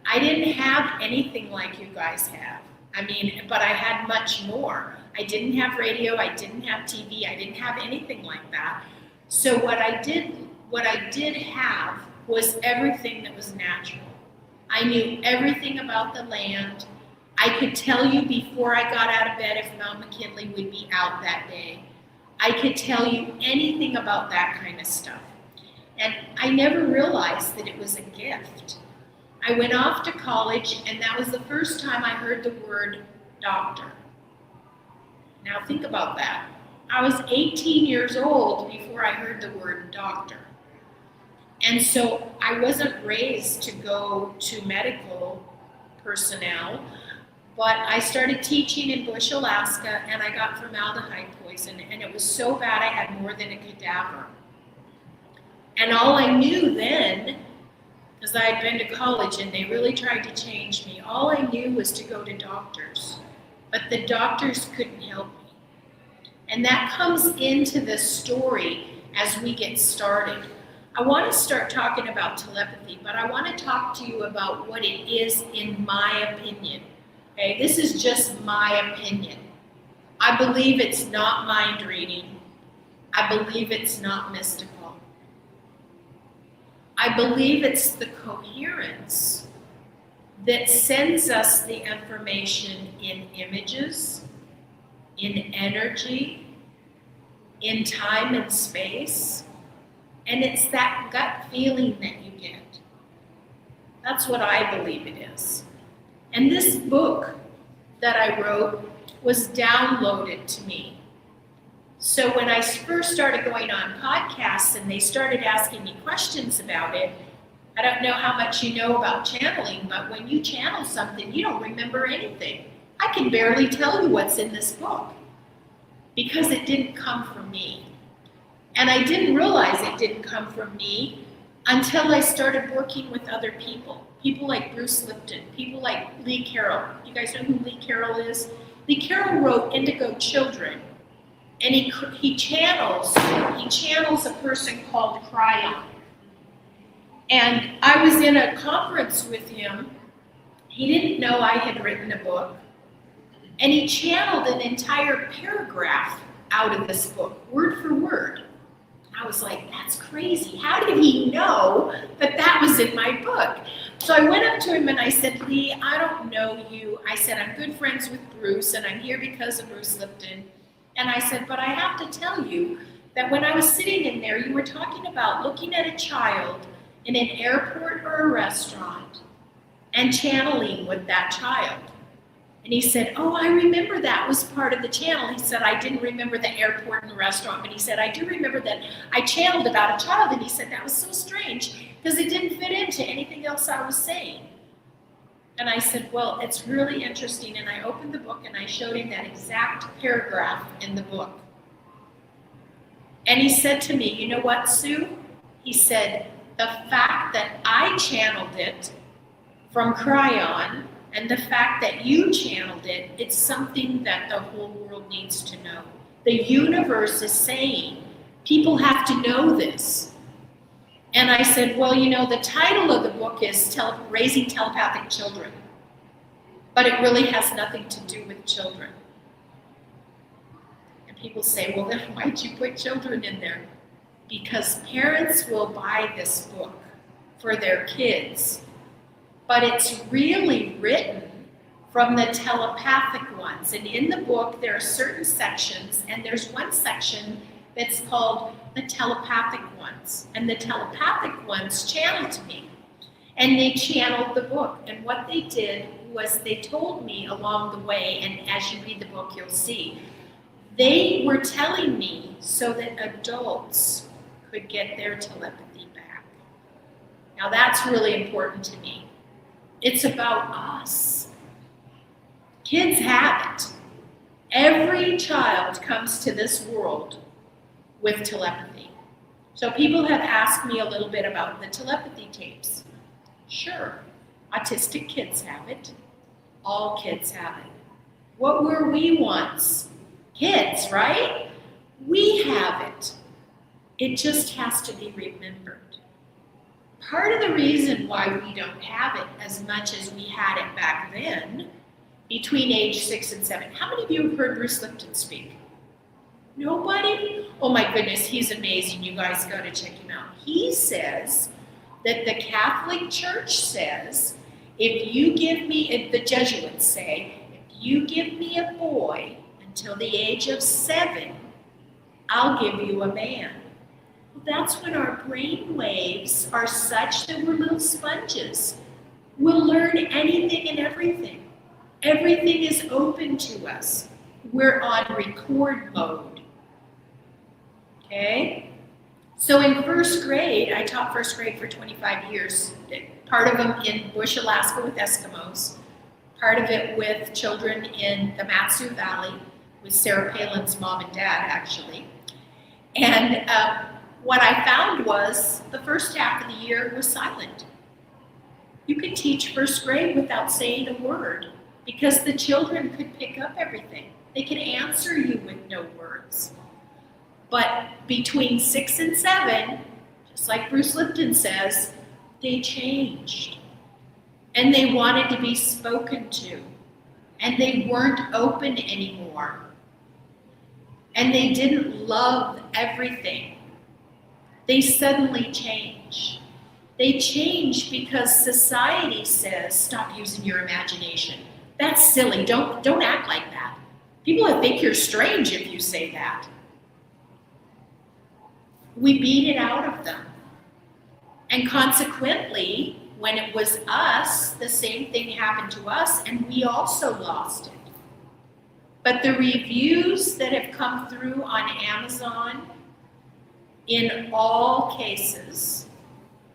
I didn't have anything like you guys have. I mean, but I had much more. I didn't have radio, I didn't have TV, I didn't have anything like that. So what I did have was everything that was natural. I knew everything about the land. I could tell you before I got out of bed if Mount McKinley would be out that day. I could tell you anything about that kind of stuff. And I never realized that it was a gift. I went off to college, and that was the first time I heard the word doctor. Now think about that. I was 18 years old before I heard the word doctor. And so I wasn't raised to go to medical personnel, but I started teaching in Bush, Alaska, and I got formaldehyde poison, and it was so bad I had more than a cadaver. And all I knew then, because I had been to college and they really tried to change me, all I knew was to go to doctors. But the doctors couldn't help me. And that comes into the story as we get started. I want to start talking about telepathy, but I want to talk to you about what it is in my opinion. Okay, this is just my opinion. I believe it's not mind reading. I believe it's not mystical. I believe it's the coherence that sends us the information in images, in energy, in time and space, and it's that gut feeling that you get. That's what I believe it is. And this book that I wrote was downloaded to me. So when I first started going on podcasts and they started asking me questions about it, I don't know how much you know about channeling, but when you channel something, you don't remember anything. I can barely tell you what's in this book because it didn't come from me. And I didn't realize it didn't come from me until I started working with other people. People like Bruce Lipton, people like Lee Carroll. You guys know who Lee Carroll is? Lee Carroll wrote Indigo Children. And he channels a person called Cryon. And I was in a conference with him. He didn't know I had written a book. And he channeled an entire paragraph out of this book, word for word. I was like, that's crazy. How did he know that that was in my book? So I went up to him and I said, Lee, I don't know you. I said, I'm good friends with Bruce and I'm here because of Bruce Lipton. And I said, but I have to tell you that when I was sitting in there, you were talking about looking at a child in an airport or a restaurant and channeling with that child. And he said, oh, I remember that was part of the channel. He said, I didn't remember the airport and the restaurant, but he said, I do remember that I channeled about a child. And he said, that was so strange because it didn't fit into anything else I was saying. And I said, well, it's really interesting. And I opened the book and I showed him that exact paragraph in the book. And he said to me, you know what, Sue? He said, the fact that I channeled it from Cryon and the fact that you channeled it, it's something that the whole world needs to know. The universe is saying, people have to know this. And I said, well, you know, the title of the book is Raising Telepathic Children, but it really has nothing to do with children. And people say, well, then why'd you put children in there? Because parents will buy this book for their kids, but it's really written from the telepathic ones. And in the book, there are certain sections, and there's one section that's called the telepathic ones. And the telepathic ones channeled to me. And they channeled the book. And what they did was they told me along the way, and as you read the book, you'll see, they were telling me so that adults could get their telepathy back. Now that's really important to me. It's about us. Kids have it. Every child comes to this world with telepathy. So people have asked me a little bit about the telepathy tapes. Sure, autistic kids have it. All kids have it. What were we once? Kids, right? We have it. It just has to be remembered. Part of the reason why we don't have it as much as we had it back then, between age 6 and 7. How many of you have heard Bruce Lipton speak? Nobody? Oh my goodness, he's amazing. You guys got to check him out. He says that the Catholic Church says If you give me, if the Jesuits say, if you give me a boy until the age of 7, I'll give you a man. Well, that's when our brain waves are such that we're little sponges. We'll learn anything and everything. Everything is open to us. We're on record mode. Okay? So in first grade, I taught first grade for 25 years. Part of them in Bush, Alaska with Eskimos. Part of it with children in the Matsu Valley with Sarah Palin's mom and dad, actually. And what I found was the first half of the year was silent. You could teach first grade without saying a word because the children could pick up everything. They could answer you with no words. But between 6 and 7, just like Bruce Lipton says, they changed. And they wanted to be spoken to. And they weren't open anymore. And they didn't love everything. They suddenly change. They change because society says, stop using your imagination. That's silly. Don't act like that. People will think you're strange if you say that. We beat it out of them. And consequently, when it was us, the same thing happened to us, and we also lost it. But the reviews that have come through on Amazon, in all cases,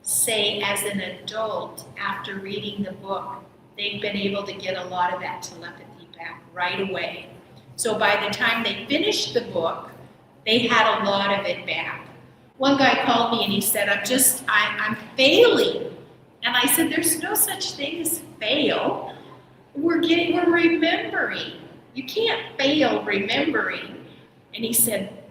say as an adult, after reading the book, they've been able to get a lot of that telepathy back right away. So by the time they finished the book, they had a lot of it back. One guy called me and he said, I'm failing. And I said, there's no such thing as fail. We're remembering. You can't fail remembering. And he said,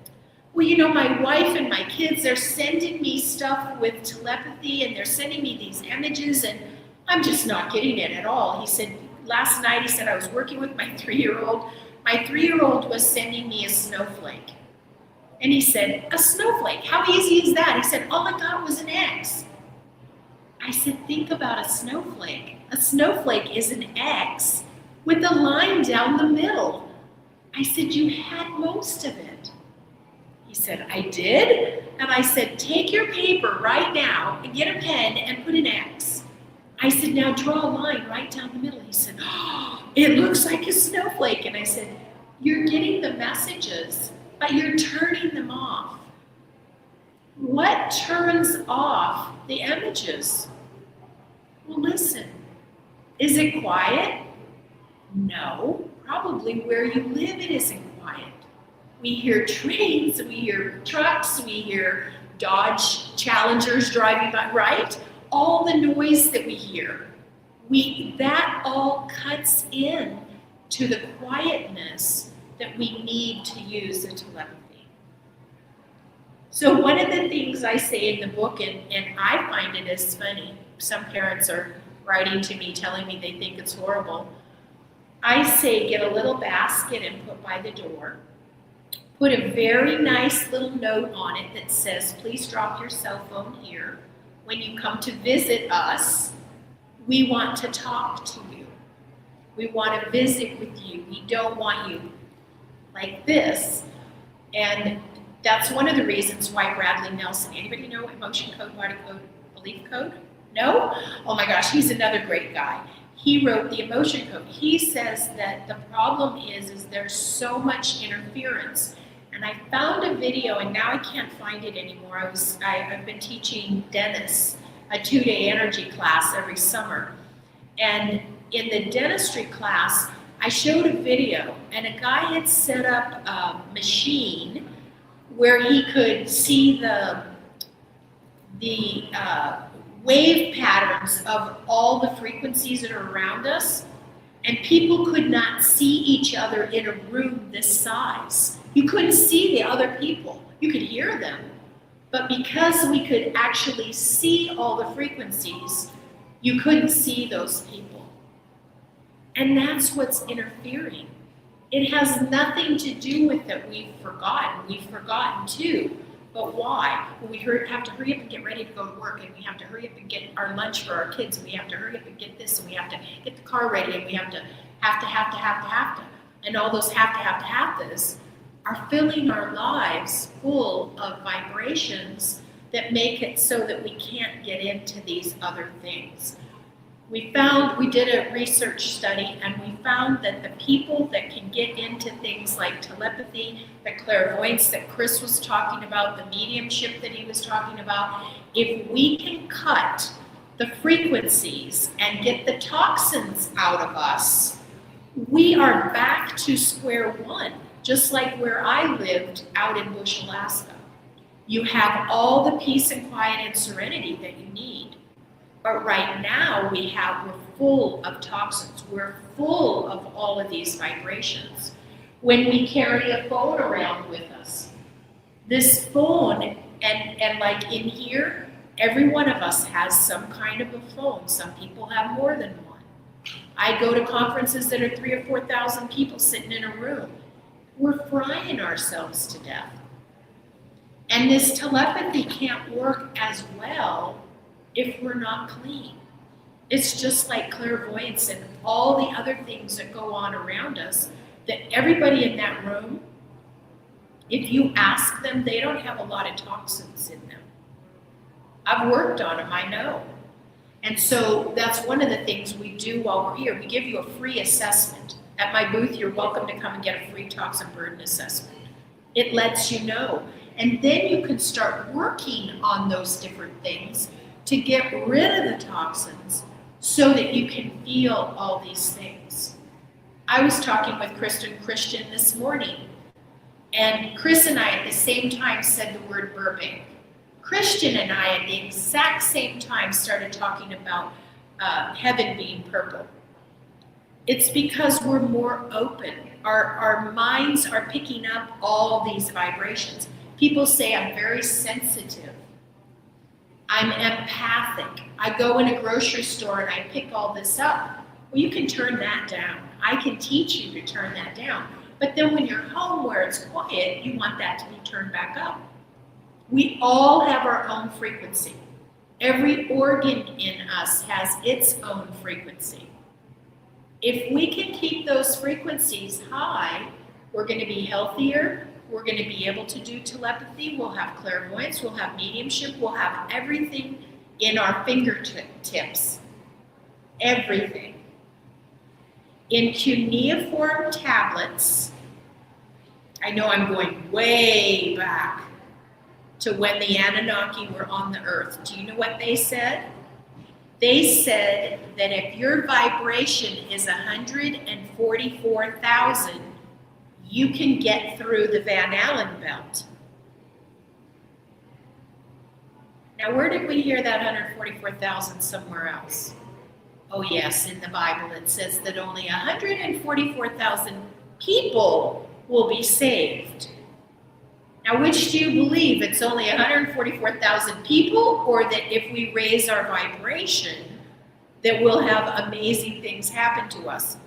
well, you know, my wife and my kids, they're sending me stuff with telepathy and they're sending me these images and I'm just not getting it at all. He said, last night, he said, I was working with my 3-year-old. My 3-year-old was sending me a snowflake. And he said, a snowflake, how easy is that? He said, all I got was an X. I said, think about a snowflake. A snowflake is an X with a line down the middle. I said, you had most of it. He said, I did? And I said, take your paper right now and get a pen and put an X. I said, now draw a line right down the middle. He said, oh, it looks like a snowflake. And I said, you're getting the messages, but you're turning them off. What turns off the images? Well, listen, is it quiet? No, probably where you live it isn't quiet. We hear trains, we hear trucks, we hear Dodge Challengers driving by, right? All the noise that we hear, that all cuts in to the quietness that we need to use the telepathy. So one of the things I say in the book, and I find it as funny, some parents are writing to me telling me they think it's horrible. I say get a little basket and put by the door. Put a very nice little note on it that says, please drop your cell phone here. When you come to visit us, we want to talk to you. We want to visit with you. We don't want you like this. And that's one of the reasons why Bradley Nelson, anybody know emotion code, body code, belief code? No? Oh my gosh, he's another great guy. He wrote the emotion code. He says that the problem is there's so much interference. And I found a video, and now I can't find it anymore. I've been teaching dentists a 2-day energy class every summer. And in the dentistry class, I showed a video, and a guy had set up a machine where he could see the wave patterns of all the frequencies that are around us, and people could not see each other in a room this size. You couldn't see the other people. You could hear them, but because we could actually see all the frequencies, you couldn't see those people. And that's what's interfering. It has nothing to do with that we've forgotten. We've forgotten too. But why? Well, we have to hurry up and get ready to go to work, and we have to hurry up and get our lunch for our kids, and we have to hurry up and get this, and we have to get the car ready, and we have to. And all those have to's are filling our lives full of vibrations that make it so that we can't get into these other things. We did a research study, and we found that the people that can get into things like telepathy, the clairvoyance that Chris was talking about, the mediumship that he was talking about, if we can cut the frequencies and get the toxins out of us, we are back to square one, just like where I lived out in Bush, Alaska. You have all the peace and quiet and serenity that you need. But right now we're full of toxins. We're full of all of these vibrations. When we carry a phone around with us, this phone, and like in here, every one of us has some kind of a phone. Some people have more than one. I go to conferences that are 3,000 or 4,000 people sitting in a room. We're frying ourselves to death. And this telepathy can't work as well if we're not clean. It's just like clairvoyance and all the other things that go on around us, that everybody in that room, if you ask them, they don't have a lot of toxins in them. I've worked on them, I know. And so that's one of the things we do while we're here. We give you a free assessment. At my booth, you're welcome to come and get a free toxin burden assessment. It lets you know. And then you can start working on those different things to get rid of the toxins so that you can feel all these things. I was talking with Christian this morning, and Chris and I at the same time said the word Burbank. Christian and I at the exact same time started talking about heaven being purple. It's because we're more open. Our minds are picking up all these vibrations. People say I'm very sensitive. I'm empathic. I go in a grocery store and I pick all this up. Well, you can turn that down. I can teach you to turn that down. But then when you're home where it's quiet, you want that to be turned back up. We all have our own frequency. Every organ in us has its own frequency. If we can keep those frequencies high, we're going to be healthier. We're going to be able to do telepathy. We'll have clairvoyance. We'll have mediumship. We'll have everything in our fingertips. Everything. In cuneiform tablets, I know I'm going way back to when the Anunnaki were on the earth. Do you know what they said? They said that if your vibration is 144,000, you can get through the Van Allen belt. Now, where did we hear that 144,000 somewhere else? Oh yes, in the Bible it says that only 144,000 people will be saved. Now, which do you believe? It's only 144,000 people, or that if we raise our vibration, that we'll have amazing things happen to us?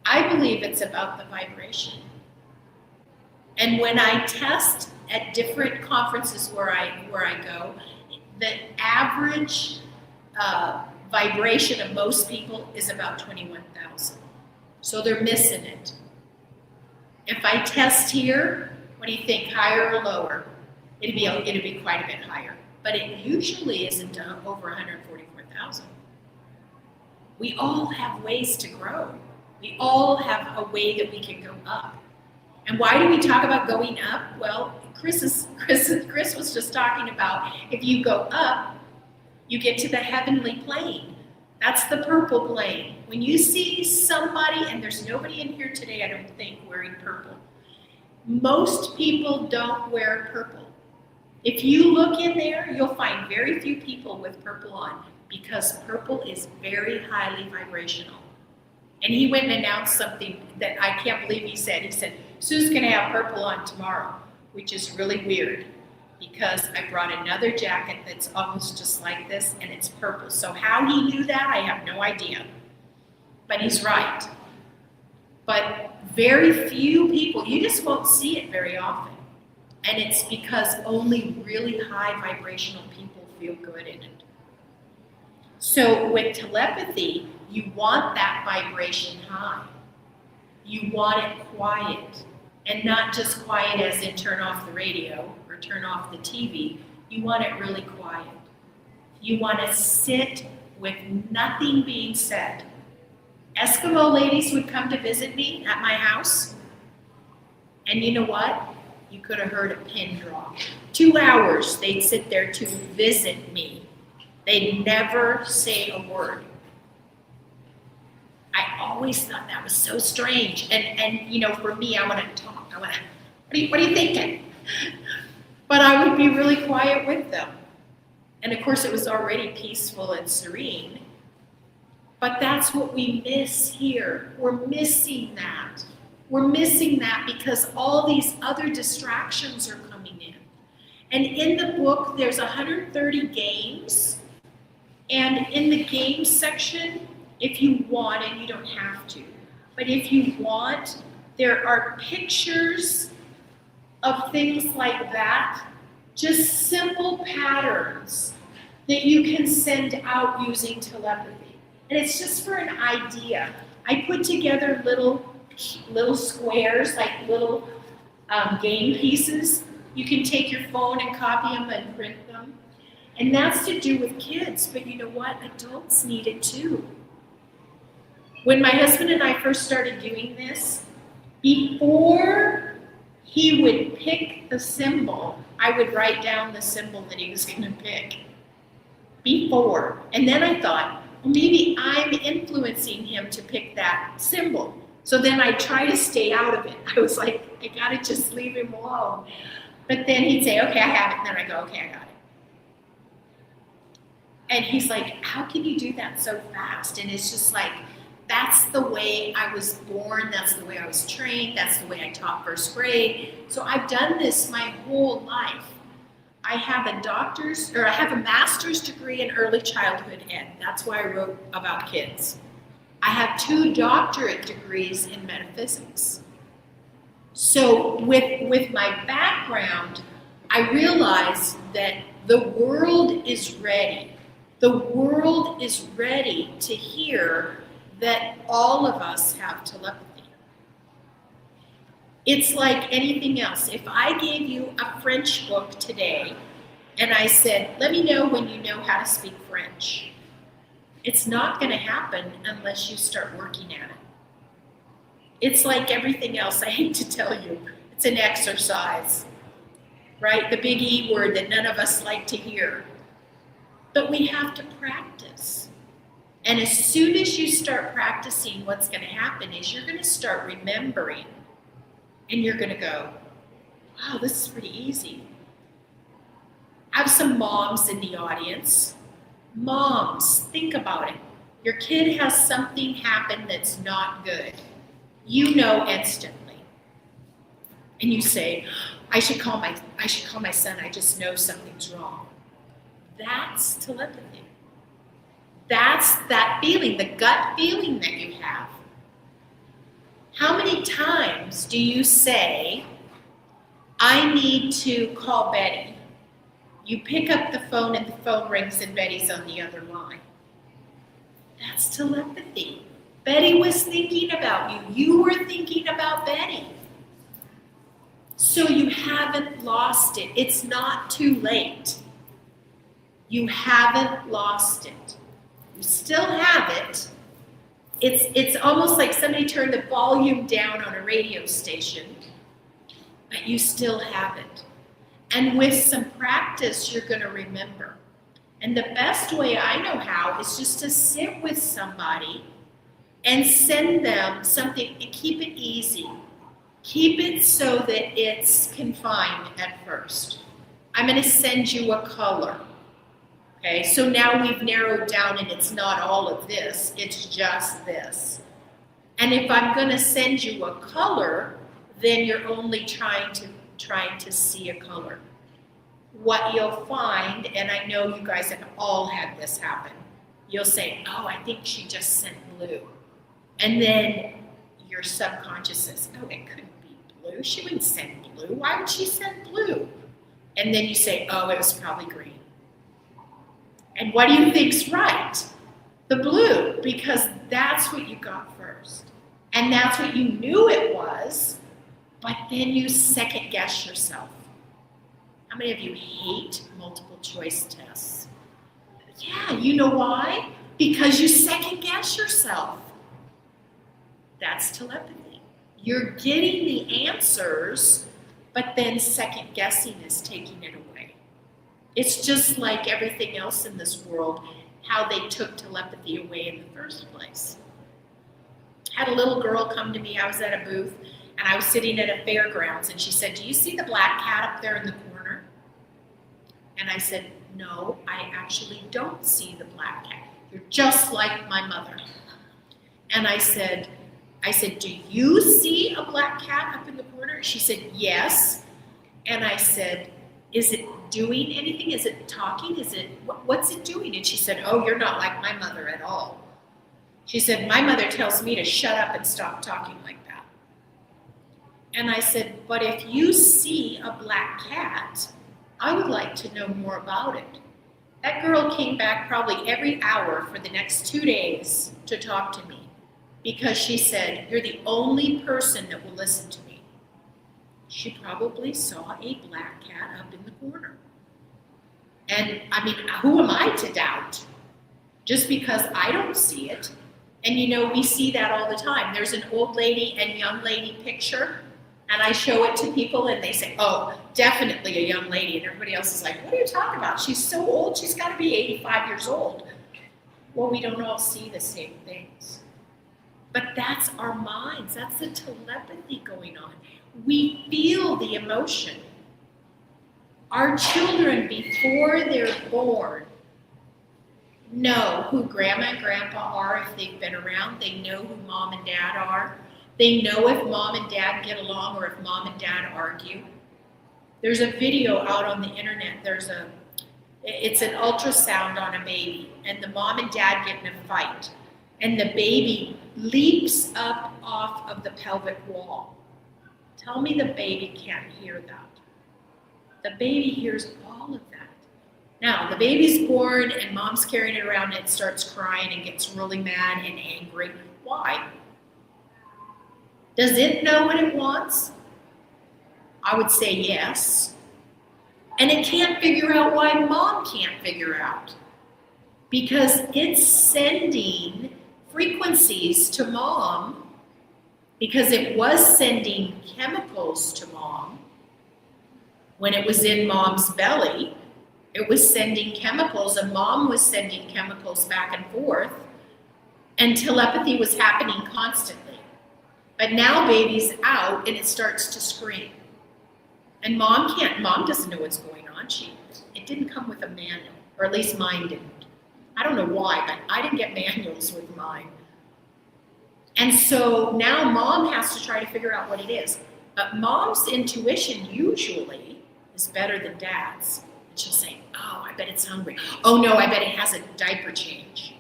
I believe it's about the vibration. And when I test at different conferences where I go, the average vibration of most people is about 21,000. So they're missing it. If I test here, what do you think, higher or lower? It'd be quite a bit higher, but it usually isn't over 144,000. We all have ways to grow. We all have a way that we can go up. And why do we talk about going up? Well, Chris was just talking about if you go up, you get to the heavenly plane. That's the purple plane. When you see somebody, and there's nobody in here today, I don't think, wearing purple. Most people don't wear purple. If you look in there, you'll find very few people with purple on, because purple is very highly vibrational. And he went and announced something that I can't believe he said. He said, Sue's gonna have purple on tomorrow, which is really weird because I brought another jacket that's almost just like this and it's purple. So how he knew that, I have no idea. But he's right. But very few people, you just won't see it very often. And it's because only really high vibrational people feel good in it. So with telepathy, you want that vibration high. You want it quiet. And not just quiet as in turn off the radio or turn off the TV. You want it really quiet. You want to sit with nothing being said. Eskimo ladies would come to visit me at my house. And you know what? You could have heard a pin drop. 2 hours they'd sit there to visit me. They'd never say a word. I always thought that was so strange. And you know, for me, I want to talk. I want to, what are you thinking? But I would be really quiet with them. And of course, it was already peaceful and serene. But that's what we miss here. We're missing that. We're missing that because all these other distractions are coming in. And in the book, there's 130 games. And in the games section, if you want, and you don't have to, but if you want, there are pictures of things like that, just simple patterns that you can send out using telepathy. And it's just for an idea. I put together little squares, like little game pieces. You can take your phone and copy them and print them. And that's to do with kids, but you know what? Adults need it too. When my husband and I first started doing this, before he would pick the symbol, I would write down the symbol that he was going to pick. Before. And then I thought, well, maybe I'm influencing him to pick that symbol. So then I try to stay out of it. I was like, I got to just leave him alone. But then he'd say, okay, I have it. And then I go, okay, I got it. And he's like, how can you do that so fast? And it's just like, that's the way I was born, that's the way I was trained, that's the way I taught first grade. So I've done this my whole life. I have a master's degree in early childhood ed. That's why I wrote about kids. I have 2 doctorate degrees in metaphysics. So with my background, I realized that the world is ready. The world is ready to hear that all of us have telepathy. It's like anything else. If I gave you a French book today and I said, let me know when you know how to speak French, it's not going to happen unless you start working at it. It's like everything else, I hate to tell you, it's an exercise, right? The big E word that none of us like to hear. But we have to practice. And as soon as you start practicing, what's going to happen is you're going to start remembering. And you're going to go, wow, this is pretty easy. I have some moms in the audience. Moms, think about it. Your kid has something happen that's not good. You know instantly. And you say, I should call my son. I just know something's wrong. That's telepathy. That's that feeling, the gut feeling that you have. How many times do you say, I need to call Betty? You pick up the phone and the phone rings and Betty's on the other line. That's telepathy. Betty was thinking about you. You were thinking about Betty. So you haven't lost it. It's not too late. You haven't lost it. You still have it. It's almost like somebody turned the volume down on a radio station, but you still have it. And with some practice, you're going to remember. And the best way I know how is just to sit with somebody and send them something and keep it easy. Keep it so that it's confined at first. I'm going to send you a color. Okay, so now we've narrowed down and it's not all of this, it's just this. And if I'm going to send you a color, then you're only trying to see a color. What you'll find, and I know you guys have all had this happen, you'll say, oh, I think she just sent blue. And then your subconscious says, oh, it couldn't be blue. blue. She wouldn't send blue. Why would she send blue? And then you say, oh, it was probably green. And what do you think's right? The blue, because that's what you got first. And that's what you knew it was, but then you second guess yourself. How many of you hate multiple choice tests? Yeah, you know why? Because you second guess yourself. That's telepathy. You're getting the answers, but then second guessing is taking it away. It's just like everything else in this world, how they took telepathy away in the first place. I had a little girl come to me. I was at a booth, and I was sitting at a fairgrounds, and she said, do you see the black cat up there in the corner? And I said, no, I actually don't see the black cat. You're just like my mother. And I said, do you see a black cat up in the corner? She said, yes. And I said, is it doing anything? Is it talking? What's it doing? And she said, oh, you're not like my mother at all. She said, my mother tells me to shut up and stop talking like that. And I said, but if you see a black cat, I would like to know more about it. That girl came back probably every hour for the next 2 days to talk to me because she said, you're the only person that will listen to me. She probably saw a black cat up in the corner. And I mean, who am I to doubt? Just because I don't see it. And you know, we see that all the time. There's an old lady and young lady picture, and I show it to people and they say, oh, definitely a young lady. And everybody else is like, what are you talking about? She's so old, she's got to be 85 years old. Well, we don't all see the same things. But that's our minds. That's the telepathy going on. We feel the emotion. Our children, before they're born, know who grandma and grandpa are if they've been around. They know who mom and dad are. They know if mom and dad get along or if mom and dad argue. There's a video out on the internet. It's an ultrasound on a baby, and the mom and dad get in a fight, and the baby leaps up off of the pelvic wall. Tell me the baby can't hear that. The baby hears all of that. Now, the baby's born and mom's carrying it around and it starts crying and gets really mad and angry. Why? Does it know what it wants? I would say yes. And it can't figure out why mom can't figure out. Because it's sending frequencies to mom, because it was sending chemicals to mom. When it was in mom's belly, it was sending chemicals, and mom was sending chemicals back and forth, and telepathy was happening constantly. But now baby's out and it starts to scream. And mom doesn't know what's going on. It didn't come with a manual, or at least mine didn't. I don't know why, but I didn't get manuals with mine. And so now mom has to try to figure out what it is. But mom's intuition usually is better than dad's. And she'll say, oh, I bet it's hungry. Oh no, I bet it has a diaper change.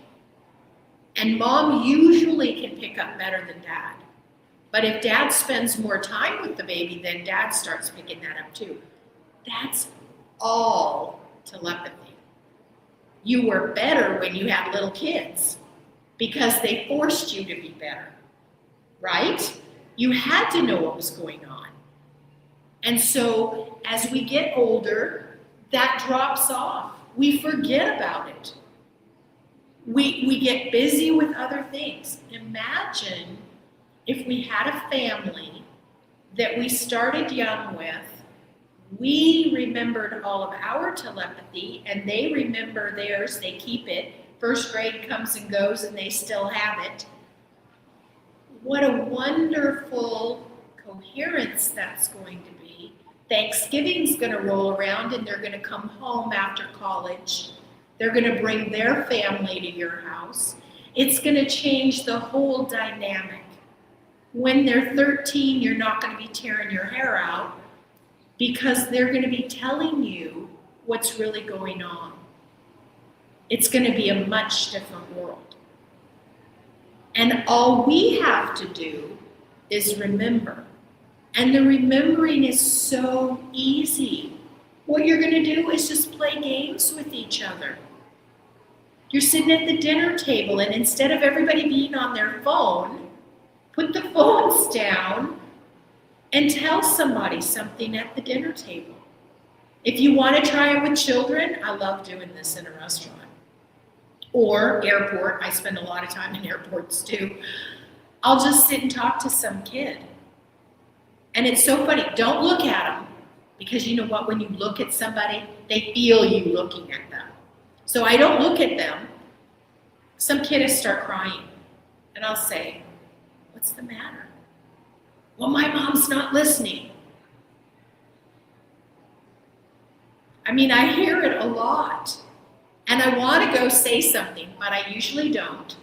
And mom usually can pick up better than dad. But if dad spends more time with the baby, then dad starts picking that up too. That's all telepathy. You were better when you had little kids because they forced you to be better, right? You had to know what was going on. And so as we get older, that drops off. We forget about it. We get busy with other things. Imagine if we had a family that we started young with, we remembered all of our telepathy and they remember theirs, they keep it. First grade comes and goes and they still have it. What a wonderful coherence that's going to be. Thanksgiving's going to roll around and they're going to come home after college. They're going to bring their family to your house. It's going to change the whole dynamic. When they're 13, you're not going to be tearing your hair out because they're going to be telling you what's really going on. It's going to be a much different world. And all we have to do is remember And the remembering is so easy. What you're going to do is just play games with each other. You're sitting at the dinner table, and instead of everybody being on their phone, put the phones down and tell somebody something at the dinner table. If you want to try it with children, I love doing this in a restaurant. Or airport, I spend a lot of time in airports too. I'll just sit and talk to some kid. And it's so funny, don't look at them, because you know what, when you look at somebody, they feel you looking at them. So I don't look at them. Some kid will start crying, and I'll say, what's the matter? Well, my mom's not listening. I mean, I hear it a lot. And I want to go say something, but I usually don't.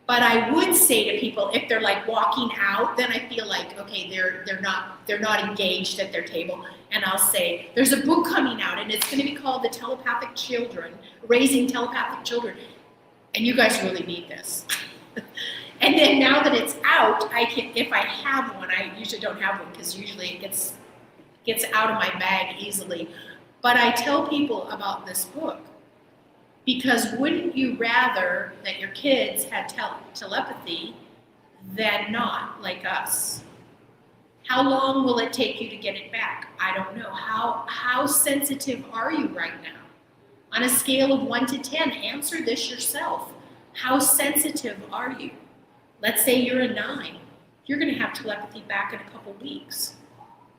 But I would say to people, if they're like walking out, then I feel like, okay, they're not engaged at their table. And I'll say, there's a book coming out, and it's going to be called The Telepathic Children, Raising Telepathic Children. And you guys really need this. And then now that it's out, I can, if I have one, I usually don't have one because usually it gets out of my bag easily. But I tell people about this book. Because wouldn't you rather that your kids had telepathy than not, like us? How long will it take you to get it back? I don't know. How sensitive are you right now? On a scale of 1 to 10, answer this yourself. How sensitive are you? Let's say you're a 9. You're going to have telepathy back in a couple weeks.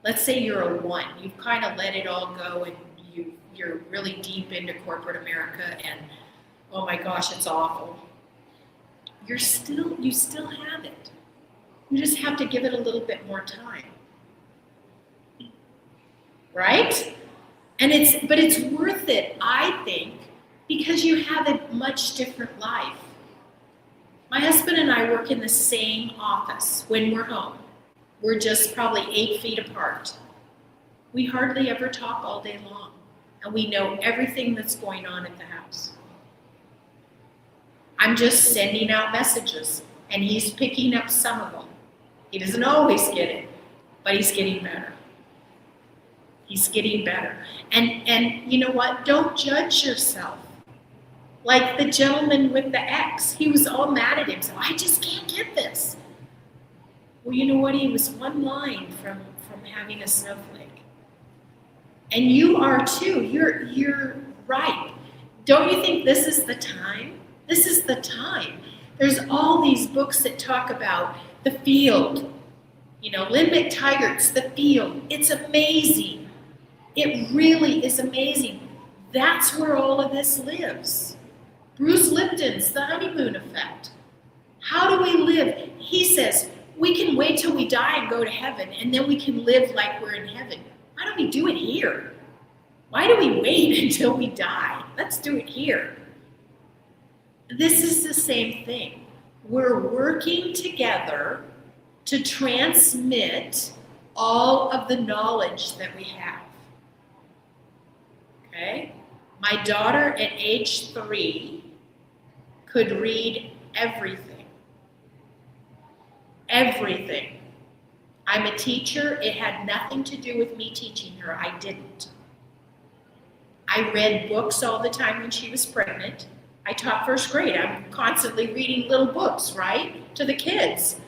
Let's say you're a 1. You've kind of let it all go and you're really deep into corporate America and, oh my gosh, it's awful. You still have it. You just have to give it a little bit more time. Right? But it's worth it, I think, because you have a much different life. My husband and I work in the same office when we're home. We're just probably 8 feet apart. We hardly ever talk all day long. And we know everything that's going on at the house. I'm just sending out messages, and he's picking up some of them. He doesn't always get it, but he's getting better. He's getting better. And you know what? Don't judge yourself. Like the gentleman with the ex, he was all mad at himself. I just can't get this. Well, you know what? He was one line from having a snowflake. And you are too. You're right. Don't you think this is the time? This is the time. There's all these books that talk about the field. You know, Lynn McTaggart's The Field. It's amazing. It really is amazing. That's where all of this lives. Bruce Lipton's The Honeymoon Effect. How do we live? He says, we can wait till we die and go to heaven, and then we can live like we're in heaven. Why don't we do it here? Why do we wait until we die? Let's do it here. This is the same thing. We're working together to transmit all of the knowledge that we have. Okay? My daughter at age 3 could read everything. Everything. I'm a teacher. It had nothing to do with me teaching her. I didn't. I read books all the time when she was pregnant. I taught first grade. I'm constantly reading little books, right, to the kids.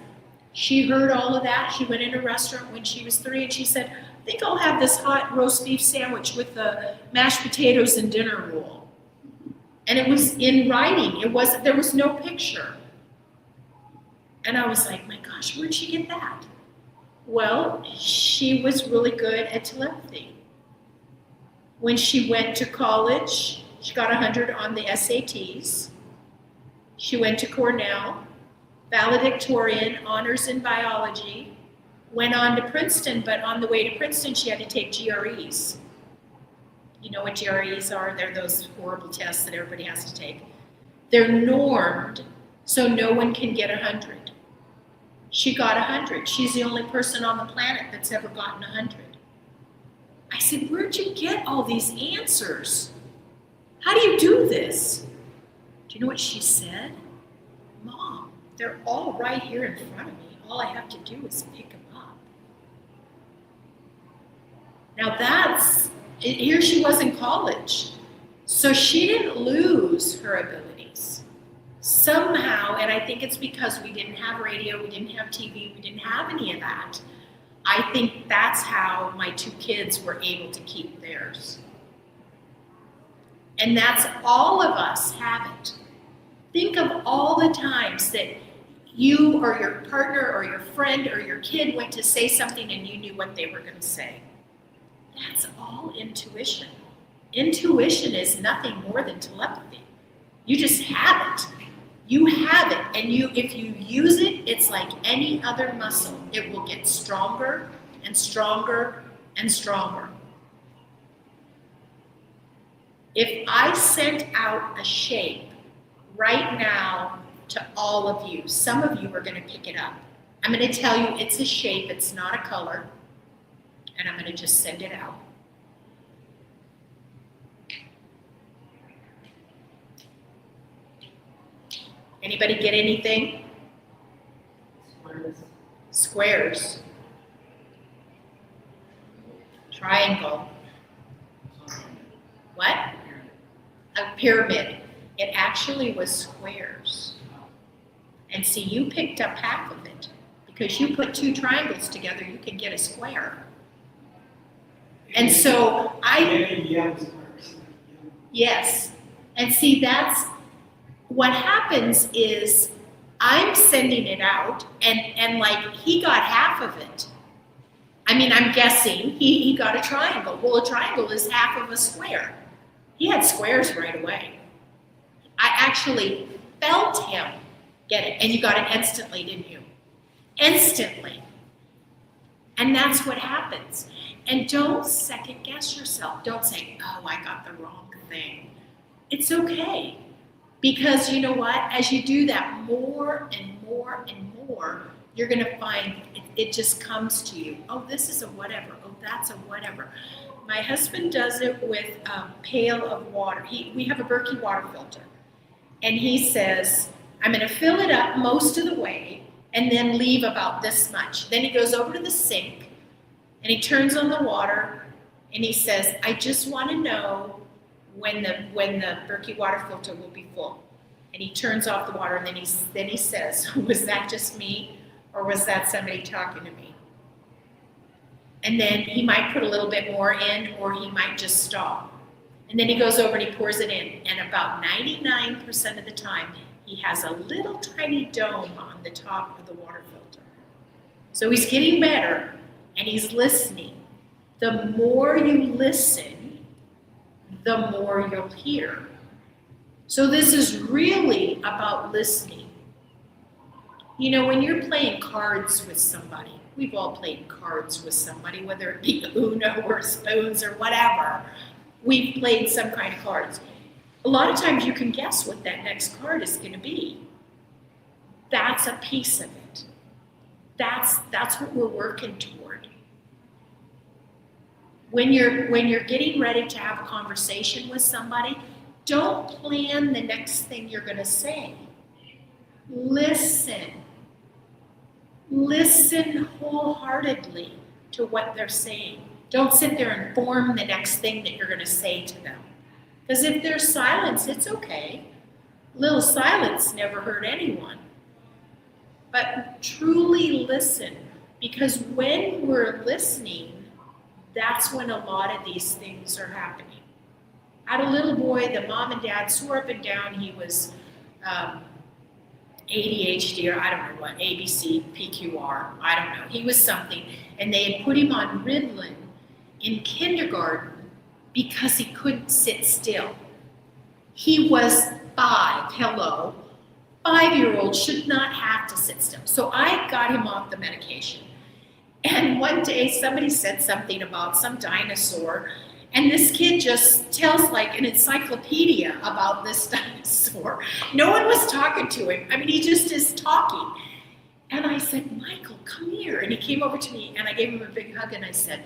She heard all of that. She went in a restaurant when she was 3 and she said, I think I'll have this hot roast beef sandwich with the mashed potatoes and dinner roll. And it was in writing. There was no picture. And I was like, my gosh, where'd she get that? Well, she was really good at telepathy. When she went to college, she got 100 on the SATs. She went to Cornell, valedictorian, honors in biology, went on to Princeton, but on the way to Princeton, she had to take GREs. You know what GREs are? They're those horrible tests that everybody has to take. They're normed, so no one can get 100. She got 100. She's the only person on the planet that's ever gotten 100. I said, where'd you get all these answers? How do you do this? Do you know what she said? Mom, they're all right here in front of me. All I have to do is pick them up. Now here she was in college. So she didn't lose her abilities. Somehow, and I think it's because we didn't have radio, we didn't have TV, we didn't have any of that. I think that's how my 2 kids were able to keep theirs. And that's all of us have it. Think of all the times that you or your partner or your friend or your kid went to say something and you knew what they were going to say. That's all intuition. Intuition is nothing more than telepathy. You just have it. You have it, and if you use it, it's like any other muscle. It will get stronger and stronger and stronger. If I sent out a shape right now to all of you, some of you are going to pick it up. I'm going to tell you it's a shape, it's not a color, and I'm going to just send it out. Anybody get anything? Squares. Triangle. What? A pyramid. It actually was squares. And see, you picked up half of it. Because you put 2 triangles together, you can get a square. And so yes. And see, that's what happens is I'm sending it out and like he got half of it. I mean, I'm guessing he got a triangle. Well, a triangle is half of a square. He had squares right away. I actually felt him get it. And you got it instantly, didn't you? Instantly. And that's what happens. And don't second guess yourself. Don't say, oh, I got the wrong thing. It's okay. Because you know what? As you do that more and more and more, you're going to find it just comes to you. Oh, this is a whatever. Oh, that's a whatever. My husband does it with a pail of water. We have a Berkey water filter. And he says, I'm going to fill it up most of the way and then leave about this much. Then he goes over to the sink and he turns on the water and he says, I just want to know when the Berkey water filter will be full. And he turns off the water and then he says, was that just me or was that somebody talking to me? And then he might put a little bit more in or he might just stop. And then he goes over and he pours it in. And about 99% of the time, he has a little tiny dome on the top of the water filter. So he's getting better and he's listening. The more you listen, the more you'll hear. So this is really about listening. You know, when you're playing cards with somebody, we've all played cards with somebody, whether it be Uno or spoons or whatever. We've played some kind of cards. A lot of times you can guess what that next card is going to be. That's a piece of it. That's what we're working toward. When you're getting ready to have a conversation with somebody, don't plan the next thing you're going to say. Listen. Listen wholeheartedly to what they're saying. Don't sit there and form the next thing that you're going to say to them. Because if there's silence, it's okay. A little silence never hurt anyone. But truly listen, because when we're listening, that's when a lot of these things are happening. I had a little boy, the mom and dad swore up and down he was ADHD, or I don't know what, ABC, PQR, I don't know. He was something. And they had put him on Ritalin in kindergarten because he couldn't sit still. He was 5, hello. 5-year-old should not have to sit still. So I got him off the medication. And one day somebody said something about some dinosaur, and this kid just tells like an encyclopedia about this dinosaur. No one was talking to him. I mean, he just is talking. And I said, Michael, come here. And he came over to me and I gave him a big hug and I said,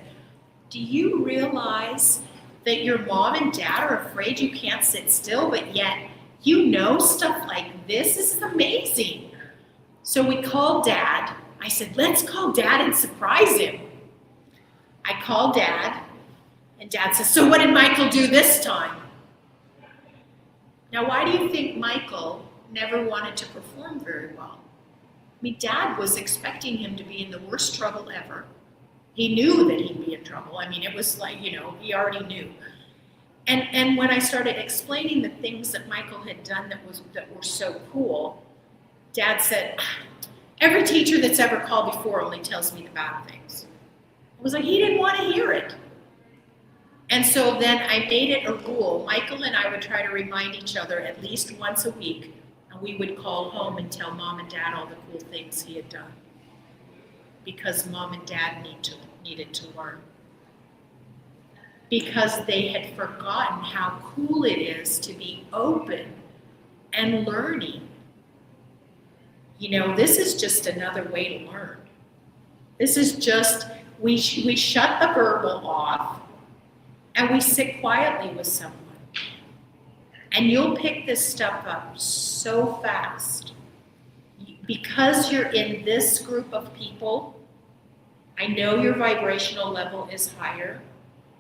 do you realize that your mom and dad are afraid you can't sit still, but yet you know stuff like this? This is amazing. So we called Dad. I said, let's call Dad and surprise him. I called Dad And Dad says, so what did Michael do this time? Now, why do you think Michael never wanted to perform very well? I mean, Dad was expecting him to be in the worst trouble ever. He knew that he'd be in trouble. I mean, it was like, he already knew. And when I started explaining the things that Michael had done that were so cool, Dad said, every teacher that's ever called before only tells me the bad things. I was like, he didn't want to hear it. And so then I made it a rule. Michael and I would try to remind each other at least once a week, and we would call home and tell Mom and Dad all the cool things he had done. Because Mom and Dad needed to learn. Because they had forgotten how cool it is to be open and learning. This is just another way to learn. This is just, we shut the verbal off and we sit quietly with someone. And you'll pick this stuff up so fast. Because you're in this group of people, I know your vibrational level is higher,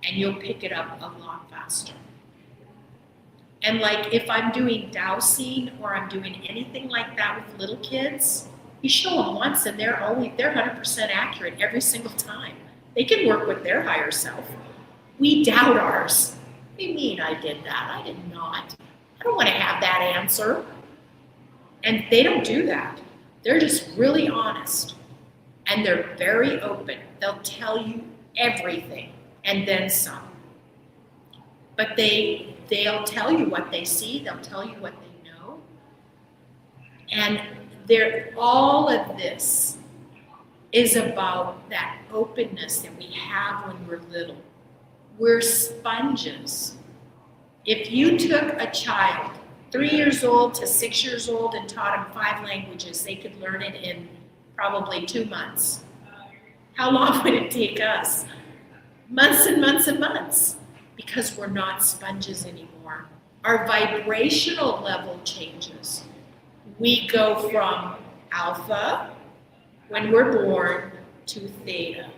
and you'll pick it up a lot faster. And like if I'm doing dowsing or I'm doing anything like that with little kids, you show them once and they're 100% accurate every single time. They can work with their higher self. We doubt ours. What do you mean I did that? I did not. I don't want to have that answer. And they don't do that. They're just really honest. And they're very open. They'll tell you everything and then some. But they'll tell you what they see. They'll tell you what they know. And all of this is about that openness that we have when we're little. We're sponges. If you took a child, 3 years old to 6 years old, and taught them 5 languages, they could learn it in probably 2 months. How long would it take us? Months and months and months, because we're not sponges anymore. Our vibrational level changes. We go from alpha, when we're born, to theta.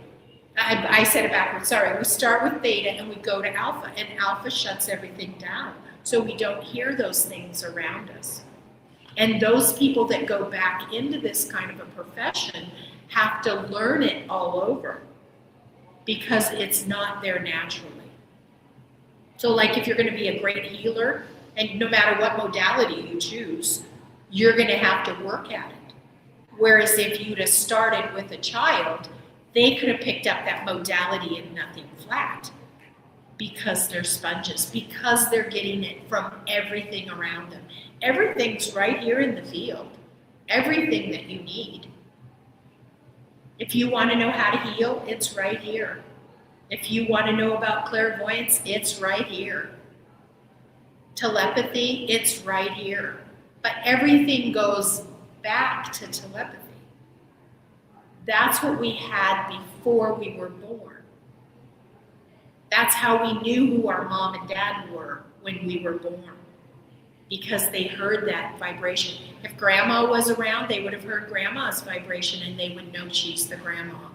I said it backwards, sorry. We start with theta and we go to alpha, and alpha shuts everything down. So we don't hear those things around us. And those people that go back into this kind of a profession have to learn it all over because it's not there naturally. So like if you're going to be a great healer, and no matter what modality you choose, you're going to have to work at it. Whereas if you'd have started with a child, they could have picked up that modality in nothing flat because they're sponges, because they're getting it from everything around them. Everything's right here in the field, everything that you need. If you want to know how to heal, it's right here. If you want to know about clairvoyance, it's right here. Telepathy, it's right here. But everything goes back to telepathy. That's what we had before we were born. That's how we knew who our mom and dad were when we were born, because they heard that vibration. If grandma was around, they would have heard grandma's vibration and they would know she's the grandma.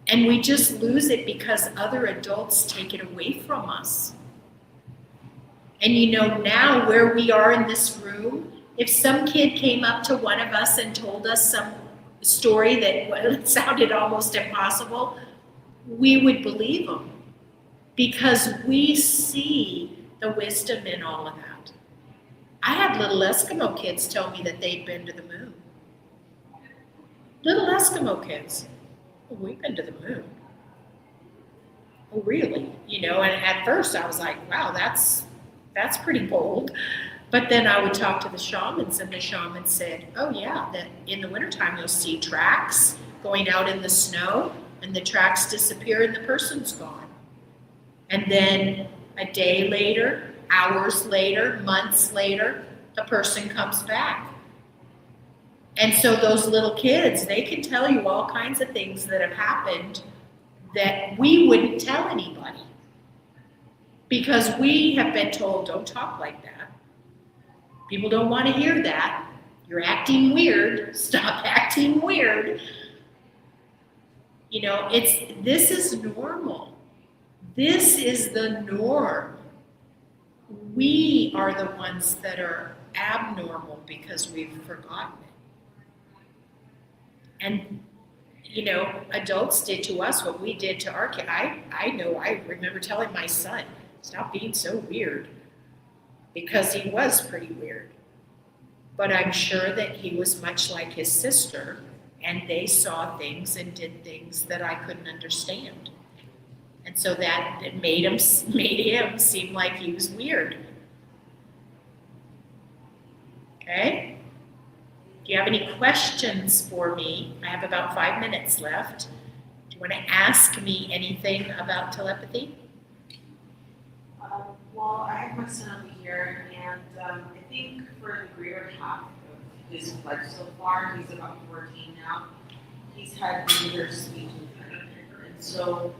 And we just lose it because other adults take it away from us. And now where we are in this room, if some kid came up to one of us and told us some story that sounded almost impossible, we would believe them because we see the wisdom in all of that. I had little Eskimo kids tell me that they'd been to the moon. Little Eskimo kids. Oh, we've been to the moon. Oh, really? And at first I was like, wow, that's pretty bold. But then I would talk to the shamans, and the shamans said, oh yeah, that in the wintertime you'll see tracks going out in the snow, and the tracks disappear and the person's gone. And then a day later, hours later, months later, the person comes back. And so those little kids, they can tell you all kinds of things that have happened that we wouldn't tell anybody. Because we have been told, don't talk like that. People don't want to hear that. You're acting weird. Stop acting weird. This is normal. This is the norm. We are the ones that are abnormal because we've forgotten it. And, adults did to us what we did to our kid. I remember telling my son, stop being so weird, because he was pretty weird. But I'm sure that he was much like his sister, and they saw things and did things that I couldn't understand. And so that it made him seem like he was weird. Okay? Do you have any questions for me? I have about 5 minutes left. Do you want to ask me anything about telepathy? Well, I have my son over here, and I think for the greater half of his life so far, he's about 14 now, he's had neither speech impediment. And so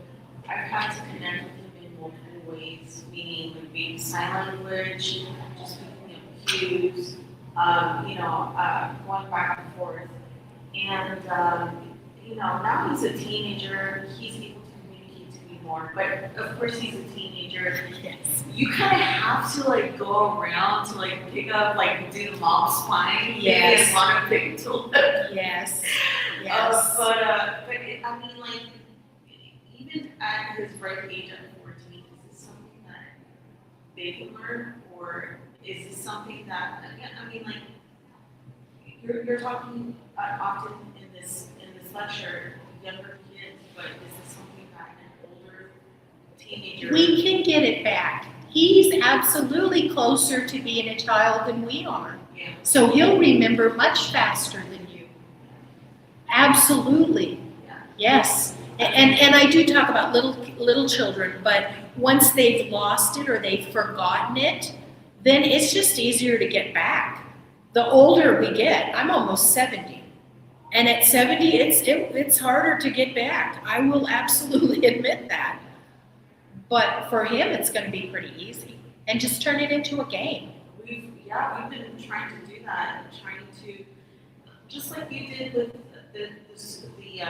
I've had to connect with him in multiple ways, meaning like maybe sign language, just picking up cues, going back and forth. And, now he's a teenager, he's able to communicate to me more. But of course he's a teenager. Yes. You kind of have to go around to pick up, do the mom's spine. Yes. You want to pick to lip. Yes. But even at his ripe age at 14, is this something that they can learn, or is this something that you're talking often in this lecture younger kids, but is this something that an older teenager? We can get it back. He's absolutely closer to being a child than we are. Yeah. So he'll remember much faster than you. Absolutely. Yeah. Yes. And I do talk about little children, but once they've lost it or they've forgotten it, then it's just easier to get back. The older we get, I'm almost 70. And at 70, it's harder to get back. I will absolutely admit that. But for him, it's going to be pretty easy. And just turn it into a game. We've been trying to do that, trying to, just like you did with the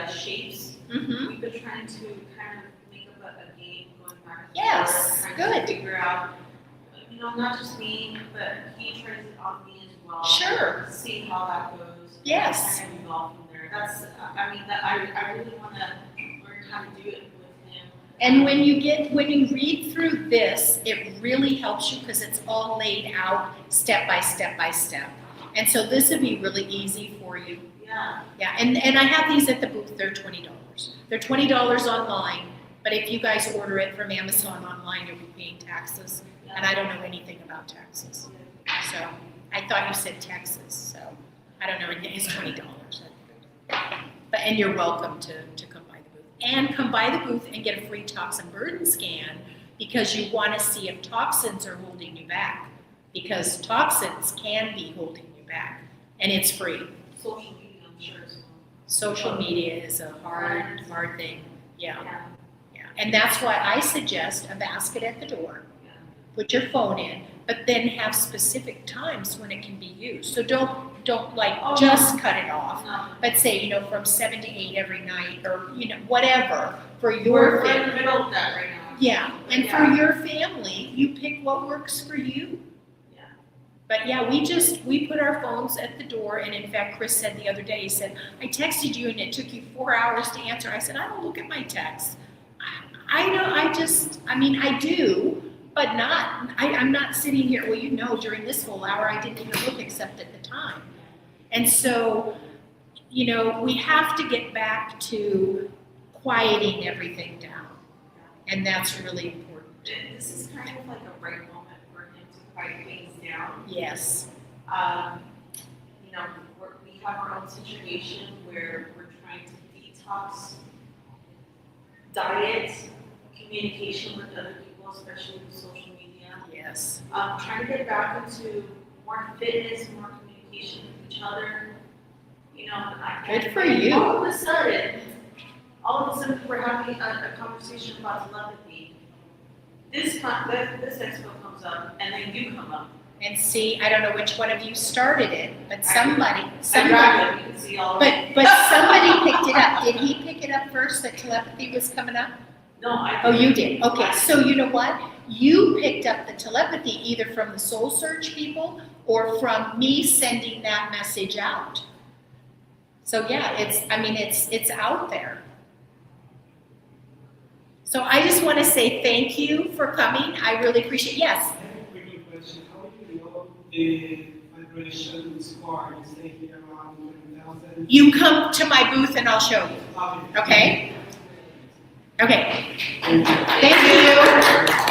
shapes. Mm-hmm. We've been trying to kind of make up a game going back and Yes, forth, good. to figure out, not just me, but he tries it on me as well. Sure. See how that goes. Yes. And evolve from there. I really want to learn how to do it with him. And when you read through this, it really helps you because it's all laid out step by step by step. And so this would be really easy for you. Yeah. Yeah, and I have these at the booth. They're $20. They're $20 online, but if you guys order it from Amazon online, you'll be paying taxes. Yeah. And I don't know anything about taxes. So I thought you said Texas, so I don't know. It's $20. And you're welcome to come by the booth. And come by the booth and get a free toxin burden scan because you want to see if toxins are holding you back. Because toxins can be holding you back. And it's free. Social media, I'm sure as well. Social media is a hard thing. Yeah. And that's why I suggest a basket at the door. Put your phone in, but then have specific times when it can be used. So don't just cut it off, but say, from 7 to 8 every night or, whatever for your We're in the family. middle of that right now. Yeah, and Yeah. for your family, you pick what works for you. Yeah. But yeah, we put our phones at the door, and in fact, Chris said the other day, he said, I texted you and it took you 4 hours to answer. I said, I don't look at my texts. I do, but I'm not sitting here, during this whole hour, I didn't even look except at the time. And so, we have to get back to quieting everything down. And that's really important. This is kind of like a right moment for him to quiet things down. Yes. We have our own situation where we're trying to detox diet, communication with other people, especially with social media. Yes. Trying to get back into more fitness, more communication with each other. Good for you. All of a sudden, we're having a conversation about telepathy. This expo comes up, and then you come up. and see, I don't know which one of you started it, but I somebody, grabbed it, you can see all of it. but somebody picked it up. Did he pick it up first, that telepathy was coming up? No, I Oh, didn't. you did, okay, so you know what? You picked up the telepathy either from the Soul Search people or from me sending that message out. So yeah, it's out there. So I just want to say thank you for coming, I really appreciate, yes? I have a quick question. How do you know the vibration score is taking around 20,000? You come to my booth and I'll show you, okay? Okay. Thank you.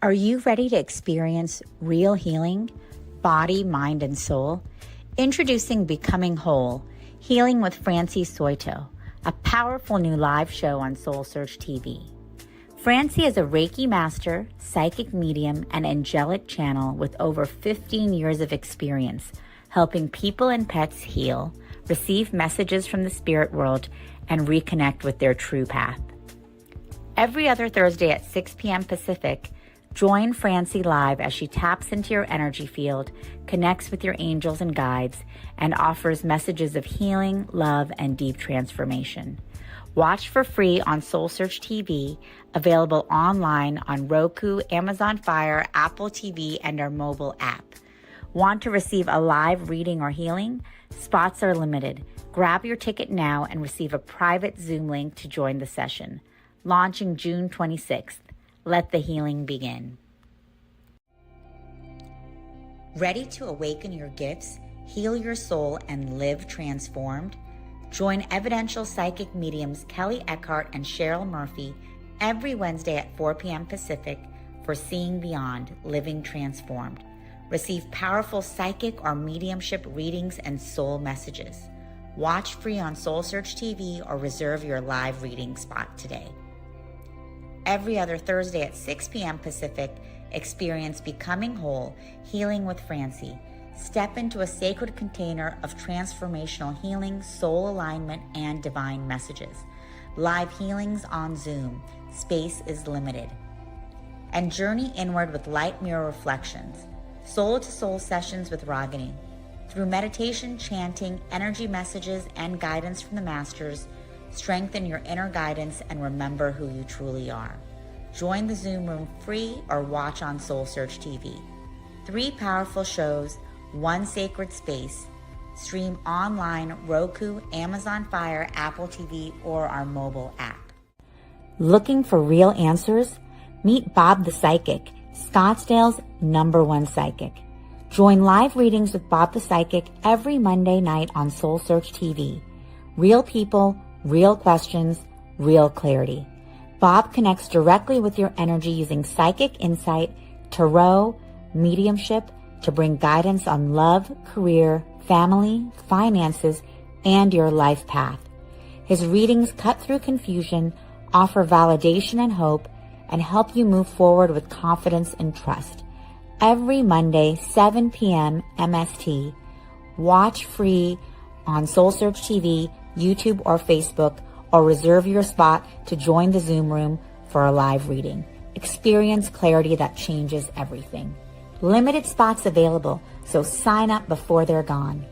Are you ready to experience real healing, body, mind, and soul? Introducing Becoming Whole, Healing with Francie Soito, a powerful new live show on SoulSearch TV. Francie is a Reiki master, psychic medium, and angelic channel with over 15 years of experience helping people and pets heal, receive messages from the spirit world, and reconnect with their true path. Every other Thursday at 6 p.m. Pacific, join Francie live as she taps into your energy field, connects with your angels and guides, and offers messages of healing, love, and deep transformation. Watch for free on SoulSearch TV, available online on Roku, Amazon Fire, Apple TV, and our mobile app. Want to receive a live reading or healing? Spots are limited. Grab your ticket now and receive a private Zoom link to join the session. Launching June 26th. Let the healing begin. Ready to awaken your gifts, heal your soul, and live transformed? Join evidential psychic mediums Kelly Eckhart and Cheryl Murphy every Wednesday at 4 p.m. Pacific for Seeing Beyond, Living Transformed. Receive powerful psychic or mediumship readings and soul messages. Watch free on SoulSearch TV or reserve your live reading spot today. Every other Thursday at 6 p.m. Pacific, experience Becoming Whole, Healing with Francie. Step into a sacred container of transformational healing, soul alignment, and divine messages. Live healings on Zoom. Space is limited. And journey inward with light mirror reflections. Soul-to-soul sessions with Ragini. Through meditation, chanting, energy messages, and guidance from the masters, strengthen your inner guidance and remember who you truly are. Join the Zoom room free or watch on SoulSearch TV. 3 powerful shows, 1 sacred space. Stream online, Roku, Amazon Fire, Apple TV, or our mobile app. Looking for real answers? Meet Bob the Psychic, Scottsdale's #1 psychic. Join live readings with Bob the Psychic every Monday night on SoulSearch TV. Real people, real questions, real clarity. Bob connects directly with your energy using psychic insight, tarot, mediumship to bring guidance on love, career, family, finances, and your life path. His readings cut through confusion, offer validation and hope, and help you move forward with confidence and trust. Every Monday, 7 p.m. MST. Watch free on SoulSearch TV, YouTube, or Facebook, or reserve your spot to join the Zoom room for a live reading. Experience clarity that changes everything. Limited spots available, so sign up before they're gone.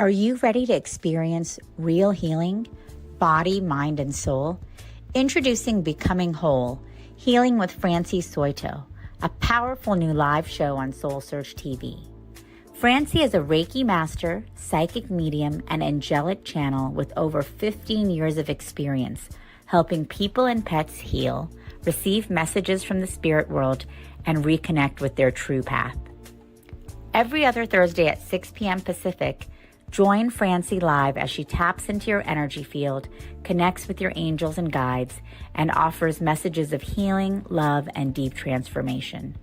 Are you ready to experience real healing, body, mind, and soul? Introducing Becoming Whole, Healing with Francie Soito, a powerful new live show on SoulSearch TV. Francie is a Reiki master, psychic medium, and angelic channel with over 15 years of experience helping people and pets heal, receive messages from the spirit world, and reconnect with their true path. Every other Thursday at 6 p.m. Pacific, join Francie live as she taps into your energy field, connects with your angels and guides, and offers messages of healing, love, and deep transformation.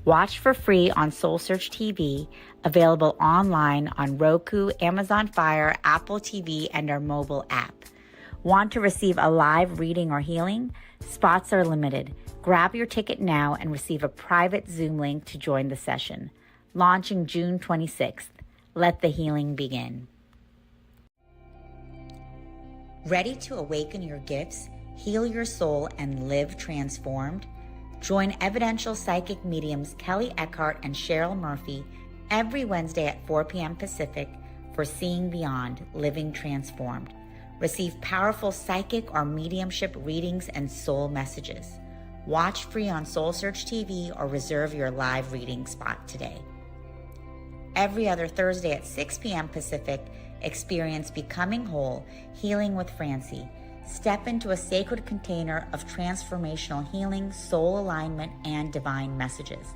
Watch for free on SoulSearch TV, available online on Roku, Amazon Fire, Apple TV, and our mobile app. Want to receive a live reading or healing? Spots are limited. Grab your ticket now and receive a private Zoom link to join the session. Launching June 26th. Let the healing begin. Ready to awaken your gifts, heal your soul, and live transformed? Join evidential psychic mediums Kelly Eckhart and Cheryl Murphy every Wednesday at 4 p.m. Pacific for Seeing Beyond, Living Transformed. Receive powerful psychic or mediumship readings and soul messages. Watch free on SoulSearch TV or reserve your live reading spot today. Every other Thursday at 6 p.m. Pacific, experience Becoming Whole, Healing with Francie. Step into a sacred container of transformational healing, soul alignment, and divine messages.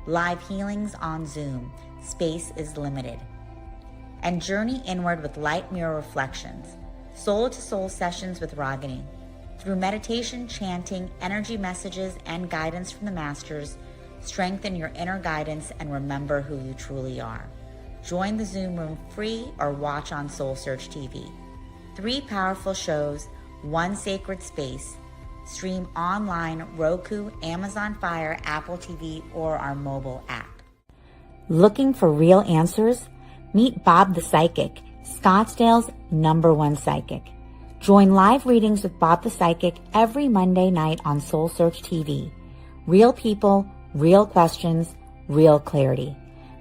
Live healings on Zoom. Space is limited. And journey inward with light mirror reflections. Soul-to-soul sessions with Ragini. Through meditation, chanting, energy messages, and guidance from the masters, strengthen your inner guidance and remember who you truly are. Join the Zoom room free or watch on SoulSearch TV. 3 powerful shows, 1 sacred space. Stream online, Roku, Amazon Fire, Apple TV, or our mobile app. Looking for real answers? Meet Bob the Psychic, Scottsdale's #1 psychic. Join live readings with Bob the Psychic every Monday night on SoulSearch TV. Real people, real questions, real clarity.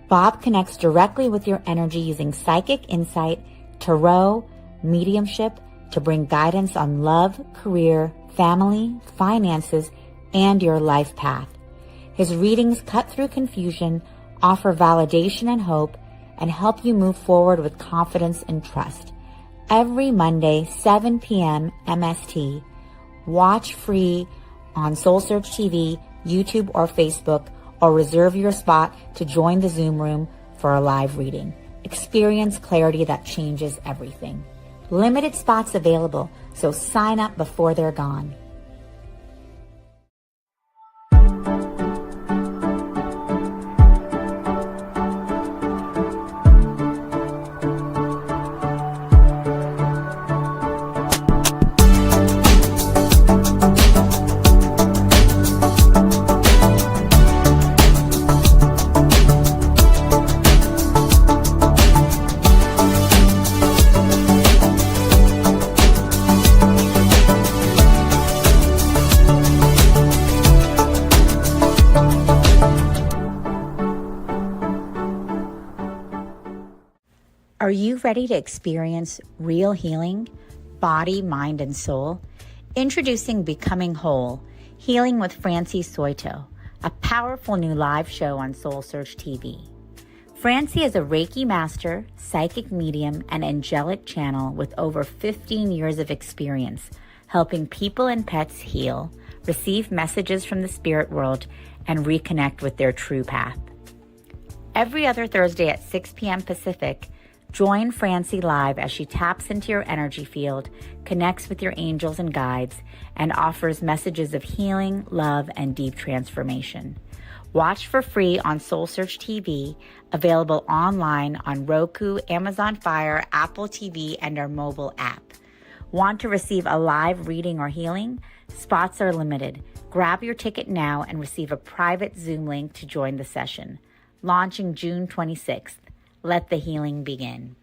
Bob connects directly with your energy using psychic insight, tarot, mediumship to bring guidance on love, career, family, finances, and your life path. His readings cut through confusion, offer validation and hope, and help you move forward with confidence and trust. Every Monday, 7 p.m. MST. Watch free on SoulSearch TV, YouTube, or Facebook, or reserve your spot to join the Zoom room for a live reading. Experience clarity that changes everything. Limited spots available, so sign up before they're gone. Are you ready to experience real healing, body, mind, and soul? Introducing Becoming Whole, Healing with Francie Soito, a powerful new live show on SoulSearch TV. Francie is a Reiki master, psychic medium, and angelic channel with over 15 years of experience helping people and pets heal, receive messages from the spirit world, and reconnect with their true path. Every other Thursday at 6 p.m. Pacific, join Francie live as she taps into your energy field, connects with your angels and guides, and offers messages of healing, love, and deep transformation. Watch for free on SoulSearch TV, available online on Roku, Amazon Fire, Apple TV, and our mobile app. Want to receive a live reading or healing? Spots are limited. Grab your ticket now and receive a private Zoom link to join the session. Launching June 26th. Let the healing begin.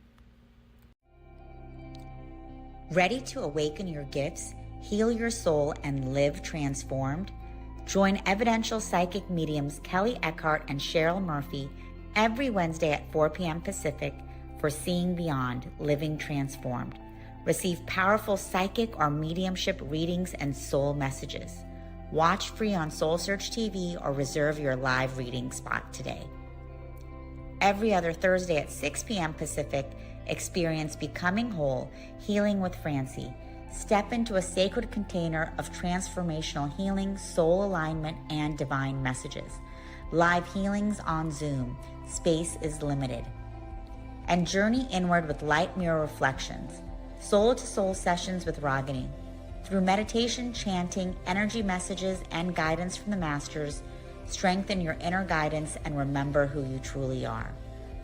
Ready to awaken your gifts, heal your soul, and live transformed? Join evidential psychic mediums Kelly Eckhart and Cheryl Murphy every Wednesday at 4 p.m. Pacific for seeing beyond, living transformed. Receive powerful psychic or mediumship readings and soul messages. Watch free on SoulSearch TV or reserve your live reading spot today. Every other Thursday at 6 p.m. Pacific, experience Becoming Whole, Healing with Francie. Step into a sacred container of transformational healing, soul alignment, and divine messages. Live healings on Zoom. Space is limited. And journey inward with light mirror reflections. Soul to soul sessions with Ragini. Through meditation, chanting, energy messages, and guidance from the masters, strengthen your inner guidance and remember who you truly are.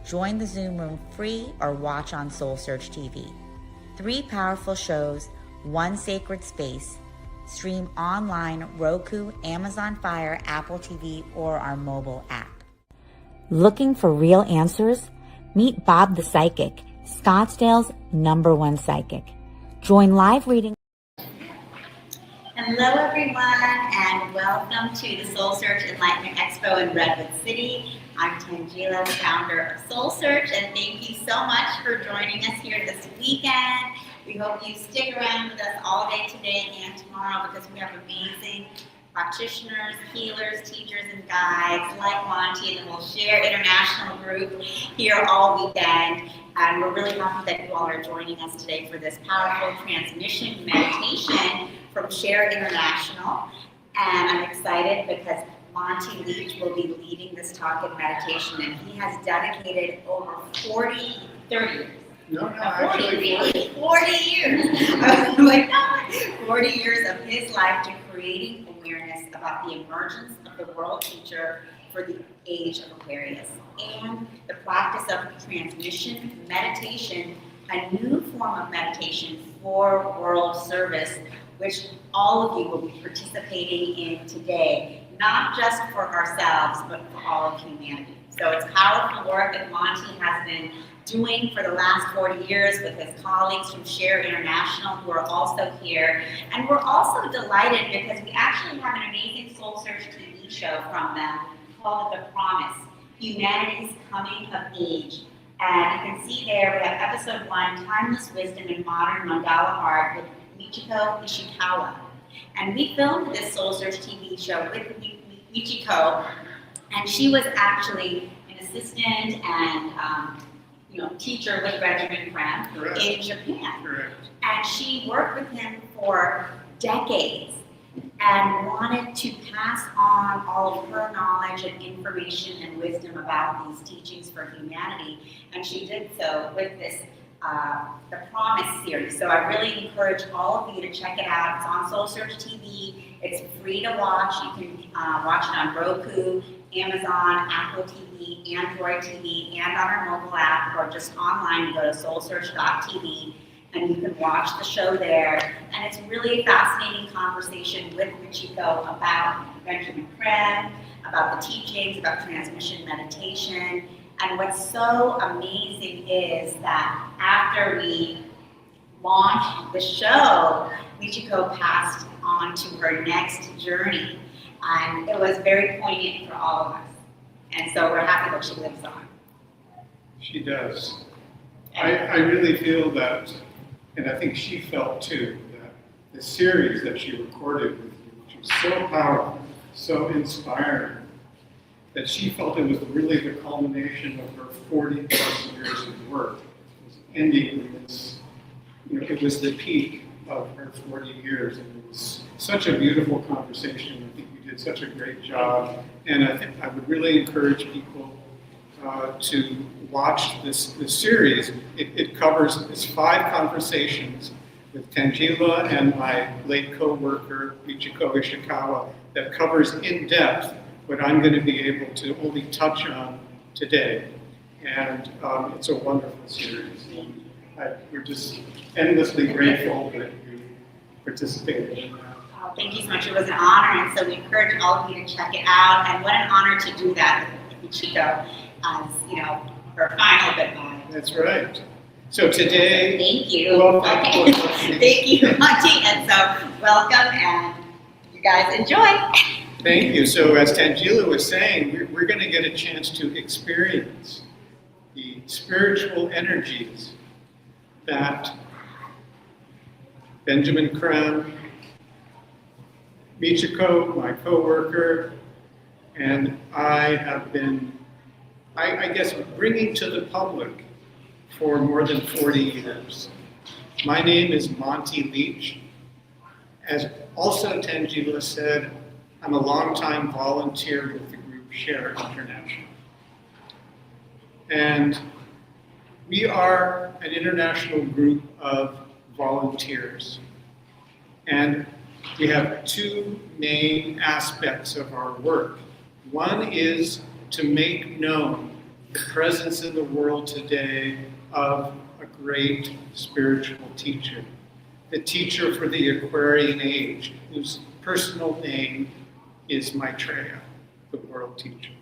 Join the Zoom room free or watch on SoulSearch TV. 3 powerful shows, 1 sacred space. Stream online, Roku, Amazon Fire, Apple TV, or our mobile app. Looking for real answers? Meet Bob the Psychic, Scottsdale's #1 psychic. Join live reading. Hello, everyone, and welcome to the SoulSearch Enlightenment Expo in Redwood City. I'm Tangela, founder of SoulSearch, and thank you so much for joining us here this weekend. We hope you stick around with us all day today and tomorrow because we have amazing practitioners, healers, teachers, and guides like Monty and the whole Share International group here all weekend. And we're really happy that you all are joining us today for this powerful transmission meditation from Share International. And I'm excited because Monty Leach will be leading this talk and meditation, and he has dedicated over 40 years. Really? 40 years. I was like, no, 40 years of his life to creating awareness about the emergence of the world teacher for the age of Aquarius and the practice of transmission meditation, a new form of meditation for world service, which all of you will be participating in today, not just for ourselves, but for all of humanity. So it's powerful work that Monty has been doing for the last 40 years with his colleagues from Share International who are also here. And we're also delighted because we actually have an amazing SoulSearch TV show from them called The Promise, Humanity's Coming of Age. And you can see there we have episode 1, Timeless Wisdom in Modern Mandala Art with Michiko Ishikawa. And we filmed this SoulSearch TV show with Michiko, and she was actually an assistant and teacher with Benjamin Krem in Japan. Correct. And she worked with him for decades and wanted to pass on all of her knowledge and information and wisdom about these teachings for humanity. And she did so with this The Promise series. So I really encourage all of you to check it out. It's on SoulSearch TV. It's free to watch. You can watch it on Roku, Amazon, Apple TV, Android TV, and on our mobile app, or just online. You go to soulsearch.tv and you can watch the show there. And it's really a fascinating conversation with Michiko about Benjamin Krem, about the teachings, about transmission meditation. And what's so amazing is that after we launched the show, Michiko passed on to her next journey. And it was very poignant for all of us. And so we're happy that she lives on. She does. I really feel that, and I think she felt too, that the series that she recorded with you, which was so powerful, so inspiring, that she felt it was really the culmination of her 40 plus years of work. It was ending with this, it was the peak of her 40 years, and it was such a beautiful conversation. I think you did such a great job, and I think I would really encourage people to watch this series. It covers, it's 5 conversations with Tangela and my late co-worker, Michiko Ishikawa, that covers in depth what I'm going to be able to only touch on today. And it's a wonderful series. We're just endlessly grateful that you participated in that. Oh, thank you so much. It was an honor, and so we encourage all of you to check it out. And what an honor to do that with Michiko as, her final goodbye. That's right. So today, thank you. Welcome. Okay. Thank you, Monty. And so welcome, and you guys enjoy. Thank you. So as Tangela was saying, we're going to get a chance to experience the spiritual energies that Benjamin Krem, Michiko, my co-worker, and I have been, I guess, bringing to the public for more than 40 years. My name is Monty Leach. As also Tangela said, I'm a longtime volunteer with the group Share International. And we are an international group of volunteers. And we have two main aspects of our work. One is to make known the presence in the world today of a great spiritual teacher, the teacher for the Aquarian age, whose personal name is Maitreya, the world teacher,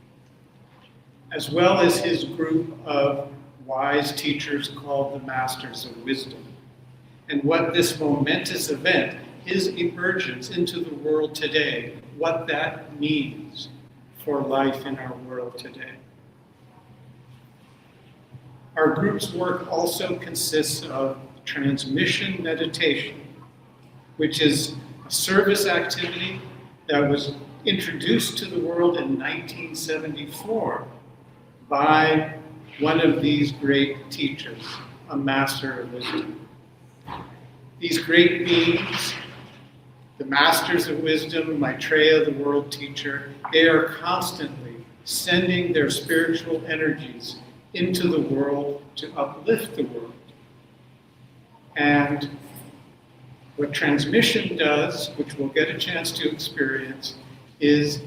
as well as his group of wise teachers called the Masters of Wisdom. And what this momentous event, his emergence into the world today, what that means for life in our world today. Our group's work also consists of transmission meditation, which is a service activity that was introduced to the world in 1974 by one of these great teachers, a master of wisdom. These great beings, the masters of wisdom, Maitreya, the world teacher, they are constantly sending their spiritual energies into the world to uplift the world. And what transmission does, which we'll get a chance to experience, is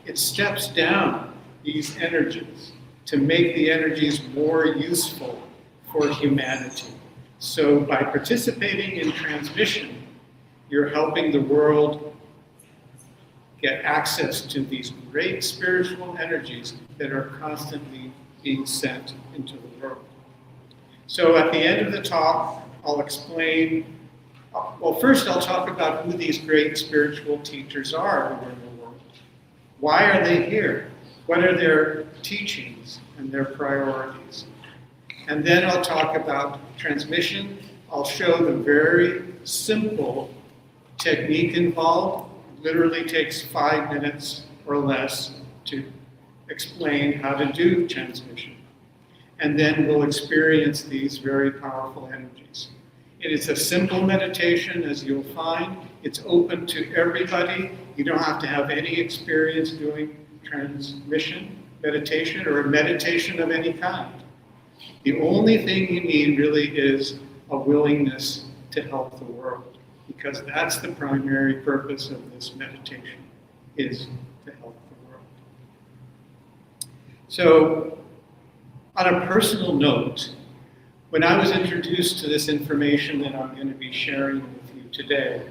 it steps down these energies to make the energies more useful for humanity. So by participating in transmission, you're helping the world get access to these great spiritual energies that are constantly being sent into the world. So at the end of the talk, I'll explain, well, first I'll talk about who these great spiritual teachers are who are in the world. Why are they here? What are their teachings and their priorities? And then I'll talk about transmission. I'll show the very simple technique involved. It literally takes 5 minutes or less to explain how to do transmission. And then we'll experience these very powerful energies. It is a simple meditation, as you'll find. It's open to everybody. You don't have to have any experience doing transmission meditation or a meditation of any kind. The only thing you need really is a willingness to help the world, because that's the primary purpose of this meditation, is to help the world. So, on a personal note, when I was introduced to this information that I'm going to be sharing with you today,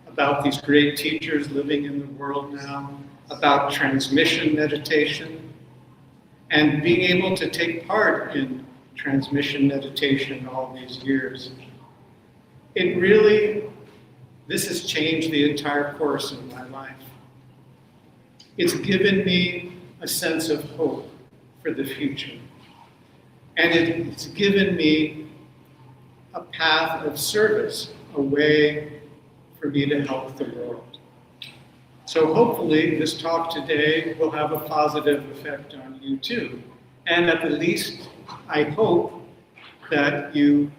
about these great teachers living in the world now, about transmission meditation, and being able to take part in transmission meditation all these years, it really, this has changed the entire course of my life. It's given me a sense of hope for the future. And it's given me a path of service, a way for me to help the world. So hopefully this talk today will have a positive effect on you too. And at the least, I hope that you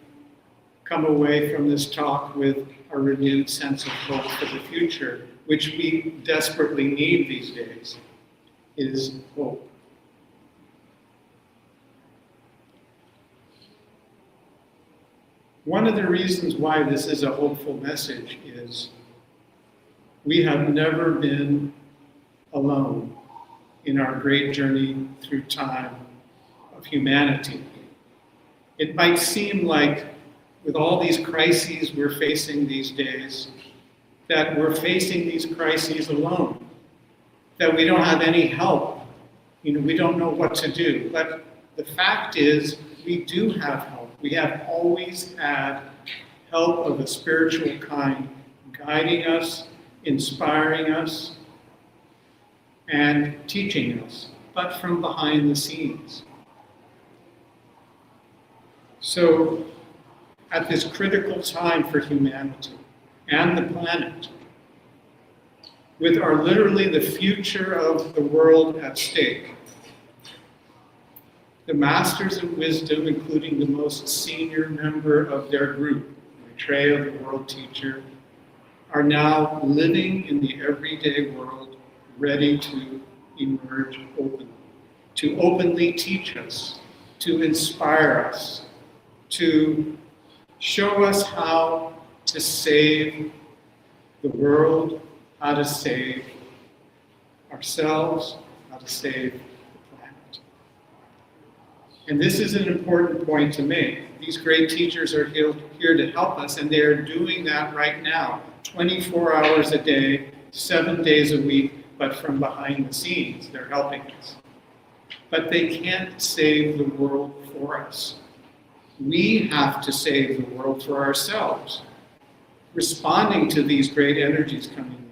come away from this talk with a renewed sense of hope for the future, which we desperately need these days, is hope. One of the reasons why this is a hopeful message is we have never been alone in our great journey through time of humanity. It might seem like with all these crises we're facing these days, that we're facing these crises alone, that we don't have any help. We don't know what to do. But the fact is, we do have help. We have always had help of a spiritual kind, guiding us, inspiring us, and teaching us, but from behind the scenes. So, at this critical time for humanity and the planet, with our literally the future of the world at stake, the Masters of Wisdom, including the most senior member of their group, Maitreya, the world teacher, are now living in the everyday world, ready to emerge openly, to openly teach us, to inspire us, to show us how to save the world, how to save ourselves, how to save the planet. And this is an important point to make. These great teachers are here to help us, and they are doing that right now, 24 hours a day, 7 days a week, but from behind the scenes, they're helping us. But they can't save the world for us. We have to save the world for ourselves, responding to these great energies coming in,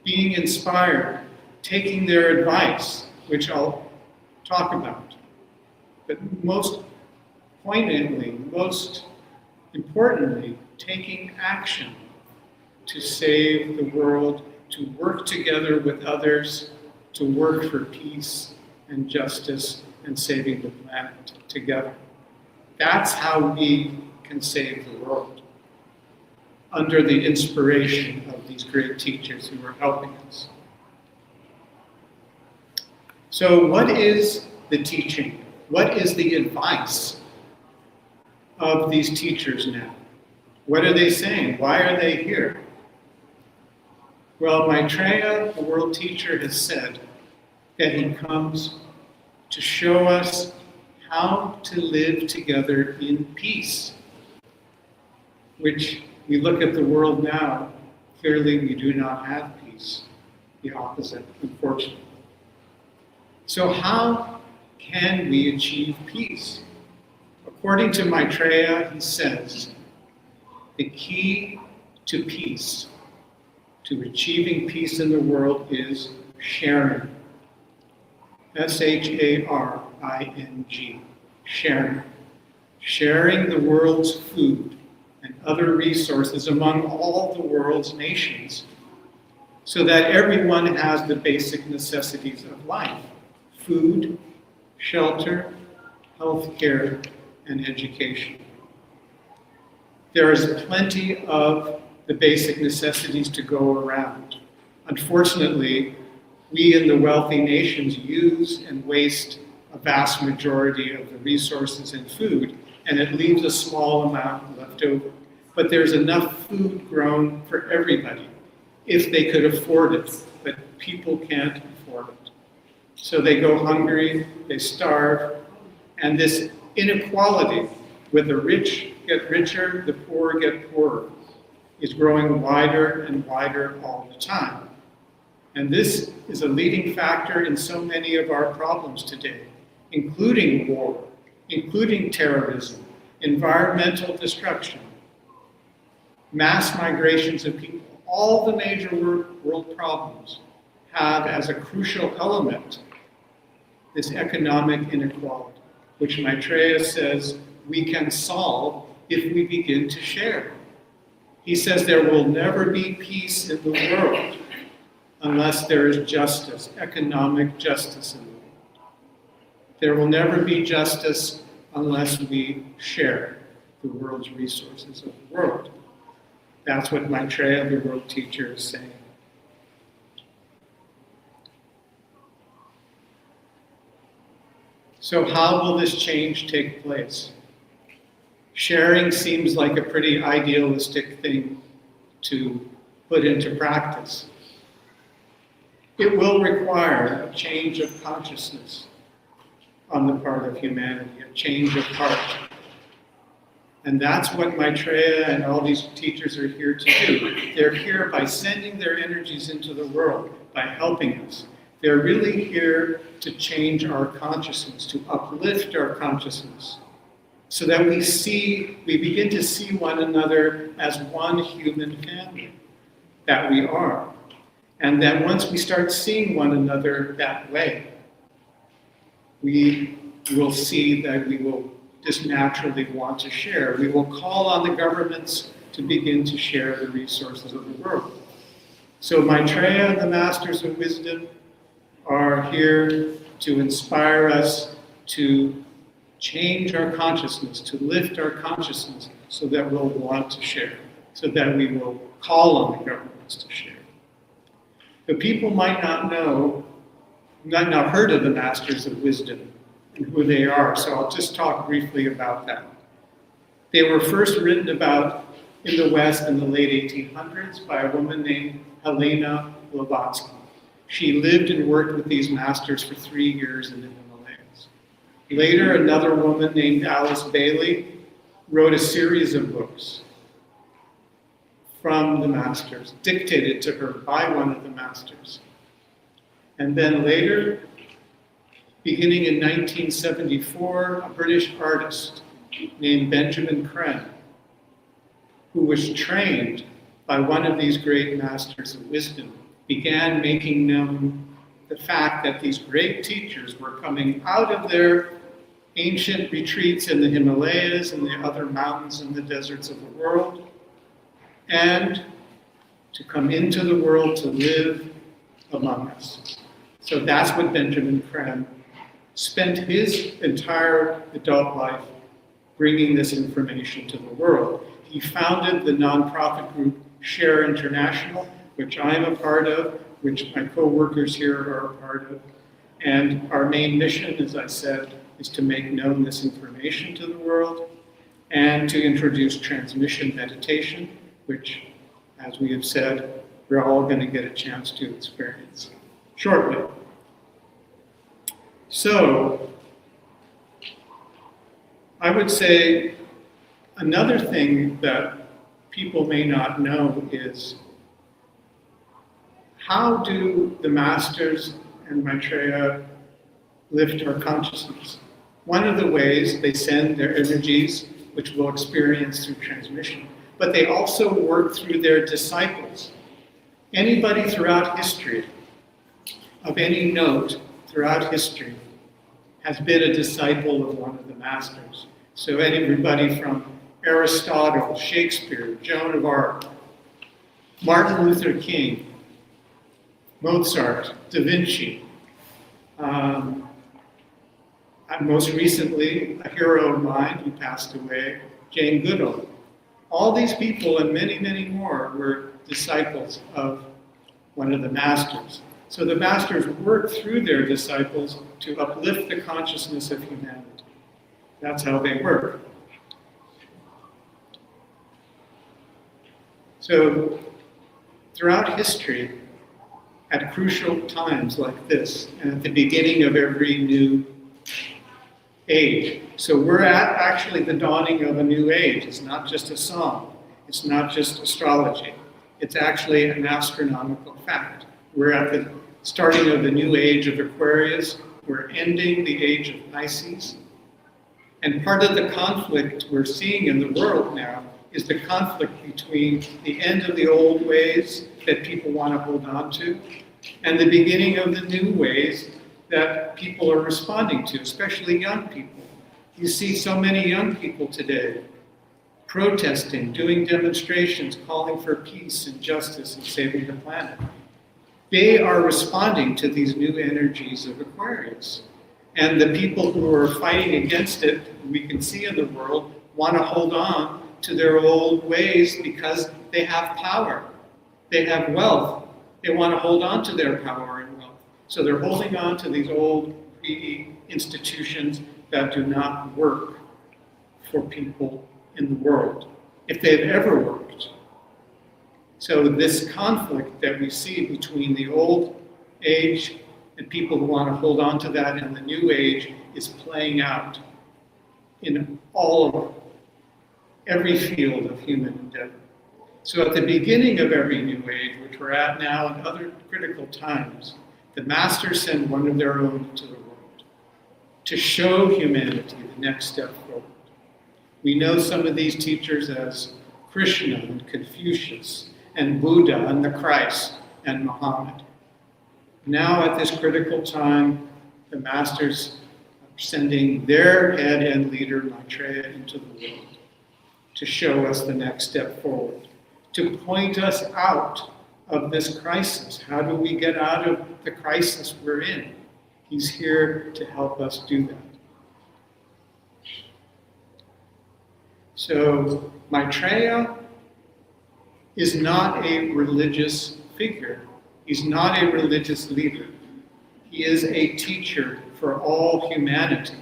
being inspired, taking their advice, which I'll talk about. But most poignantly, most importantly, taking action to save the world, to work together with others, to work for peace and justice and saving the planet together. That's how we can save the world, under the inspiration of these great teachers who are helping us. So what is the teaching? What is the advice of these teachers now? What are they saying? Why are they here? Well, Maitreya, the world teacher, has said that he comes to show us how to live together in peace, which we look at the world now, clearly we do not have peace, the opposite, unfortunately. So how can we achieve peace? According to Maitreya, he says, the key to peace, to achieving peace in the world, is sharing. sharing, sharing. Sharing the world's food and other resources among all the world's nations so that everyone has the basic necessities of life: food, shelter, health care, and education. There is plenty of the basic necessities to go around. Unfortunately, we in the wealthy nations use and waste a vast majority of the resources and food, and it leaves a small amount left over. But there's enough food grown for everybody, if they could afford it, but people can't afford it. So they go hungry, they starve, and this inequality, with the rich get richer, the poor get poorer, is growing wider and wider all the time. And this is a leading factor in so many of our problems today, including war, including terrorism, environmental destruction, mass migrations of people. All the major world problems have as a crucial element this economic inequality, which Maitreya says we can solve if we begin to share. He says there will never be peace in the world unless there is justice, economic justice in the world. There will never be justice unless we share the world's resources of the world. That's what Maitreya, the world teacher, is saying. So how will this change take place? Sharing seems like a pretty idealistic thing to put into practice. It will require a change of consciousness on the part of humanity, a change of heart. And that's what Maitreya and all these teachers are here to do. They're here by sending their energies into the world, by helping us. They're really here to change our consciousness, to uplift our consciousness, so that we begin to see one another as one human family, that we are. And that once we start seeing one another that way, we will see that we will just naturally want to share. We will call on the governments to begin to share the resources of the world. So Maitreya and the Masters of Wisdom are here to inspire us to change our consciousness, to lift our consciousness so that we'll want to share, so that we will call on the governments to share. But people might not know, might not heard of the Masters of Wisdom and who they are, so I'll just talk briefly about that. They were first written about in the West in the late 1800s by a woman named Helena Blavatsky. She lived and worked with these masters for 3 years in the Himalayas. Later, another woman named Alice Bailey wrote a series of books from the masters, dictated to her by one of the masters. And then later, beginning in 1974, a British artist named Benjamin Creme, who was trained by one of these great masters of wisdom, began making known the fact that these great teachers were coming out of their ancient retreats in the Himalayas and the other mountains and the deserts of the world, and to come into the world to live among us. So that's what Benjamin Creme spent his entire adult life bringing this information to the world. He founded the nonprofit group Share International, which I'm a part of, which my co-workers here are a part of. And our main mission, as I said, is to make known this information to the world and to introduce transmission meditation, which, as we have said, we're all going to get a chance to experience shortly. So, I would say another thing that people may not know is, how do the masters and Maitreya lift our consciousness? One of the ways, they send their energies, which we'll experience through transmission, but they also work through their disciples. Anybody throughout history, of any note throughout history, has been a disciple of one of the masters. So everybody from Aristotle, Shakespeare, Joan of Arc, Martin Luther King, Mozart, Da Vinci, most recently, a hero of mine who passed away, Jane Goodall. All these people and many, many more were disciples of one of the masters. So the masters work through their disciples to uplift the consciousness of humanity. That's how they work. So throughout history, at crucial times like this, and at the beginning of every new age. So we're at actually the dawning of a new age. It's not just a song. It's not just astrology. It's actually an astronomical fact. We're at the starting of the new age of Aquarius. We're ending the age of Pisces. And part of the conflict we're seeing in the world now is the conflict between the end of the old ways that people want to hold on to and the beginning of the new ways that people are responding to, especially young people. You see so many young people today protesting, doing demonstrations, calling for peace and justice and saving the planet. They are responding to these new energies of Aquarius. And the people who are fighting against it, we can see in the world, want to hold on to their old ways because they have power. They have wealth. They want to hold on to their power and wealth. So they're holding on to these old, greedy institutions that do not work for people in the world, if they've ever worked. So this conflict that we see between the old age and people who want to hold on to that and the new age is playing out in every field of human endeavor. So at the beginning of every new age, which we're at now and other critical times, the masters send one of their own to the world to show humanity the next step forward. We know some of these teachers as Krishna and Confucius and Buddha and the Christ and Muhammad. Now at this critical time, the masters sending their head and leader, Maitreya, into the world to show us the next step forward, to point us out of this crisis. How do we get out of the crisis we're in? He's here to help us do that. So Maitreya is not a religious figure. He's not a religious leader. He is a teacher for all humanity.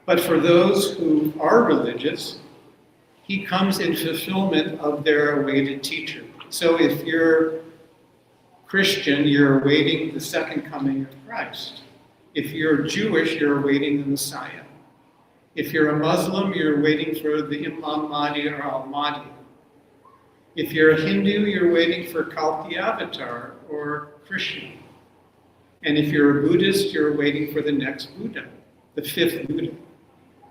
But for those who are religious, he comes in fulfillment of their awaited teacher. So if you're Christian, you're awaiting the second coming of Christ. If you're Jewish, you're awaiting the Messiah. If you're a Muslim, you're waiting for the Imam Mahdi or Al-Mahdi. If you're a Hindu, you're waiting for Kalki Avatar or Krishna. And if you're a Buddhist, you're waiting for the next Buddha, the fifth Buddha.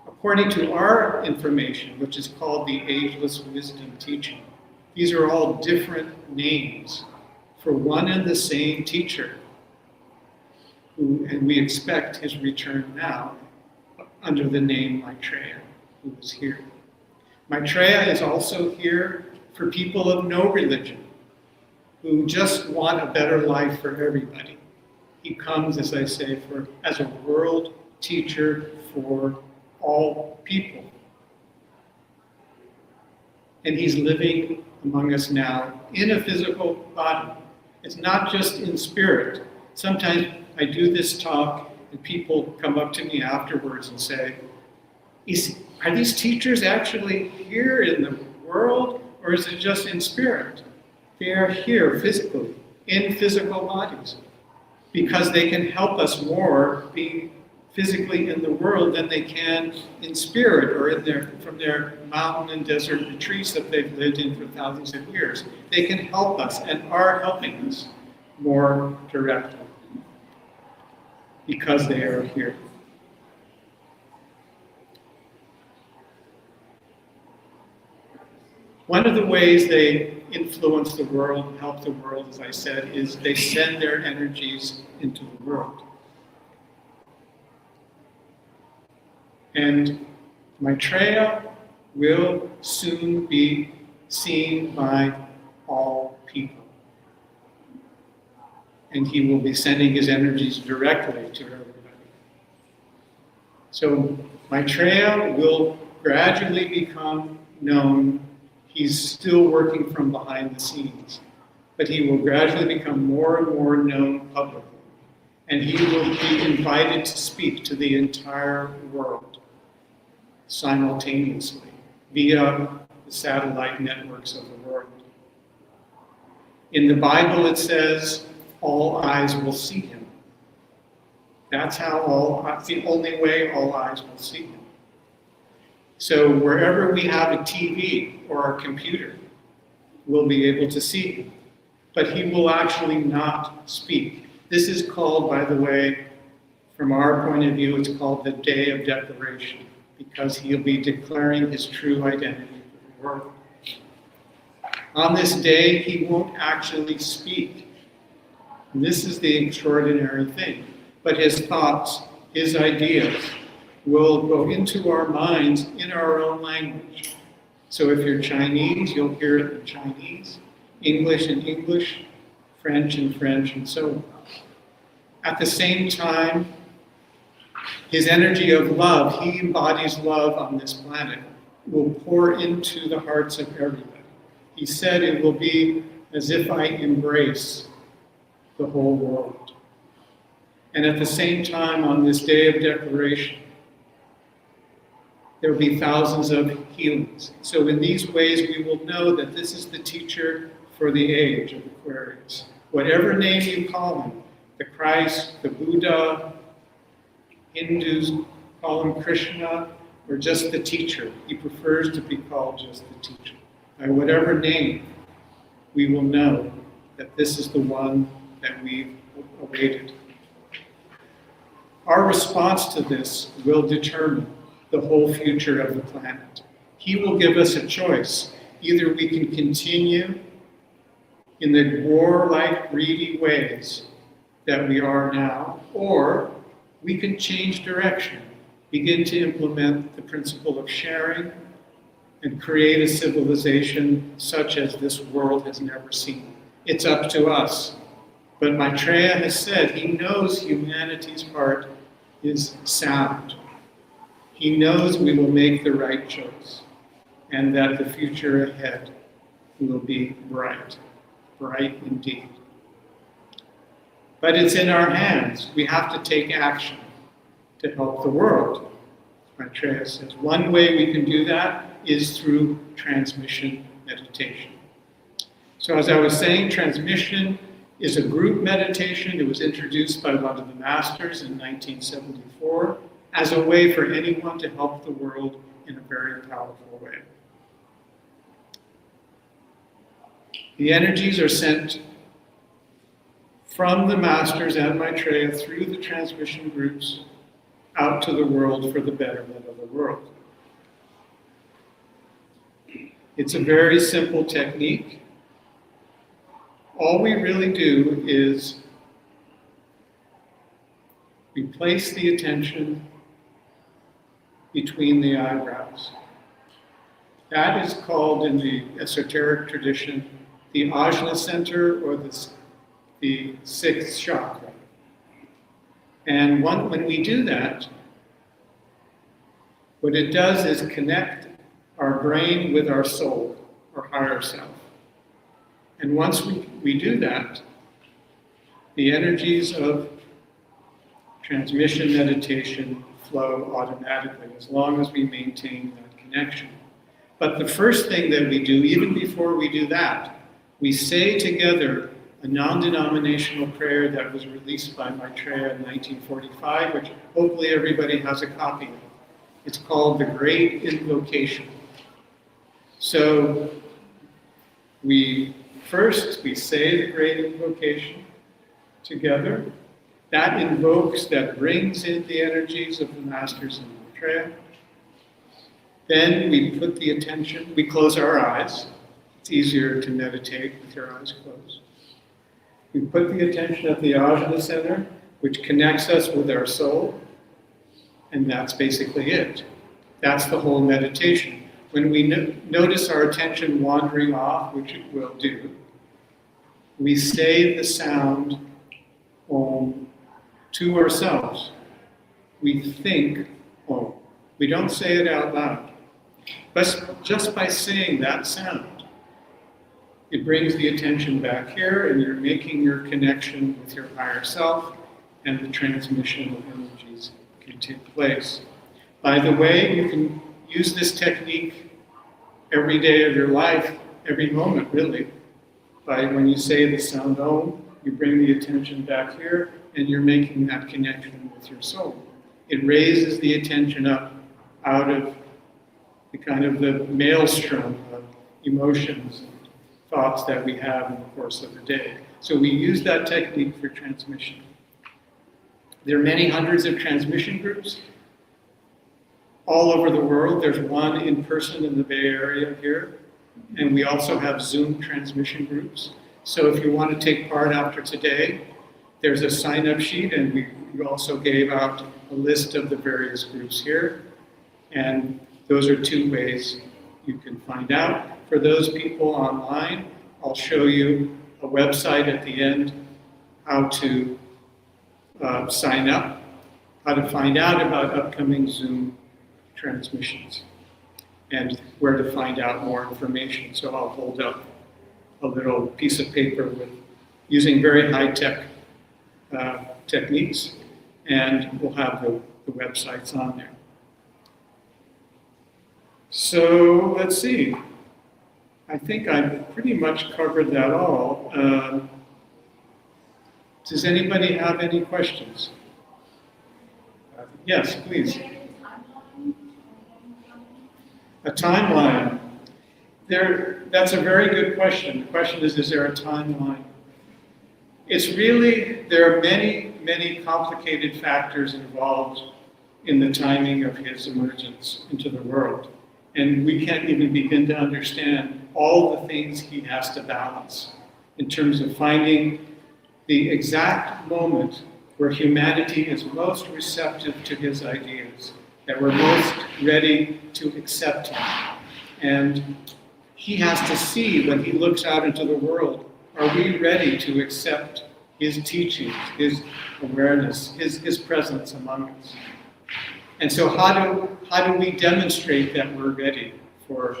According to our information, which is called the Ageless Wisdom Teaching, these are all different names for one and the same teacher, and we expect his return now under the name Maitreya, who is here. Maitreya is also here for people of no religion, who just want a better life for everybody. He comes, as I say, as a world teacher for all people. And he's living among us now in a physical body. It's not just in spirit. Sometimes I do this talk and people come up to me afterwards and say, are these teachers actually here in the world, or is it just in spirit? They are here physically, in physical bodies, because they can help us more being physically in the world than they can in spirit or from their mountain and desert retreats that they've lived in for thousands of years. They can help us and are helping us more directly because they are here. One of the ways they influence the world and help the world, as I said, is they send their energies into the world. And Maitreya will soon be seen by all people. And he will be sending his energies directly to everybody. So Maitreya will gradually become known. He's still working from behind the scenes, but he will gradually become more and more known publicly. And he will be invited to speak to the entire world simultaneously via the satellite networks of the world. In the Bible it says, all eyes will see him. That's the only way all eyes will see him. So wherever we have a TV or a computer, we'll be able to see him. But he will actually not speak. This is called, by the way, from our point of view, it's called the Day of Declaration, because he'll be declaring his true identity to the world. On this day, he won't actually speak. And this is the extraordinary thing. But his thoughts, his ideas, will go into our minds in our own language. So if you're Chinese, you'll hear it in Chinese, English in English, French in French, and so on. At the same time, his energy of love, he embodies love on this planet, will pour into the hearts of everybody. He said it will be as if I embrace the whole world. And at the same time, on this day of declaration, there will be thousands of healings. So in these ways, we will know that this is the teacher for the age of Aquarius. Whatever name you call him, the Christ, the Buddha, Hindus call him Krishna, or just the teacher. He prefers to be called just the teacher. By whatever name, we will know that this is the one that we've awaited. Our response to this will determine the whole future of the planet. He will give us a choice. Either we can continue in the warlike, greedy ways that we are now, or we can change direction, begin to implement the principle of sharing, and create a civilization such as this world has never seen. It's up to us. But Maitreya has said he knows humanity's heart is sound. He knows we will make the right choice, and that the future ahead will be bright, bright indeed. But it's in our hands. We have to take action to help the world. Maitreya says one way we can do that is through transmission meditation. So as I was saying, transmission is a group meditation. It was introduced by one of the masters in 1974 as a way for anyone to help the world in a very powerful way. The energies are sent from the masters and Maitreya through the transmission groups out to the world for the betterment of the world. It's a very simple technique. All we really do is we place the attention between the eyebrows. That is called in the esoteric tradition the ajna center or the sixth chakra. And when we do that, what it does is connect our brain with our soul, our higher self. And once we do that, the energies of transmission meditation flow automatically as long as we maintain that connection. But the first thing that we do, even before we do that, we say together a non-denominational prayer that was released by Maitreya in 1945, which hopefully everybody has a copy of. It's called the Great Invocation. So we say the Great Invocation together. That invokes, that brings in the energies of the masters in Maitreya. Then we put the attention, we close our eyes. It's easier to meditate with your eyes closed. We put the attention at the ajna center, which connects us with our soul, and that's basically it. That's the whole meditation. When we notice our attention wandering off, which it will do, we say the sound Om to ourselves. We think Om. We don't say it out loud. But just by saying that sound, it brings the attention back here, and you're making your connection with your higher self, and the transmission of energies can take place. By the way, you can use this technique every day of your life, every moment really. When you say the sound Om, you bring the attention back here, and you're making that connection with your soul. It raises the attention up out of the kind of the maelstrom of emotions and thoughts that we have in the course of the day. So we use that technique for transmission. There are many hundreds of transmission groups all over the world. There's one in person in the Bay Area here, and we also have Zoom transmission groups. So if you want to take part after today, there's a sign-up sheet, and we also gave out a list of the various groups here. And those are two ways you can find out. For those people online, I'll show you a website at the end, how to sign up, how to find out about upcoming Zoom transmissions, and where to find out more information. So I'll hold up a little piece of paper with using very high-tech techniques, and we'll have the websites on there. So let's see. I think I've pretty much covered that all. Does anybody have any questions? Yes, please. A timeline. That's a very good question. The question is there a timeline? It's really, there are many, many complicated factors involved in the timing of his emergence into the world. And we can't even begin to understand all the things he has to balance in terms of finding the exact moment where humanity is most receptive to his ideas, that we're most ready to accept him. And he has to see when he looks out into the world, are we ready to accept his teachings, his awareness, his presence among us? And so how do we demonstrate that we're ready for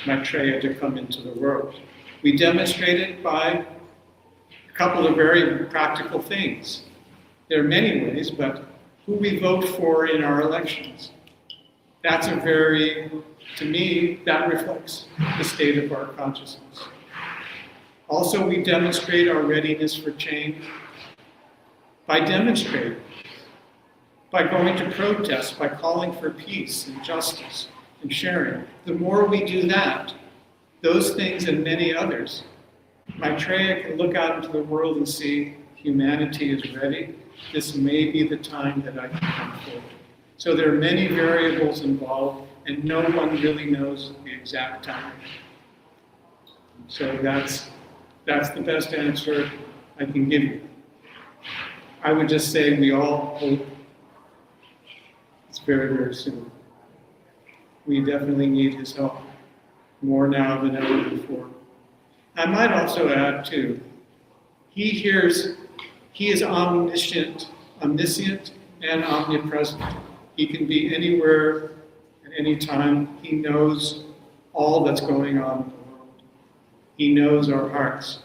Maitreya to come into the world? We demonstrate it by a couple of very practical things. There are many ways, but who we vote for in our elections. That's to me, that reflects the state of our consciousness. Also, we demonstrate our readiness for change by demonstrating, by going to protest, by calling for peace and justice and sharing. The more we do that, those things and many others, Maitreya can look out into the world and see humanity is ready. This may be the time that I can come forward. So there are many variables involved, and no one really knows the exact time. So that's the best answer I can give you. I would just say we all hope it's very, very soon. We definitely need his help more now than ever before. I might also add too, he is omniscient and omnipresent. He can be anywhere at any time. He knows all that's going on in the world. He knows our hearts.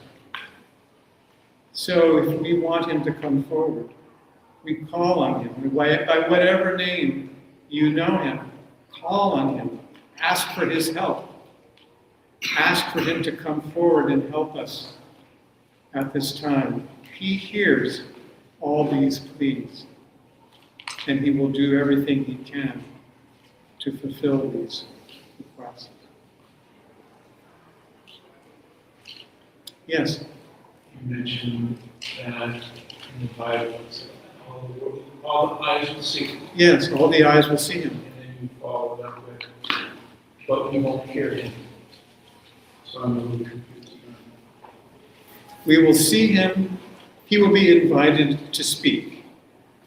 So if we want him to come forward, we call on him. By whatever name you know him, call on him. Ask for his help. Ask for him to come forward and help us at this time. He hears all these pleas, and he will do everything he can to fulfill these requests. Yes? You mentioned that in the Bible, all the eyes will see him. Yes, all the eyes will see him. And then you follow that with, but we won't hear him. So I'm a little confused. We will see him. He will be invited to speak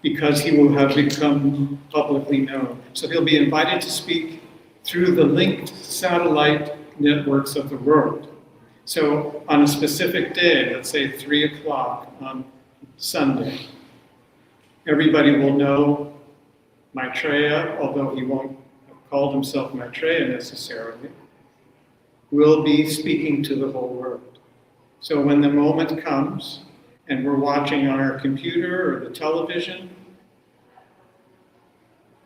because he will have become publicly known. So he'll be invited to speak through the linked satellite networks of the world. So on a specific day, let's say 3 o'clock on Sunday, everybody will know Maitreya, although he won't have called himself Maitreya necessarily, will be speaking to the whole world. So when the moment comes, and we're watching on our computer or the television,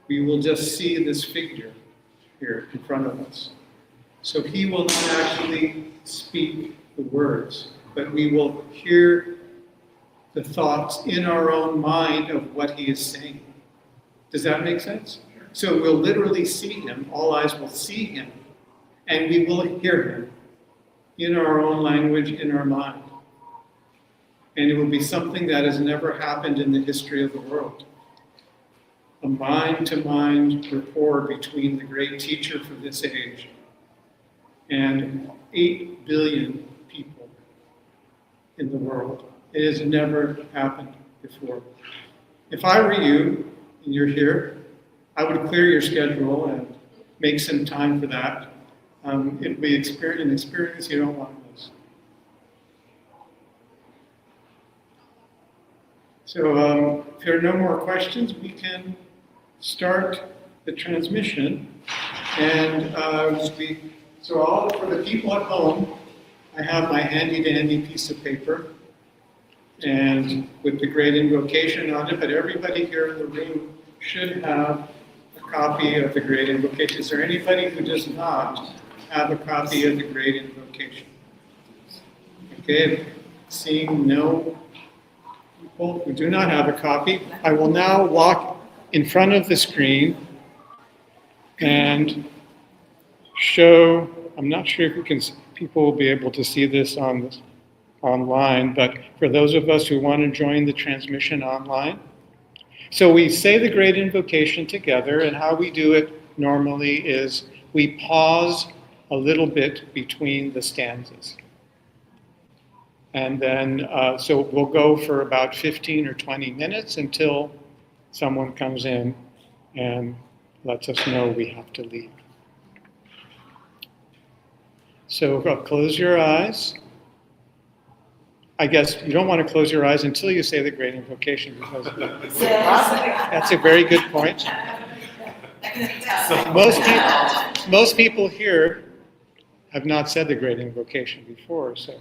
we will just see this figure here in front of us. So he will not actually speak the words, but we will hear the thoughts in our own mind of what he is saying. Does that make sense? So we'll literally see him, all eyes will see him, and we will hear him in our own language, in our mind. And it will be something that has never happened in the history of the world. A mind-to-mind rapport between the great teacher for this age and 8 billion people in the world. It has never happened before. If I were you, and you're here, I would clear your schedule and make some time for that. It would be an experience you don't want to miss. So if there are no more questions, we can start the transmission. And so for the people at home, I have my handy-dandy piece of paper and with the great invocation on it, but everybody here in the room should have a copy of the great invocation. Is there anybody who does not have a copy of the great invocation? Okay, seeing no people who do not have a copy, I will now walk in front of the screen and show, I'm not sure if people will be able to see this online, but for those of us who want to join the transmission online. So we say the great invocation together, and how we do it normally is we pause a little bit between the stanzas. And then, so we'll go for about 15 or 20 minutes until someone comes in and lets us know we have to leave. So close your eyes. I guess you don't want to close your eyes until you say the great invocation, because that's a very good point. Most people here have not said the great invocation before, so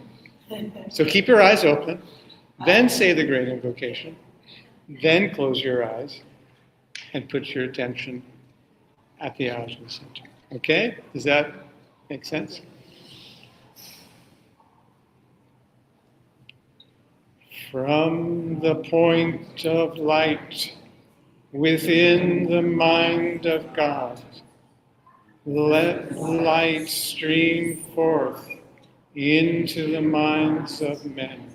keep your eyes open, then say the great invocation, then close your eyes and put your attention at the Ajna center. Okay? Does that make sense? From the point of light within the mind of God, let light stream forth into the minds of men.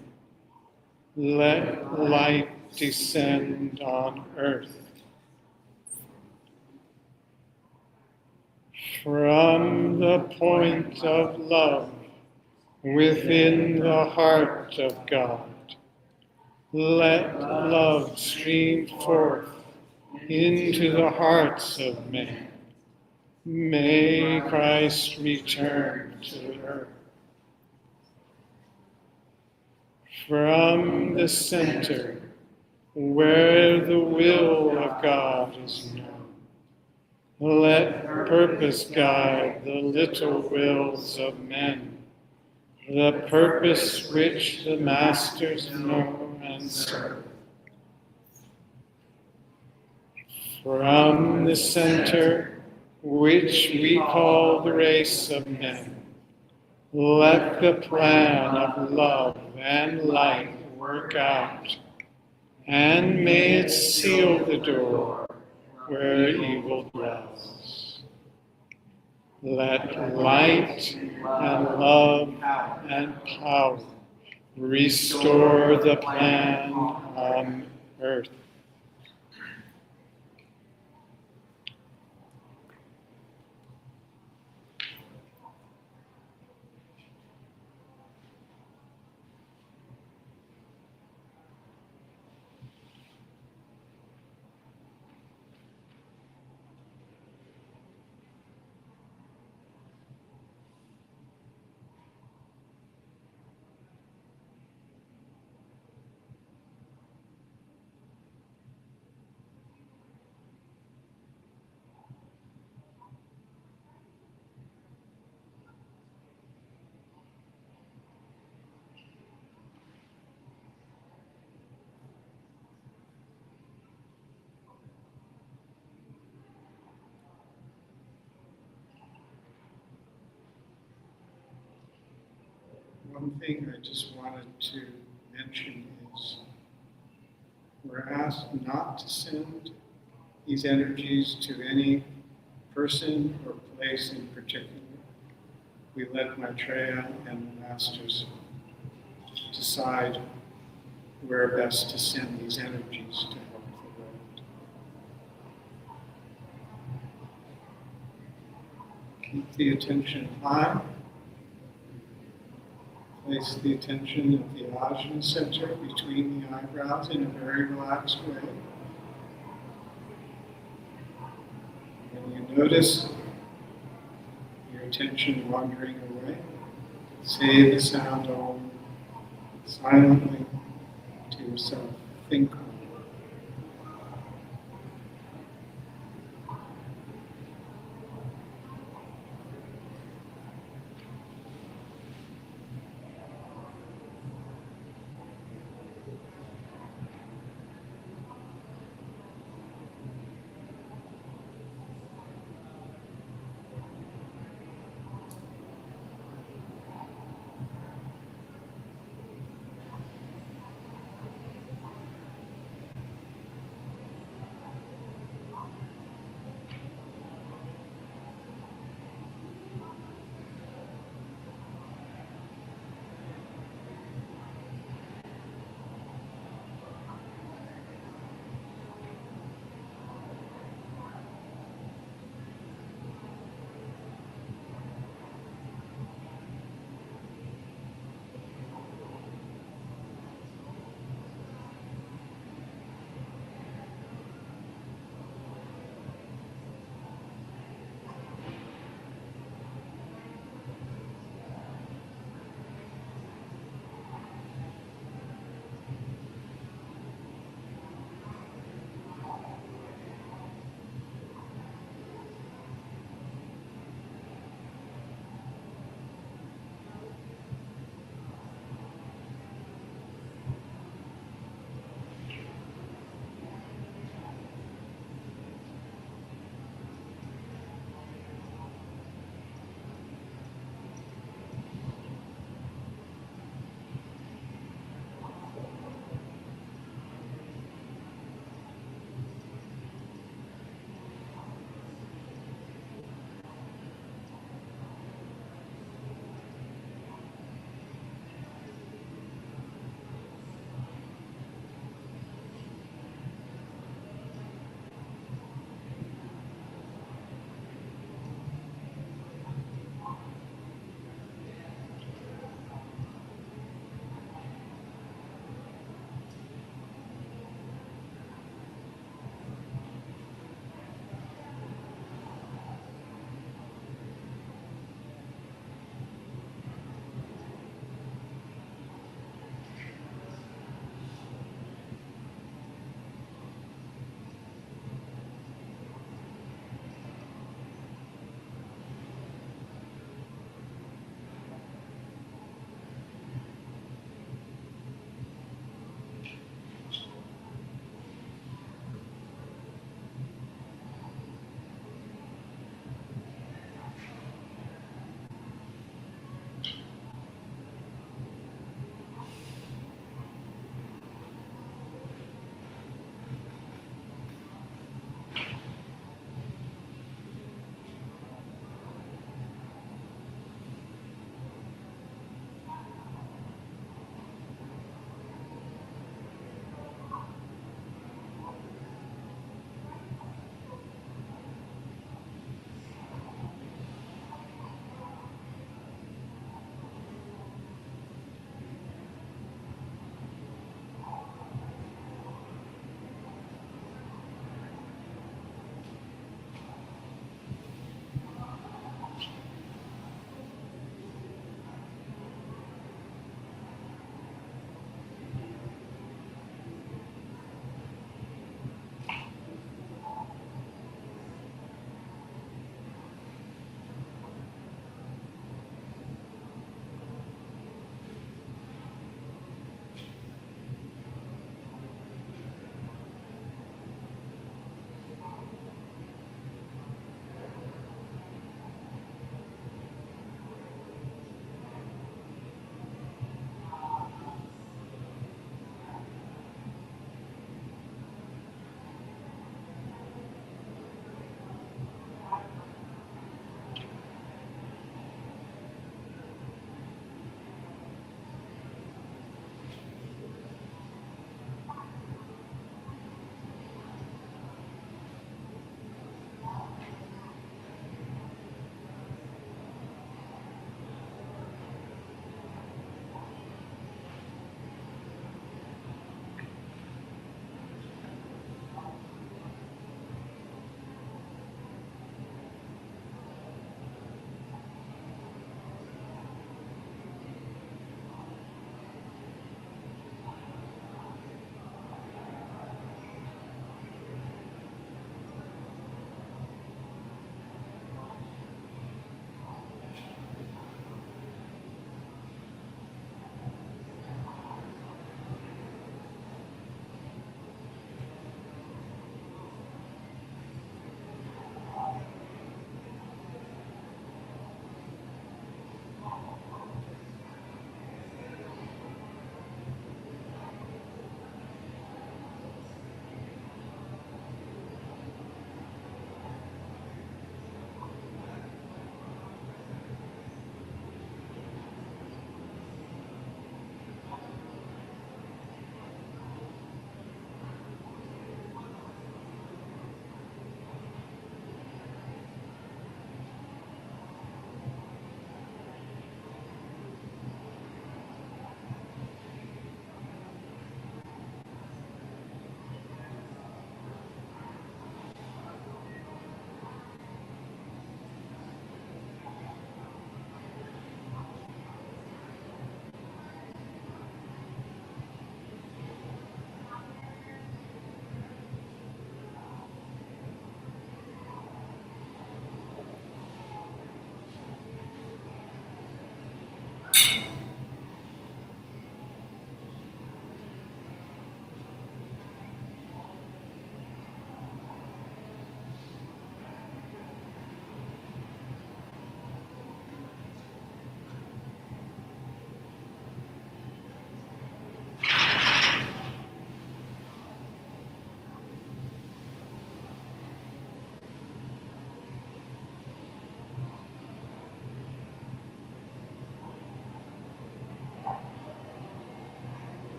Let light descend on earth. From the point of love within the heart of God, let love stream forth into the hearts of men. May Christ return to earth. From the center, where the will of God is known, let purpose guide the little wills of men, the purpose which the masters know and serve. From the center, which we call the race of men, let the plan of love and light work out, and may it seal the door where evil dwells. Let light and love and power restore the plan on earth. One thing I just wanted to mention is we're asked not to send these energies to any person or place in particular. We let Maitreya and the Masters decide where best to send these energies to help the world. Keep the attention high. Place the attention at the Ajna center between the eyebrows in a very relaxed way. When you notice your attention wandering away, say the sound Om silently to yourself. Think Om.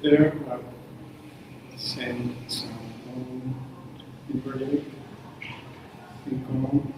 right there. Saying some inverted. Think on.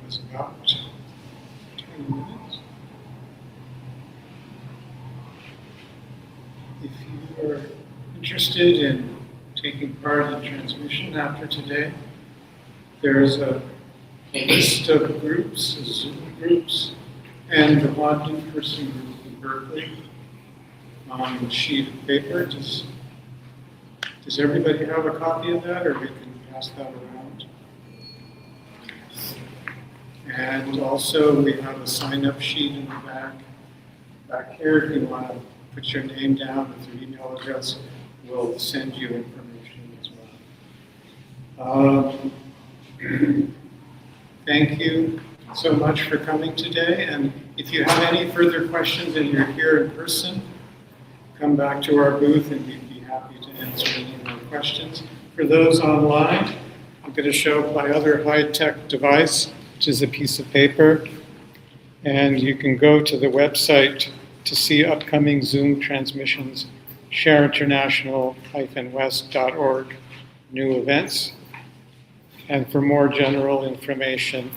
It's about 10 minutes. If you are interested in taking part in transmission after today, there's a list of groups, Zoom groups, and the one in-person group in Berkeley on a sheet of paper. Does everybody have a copy of that, or we can pass that around? And also, we have a sign-up sheet in the back here. If you want to put your name down with your email address, we'll send you information as well. Thank you so much for coming today. And if you have any further questions and you're here in person, come back to our booth and we'd be happy to answer any more questions. For those online, I'm going to show my other high-tech device, which is a piece of paper. And you can go to the website to see upcoming Zoom transmissions, shareinternational-west.org, new events. And for more general information,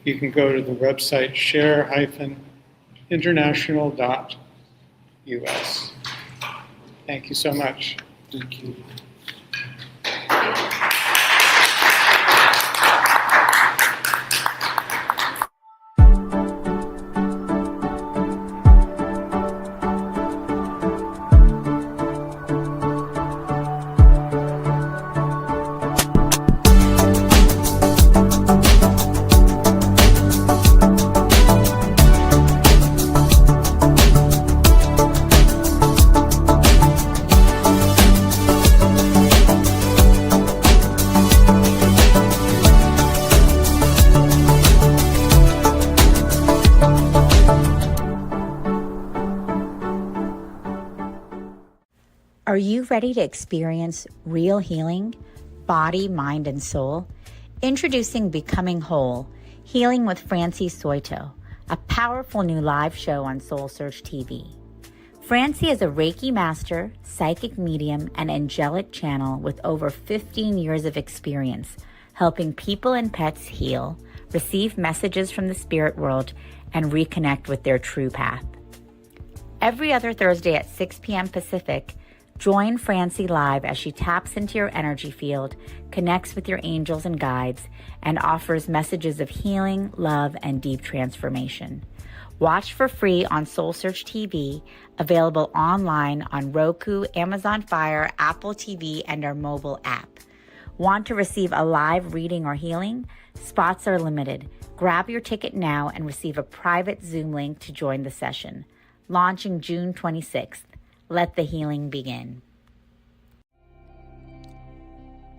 you can go to the website share-international.us. Thank you so much. Thank you. Are you ready to experience real healing, body, mind, and soul? Introducing Becoming Whole, Healing with Francie Soito, a powerful new live show on SoulSearch TV. Francie is a Reiki master, psychic medium, and angelic channel with over 15 years of experience helping people and pets heal, receive messages from the spirit world, and reconnect with their true path. Every other Thursday at 6 p.m. Pacific, join Francie live as she taps into your energy field, connects with your angels and guides, and offers messages of healing, love, and deep transformation. Watch for free on SoulSearch TV, available online on Roku, Amazon Fire, Apple TV, and our mobile app. Want to receive a live reading or healing? Spots are limited. Grab your ticket now and receive a private Zoom link to join the session. Launching June 26th. Let the healing begin.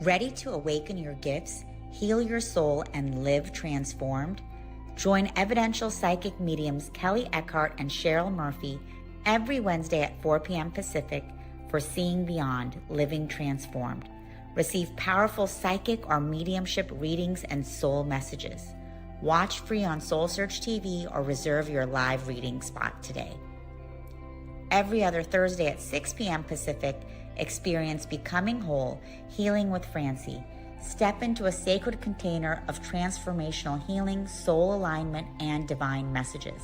Ready to awaken your gifts, heal your soul, and live transformed? Join evidential psychic mediums Kelly Eckhart and Cheryl Murphy every Wednesday at 4 p.m. Pacific for Seeing Beyond, Living Transformed. Receive powerful psychic or mediumship readings and soul messages. Watch free on SoulSearch TV or reserve your live reading spot today. Every other Thursday at 6 p.m. Pacific, experience Becoming Whole, Healing with Francie. Step into a sacred container of transformational healing, soul alignment, and divine messages.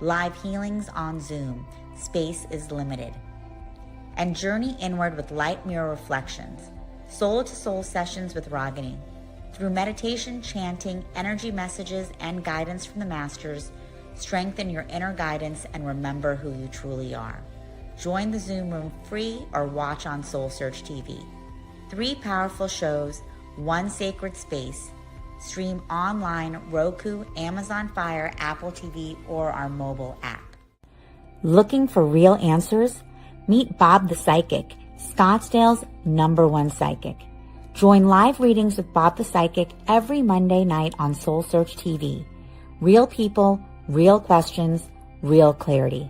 Live healings on Zoom. Space is limited. And journey inward with light mirror reflections. Soul-to-soul sessions with Ragini. Through meditation, chanting, energy messages, and guidance from the masters, strengthen your inner guidance and remember who you truly are. Join the Zoom room free or watch on SoulSearch TV. 3 powerful shows, 1 sacred space. Stream online, Roku, Amazon Fire, Apple TV, or our mobile app. Looking for real answers? Meet Bob the Psychic, Scottsdale's #1 psychic. Join live readings with Bob the Psychic every Monday night on SoulSearch TV. Real people, real questions, real clarity.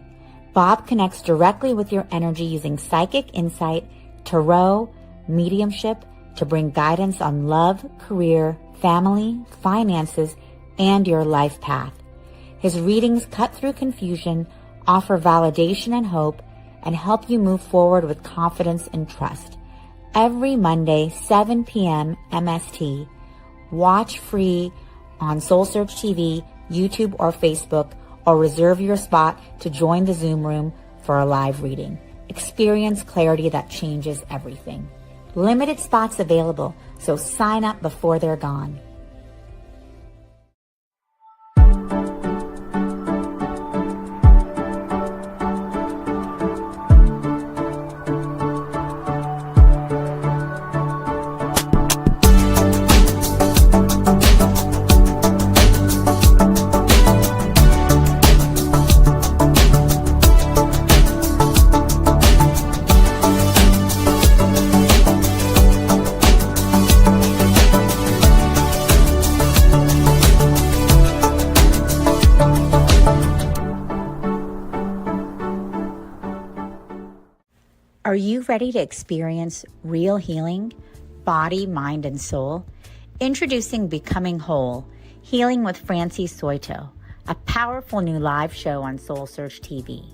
Bob connects directly with your energy using psychic insight, tarot, mediumship to bring guidance on love, career, family, finances, and your life path. His readings cut through confusion, offer validation and hope, and help you move forward with confidence and trust. Every Monday, 7 p.m. MST. Watch free on SoulSearch TV, YouTube, or Facebook, or reserve your spot to join the Zoom room for a live reading. Experience clarity that changes everything. Limited spots available, so sign up before they're gone. Are you ready to experience real healing, body, mind, and soul? Introducing Becoming Whole, Healing with Francie Soito, a powerful new live show on SoulSearch TV.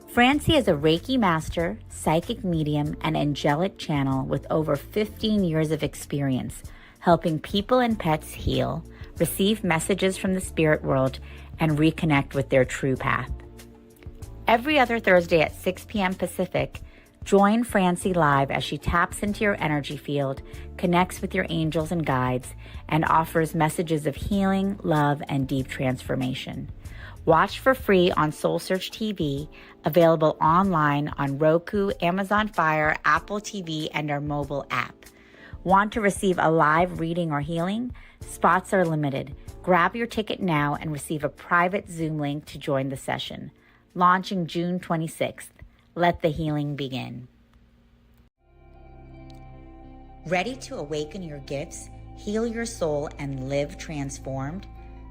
Francie is a Reiki master, psychic medium, and angelic channel with over 15 years of experience helping people and pets heal, receive messages from the spirit world, and reconnect with their true path. Every other Thursday at 6 p.m. Pacific, join Francie live as she taps into your energy field, connects with your angels and guides, and offers messages of healing, love, and deep transformation. Watch for free on SoulSearch TV, available online on Roku, Amazon Fire, Apple TV, and our mobile app. Want to receive a live reading or healing? Spots are limited. Grab your ticket now and receive a private Zoom link to join the session. Launching June 26th. Let the healing begin. Ready to awaken your gifts, heal your soul, and live transformed?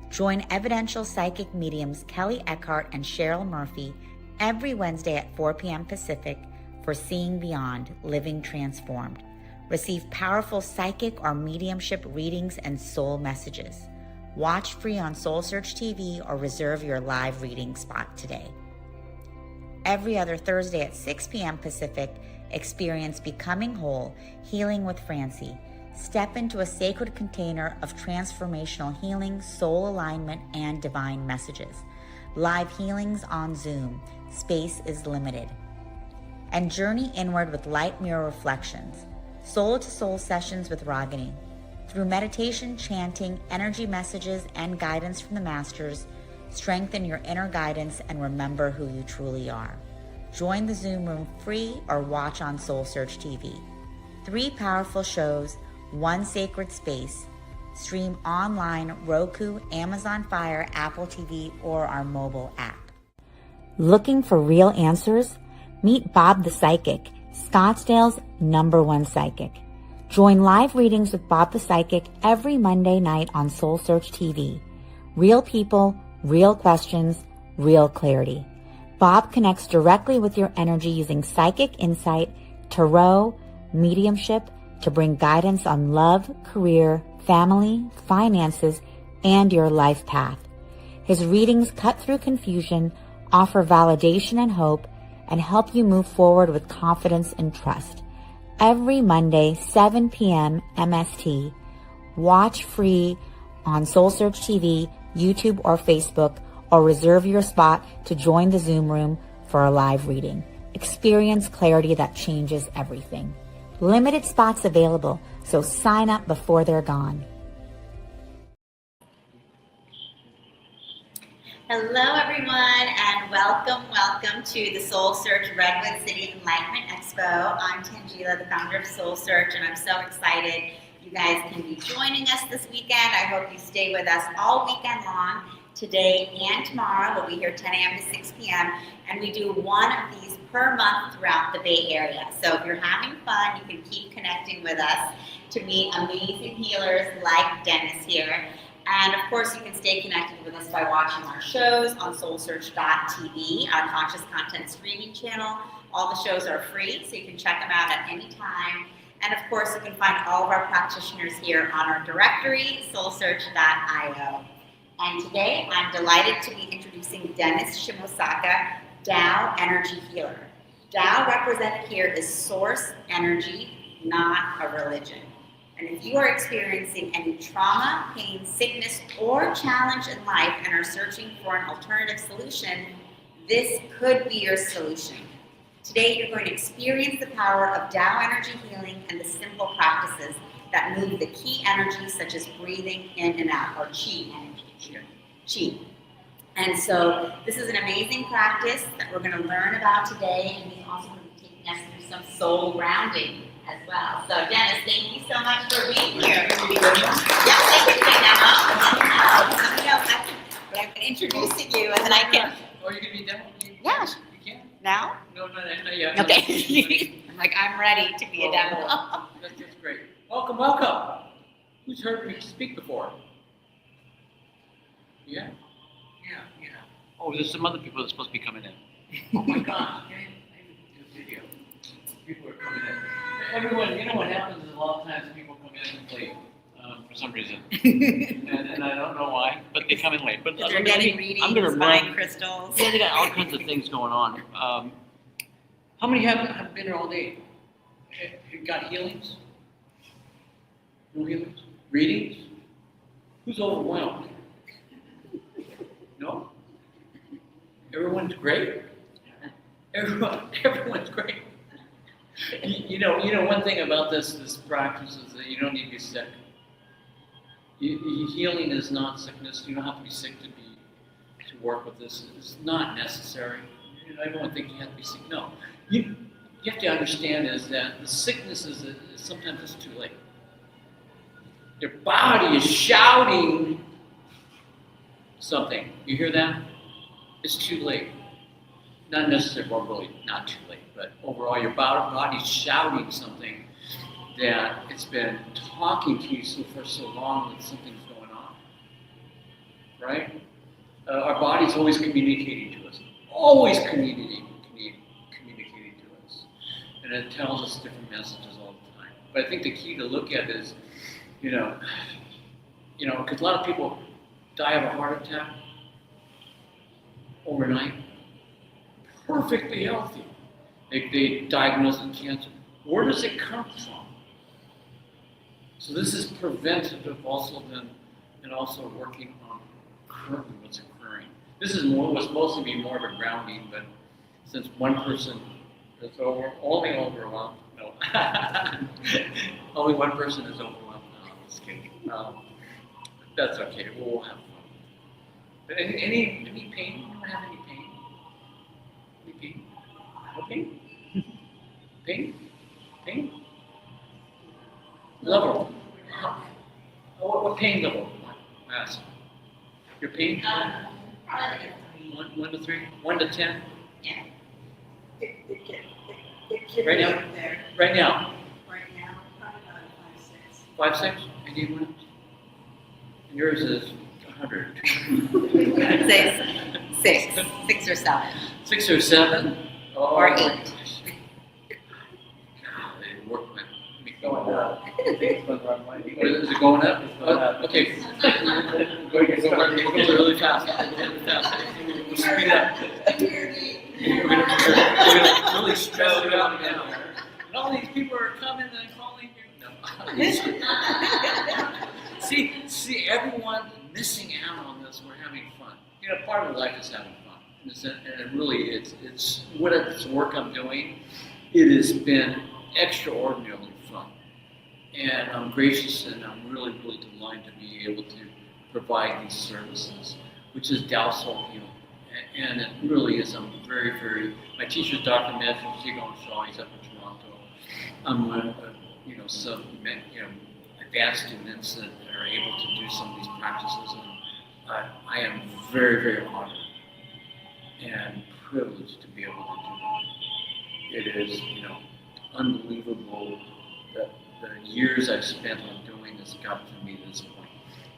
Join evidential psychic mediums Kelly Eckhart and Cheryl Murphy every Wednesday at 4 p.m. Pacific for Seeing Beyond, Living Transformed. Receive powerful psychic or mediumship readings and soul messages. Watch free on SoulSearch TV or reserve your live reading spot today. Every other Thursday at 6 p.m. Pacific, experience Becoming Whole, Healing with Francie. Step into a sacred container of transformational healing, soul alignment, and divine messages. Live healings on Zoom. Space is limited. And journey inward with light mirror reflections. Soul-to-soul sessions with Ragini. Through meditation, chanting, energy messages, and guidance from the masters, strengthen your inner guidance and remember who you truly are. Join the Zoom room free or watch on SoulSearch TV. 3 powerful shows, 1 sacred space. Stream online, Roku, Amazon Fire, Apple TV, or our mobile app. Looking for real answers? Meet Bob the Psychic, Scottsdale's #1 psychic. Join live readings with Bob the Psychic every Monday night on SoulSearch TV. Real people, real questions, real clarity. Bob connects directly with your energy using psychic insight, tarot, mediumship to bring guidance on love, career, family, finances, and your life path. His readings cut through confusion, offer validation and hope, and help you move forward with confidence and trust. Every Monday, 7 p.m. MST. Watch free on SoulSearch TV, YouTube, or Facebook, or reserve your spot to join the Zoom room for a live reading. Experience clarity that changes everything. Limited spots available, so sign up before they're gone. Hello, everyone, and welcome to the SoulSearch Redwood City Enlightenment Expo. I'm Tangela, the founder of SoulSearch, and I'm so excited you guys can be joining us this weekend. I hope you stay with us all weekend long. Today and tomorrow, we'll be here 10 a.m. to 6 p.m., and we do one of these per month throughout the Bay Area. So if you're having fun, you can keep connecting with us to meet amazing healers like Dennis here. And of course, you can stay connected with us by watching our shows on soulsearch.tv, our conscious content streaming channel. All the shows are free, so you can check them out at any time. And of course, you can find all of our practitioners here on our directory, soulsearch.io. And today, I'm delighted to be introducing Dennis Shimosaka, Tao Energy Healer. Tao represented here is source energy, not a religion. And if you are experiencing any trauma, pain, sickness, or challenge in life and are searching for an alternative solution, this could be your solution. Today, you're going to experience the power of Tao energy healing and the simple practices that move the key energies such as breathing in and out, or Qi energy here. Qi. And so this is an amazing practice that we're going to learn about today, and he's also going to be taking us through some soul grounding as well. So Dennis, thank you so much for being here. Yeah, thank you for that. But I'm introducing you, and then I can. Oh, you're going to be demo? Yeah. You can? Now? No, not yet. Okay. I'm like, I'm ready to be a demo. That's great. Welcome. Who's heard me speak before? Yeah. Oh, there's some other people that are supposed to be coming in. Oh my God. Video. People are coming in. Everyone, you know what happens is a lot of times people come in late for some reason. and and I don't know why, but they come in late. But Because they're getting readings, buying crystals. Yeah, they got all kinds of things going on. How many have been here all day? You got healings? No healings? Readings? Who's overwhelmed? No? Everyone's great? Everyone's great. You know, one thing about this practice is that you don't need to be sick. Healing is not sickness. You don't have to be sick to work with this. It's not necessary. You know, everyone thinks you have to be sick. No, you have to understand is that the sickness is sometimes it's too late. Your body is shouting something. You hear that? It's too late. Not necessarily, well, really not too late, but overall your body's shouting something that it's been talking to you for so long that something's going on, right? Our body's always communicating to us, always communicating to us, and it tells us different messages all the time. But I think the key to look at is, you know, because a lot of people die of a heart attack overnight, perfectly healthy. They diagnose with cancer. Where does it come from? So this is preventative also then, and also working on currently what's occurring. This is was supposed to be more of a grounding, but since one person is only overwhelmed, no. Only one person is overwhelmed. No, I'm just kidding. That's okay. We'll have fun. But any pain? Anyone have any pain? Any pain? No pain? Pain? Pain? Level. What pain level? Ask. Your pain? 1 to 3? 1 to 10? Yeah. Right now? Right now? Right now, probably about 5, 6. 5, 6? And you want? And yours is 100. I'd say 6 or 7. 6 or 7? Oh, Or 8. Work going up. Is it going up? Okay. We're going really fast. We'll speed up. We're going to really stress it out now. And all these people are coming and calling you. No. See, everyone missing out on this. We're having fun. You know, part of life is having fun. And it really it's what it's work I'm doing. It has been extraordinarily fun. And I'm gracious and I'm really, really delighted to be able to provide these services, which is Tao Soul Healing. And it really is, I'm very, very, my teacher is Dr. Matthew Zigong Shaw, he's up in Toronto. I'm some, advanced students that are able to do some of these practices. And I am very, very honored and privileged to be able to do that. It is, unbelievable that the years I've spent on doing this got to me to this point.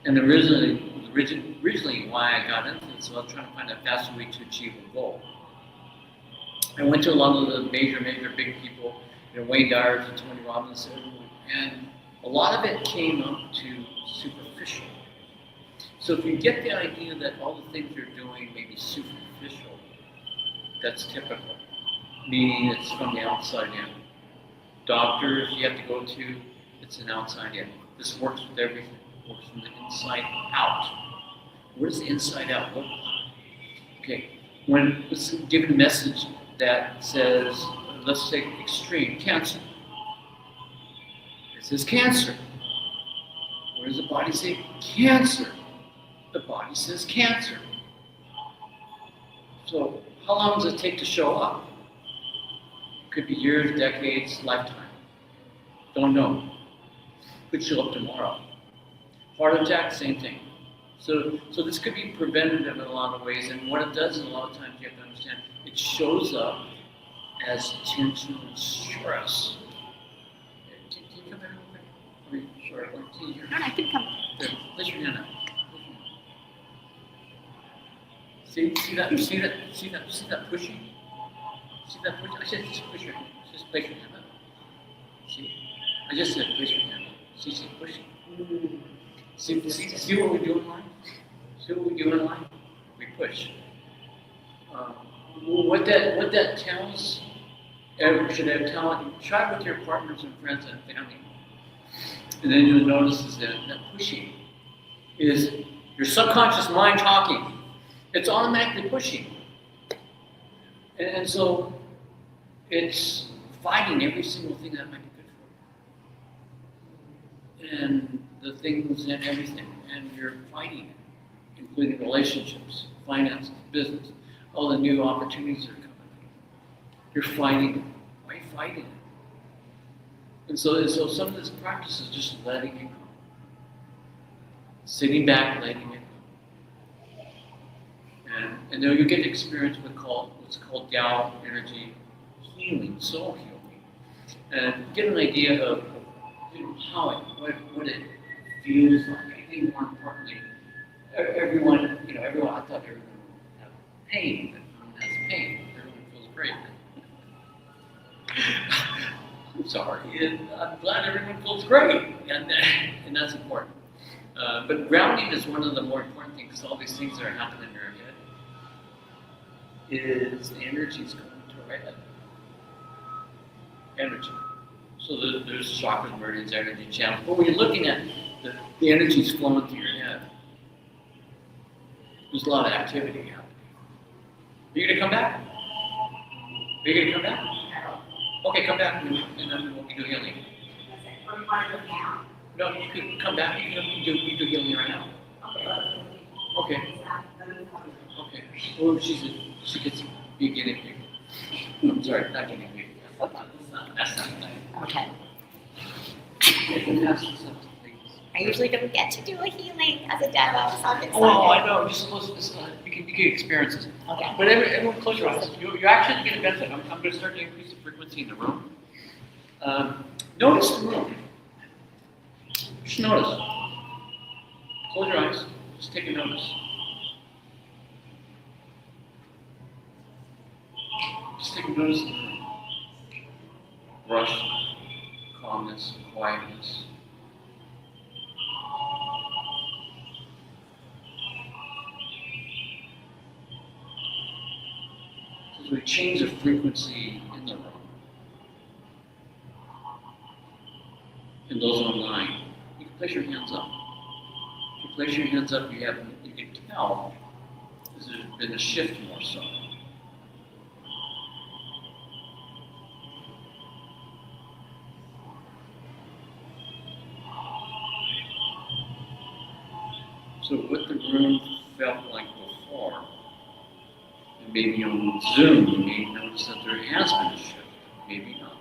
And originally why I got into this was I was trying to find a faster way to achieve a goal. I went to a lot of the major big people, Wayne Dyer and Tony Robbins, and a lot of it came up to superficial. So if you get the idea that all the things you're doing may be superficial, that's typical, meaning it's from the outside in. Doctors you have to go to, it's an outside in. This works with everything. It works from the inside out. What does the inside out look like? Okay, when it's given a message that says, let's say extreme cancer. It says cancer. What does the body say? Cancer. The body says cancer. So how long does it take to show up? Could be years, decades, lifetime. Don't know. Could show up tomorrow. Heart attack, same thing. So this could be preventative in a lot of ways, and what it does is a lot of times you have to understand, it shows up as tension and stress. Can you come here real quick? Are you sure? Can you hear? No, I can come. There, place your hand up. See that pushing? See that pushing? I said just push your hand. Just place your hand up. See? I just said place your hand up. See pushing. See what we do in life? See what we do in life? We push. What that tells, should I tell you, try it with your partners and friends and family. And then you'll notice is that pushing is your subconscious mind talking. It's automatically pushing. And so it's fighting every single thing that might be good for you. And the things and everything. And you're fighting it, including relationships, finances, business. All the new opportunities are coming. You're fighting it. Why are you fighting it? And so some of this practice is just letting it go. Sitting back, letting it go. And then you get to experience what's called Tao energy healing, soul healing. And get an idea of what it feels like. I think more importantly, everyone, I thought everyone would have pain, but no one has pain. Everyone feels great. I'm sorry, and I'm glad everyone feels great, and that's important. But grounding is one of the more important things, because all these things that are happening in your head is the energy is going to our head. Energy. So there's chakras, meridians, energy channels. But when you're looking at the energy is flowing through your head, there's a lot of activity happening. Are you going to come back? Are you going to come back? Okay, come back, and then we'll do healing. No, you can come back. You can do healing right now. Okay. Okay. Well, she gets be guinea pig. I'm sorry, not guinea pig. That's not right. Okay. That's something. I usually don't get to do a healing as a demo, so I'm excited. Oh, I know. You're supposed to. You can experience this. Okay. But everyone, close your eyes. You're actually going to benefit. I'm going to start to increase the frequency in the room. Notice the room. Just notice. Close your eyes. Just take a notice. Just take a notice of the room. Rush, calmness, quietness. So we change the frequency in the room. And those online, you can place your hands up. If you place your hands up, you can tell there's been a shift more so. So what the room felt like before, and maybe on Zoom you may notice that there has been a shift, maybe not.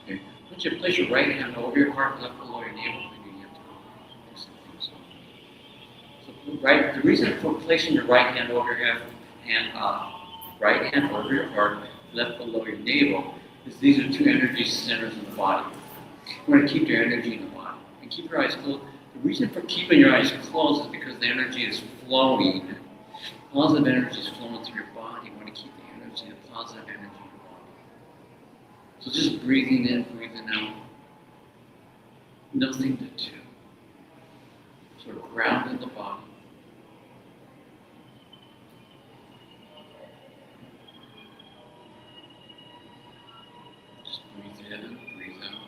Okay. Once you place your right hand over your heart, left below your navel, maybe you have to do something. So right, the reason for placing your right hand over your right hand over your heart, left below your navel, is these are two energy centers in the body. You want to keep your energy in the body and keep your eyes closed. The reason for keeping your eyes closed is because the energy is flowing. Positive energy is flowing through your body. You want to keep the energy, the positive energy in your body. So just breathing in, breathing out. Nothing to do. Sort of grounding the body. Just breathe in and breathe out.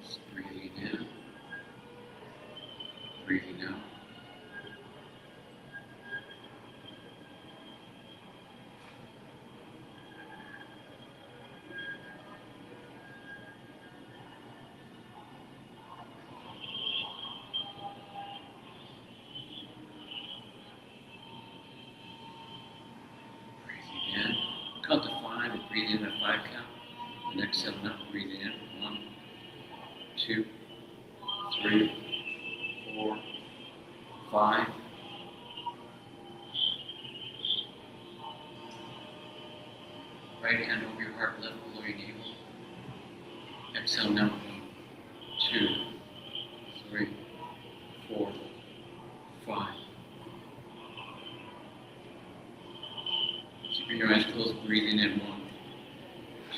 Just breathing in, breathing out. In, count to 5 and breathe in at 5 count. The next 7 up, breathe in. 1, 2, 3, 4, 5. Right hand over your heart, left below your navel. Exhale now. 2, 3, 4, 5. Keeping your eyes closed, breathing in 1,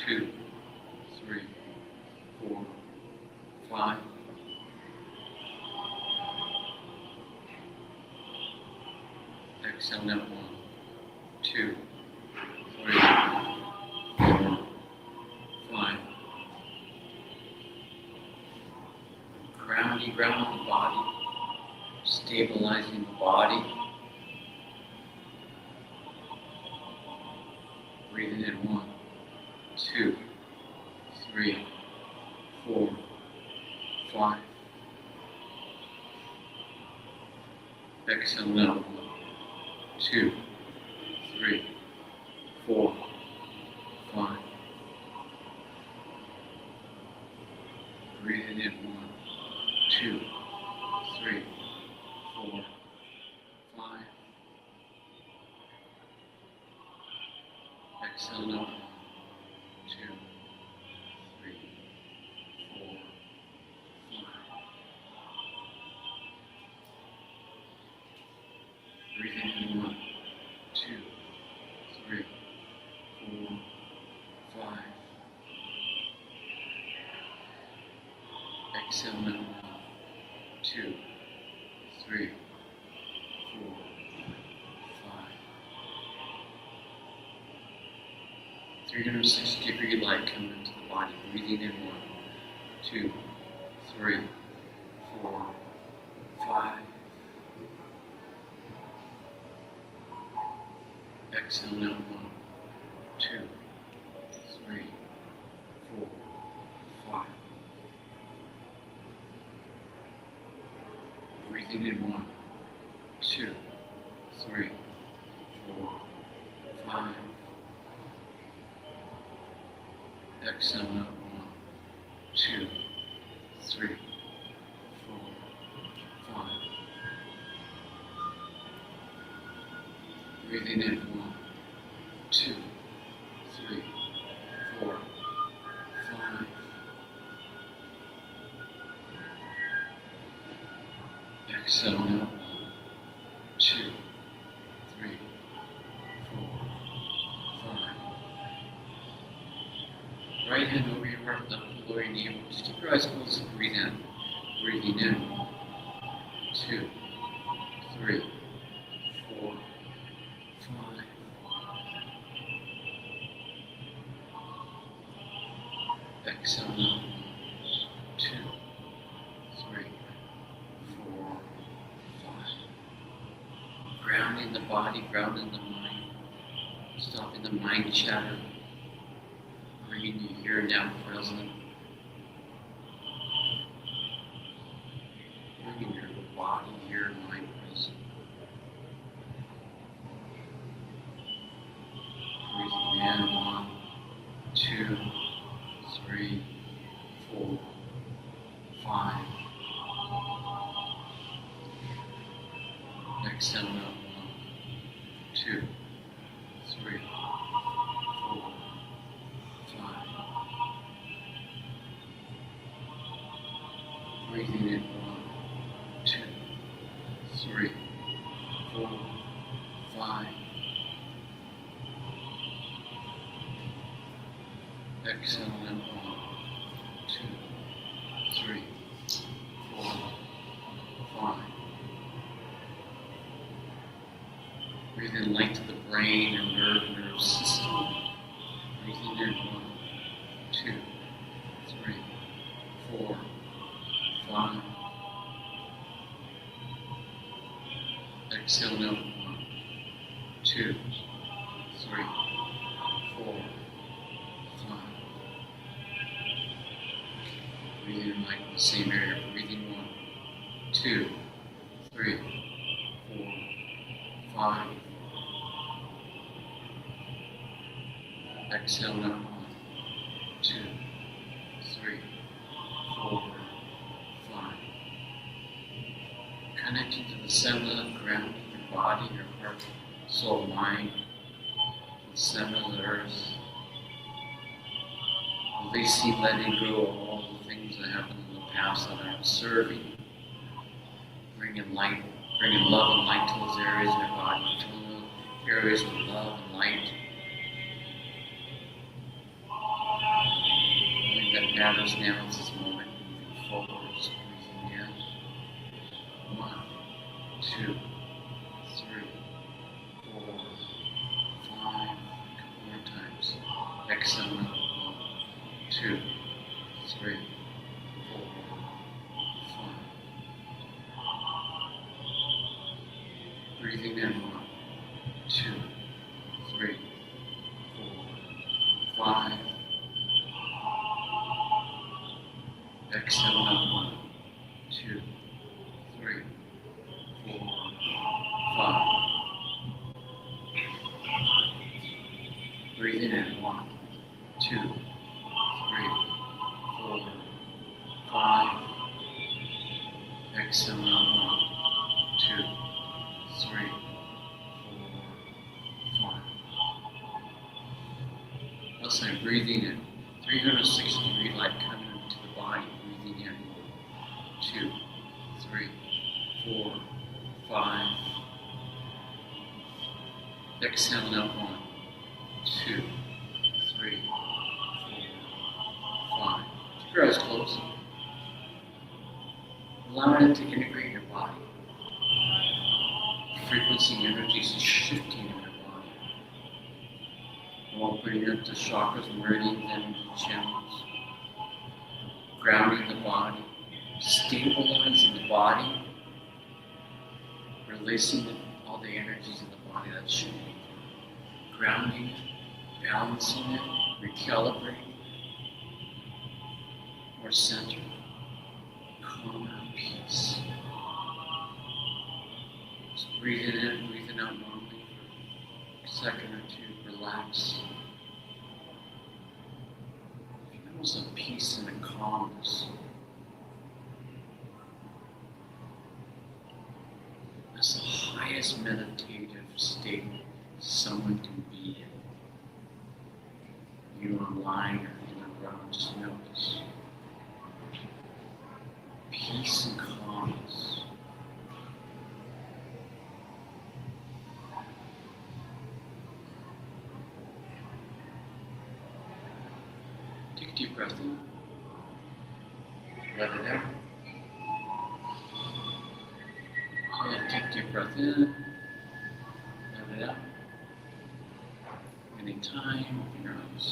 2, 3, 4, 5. Exhale now. 1, 2, 3, 4, 5. Grounding, ground the body, stabilizing the body. Breathing in 1, 2, 3, 4, 5. Exhale now. 1, 2, 3, 4, 5. Breathing in 1, 2, 3, 4, 5. Exhale now. 1, 2, 3, 4, 5. Breathing in 1, 2, 3, 4, 5. Exhale now. 1, 2, 3, 4, 5. 360-degree light coming into the body. Breathing in 1, 2, 3, 4, 5. Exhale now. 1, 2, 3, 4, 5. Breathing in 1, 2, 3, 4, 5. Exhale now. 1, 2, 3, 4, 5. Breathing in 1, 2, 3, 4, 5. Exhale now. 1, 2, 3, 4, 5. Right hand over your heart, left below your navel. Just keep your eyes closed and breathe in. Breathing in. 2, 3, 4, 5. Exhale now. 2, 3, 4, 5. Grounding the body, grounding the mind. Stopping the mind chatter. Bringing you here now present. Bringing your body here, mind present. Breathing in 1, 2, 3, 4, 5. Exhale now. 1, 2, 3, 4, 5. Breathing in 1, 2, 3, 4, 5. Exhale now. 1, 2, 3, 4, 5. Breathe in light to the brain and nerve system. Breathing in 1, 2, 3, 4, 5. Exhale now. 1, 2, 3, 4, 5. Breathing in light in the same area. Breathing 1, 2, 3, 4, 5. Exhale now. 1, 2, 3, 4, 5. Connecting to the center of the ground, your body, your heart, soul, mind, the center of the earth. Releasing, letting go of all the things that happened in the past that are serving. Bringing light, bringing love and light to those areas in your body. Filling those areas with love and light. Only that matters now is this moment. Moving forward, just breathing in. 1, 2, 3, 4, 5. A couple more times. Exhale out. 1, 2, 3, 4, 5. Breathing in. 1, 2, 3, 4, 5. Exhale out. 1, 2, 3, 4, 5. Breathing in. 1, 2, 3, 4, 5. Exhale out. 1, 2, 3, 4, 5. Outside, breathing in. 360-degree light coming into the body. Breathing in. 1, 2, 3, 4, 5. Exhale out. 1, 2, 3, 4, 5. Keep your eyes closed. Allowing it to integrate your body. Frequency and energies is shifting in your body. Opening up the chakras, meridians, and channels. Grounding the body. Stabilizing the body. Releasing all the energies in the body that's shifting. Grounding it, balancing it, recalibrating. More centered, calmer, peace. Just breathing in, breathing out normally for a second or two. Relax. Feel some peace and a calmness. That's the highest meditative state someone can be in. You online or in a room, just notice. Peace and calmness. Take a deep breath in. Let it out. And take a deep breath in. Let it out. Anytime, open your eyes.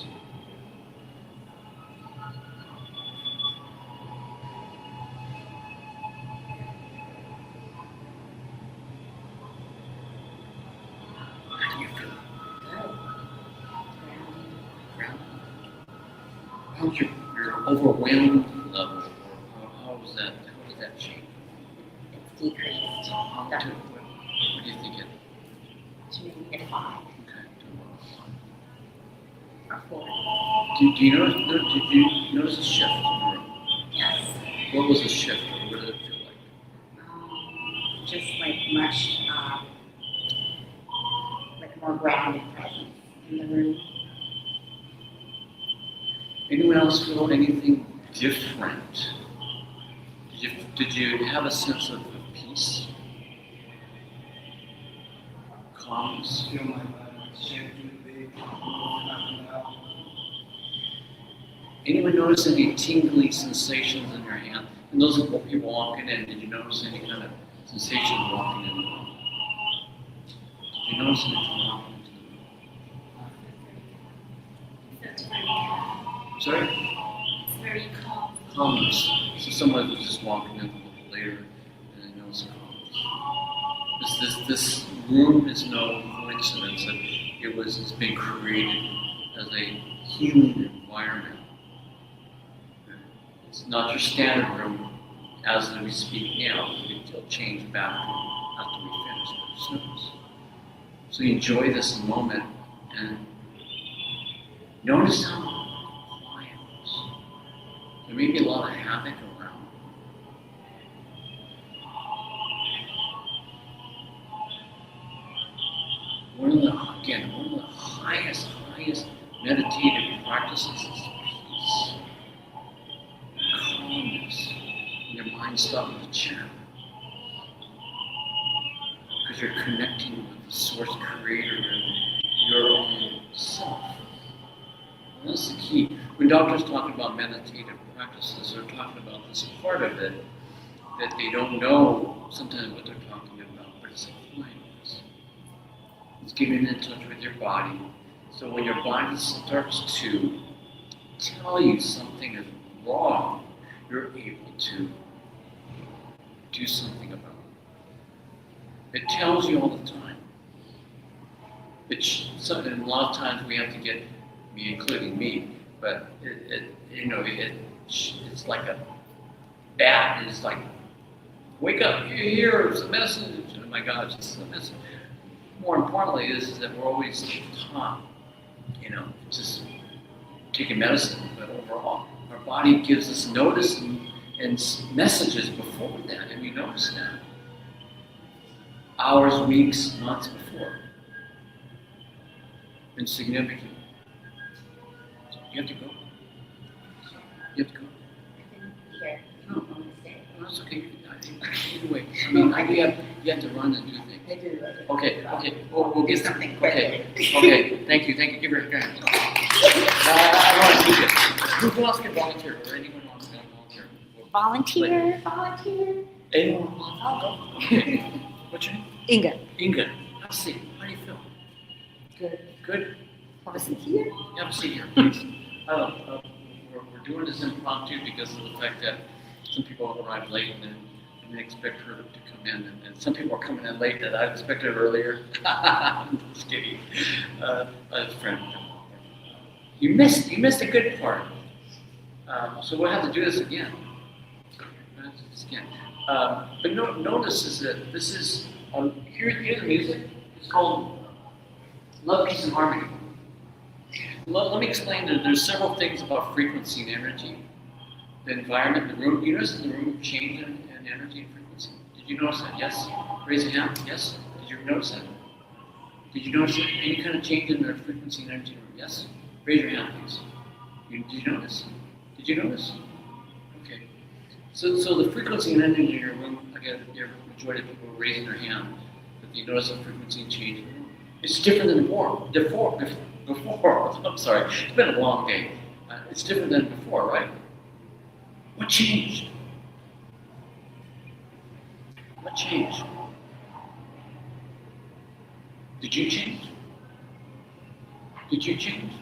How do you feel? Grounded. How's your overwhelmed level? How was that? How did that change? It's decreased. What do you think it? To maybe a 5 or 4. Did you notice a shift in the room? Yes. What was the shift? What did it feel like? Just like much, like more grounded presence in the room. Anyone else feel anything different? Did you have a sense of peace? Calmness? Feel my body shifting a bit, up and down. Anyone notice any tingly sensations in your hand? And those are people walking in. Did you notice any kind of sensation walking in the room? Did you notice anything walking into the room? That's very calm. Sorry? It's very calm. Calmness. So someone was just walking in a little later and they noticed calmness. This room is no coincidence. It's been created as a healing environment. It's not your standard room as we speak now. It'll change back after we finish, but just notice. So enjoy this moment and notice how quiet it is. There may be a lot of havoc around. One of the highest meditative practices is peace. can start with a channel. Because you're connecting with the source creator and your own self. And that's the key. When doctors talk about meditative practices, they're talking about this part of it that they don't know sometimes what they're talking about, but it's awareness. It's getting in touch with your body. So when your body starts to tell you something is wrong, you're able to do something about it. It tells you all the time. And a lot of times we have to get, me including me, but it's like a bat. It's like, wake up, you're here, it's a message. Oh my God, it's a message. More importantly is that we're always taught, just taking medicine, but overall, our body gives us notice and messages before that, and we notice that. Hours, weeks, months before. Insignificant. So you have to go. You have to go. Here. No, that's okay. Either way, you have to run and do things. I do. Okay. We'll get something quick. Okay. Thank you. Give her a hand. I want to keep it. Who else can volunteer? Or anyone wants to volunteer? Volunteer. Anyone? I'll go. Okay. What's your name? Inga. Let's see. How do you feel? Good. Have a seat here. Have a seat here, please. We're doing this impromptu because of the fact that some people arrive late and they expect her to come in, and some people are coming in late that I expected earlier. I'm just kidding. A friend. You missed a good part. So we'll have to do this again. But notice is that this is hear the music. It's called Love, Peace, and Harmony. Let me explain that there's several things about frequency and energy. The environment, the room. You notice in the room change in energy and frequency? Did you notice that? Yes? Raise your hand. Yes? Did you notice that? Did you notice any kind of change in the frequency and energy in the room? Yes? Raise your hand, please. Did you notice? Did you notice? Okay. So the frequency and energy in your room, again, the majority of people are raising their hand, but you notice the frequency change in the room. It's different than before. I'm sorry. It's been a long day. It's different than before, right? What changed? What changed? Did you change? Did you change?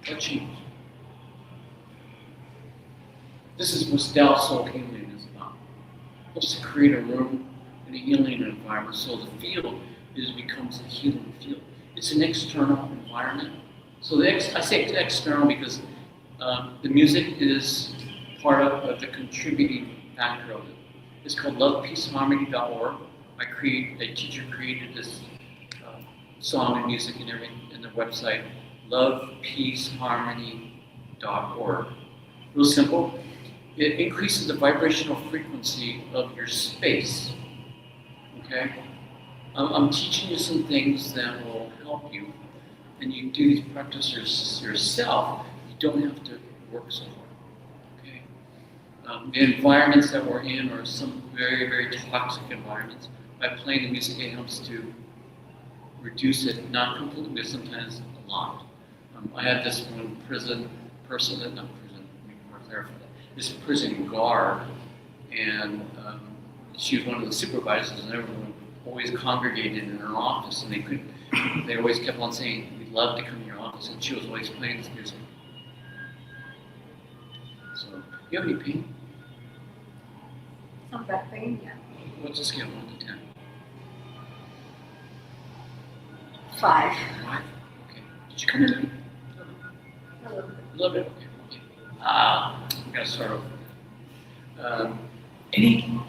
What changed? This is what soul healing is about. It's to create a room and a healing environment so the field becomes a healing field. It's an external environment. So I say it's external because the music is part of the contributing factor of it. It's called lovepeaceharmony.org. A teacher created this song and music and everything in the website, lovepeaceharmony.org. Real simple. It increases the vibrational frequency of your space. Okay? I'm teaching you some things that will help you, and you do these practices yourself. You don't have to work so hard. Okay? The environments that we're in are some very, very toxic environments. By playing the music, it helps to reduce it, not completely, but sometimes a lot. I had this one prison guard, and she was one of the supervisors, and everyone always congregated in her office, and they always kept on saying, "We'd love to come to your office," and she was always playing this music. So, you have any pain? Some back pain, yeah. What's the scale, 1 to 10? 5. 5? Okay. Did you come in? A little bit. A little bit? Okay. We gotta start over.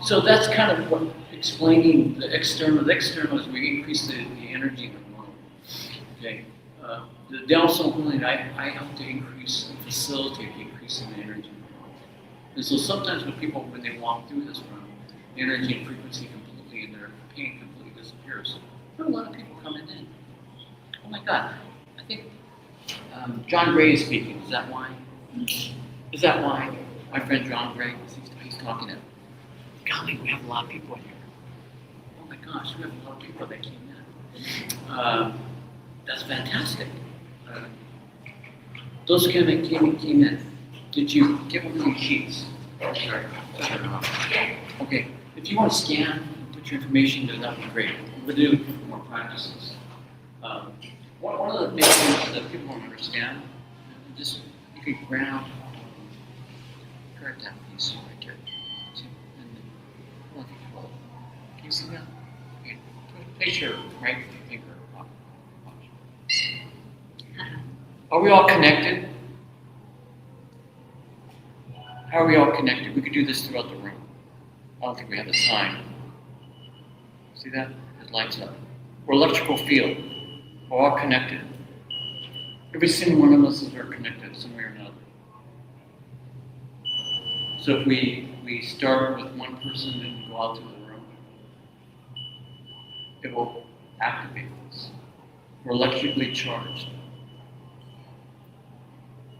So that's kind of what explaining the external. The external is we increase the energy in the room. Okay. The downstone healing, I help to increase and facilitate the increase in the energy in the room. And so sometimes when they walk through this room, the energy and frequency completely and their pain completely disappears. There are a lot of people coming in. Oh my God. I think John Gray is speaking. Is that why? I my friend John Gray, he's talking to, golly, we have a lot of people here. Oh my gosh, we have a lot of people that came in. That's fantastic. Those who came in, did you get one of these sheets? Oh, sorry. Okay, if you want to scan and put your information there, that would be great. We're doing more practices. One of the big things that people don't understand, just you could grab that piece right there. Can you see that? Okay. Place your right finger up. Are we all connected? How are we all connected? We could do this throughout the room. I don't think we have the time. See that? It lights up. We're electrical field. We're all connected. Every single one of us are connected some way or another. So if we start with one person and go out to the room, it will activate us. We're electrically charged.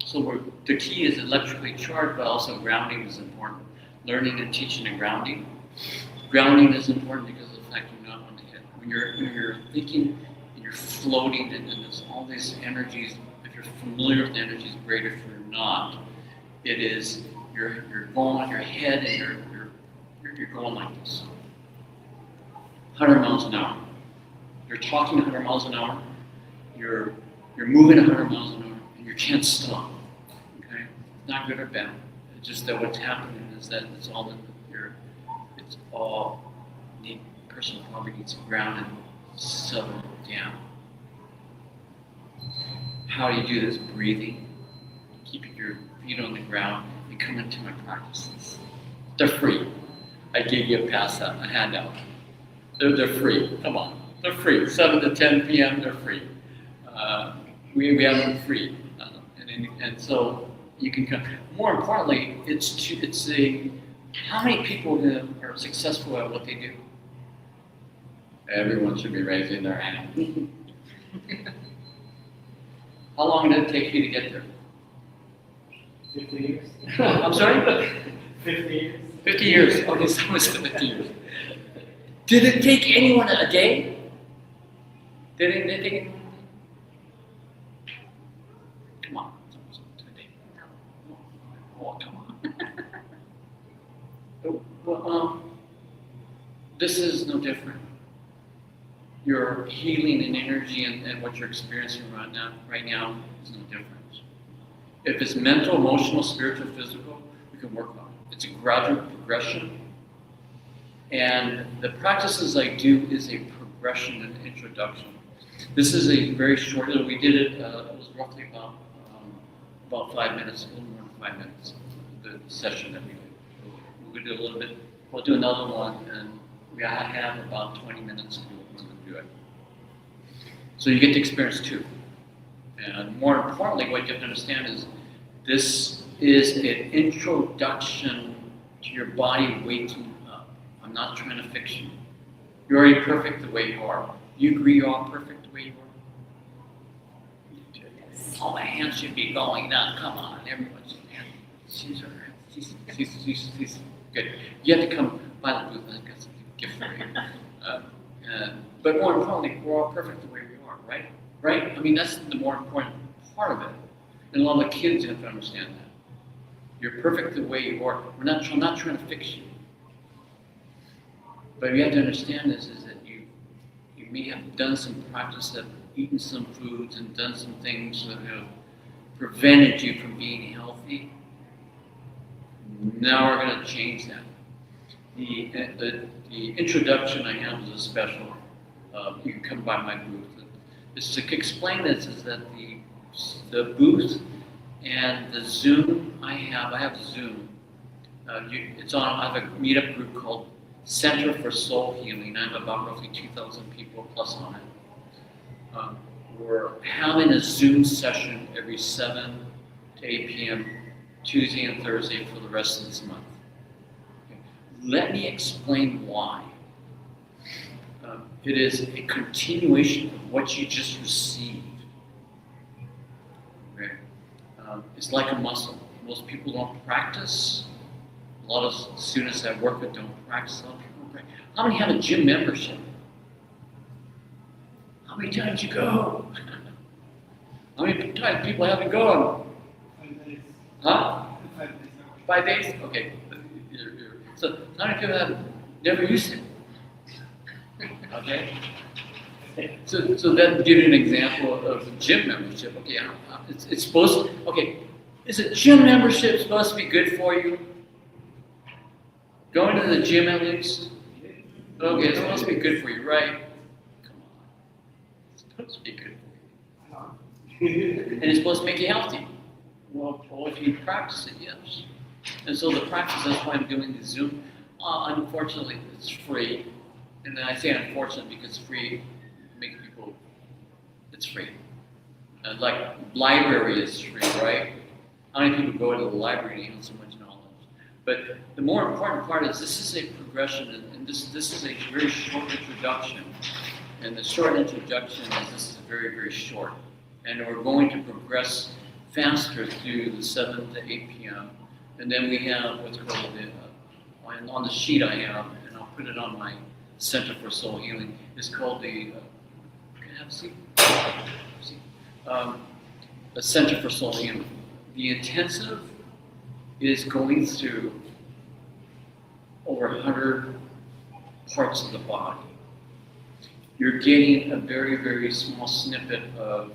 So the key is electrically charged, but also grounding is important. Learning and teaching and grounding. Grounding is important because of the fact you're not on the head. When you're thinking and you're floating and there's all these energies, if you're familiar with the energies, great. If you're not, it is you're going on your head and you're going like this. 100 miles an hour. You're talking 100 miles an hour. You're moving 100 miles an hour, and you can't stop. Okay, it's not good or bad. It's just that what's happening is that it's all the person probably needs to ground and settle down. How do you do this? Breathing, keeping your feet on the ground, and come into my practices. They're free. I gave you a pass out, a handout. They're free. Come on, they're free. 7 to 10 p.m. They're free. We have them free, and so you can come. More importantly, how many people are successful at what they do? Everyone should be raising their hand. How long did it take you to get there? 50 years. I'm sorry? 50 years. 50 years. Okay, so it's 50 years. Did it take anyone a day? Did it take anyone? Come on. Oh, come on. Well, this is no different. Your healing and energy and what you're experiencing right now is no different. If it's mental, emotional, spiritual, physical, we can work on it. It's a gradual progression. And the practices I do is a progression and introduction. This is a very short, we did it, it was roughly about 5 minutes, a little more than 5 minutes, the session that we did. We'll do a little bit, we'll do another one, and we have about 20 minutes to do it. So you get to experience two. And more importantly, what you have to understand is this is an introduction to your body waking up. I'm not trying to fix you. You're already perfect the way you are. You agree you're all perfect the way you are? All my hands should be going now. Come on, everyone's hand. She's good. You have to come by the booth. I've got something gift for you. But more importantly, we're all perfect the way we are, right? Right? I mean, that's the more important part of it. And a lot of the kids have to understand that. You're perfect the way you are. I'm not trying to fix you. But you have to understand this is that you may have done some practice, have eaten some foods and done some things that have prevented you from being healthy. Now we're going to change that. The introduction I have is a special. You can come by my booth. Is to explain this is that the booth and the Zoom I have Zoom. It's on. I have a meetup group called Center for Soul Healing. I have about roughly 2,000 people plus on it. We're having a Zoom session every 7 to 8 p.m. Tuesday and Thursday for the rest of this month. Okay. Let me explain why. It is a continuation of what you just received. Okay. It's like a muscle. most people don't practice. A lot of students that I work with don't practice. A lot of people don't practice. How many have a gym membership? How many times you go? How many times people haven't gone? 5 days. Huh? 5 days. 5 days? Okay. So how many people have never used it? Okay. So then give you an example of a gym membership. Okay, it's supposed to, okay, is a gym membership supposed to be good for you? Going to the gym at least? Okay, it's supposed to be good for you, right? Come on. It's supposed to be good for you. And it's supposed to make you healthy. Well, if you practice it, yes. And so the practice, that's why I'm doing the Zoom. Unfortunately, it's free. And I say unfortunately because it's free. Make people, it's free. Like library is free, right? How many people go to the library and have so much knowledge? But the more important part is this is a progression, and this is a very short introduction. And the short introduction is this is very, very short. And we're going to progress faster through the 7 to 8 p.m. And then we have what's called on the sheet I have, and I'll put it on my Center for Soul Healing, it's called the a Center for Soul Healing. The intensive is going through over 100 parts of the body. You're getting a very, very small snippet of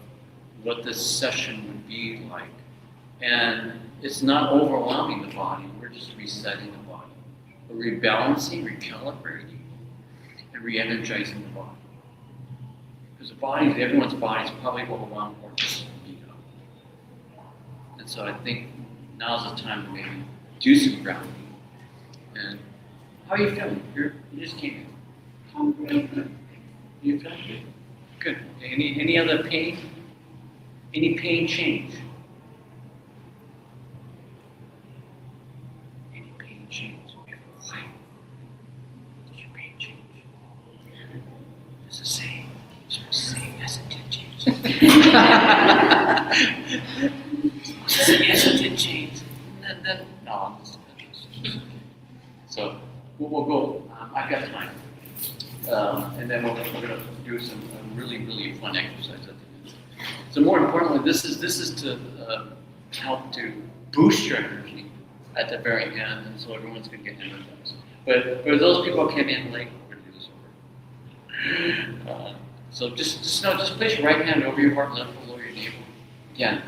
what this session would be like. And it's not overwhelming the body, we're just resetting the body. We're rebalancing, recalibrating, and re-energizing the body. Because the body, everyone's body is probably overwhelmed or just beat up. And so I think now's the time to maybe do some grounding. And how are you feeling? You just came in. I'm really good. You feeling good? Good. Okay. Any other pain? Any pain change? Any pain change? Did your pain change? It's the same. It's the same. Yes, it did change. Yes, it did change. No, I'm just. So we'll go. I've got time. And then we're going to do some really, really fun exercise at the end. So more importantly, this is to help to boost your energy at the very end, and so everyone's going to get energized. But for those people who came in late, we're going to do this over. So just place your right hand over your heart, left below your navel. Again,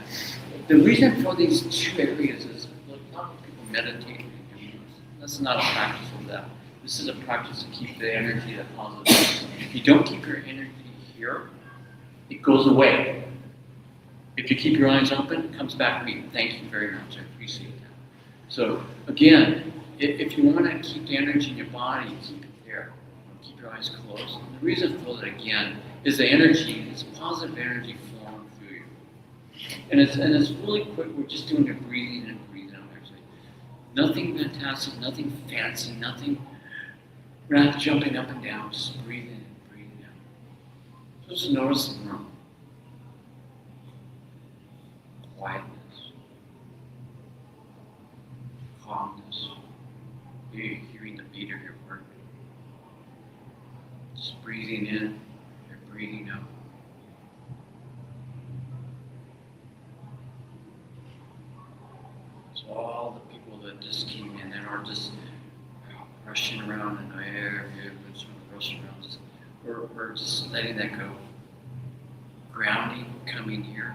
the reason for these two areas is look, a lot of people meditate. That's not a practice of that. This is a practice to keep the energy, that positive energy. If you don't keep your energy here, it goes away. If you keep your eyes open, it comes back to me. Thank you very much. I appreciate that. So again, if you want to keep the energy in your body, keep it there. Keep your eyes closed. And the reason for that again is the energy, it's positive energy flowing through you. And it's really quick. We're just doing a breathing in and breathing out actually. Nothing fantastic, nothing fancy, nothing. We're not jumping up and down, just breathing in and breathing out. Just notice the room. Quietness. Calmness. You're hearing the beat of your heart. Just breathing in and breathing out. So all the people that just came in and are just rushing around in the air, rushing around, we're just letting that go. Grounding, coming here.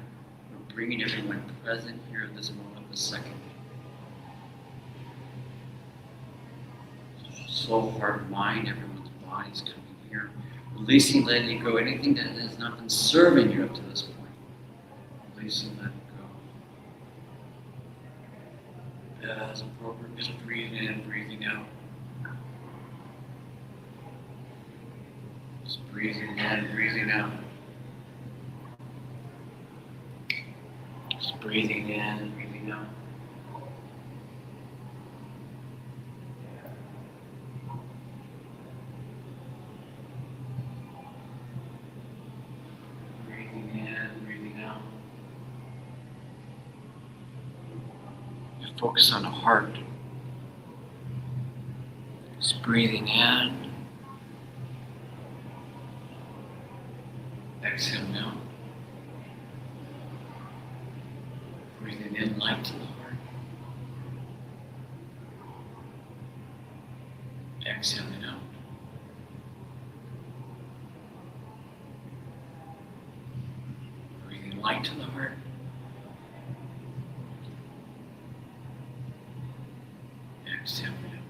We're bringing everyone present here at this moment, this second. Soul, heart, mind, everyone's body's coming here. Releasing, letting go, anything that has not been serving you up to this point. Releasing, letting go. As appropriate, just breathing in, breathing out. Just breathing in, breathing out. Just breathing in and breathing out. Breathing in, breathing out. Focus on the heart. Just breathing in. Exhale out. Breathing in light to the heart. Exhaling out. Breathing light to the heart. Exhaling out.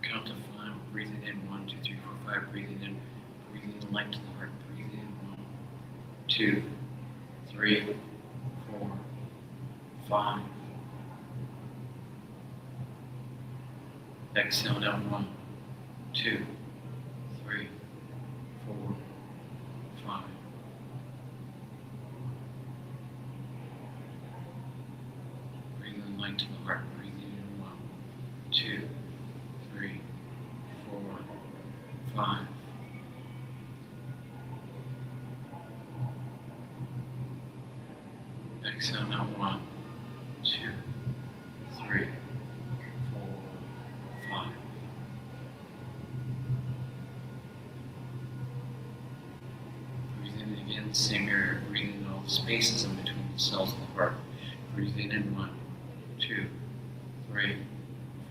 Count to 5. Breathing in 1, 2, 3, 4, 5. Breathing in. Breathing light to the heart. Breathing in 1, 2, 3, 4, 5. Exhale down 1, 2, 3, 4, 5. Breathing light to the heart. Breathing in 1, 2, 3, 4, 5. Exhale now 1, 2, 3, 4, 5. Breathe in again, same area, breathing in all the spaces in between the cells of the heart. Breathing in 1, 2, 3,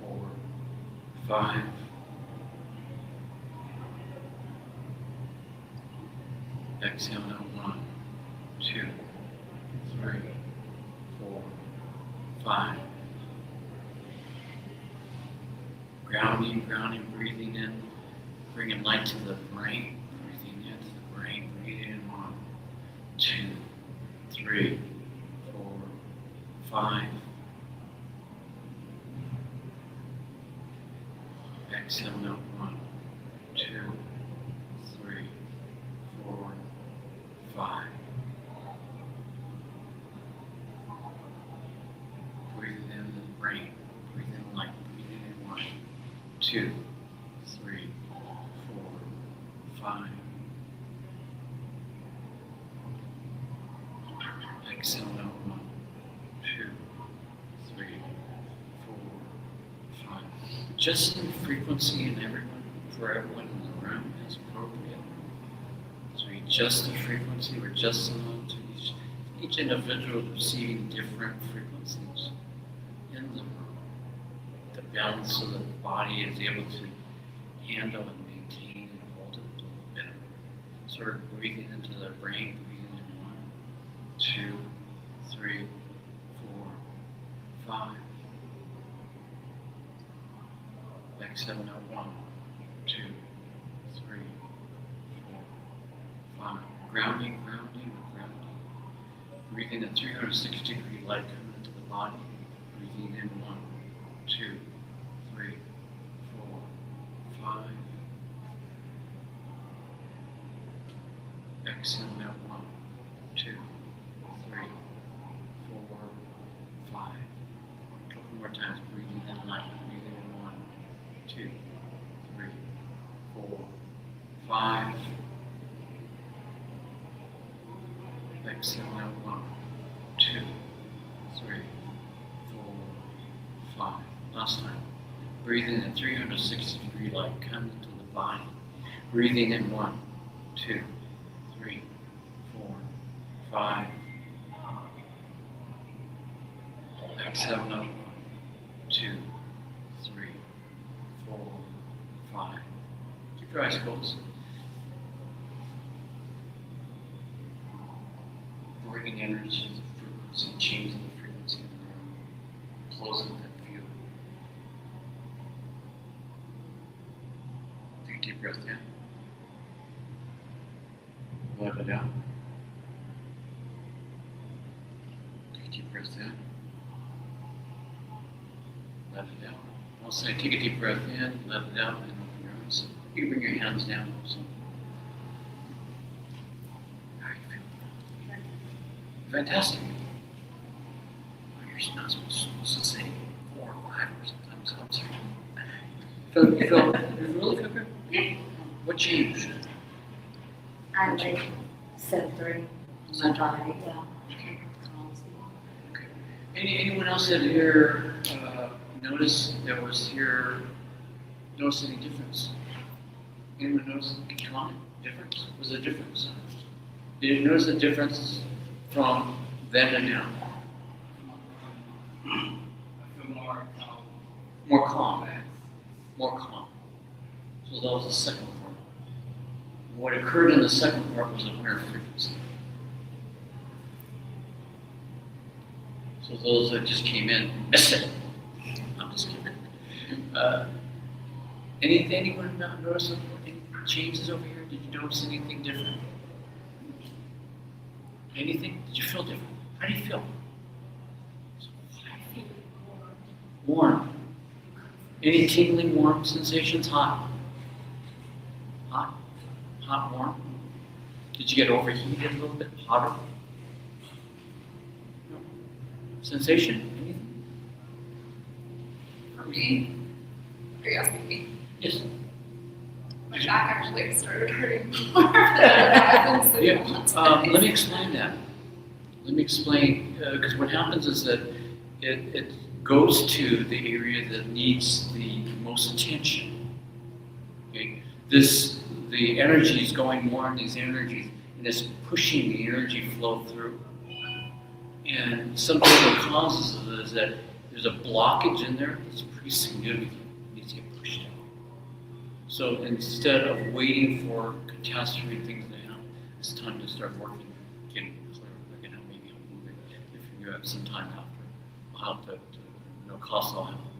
4, 5. Exhale now 1, 2, 3, 4, 5. Grounding, grounding, breathing in, bringing light to the brain, breathing into the brain, breathing in 1, 2, 3, 4, 5. Exhale now 1, 2, 3, 4, 5. Breathing in the brain, breathing in light, breathing in 1, 2, 3, 4, 5. Exhale now 1, 2, 3, 4, 5. Adjusting the frequency in everyone, for everyone in the room as appropriate. As we adjust the frequency, we're adjusting on to each individual receiving different frequencies in the room. The balance so that the body is able to handle and maintain and hold it a little better. So we're breathing into the brain, breathing in 1, 2, 3, 4, 5. Exhale now 1, 2, 3, 4, 5. Grounding, grounding, grounding. Breathing a 360-degree light coming into the body. Breathing in 1, 2, 3, 4, 5. Exhale now 1, 2, 3, 4, 5. A couple more times. Breathing in light. Breathing in 1, 2, 3, 4, 5. Exhale now 1, 2, 3, 4, 5. Last time. Breathing a 360-degree light coming into the body. Breathing in 1, 2, 3, 4, 5. Exhale now 1, 2, 3, 4, 5. Keep your eyes closed. Bringing energy to the frequency, changing the frequency of the room, closing that view. Take a deep breath in. Let it out. Take a deep breath in. Let it out. I'll say take a deep breath in, let it out, and open your eyes. You can bring your hands down also. How do you feel? Fantastic. Well, you're not supposed to say 4 or 5 or sometimes. I'm sorry. You really feel good? Yeah. What changed? I like centering my body. Okay. Anyone else that here notice any difference? Anyone notice a comment? Difference? Was there a difference? Did you notice a difference from then to now? I feel more calm. More calm. More calm. So that was the second part. What occurred in the second part was a higher frequency. So those that just came in missed it. I'm just kidding. Anyone notice any changes over here? Did you notice anything different? Anything? Did you feel different? How do you feel? Warm. Any tingling, warm sensations? Hot? Hot? Hot, warm? Did you get overheated a little bit? Hotter? No. Sensation? Anything? For me, are you asking me? Yes. My back actually started hurting more than I've been Yeah. sitting on. Let me explain that. Let me explain, because what happens is that it goes to the area that needs the most attention. Okay? The energy is going more in these energies, and it's pushing the energy flow through. And something that causes it is that there's a blockage in there that's pretty significant. It needs to get pushed out. So instead of waiting for catastrophe things to happen, it's time to start working, getting clear. Again, maybe I'll move it if you have some time after. I'll have to cost I'll have to move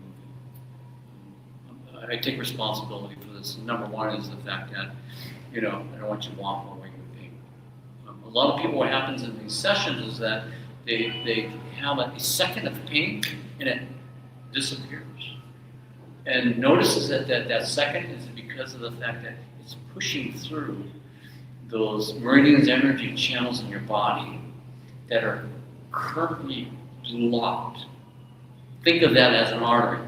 it. I take responsibility for this. Number one is the fact that, I don't want you to walk away with pain. A lot of people, what happens in these sessions is that they have a second of pain and it disappears. And notices that second is because of the fact that it's pushing through those meridians, energy channels in your body that are currently blocked. Think of that as an artery.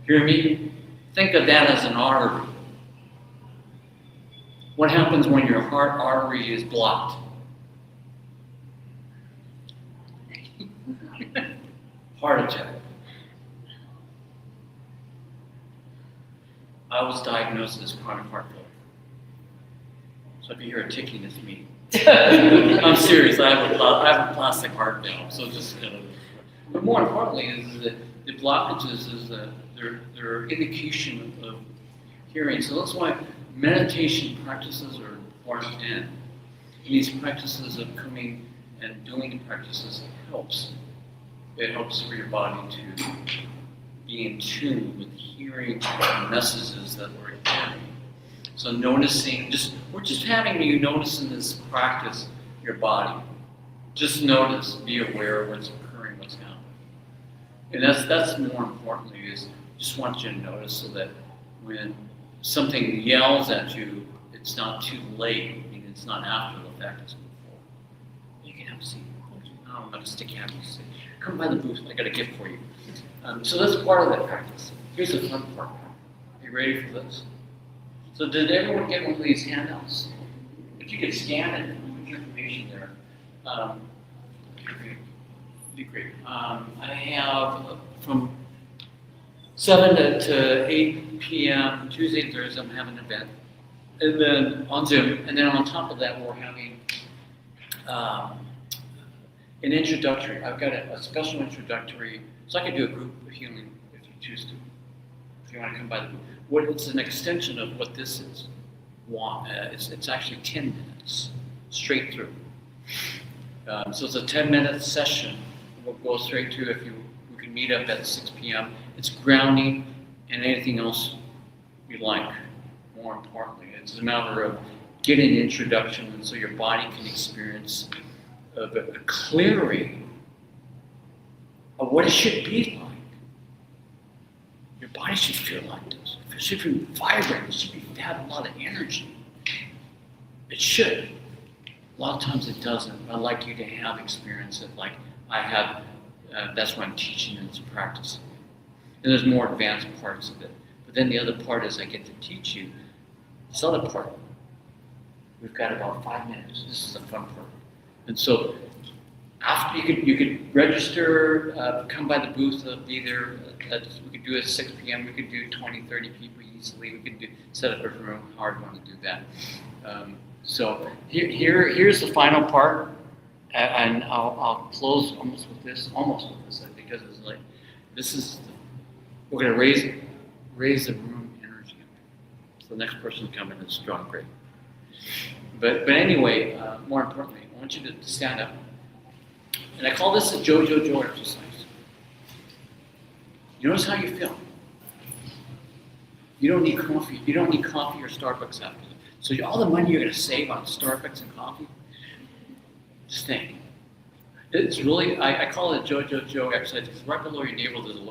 Hear me? Think of that as an artery. What happens when your heart artery is blocked? Heart attack. I was diagnosed as chronic heart failure. So if you hear a ticking, it's me. I'm serious. I have a plastic heart valve. So just kind of. But more importantly, is that the blockages is that they're indication of hearing. So that's why meditation practices are important. And these practices of coming and doing practices helps. It helps for your body to be in tune with hearing the messages that we're hearing. So noticing, we're just having you notice in this practice your body. Just notice, be aware of what's occurring, what's happening. And that's more importantly is just want you to notice so that when something yells at you, it's not too late. I mean, it's not after the fact, it's before. You can have a seat. I'm going to stick you out and say, come by the booth, I got a gift for you. So that's part of that practice. Here's the fun part. Are you ready for this? So did everyone get one of these handouts? If you could scan it and put your information there, be great. I have from 7 to 8 p.m. Tuesday and Thursday, I'm having an event. And then on Zoom, and then on top of that, we're having an introductory. I've got a special introductory, so I can do a group healing if you choose to. If you want to come by the group. It's an extension of what this is. It's actually 10 minutes, straight through. So it's a 10-minute session. We'll go straight to we can meet up at 6 p.m. It's grounding and anything else you like. More importantly, it's a matter of getting an introduction and so your body can experience a clearing of what it should be like. Your body should feel like this. It should be vibrant. It should have a lot of energy. It should. A lot of times it doesn't. I'd like you to have experience it like I have. That's what I'm teaching and practicing. And there's more advanced parts of it. But then the other part is I get to teach you this other part. We've got about 5 minutes. This is the fun part. And so after you could register, come by the booth, be there. We could do it at 6 p.m. We could do 20, 30 people easily. We could set up a room, however you want to do that. So here's the final part, and I'll close almost with this, because it's like we're going to raise the room energy. So the next person coming is strong, great. But anyway, more importantly, I want you to stand up. And I call this a Joe exercise. You notice how you feel. You don't need coffee. You don't need coffee or Starbucks after. So all the money you're going to save on Starbucks and coffee, just think. It's really, I call it Joe exercise because right below your navel there's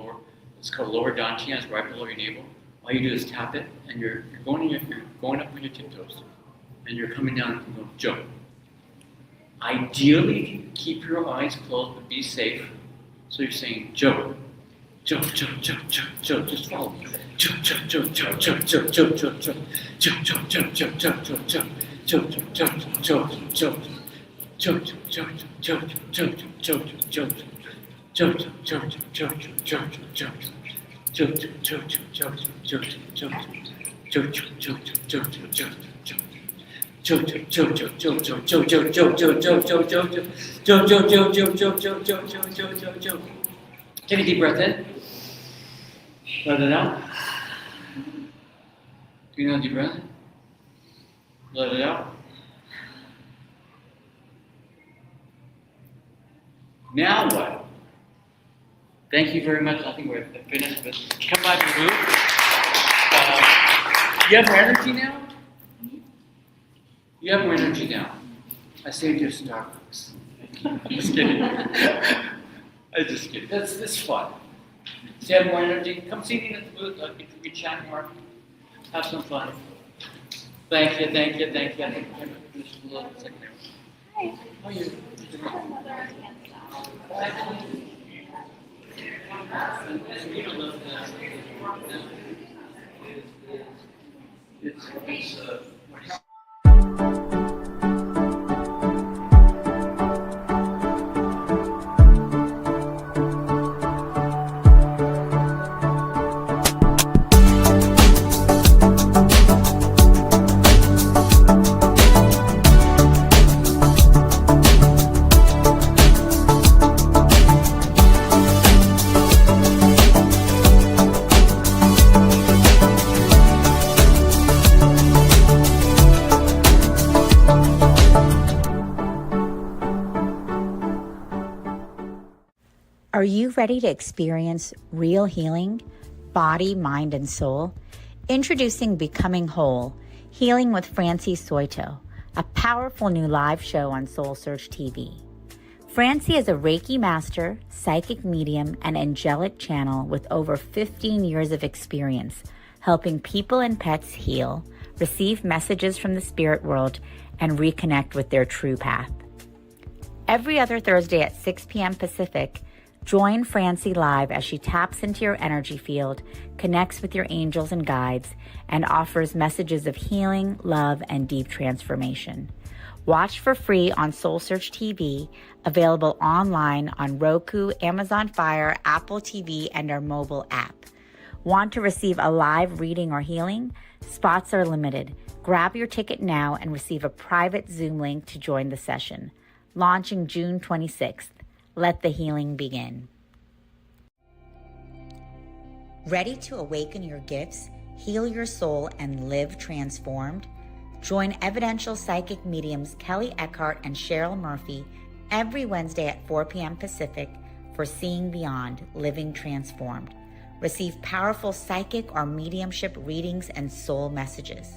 it's called lower dantian, it's right below your navel. All you do is tap it, and you're going up on your tiptoes, and you're coming down and going, Joe. Ideally, keep your eyes closed, but be safe. So you're saying, Joe, just follow me. Joe. Take a deep breath in. Let it out. Do you know deep breath in? Let it out. Now what? Thank you very much. I think we're finished. But come by the booth. You have more energy now? You have more energy now. I saved you a Starbucks. Just kidding. I'm just kidding. That's fun. So you have more energy? Come see me at the booth. We can chat more. Have some fun. Thank you. Just a little second there. Hi. How are you? Are you ready to experience real healing, body, mind, and soul? Introducing Becoming Whole, Healing with Francie Soito, a powerful new live show on SoulSearch TV. Francie is a Reiki master, psychic medium, and angelic channel with over 15 years of experience helping people and pets heal, receive messages from the spirit world, and reconnect with their true path. Every other Thursday at 6 p.m. Pacific, join Francie live as she taps into your energy field, connects with your angels and guides, and offers messages of healing, love, and deep transformation. Watch for free on SoulSearch TV, available online on Roku, Amazon Fire, Apple TV, and our mobile app. Want to receive a live reading or healing? Spots are limited. Grab your ticket now and receive a private Zoom link to join the session. Launching June 26th. Let the healing begin. Ready to awaken your gifts, heal your soul, and live transformed? Join evidential psychic mediums Kelly Eckhart and Cheryl Murphy every Wednesday at 4 p.m. Pacific for Seeing Beyond, Living Transformed. Receive powerful psychic or mediumship readings and soul messages.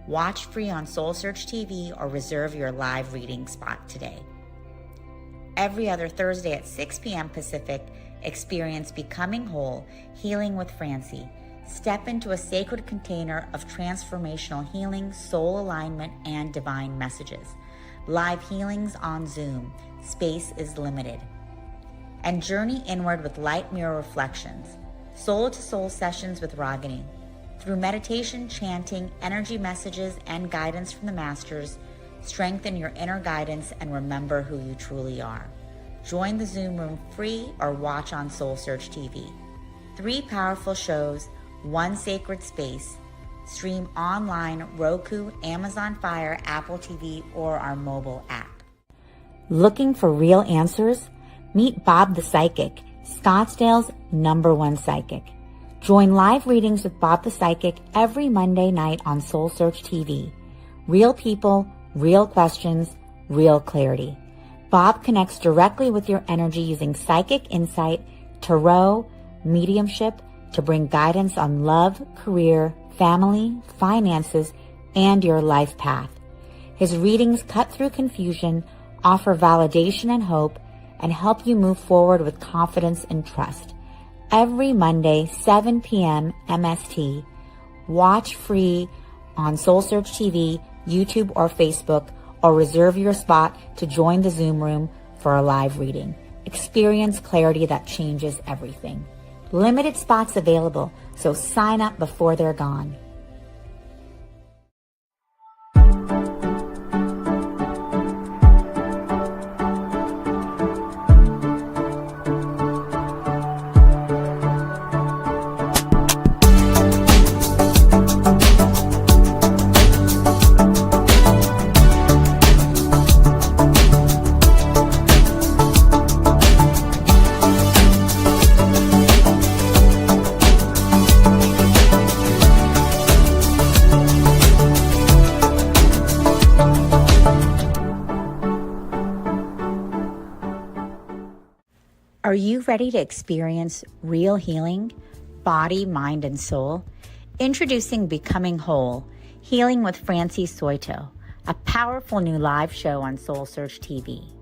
Watch free on SoulSearch TV or reserve your live reading spot today. Every other Thursday at 6 p.m. Pacific, experience Becoming Whole, Healing with Francie. Step into a sacred container of transformational healing, soul alignment, and divine messages. Live healings on Zoom. Space is limited. And journey inward with light mirror reflections. Soul-to-soul sessions with Ragini. Through meditation, chanting, energy messages, and guidance from the masters, strengthen your inner guidance and remember who you truly are. Join the Zoom room free or watch on SoulSearch TV. 3 powerful shows, 1 sacred space. Stream online, Roku, Amazon Fire, Apple TV, or our mobile app. Looking for real answers? Meet Bob the Psychic, Scottsdale's #1 psychic. Join live readings with Bob the Psychic every Monday night on SoulSearch TV. Real people, real questions, real clarity. Bob connects directly with your energy using psychic insight, tarot, mediumship to bring guidance on love, career, family, finances, and your life path. His readings cut through confusion, offer validation and hope, and help you move forward with confidence and trust. Every Monday, 7 p.m. MST. Watch free on SoulSearch TV, YouTube, or Facebook, or reserve your spot to join the Zoom room for a live reading. Experience clarity that changes everything. Limited spots available, so sign up before they're gone. Are you ready to experience real healing, body, mind, and soul? Introducing Becoming Whole, Healing with Francie Soito, a powerful new live show on SoulSearch TV.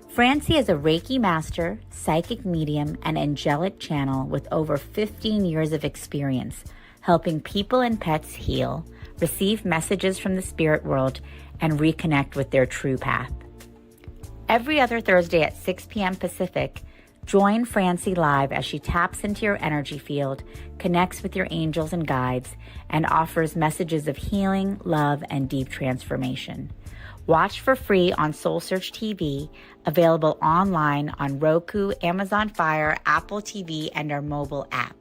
Francie is a Reiki master, psychic medium, and angelic channel with over 15 years of experience helping people and pets heal, receive messages from the spirit world, and reconnect with their true path. Every other Thursday at 6 p.m. Pacific, join Francie live as she taps into your energy field, connects with your angels and guides, and offers messages of healing, love, and deep transformation. Watch for free on SoulSearch TV, available online on Roku, Amazon Fire, Apple TV, and our mobile app.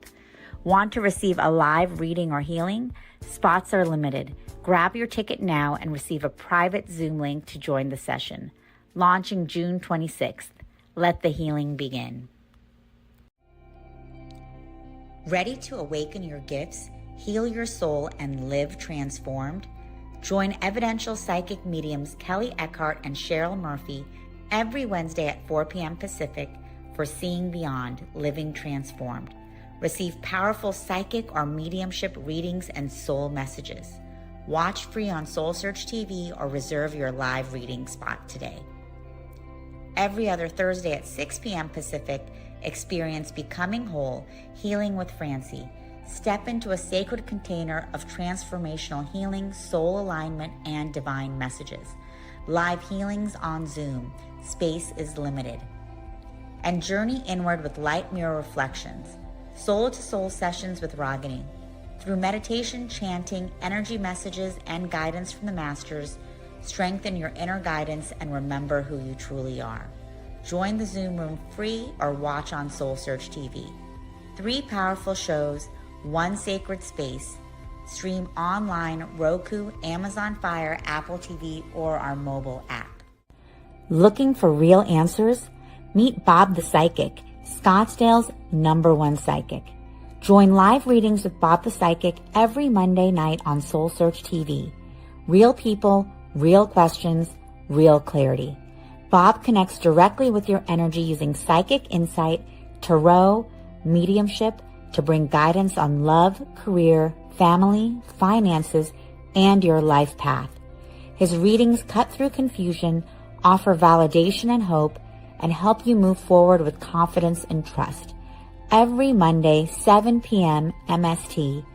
Want to receive a live reading or healing? Spots are limited. Grab your ticket now and receive a private Zoom link to join the session. Launching June 26th. Let the healing begin. Ready to awaken your gifts, heal your soul, and live transformed? Join evidential psychic mediums Kelly Eckhart and Cheryl Murphy every Wednesday at 4 p.m. Pacific for Seeing Beyond, Living Transformed. Receive powerful psychic or mediumship readings and soul messages. Watch free on SoulSearch TV or reserve your live reading spot today. Every other Thursday at 6 p.m. Pacific, experience Becoming Whole, Healing with Francie. Step into a sacred container of transformational healing, soul alignment, and divine messages. Live healings on Zoom. Space is limited. And journey inward with light mirror reflections. Soul-to-soul sessions with Ragini. Through meditation, chanting, energy messages, and guidance from the masters, strengthen your inner guidance and remember who you truly are. Join the Zoom room free or watch on SoulSearch TV. 3 powerful shows, 1 sacred space. Stream online, Roku, Amazon Fire, Apple TV, or our mobile app. Looking for real answers? Meet Bob the Psychic, Scottsdale's #1 psychic. Join live readings with Bob the Psychic every Monday night on SoulSearch TV. Real people, real questions, real clarity. Bob connects directly with your energy using psychic insight, tarot, mediumship to bring guidance on love, career, family, finances, and your life path. His readings cut through confusion, offer validation and hope, and help you move forward with confidence and trust. Every Monday, 7 p.m. MST.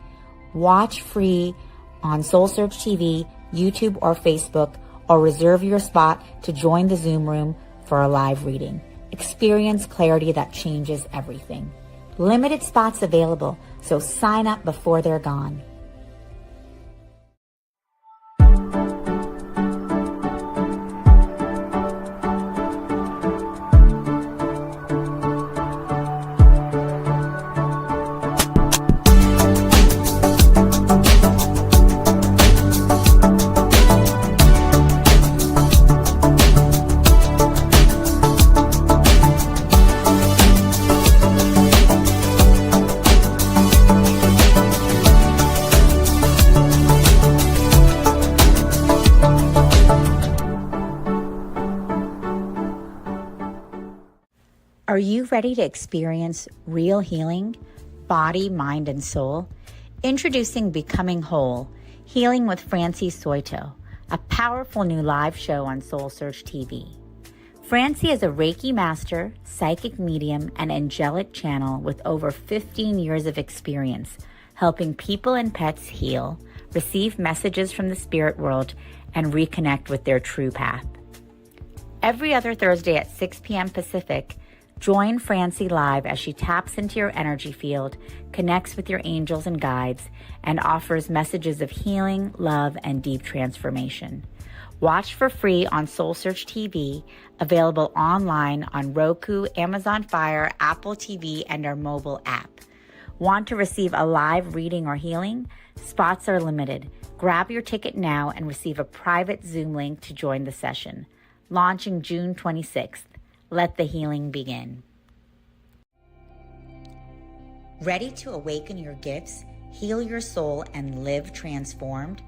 Watch free on SoulSearch TV, YouTube, or Facebook, or reserve your spot to join the Zoom room for a live reading. Experience clarity that changes everything. Limited spots available, so sign up before they're gone. Are you ready to experience real healing, body, mind, and soul? Introducing Becoming Whole, Healing with Francie Soito, a powerful new live show on SoulSearch TV. Francie is a Reiki master, psychic medium, and angelic channel with over 15 years of experience helping people and pets heal, receive messages from the spirit world, and reconnect with their true path. Every other Thursday at 6 p.m. Pacific, join Francie live as she taps into your energy field, connects with your angels and guides, and offers messages of healing, love, and deep transformation. Watch for free on SoulSearch TV, available online on Roku, Amazon Fire, Apple TV, and our mobile app. Want to receive a live reading or healing? Spots are limited. Grab your ticket now and receive a private Zoom link to join the session. Launching June 26th. Let the healing begin. Ready to awaken your gifts, heal your soul, and live transformed?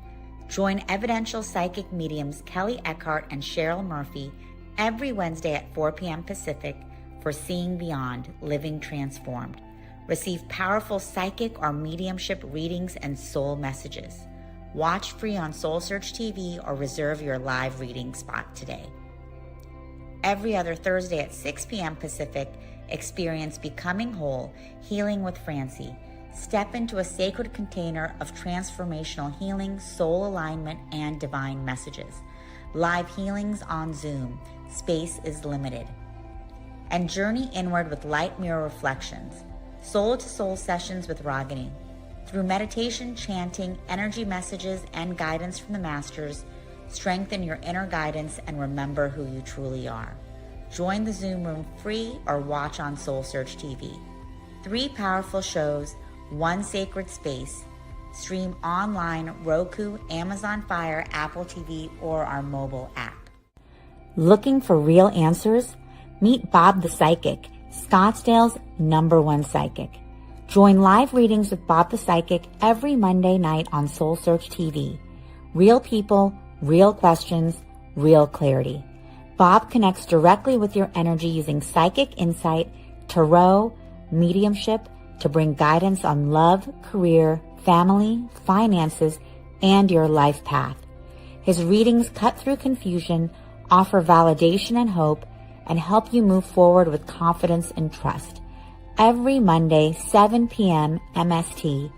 Join evidential psychic mediums Kelly Eckhart and Cheryl Murphy every Wednesday at 4 p.m. Pacific for Seeing Beyond, Living Transformed. Receive powerful psychic or mediumship readings and soul messages. Watch free on SoulSearch TV or reserve your live reading spot today. Every other Thursday at 6 p.m. Pacific, experience Becoming Whole, Healing with Francie. Step into a sacred container of transformational healing, soul alignment, and divine messages. Live healings on Zoom. Space is limited. And journey inward with light mirror reflections. Soul-to-soul sessions with Ragini. Through meditation, chanting, energy messages, and guidance from the masters, strengthen your inner guidance and remember who you truly are. Join the Zoom room free or watch on SoulSearch TV. 3 powerful shows, 1 sacred space. Stream online, Roku, Amazon Fire, Apple TV, or our mobile app. Looking for real answers? Meet Bob the Psychic, Scottsdale's #1 psychic. Join live readings with Bob the Psychic every Monday night on SoulSearch TV. Real people, real questions, real clarity. Bob connects directly with your energy using psychic insight, tarot, mediumship to bring guidance on love, career, family, finances, and your life path. His readings cut through confusion, offer validation and hope, and help you move forward with confidence and trust. Every Monday, 7 p.m. MST.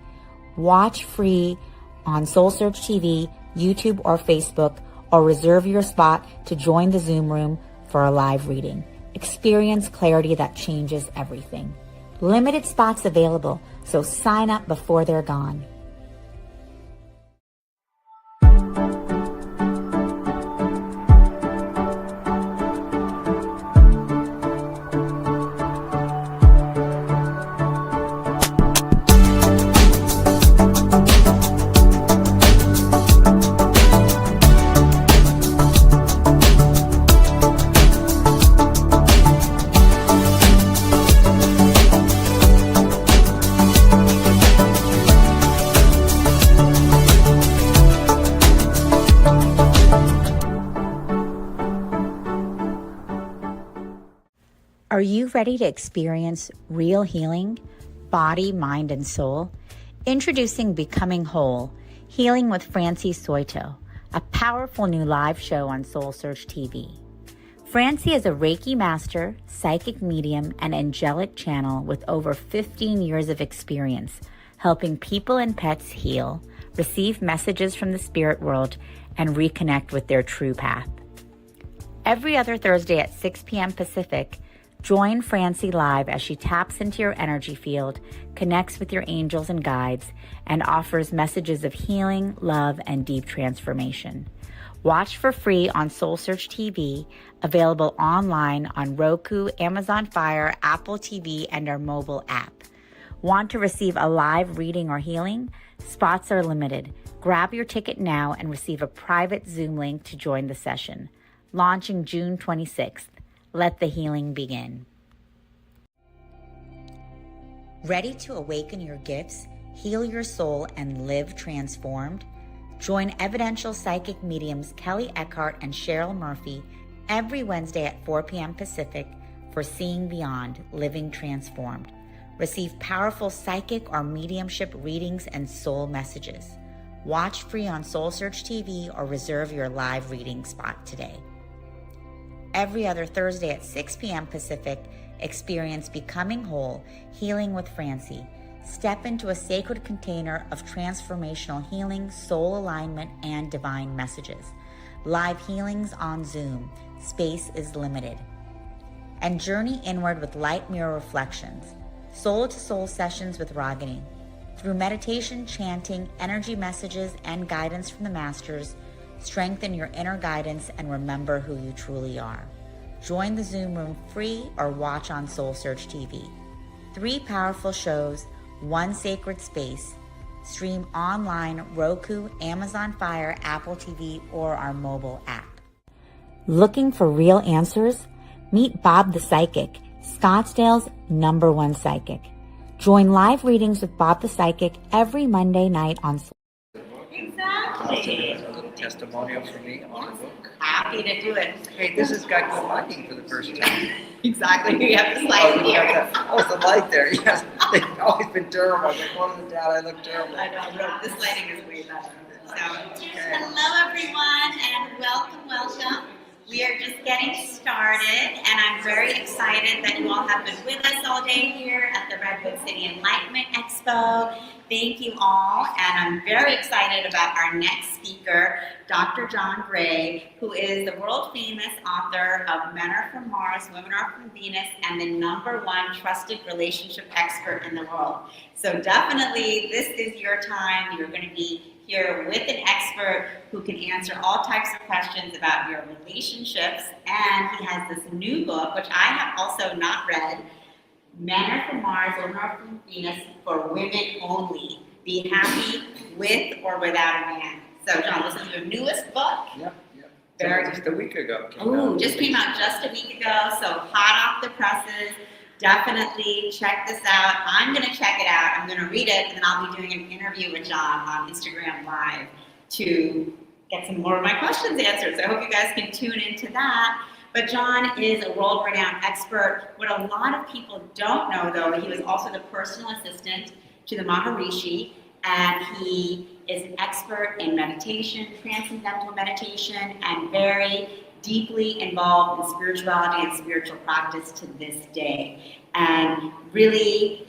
Watch free on SoulSearch TV, YouTube, or Facebook, or reserve your spot to join the Zoom room for a live reading. Experience clarity that changes everything. Limited spots available, so sign up before they're gone. Are you ready to experience real healing, body, mind, and soul? Introducing Becoming Whole, Healing with Francie Soito, a powerful new live show on SoulSearch TV. Francie is a Reiki master, psychic medium, and angelic channel with over 15 years of experience helping people and pets heal, receive messages from the spirit world, and reconnect with their true path. Every other Thursday at 6 p.m. Pacific, join Francie live as she taps into your energy field, connects with your angels and guides, and offers messages of healing, love, and deep transformation. Watch for free on SoulSearch TV, available online on Roku, Amazon Fire, Apple TV, and our mobile app. Want to receive a live reading or healing? Spots are limited. Grab your ticket now and receive a private Zoom link to join the session. Launching June 26th. Let the healing begin. Ready to awaken your gifts, heal your soul, and live transformed? Join evidential psychic mediums Kelly Eckhart and Cheryl Murphy every Wednesday at 4 p.m. Pacific for seeing beyond, living transformed. Receive powerful psychic or mediumship readings and soul messages. Watch free on SoulSearch TV or reserve your live reading spot today. Every other Thursday at 6 p.m. Pacific, experience Becoming Whole, Healing with Francie. Step into a sacred container of transformational healing, soul alignment, and divine messages. Live healings on Zoom. Space is limited. And journey inward with light mirror reflections. Soul to soul sessions with Ragini. Through meditation, chanting, energy messages, and guidance from the masters, strengthen your inner guidance and remember who you truly are. Join the Zoom room free or watch on SoulSearch TV. 3 powerful shows, 1 sacred space. Stream online, Roku, Amazon Fire, Apple TV, or our mobile app. Looking for real answers? Meet Bob the Psychic, Scottsdale's #1 psychic. Join live readings with Bob the Psychic every Monday night on Exactly. A little testimonial for me on the book. Happy to do it. Hey, this has got good lighting for the first time. Exactly. We have this light here. Oh, the light there. Yes, they've always been terrible. I was like, one of the dad, I look terrible. I know, no, this lighting is way better. So, hello everyone and welcome. We are just getting started and I'm very excited that you all have been with us all day here at the Redwood City Enlightenment Expo. Thank you all, and I'm very excited about our next speaker, Dr. John Gray, who is the world famous author of Men Are From Mars, Women Are From Venus, and the #1 trusted relationship expert in the world. So definitely this is your time. You're going to be here with an expert who can answer all types of questions about your relationships, and he has this new book, which I have also not read, Men Are From Mars, Women Are From Venus, for women only. Be happy with or without a man. So, John, this is your newest book. Yep. Just a week ago. Just came out just a week ago, so hot off the presses. Definitely check this out. I'm going to check it out. I'm going to read it, and then I'll be doing an interview with John on Instagram Live to get some more of my questions answered. So I hope you guys can tune into that. But John is a world-renowned expert. What a lot of people don't know, though, he was also the personal assistant to the Maharishi, and he is an expert in meditation, transcendental meditation, and very deeply involved in spirituality and spiritual practice to this day, and really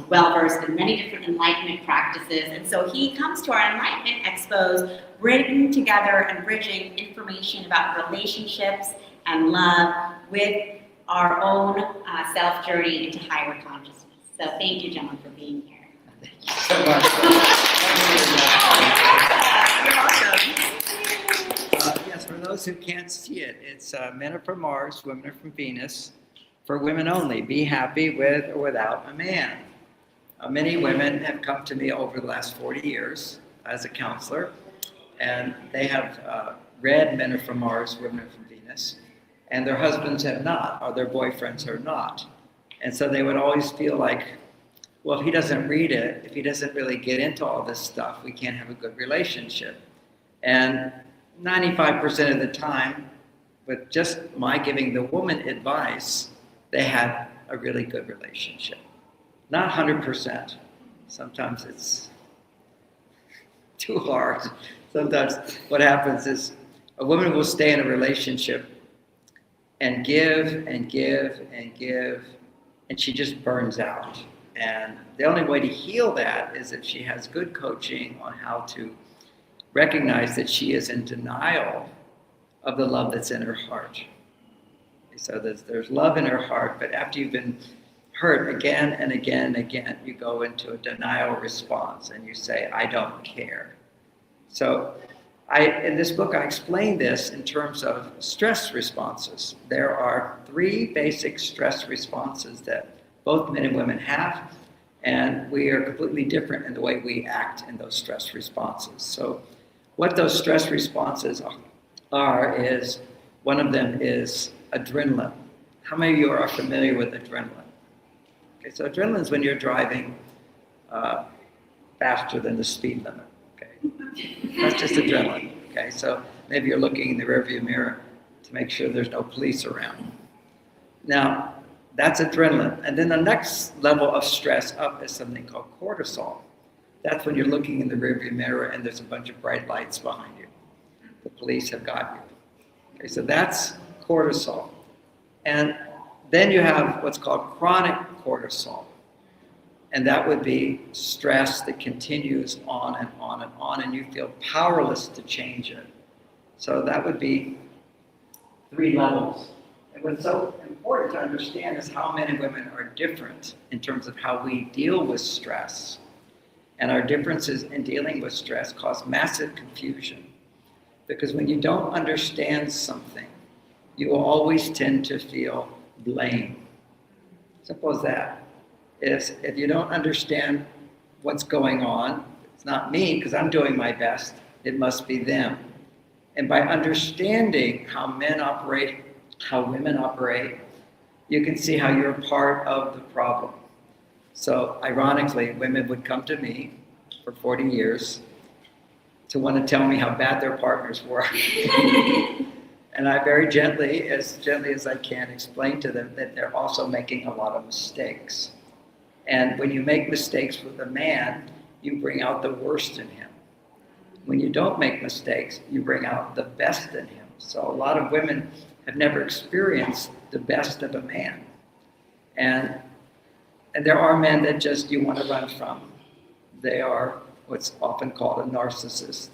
well-versed in many different enlightenment practices. And so he comes to our Enlightenment Expos bringing together and bridging information about relationships and love with our own self-journey into higher consciousness. So thank you, John, for being here. Thank you so much. You're welcome. Yes, for those who can't see it, it's Men Are From Mars, Women Are From Venus, for women only. Be happy with or without a man. Many women have come to me over the last 40 years as a counselor, and they have read Men Are From Mars, Women Are From Venus, and their husbands have not, or their boyfriends are not. And so they would always feel like, well, if he doesn't read it, if he doesn't really get into all this stuff, we can't have a good relationship. And 95% of the time, with just my giving the woman advice, they had a really good relationship. Not 100%. Sometimes it's too hard. Sometimes what happens is a woman will stay in a relationship and give and give and give, and she just burns out. And the only way to heal that is if she has good coaching on how to recognize that she is in denial of the love that's in her heart. So there's love in her heart, but after you've been hurt again and again and again, you go into a denial response and you say, I don't care. So in this book, I explain this in terms of stress responses. There are 3 basic stress responses that both men and women have, and we are completely different in the way we act in those stress responses. So what those stress responses are is, one of them is adrenaline. How many of you are familiar with adrenaline? Okay, so adrenaline is when you're driving faster than the speed limit. Okay, that's just adrenaline. Okay, so maybe you're looking in the rearview mirror to make sure there's no police around. Now, that's adrenaline. And then the next level of stress up is something called cortisol. That's when you're looking in the rearview mirror and there's a bunch of bright lights behind you. The police have got you. Okay, so that's cortisol. And then you have what's called chronic cortisol. And that would be stress that continues on and on and on, and you feel powerless to change it. So that would be 3 levels. And what's so important to understand is how men and women are different in terms of how we deal with stress. And our differences in dealing with stress cause massive confusion. Because when you don't understand something, you will always tend to feel blame. Simple as that. If you don't understand what's going on, it's not me because I'm doing my best, it must be them. And by understanding how men operate, how women operate, you can see how you're part of the problem. So ironically, women would come to me for 40 years to want to tell me how bad their partners were. And I very gently as I can, explain to them that they're also making a lot of mistakes. And when you make mistakes with a man, you bring out the worst in him. When you don't make mistakes, you bring out the best in him. So a lot of women have never experienced the best of a man. And there are men that just you want to run from. They are what's often called a narcissist.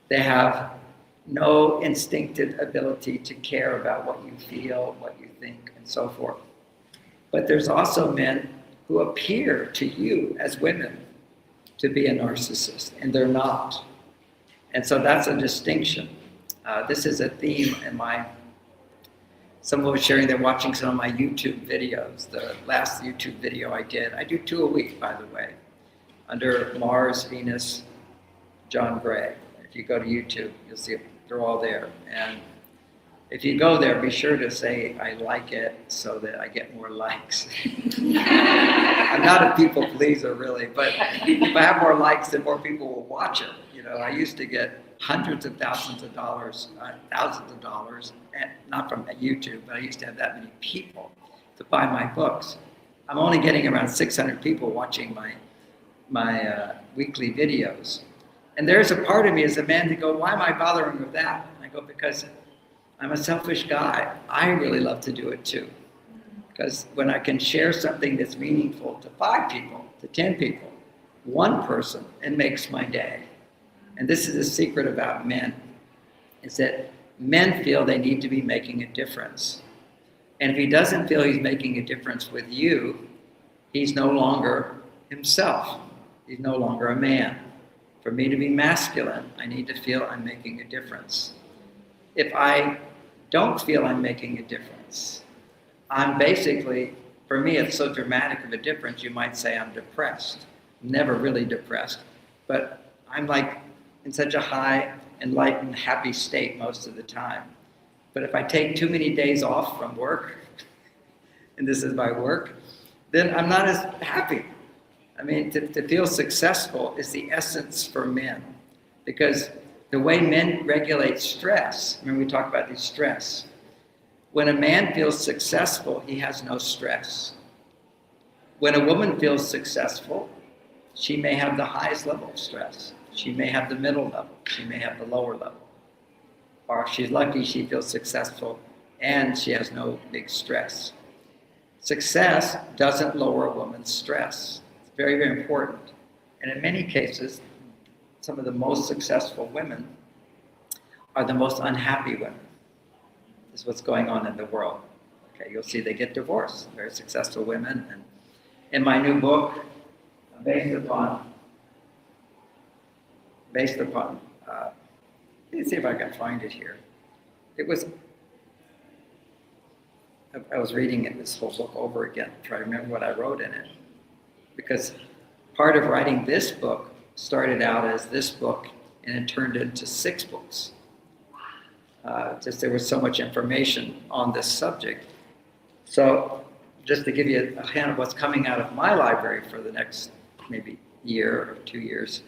They have no instinctive ability to care about what you feel, what you think, and so forth. But there's also men who appear to you as women to be a narcissist, and they're not. And so that's a distinction. This is a theme in someone was sharing they're watching some of my YouTube videos. The last YouTube video I did, I do 2 a week, by the way, under Mars, Venus, John Gray. If you go to YouTube, you'll see they're all there. And if you go there, be sure to say, I like it, so that I get more likes. I'm not a people pleaser, really, but if I have more likes, then more people will watch it. You know, I used to get hundreds of thousands of dollars, and not from YouTube, but I used to have that many people to buy my books. I'm only getting around 600 people watching my weekly videos. And there's a part of me as a man to go, why am I bothering with that? And I go, because I'm a selfish guy. I really love to do it too. Because when I can share something that's meaningful to 5 people, to 10 people, 1 person, it makes my day. And this is the secret about men, is that men feel they need to be making a difference. And if he doesn't feel he's making a difference with you, he's no longer himself. He's no longer a man. For me to be masculine, I need to feel I'm making a difference. If I don't feel I'm making a difference, I'm basically, for me, it's so dramatic of a difference, you might say I'm depressed. I'm never really depressed, but I'm like in such a high, enlightened, happy state most of the time. But if I take too many days off from work, and this is my work, then I'm not as happy. I mean, to feel successful is the essence for men, because the way men regulate stress, remember we talk about these stress, when a man feels successful, he has no stress. When a woman feels successful, she may have the highest level of stress. She may have the middle level. She may have the lower level. Or if she's lucky, she feels successful and she has no big stress. Success doesn't lower a woman's stress. It's very, very important. And in many cases, some of the most successful women are the most unhappy women. This is what's going on in the world. Okay, you'll see they get divorced, very successful women. And in my new book, based upon, let me see if I can find it here. I was reading this whole book over again, trying to remember what I wrote in it. Because part of writing this book started out as this book, and it turned into 6 books. Just there was so much information on this subject. So just to give you a hint of what's coming out of my library for the next maybe year or 2 years,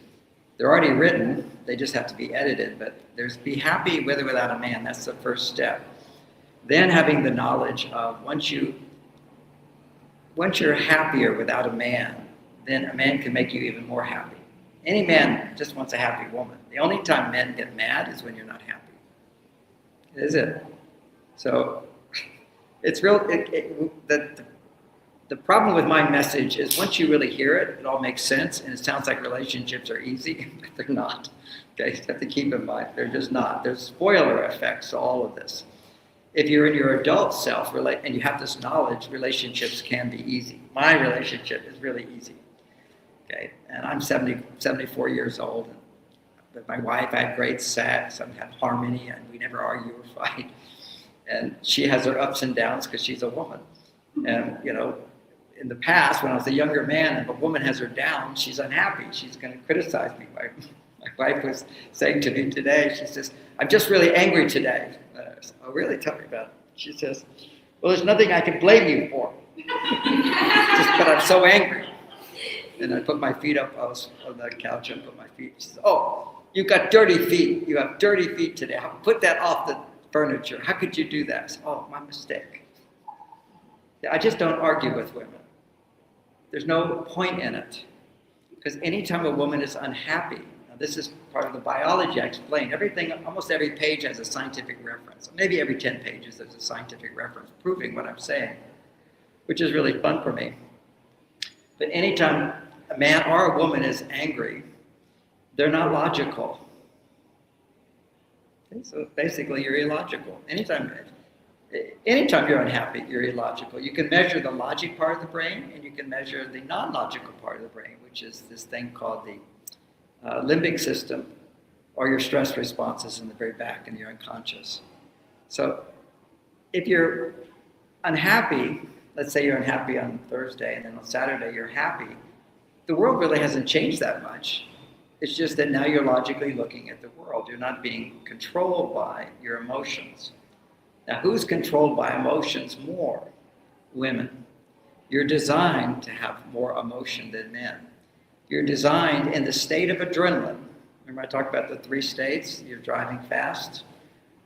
they're already written, they just have to be edited, but there's Be Happy With or Without a Man, that's the first step. Then having the knowledge of once you're happier without a man, then a man can make you even more happy. Any man just wants a happy woman. The only time men get mad is when you're not happy. Is it? So it's real. The problem with my message is once you really hear it, it all makes sense, and it sounds like relationships are easy, but they're not. Okay, you have to keep in mind, they're just not. There's spoiler effects to all of this. If you're in your adult self and you have this knowledge, relationships can be easy. My relationship is really easy. Okay, and I'm 74 years old. And with my wife, I had great sex, I had harmony, and we never argue or fight. And she has her ups and downs because she's a woman. And, you know, in the past, when I was a younger man, if a woman has her down, she's unhappy. She's going to criticize me. My wife was saying to me today, she says, I'm just really angry today. I said, oh, really? Tell me about it. She says, well, there's nothing I can blame you for. But I'm so angry. And I put my feet up. I was on the couch and put my feet. She says, oh, you've got dirty feet. You have dirty feet today. Put that off the furniture. How could you do that? I said, oh, my mistake. Yeah, I just don't argue with women. There's no point in it. Because anytime a woman is unhappy, now this is part of the biology I explained, everything, almost every page has a scientific reference. Maybe every 10 pages there's a scientific reference proving what I'm saying, which is really fun for me. But anytime a man or a woman is angry, they're not logical. Okay, so basically you're illogical. Anytime you're unhappy, you're illogical. You can measure the logic part of the brain, and you can measure the non-logical part of the brain, which is this thing called the limbic system, or your stress responses in the very back in your unconscious. So if you're unhappy, let's say you're unhappy on Thursday, and then on Saturday you're happy, the world really hasn't changed that much. It's just that now you're logically looking at the world. You're not being controlled by your emotions. Now, who's controlled by emotions more? Women. You're designed to have more emotion than men. You're designed in the state of adrenaline. Remember I talked about the 3 states? You're driving fast.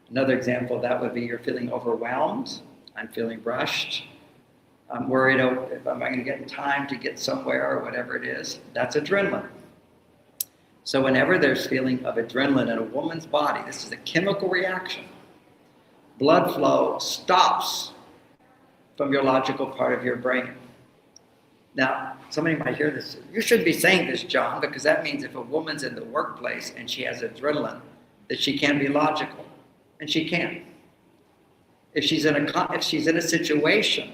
Another example of that would be you're feeling overwhelmed. I'm feeling rushed. I'm worried if I'm going to get in time to get somewhere or whatever it is. That's adrenaline. So whenever there's feeling of adrenaline in a woman's body, this is a chemical reaction. Blood flow stops from your logical part of your brain. Now, somebody might hear this. You shouldn't be saying this, John, because that means if a woman's in the workplace and she has adrenaline, that she can't be logical. And she can't. If she's in a situation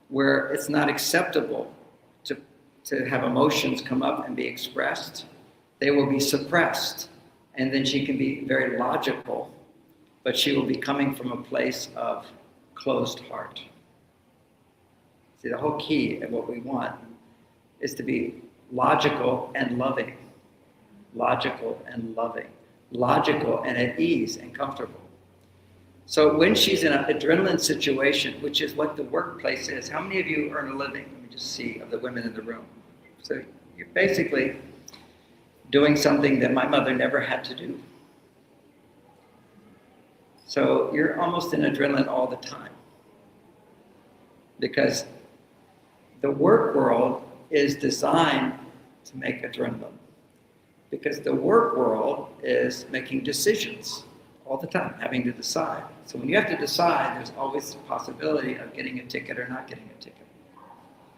where it's not acceptable to have emotions come up and be expressed, they will be suppressed. And then she can be very logical, but she will be coming from a place of closed heart. See, the whole key of what we want is to be logical and loving. Logical and loving. Logical and at ease and comfortable. So when she's in an adrenaline situation, which is what the workplace is, how many of you earn a living? Let me just see of the women in the room. So you're basically doing something that my mother never had to do. So you're almost in adrenaline all the time. Because the work world is designed to make adrenaline. Because the work world is making decisions all the time, having to decide. So when you have to decide, there's always the possibility of getting a ticket or not getting a ticket,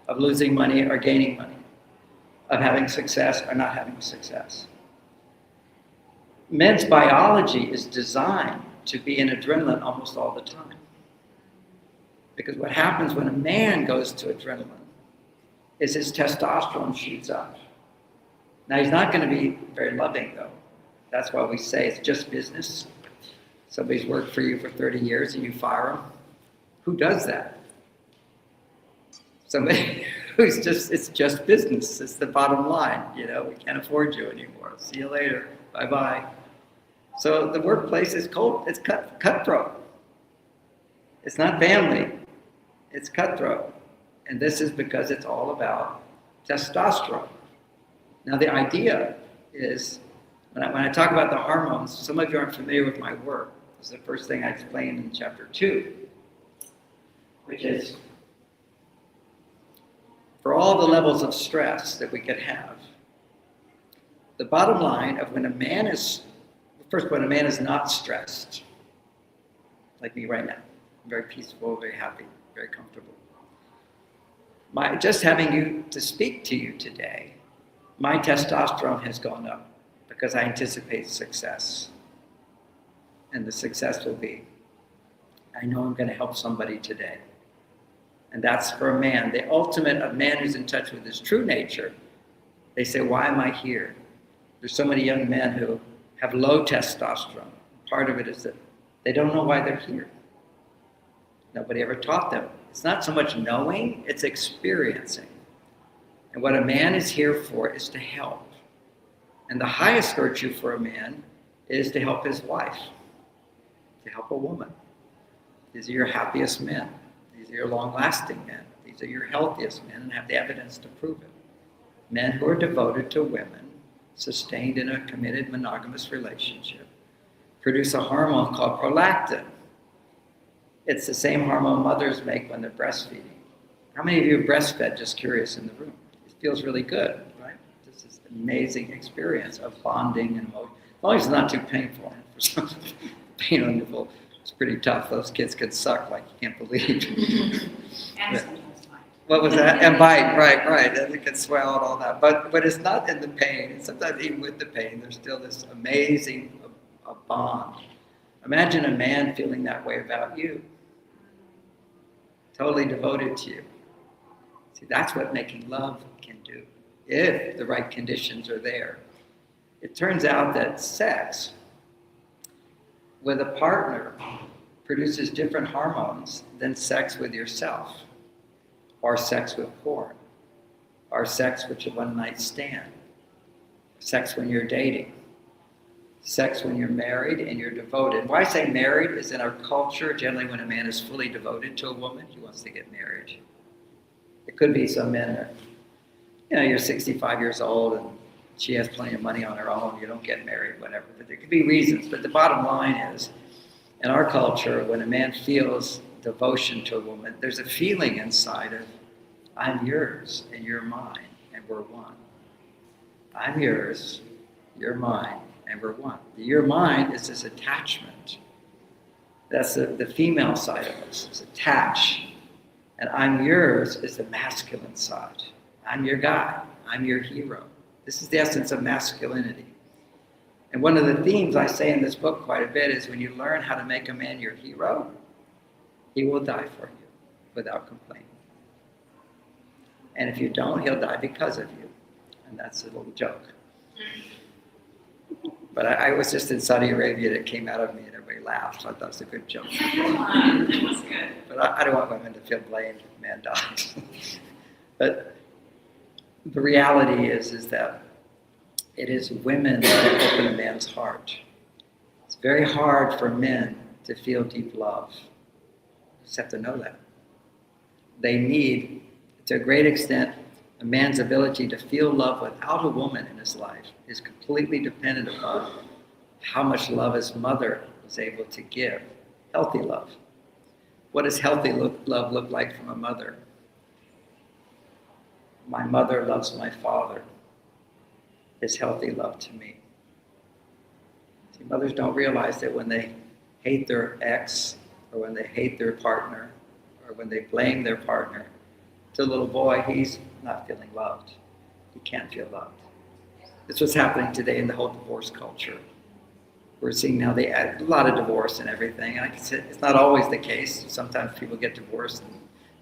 of losing money or gaining money, of having success or not having success. Men's biology is designed to be in adrenaline almost all the time. Because what happens when a man goes to adrenaline is his testosterone shoots up. Now he's not going to be very loving though. That's why we say it's just business. Somebody's worked for you for 30 years and you fire them. Who does that? Somebody who's it's just business. It's the bottom line. You know, we can't afford you anymore. See you later. Bye-bye. So the workplace is cold. It's cutthroat. It's not family. It's cutthroat. And this is because it's all about testosterone. Now the idea is, when I talk about the hormones, some of you aren't familiar with my work. This is the first thing I explained in chapter 2. which is for all the levels of stress that we could have, the bottom line of when a man is not stressed, like me right now, I'm very peaceful, very happy, very comfortable. Just having you to speak to you today, my testosterone has gone up because I anticipate success. And the success will be, I know I'm going to help somebody today. And that's for a man. The ultimate of man who's in touch with his true nature, they say, why am I here? There's so many young men who have low testosterone. Part of it is that they don't know why they're here. Nobody ever taught them. It's not so much knowing, it's experiencing. And what a man is here for is to help. And the highest virtue for a man is to help his wife, to help a woman. These are your happiest men. These are your long-lasting men. These are your healthiest men and have the evidence to prove it. Men who are devoted to women, sustained in a committed monogamous relationship, produce a hormone called prolactin. It's the same hormone mothers make when they're breastfeeding. How many of you have breastfed, just curious, in the room? It feels really good, right? This is an amazing experience of bonding and emotion. As long as it's not too painful. For some, pain on nipple is pretty tough. Those kids can suck like you can't believe. And sometimes bite. What was that? And bite, right. And it can swell and all that. But it's not in the pain. And sometimes even with the pain, there's still this amazing bond. Imagine a man feeling that way about you. Totally devoted to you. See, that's what making love can do, if the right conditions are there. It turns out that sex with a partner produces different hormones than sex with yourself, or sex with porn, or sex with a one-night stand, sex when you're dating, sex when you're married and you're devoted. Why I say married is in our culture, generally when a man is fully devoted to a woman, he wants to get married. It could be some men that, you're 65 years old and she has plenty of money on her own, you don't get married, whatever. But there could be reasons. But the bottom line is, in our culture, when a man feels devotion to a woman, there's a feeling inside of, I'm yours and you're mine and we're one. I'm yours, you're mine, and we're one. The you're mine is this attachment. That's the female side of us, it's attach. And I'm yours is the masculine side. I'm your guy, I'm your hero. This is the essence of masculinity. And one of the themes I say in this book quite a bit is when you learn how to make a man your hero, he will die for you without complaint. And if you don't, he'll die because of you. And that's a little joke. But I was just in Saudi Arabia, that came out of me and everybody laughed, so I thought it was a good joke. It was good. But I don't want women to feel blamed if a man dies. But the reality is that it is women that open a man's heart. It's very hard for men to feel deep love. You just have to know that. They need, to a great extent, a man's ability to feel love without a woman in his life is completely dependent upon how much love his mother was able to give. Healthy love. What does healthy love look like from a mother? My mother loves my father. Is healthy love to me. See, mothers don't realize that when they hate their ex, or when they hate their partner, or when they blame their partner, to a little boy, he's not feeling loved. He can't feel loved. That's what's happening today in the whole divorce culture. We're seeing now a lot of divorce and everything. And I can say it's not always the case. Sometimes people get divorced.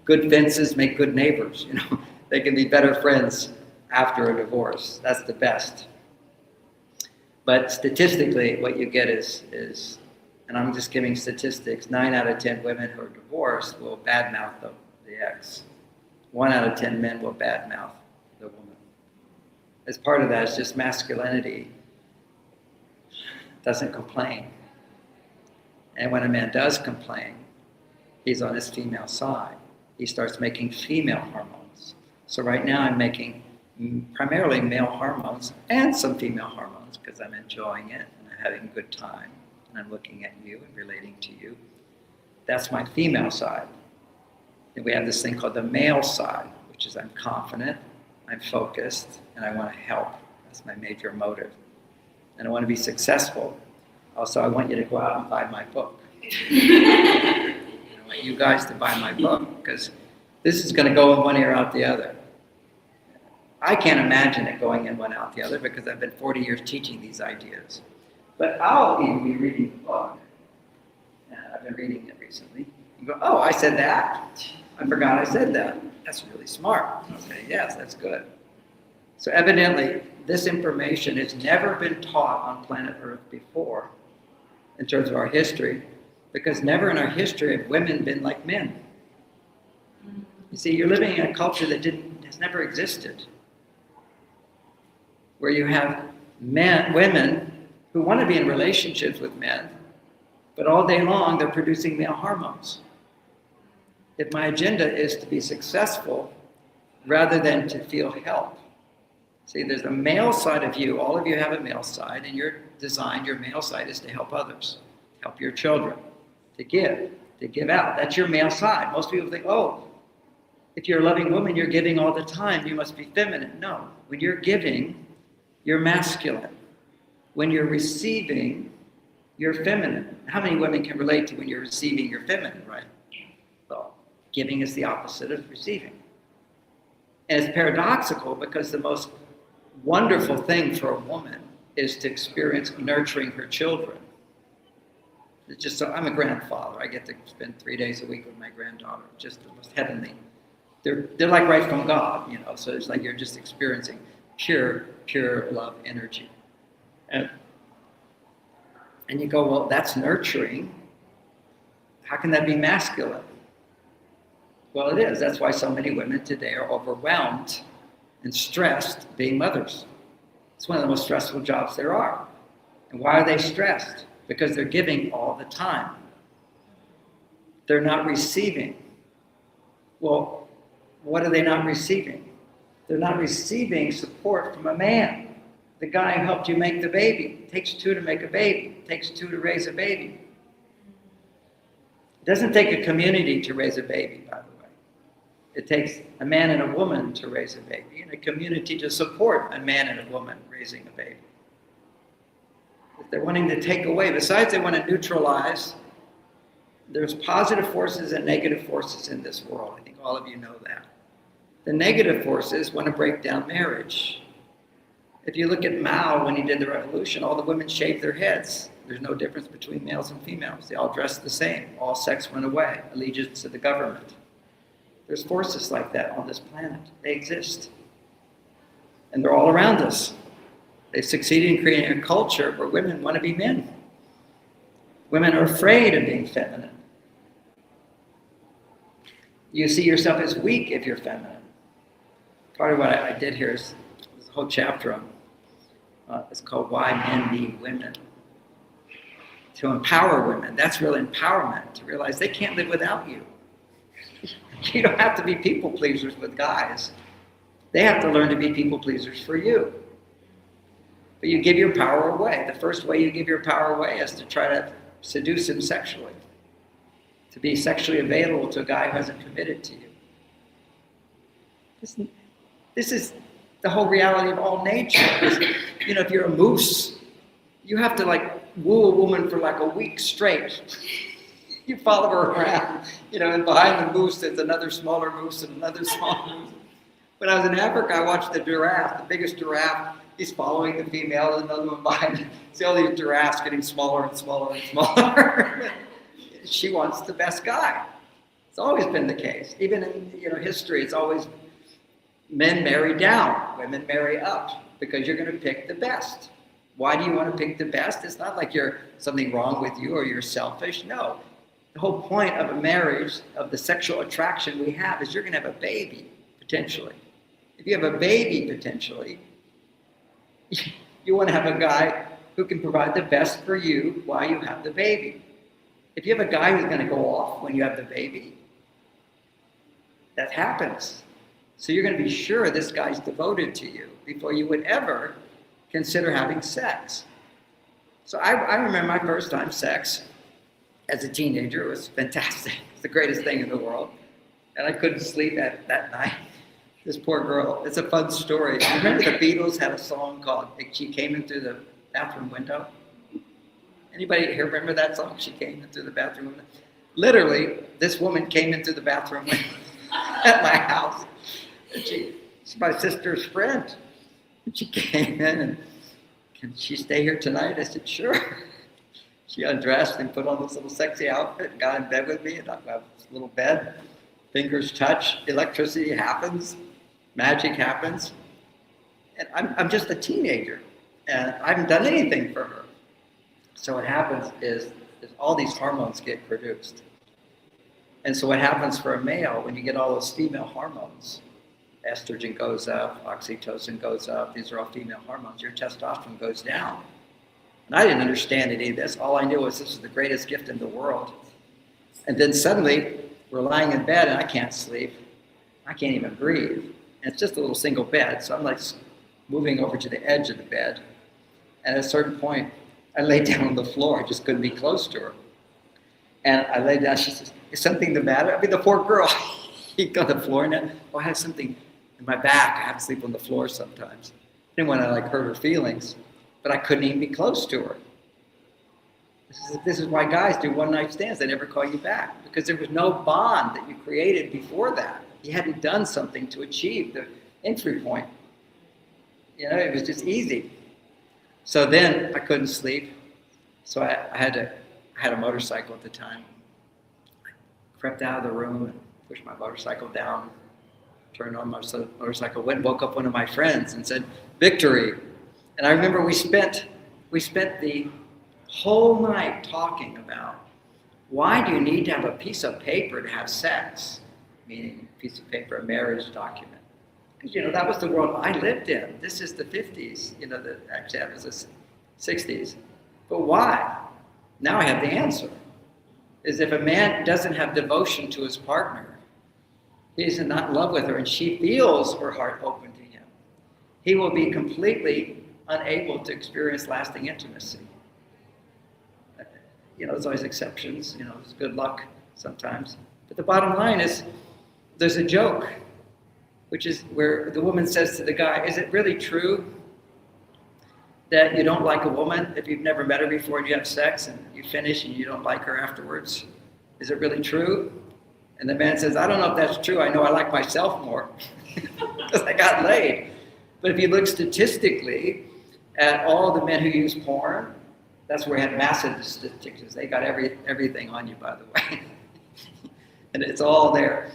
Good fences make good neighbors. They can be better friends after a divorce. That's the best. But statistically, what you get is, and I'm just giving statistics, 9 out of 10 women who are divorced will badmouth the ex. 1 out of 10 men will badmouth the woman. As part of that is just masculinity doesn't complain. And when a man does complain, he's on his female side. He starts making female hormones. So right now I'm making primarily male hormones and some female hormones because I'm enjoying it and I'm having a good time and I'm looking at you and relating to you. That's my female side. Then we have this thing called the male side, which is I'm confident, I'm focused, and I want to help. That's my major motive. And I want to be successful. Also, I want you to go out and buy my book. I want you guys to buy my book, because this is going to go in one ear out the other. I can't imagine it going in one out the other because I've been 40 years teaching these ideas. But I'll even be reading the book. And I've been reading it recently. You go, oh, I said that? I forgot I said that. That's really smart. I'll say, yes, that's good. So evidently, this information has never been taught on planet Earth before in terms of our history, because never in our history have women been like men. You see, you're living in a culture that has never existed, where you have women who want to be in relationships with men, but all day long they're producing male hormones. If my agenda is to be successful rather than to feel help. See, there's a male side of you. All of you have a male side, and you're designed, your male side is to help others, help your children, to give out. That's your male side. Most people think, oh, if you're a loving woman, you're giving all the time, you must be feminine. No, when you're giving, you're masculine. When you're receiving, you're feminine. How many women can relate to when you're receiving, you're feminine, right? Well, giving is the opposite of receiving. And it's paradoxical because the most wonderful thing for a woman is to experience nurturing her children. It's just so, I'm a grandfather. I get to spend 3 days a week with my granddaughter. Just the most heavenly. They're like right from God, you know. So it's like you're just experiencing pure love energy. And you go, well, that's nurturing. How can that be masculine? Well, it is. That's why so many women today are overwhelmed and stressed being mothers. It's one of the most stressful jobs there are. And why are they stressed? Because they're giving all the time. They're not receiving. Well, what are they not receiving? They're not receiving support from a man. The guy who helped you make the baby. It takes two to make a baby. It takes two to raise a baby. It doesn't take a community to raise a baby, by the way. It takes a man and a woman to raise a baby, and a community to support a man and a woman raising a baby. If they're wanting to take away, besides they want to neutralize, there's positive forces and negative forces in this world. I think all of you know that. The negative forces want to break down marriage. If you look at Mao when he did the revolution, all the women shaved their heads. There's no difference between males and females. They all dressed the same. All sex went away. Allegiance to the government. There's forces like that on this planet. They exist. And they're all around us. They've succeeded in creating a culture where women want to be men. Women are afraid of being feminine. You see yourself as weak if you're feminine. Part of what I did here is a whole chapter on it's called Why Men Need Women. To empower women, that's real empowerment, to realize they can't live without you. You don't have to be people pleasers with guys. They have to learn to be people pleasers for you. But you give your power away. The first way you give your power away is to try to seduce him sexually. To be sexually available to a guy who hasn't committed to you. This is the whole reality of all nature. You know, if you're a moose, you have to woo a woman for a week straight. You follow her around, and behind the moose there's another smaller moose and another smaller moose. When I was in Africa, I watched the giraffe, the biggest giraffe. He's following the female and another one behind him. See all these giraffes getting smaller and smaller and smaller. She wants the best guy. It's always been the case. Even in history, it's always men marry down, women marry up, because you're going to pick the best. Why do you want to pick the best? It's not like you're something wrong with you or you're selfish. No. The whole point of a marriage, of the sexual attraction we have, is you're going to have a baby, potentially. If you have a baby, potentially, you want to have a guy who can provide the best for you while you have the baby. If you have a guy who's going to go off when you have the baby, that happens. So you're going to be sure this guy's devoted to you before you would ever consider having sex. So I remember my first time sex as a teenager. It was fantastic. It's the greatest thing in the world. and I couldn't sleep that night. This poor girl, it's a fun story. Remember the Beatles had a song called She Came In Through the Bathroom Window? Anybody here remember that song? She came in through the bathroom window. Literally, this woman came in through the bathroom window at my house. And she's my sister's friend. And she came in and, can she stay here tonight? I said, sure. She undressed and put on this little sexy outfit and got in bed with me. And I have this little bed, fingers touch, electricity happens, magic happens. And I'm just a teenager and I haven't done anything for her. So what happens is all these hormones get produced. And so what happens for a male, when you get all those female hormones, estrogen goes up, oxytocin goes up, these are all female hormones, your testosterone goes down. And I didn't understand any of this. All I knew was this was the greatest gift in the world. And then suddenly, we're lying in bed and I can't sleep. I can't even breathe. And it's just a little single bed, so I'm like moving over to the edge of the bed. And at a certain point, I laid down on the floor. I just couldn't be close to her. And I laid down. She says, is something the matter? I mean, the poor girl, he got on the floor and I have something in my back. I have to sleep on the floor sometimes. I didn't want to hurt her feelings, but I couldn't even be close to her. This is why guys do one-night stands. They never call you back because there was no bond that you created before that. You hadn't done something to achieve the entry point. It was just easy. So then I couldn't sleep. So I had a motorcycle at the time. I crept out of the room and pushed my motorcycle down, turned on my motorcycle, went and woke up one of my friends and said, victory. And I remember we spent the whole night talking about why do you need to have a piece of paper to have sex? Meaning a piece of paper, a marriage document. Because, that was the world I lived in. This is the 50s, actually that was the 60s. But why? Now I have the answer. Is if a man doesn't have devotion to his partner, he is not in love with her and she feels her heart open to him, he will be completely unable to experience lasting intimacy. There's always exceptions, it's good luck sometimes. But the bottom line is, there's a joke, which is where the woman says to the guy, is it really true that you don't like a woman if you've never met her before and you have sex and you finish and you don't like her afterwards? Is it really true? And the man says, I don't know if that's true. I know I like myself more because I got laid. But if you look statistically at all the men who use porn, that's where we had massive statistics. They got everything on you, by the way. And it's all there.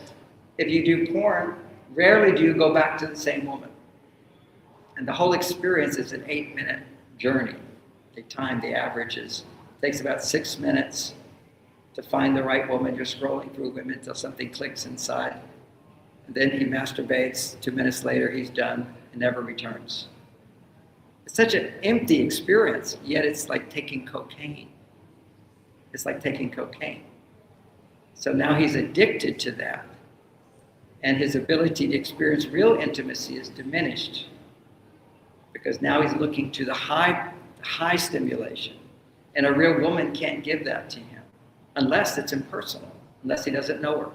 If you do porn, rarely do you go back to the same woman. And the whole experience is an 8-minute journey. The average takes about 6 minutes to find the right woman. You're scrolling through women until something clicks inside. And then he masturbates. 2 minutes later, he's done and never returns. It's such an empty experience, yet it's like taking cocaine. It's like taking cocaine. So now he's addicted to that. And his ability to experience real intimacy is diminished because now he's looking to the high stimulation. And a real woman can't give that to him unless it's impersonal, unless he doesn't know her.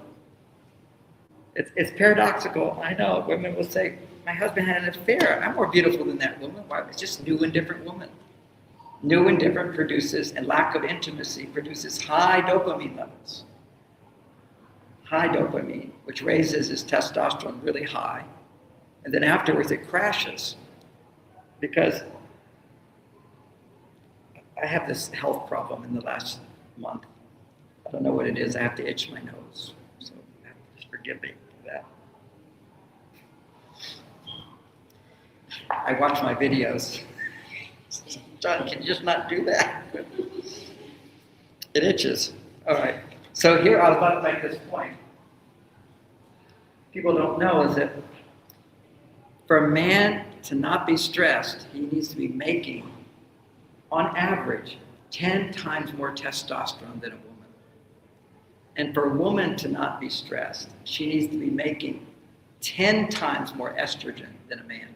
It's paradoxical. I know women will say, my husband had an affair. I'm more beautiful than that woman. Why? It's just new and different woman. New and different produces, and lack of intimacy produces high dopamine levels. High dopamine, which raises his testosterone really high. And then afterwards it crashes. Because I have this health problem in the last month. I don't know what it is. I have to itch my nose. So just forgive me for that. I watch my videos. John, can you just not do that? It itches. All right. So here I was about to make this point. People don't know is that for a man to not be stressed, he needs to be making, on average, 10 times more testosterone than a woman. And for a woman to not be stressed, she needs to be making 10 times more estrogen than a man.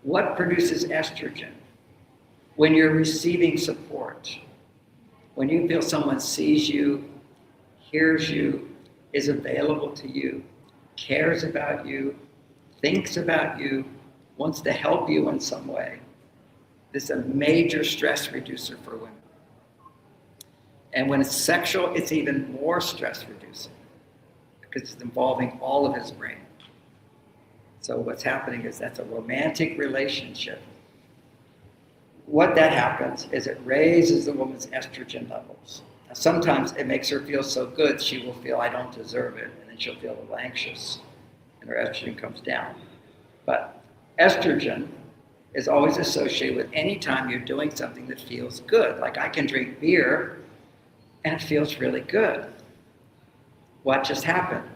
What produces estrogen? When you're receiving support, when you feel someone sees you, hears you, is available to you, cares about you, thinks about you, wants to help you in some way, this is a major stress reducer for women. And when it's sexual, it's even more stress reducing because it's involving all of his brain. So what's happening is that's a romantic relationship. What that happens is it raises the woman's estrogen levels. Now, sometimes it makes her feel so good, she will feel, I don't deserve it, and then she'll feel a little anxious, and her estrogen comes down. But estrogen is always associated with any time you're doing something that feels good. Like I can drink beer, and it feels really good. What just happened?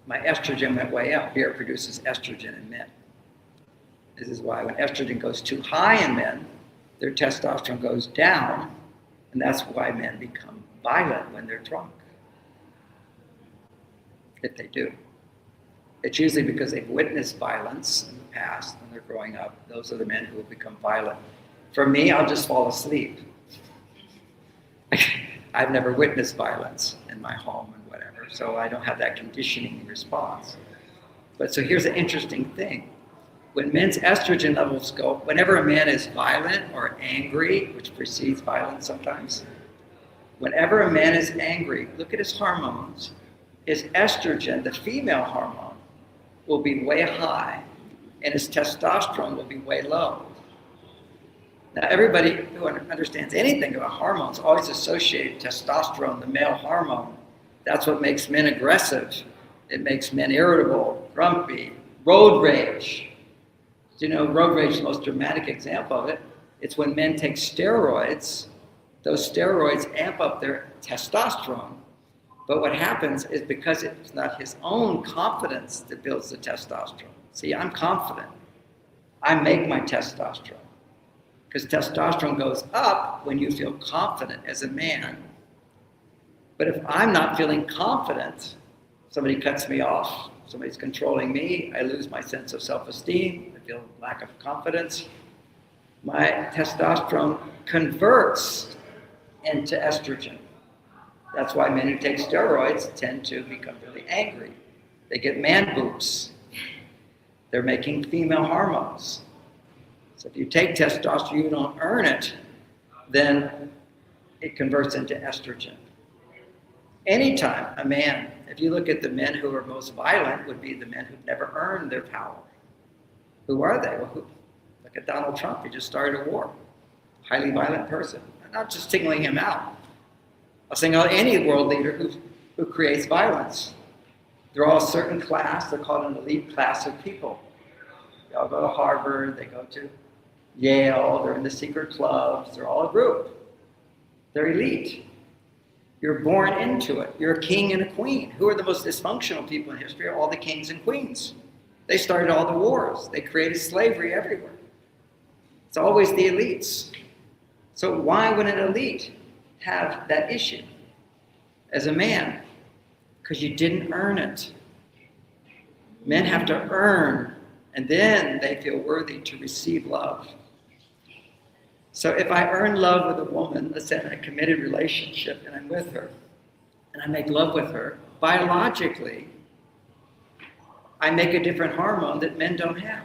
My estrogen went way up. Beer produces estrogen in men. This is why when estrogen goes too high in men, their testosterone goes down, and that's why men become violent when they're drunk. If they do. It's usually because they've witnessed violence in the past when they're growing up. Those are the men who will become violent. For me, I'll just fall asleep. I've never witnessed violence in my home and whatever, so I don't have that conditioning response. But so here's an interesting thing. When men's estrogen levels go, whenever a man is violent or angry, which precedes violence sometimes, whenever a man is angry, look at his hormones. His estrogen, the female hormone, will be way high, and his testosterone will be way low. Now, everybody who understands anything about hormones always associate testosterone, the male hormone. That's what makes men aggressive. It makes men irritable, grumpy, road rage. Do you know road rage is the most dramatic example of it? It's when men take steroids. Those steroids amp up their testosterone. But what happens is because it's not his own confidence that builds the testosterone. See, I'm confident. I make my testosterone. Because testosterone goes up when you feel confident as a man. But if I'm not feeling confident, somebody cuts me off, somebody's controlling me, I lose my sense of self-esteem, I feel lack of confidence, my testosterone converts into estrogen. That's why men who take steroids tend to become really angry. They get man boobs. They're making female hormones. So if you take testosterone, you don't earn it, then it converts into estrogen. Anytime a man, if you look at the men who are most violent, would be the men who've never earned their power. Who are they? Well, look at Donald Trump. He just started a war. Highly violent person. I'm not just singling him out. I'll single out any world leader who creates violence. They're all a certain class. They're called an elite class of people. They all go to Harvard. They go to Yale. They're in the secret clubs. They're all a group. They're elite. You're born into it. You're a king and a queen. Who are the most dysfunctional people in history? All the kings and queens. They started all the wars. They created slavery everywhere. It's always the elites. So why would an elite have that issue as a man? Because you didn't earn it. Men have to earn, and then they feel worthy to receive love. So if I earn love with a woman, let's say in a committed relationship, and I'm with her, and I make love with her, biologically, I make a different hormone that men don't have.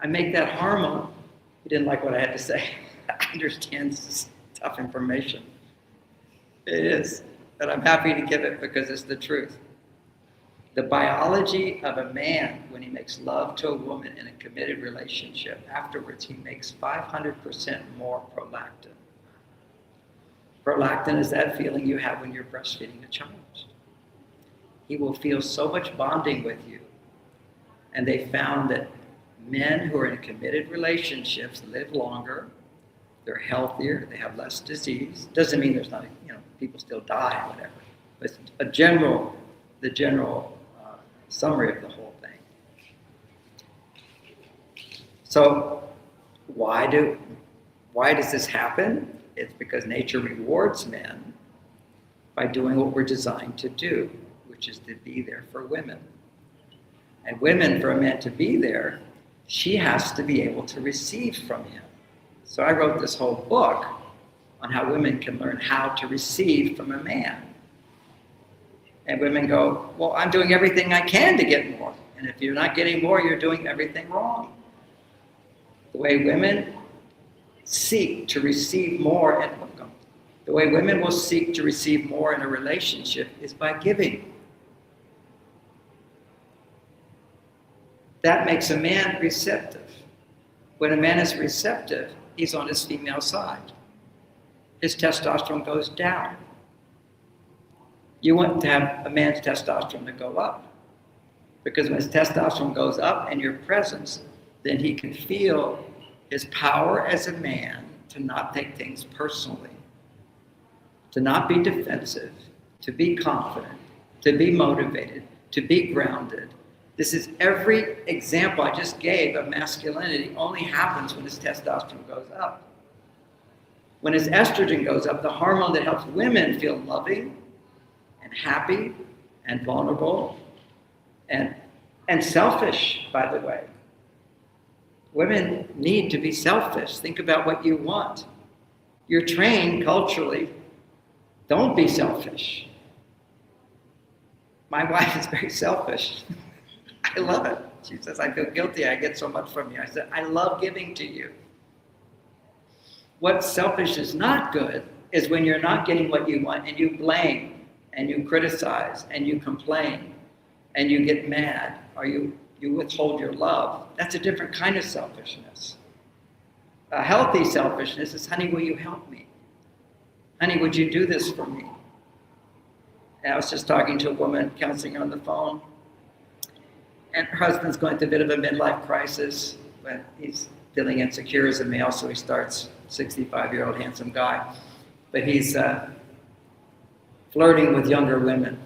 I make that hormone. You didn't like what I had to say. I understand this is tough information. It is, but I'm happy to give it because it's the truth. The biology of a man, when he makes love to a woman in a committed relationship, afterwards he makes 500% more prolactin. Prolactin is that feeling you have when you're breastfeeding a child. He will feel so much bonding with you. And they found that men who are in committed relationships live longer, they're healthier, they have less disease. Doesn't mean there's not, people still die, whatever. But it's the general summary of the whole thing. So why does this happen? It's because nature rewards men by doing what we're designed to do, which is to be there for women. And women, for a man to be there, she has to be able to receive from him. So I wrote this whole book on how women can learn how to receive from a man. And women go, well, I'm doing everything I can to get more. And if you're not getting more, you're doing everything wrong. The way women seek to receive more, and the way women will seek to receive more in a relationship is by giving. That makes a man receptive. When a man is receptive, he's on his female side. His testosterone goes down. You want to have a man's testosterone to go up. Because when his testosterone goes up in your presence, then he can feel his power as a man to not take things personally, to not be defensive, to be confident, to be motivated, to be grounded. This is every example I just gave of masculinity only happens when his testosterone goes up. When his estrogen goes up, the hormone that helps women feel loving and happy and vulnerable and selfish, by the way. Women need to be selfish. Think about what you want. You're trained culturally, don't be selfish. My wife is very selfish. I love it. She says, I feel guilty, I get so much from you. I said, I love giving to you. What's selfish is not good is when you're not getting what you want and you blame and you criticize and you complain and you get mad or you withhold your love. That's a different kind of selfishness. A healthy selfishness is, honey, will you help me? Honey, would you do this for me? And I was just talking to a woman, counseling her on the phone, and her husband's going through a bit of a midlife crisis when he's feeling insecure as a male, so he starts, 65-year-old handsome guy, but he's flirting with younger women.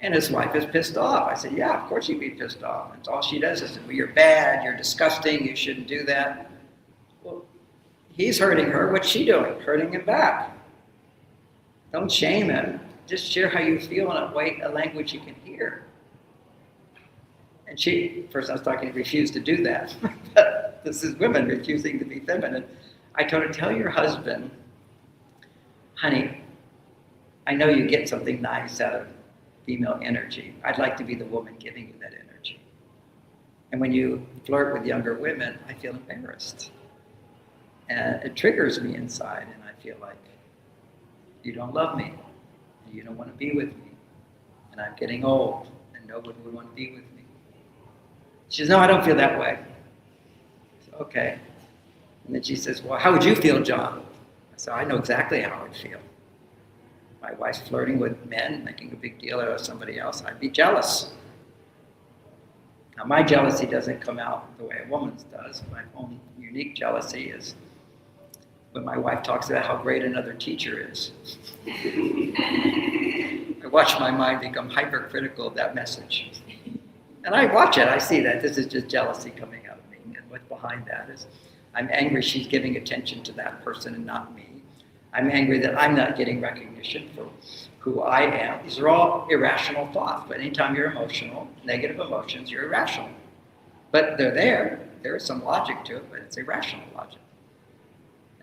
And his wife is pissed off. I said, yeah, of course you'd be pissed off. And all she does is, well, you're bad, you're disgusting, you shouldn't do that. Well, he's hurting her. What's she doing? Hurting him back. Don't shame him. Just share how you feel in a language he can hear. And she, first I was talking, refused to do that. But this is women refusing to be feminine. I told her, tell your husband, honey, I know you get something nice out of female energy. I'd like to be the woman giving you that energy. And when you flirt with younger women, I feel embarrassed. And it triggers me inside, and I feel like you don't love me, and you don't want to be with me, and I'm getting old, and nobody would want to be with me. She says, no, I don't feel that way. I said, okay. And then she says, well, how would you feel, John? I said, I know exactly how I would feel. My wife's flirting with men, making a big deal out of somebody else, I'd be jealous. Now, my jealousy doesn't come out the way a woman's does. My own unique jealousy is when my wife talks about how great another teacher is. I watch my mind become hypercritical of that message. And I watch it, I see that this is just jealousy coming out of me. And what's behind that is I'm angry she's giving attention to that person and not me. I'm angry that I'm not getting recognition for who I am. These are all irrational thoughts, but anytime you're emotional, negative emotions, you're irrational. But they're there. There is some logic to it, but it's irrational logic.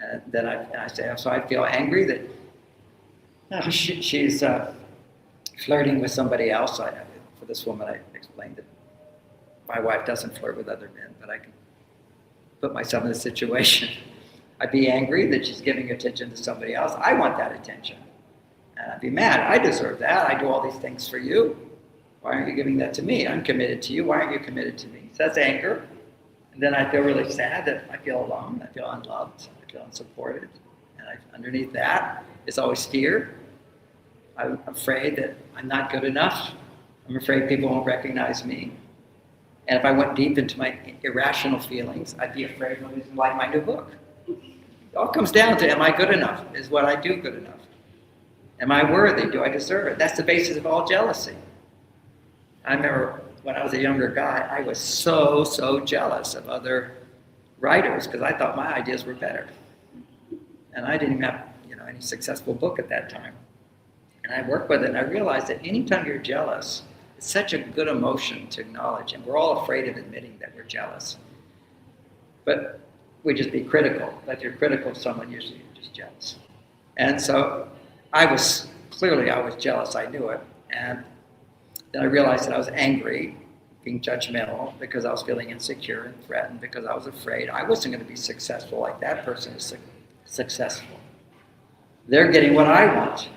And then I say, so I feel angry that she's flirting with somebody else. For this woman, I explained that my wife doesn't flirt with other men, but I can put myself in a situation. I'd be angry that she's giving attention to somebody else. I want that attention. And I'd be mad. I deserve that. I do all these things for you. Why aren't you giving that to me? I'm committed to you. Why aren't you committed to me? So that's anger. And then I feel really sad that I feel alone. I feel unloved. I feel unsupported. And underneath that is always fear. I'm afraid that I'm not good enough. I'm afraid people won't recognize me. And if I went deep into my irrational feelings, I'd be afraid nobody's going to like my new book. It all comes down to, am I good enough? Is what I do good enough? Am I worthy? Do I deserve it? That's the basis of all jealousy. I remember when I was a younger guy, I was so jealous of other writers because I thought my ideas were better. And I didn't even have any successful book at that time. And I worked with it and I realized that anytime you're jealous, it's such a good emotion to acknowledge. And we're all afraid of admitting that we're jealous. But we just be critical. If you're critical of someone, usually you're just jealous. And so I was jealous, I knew it. And then I realized that I was angry, being judgmental, because I was feeling insecure and threatened, because I was afraid I wasn't going to be successful like that person is successful. They're getting what I want.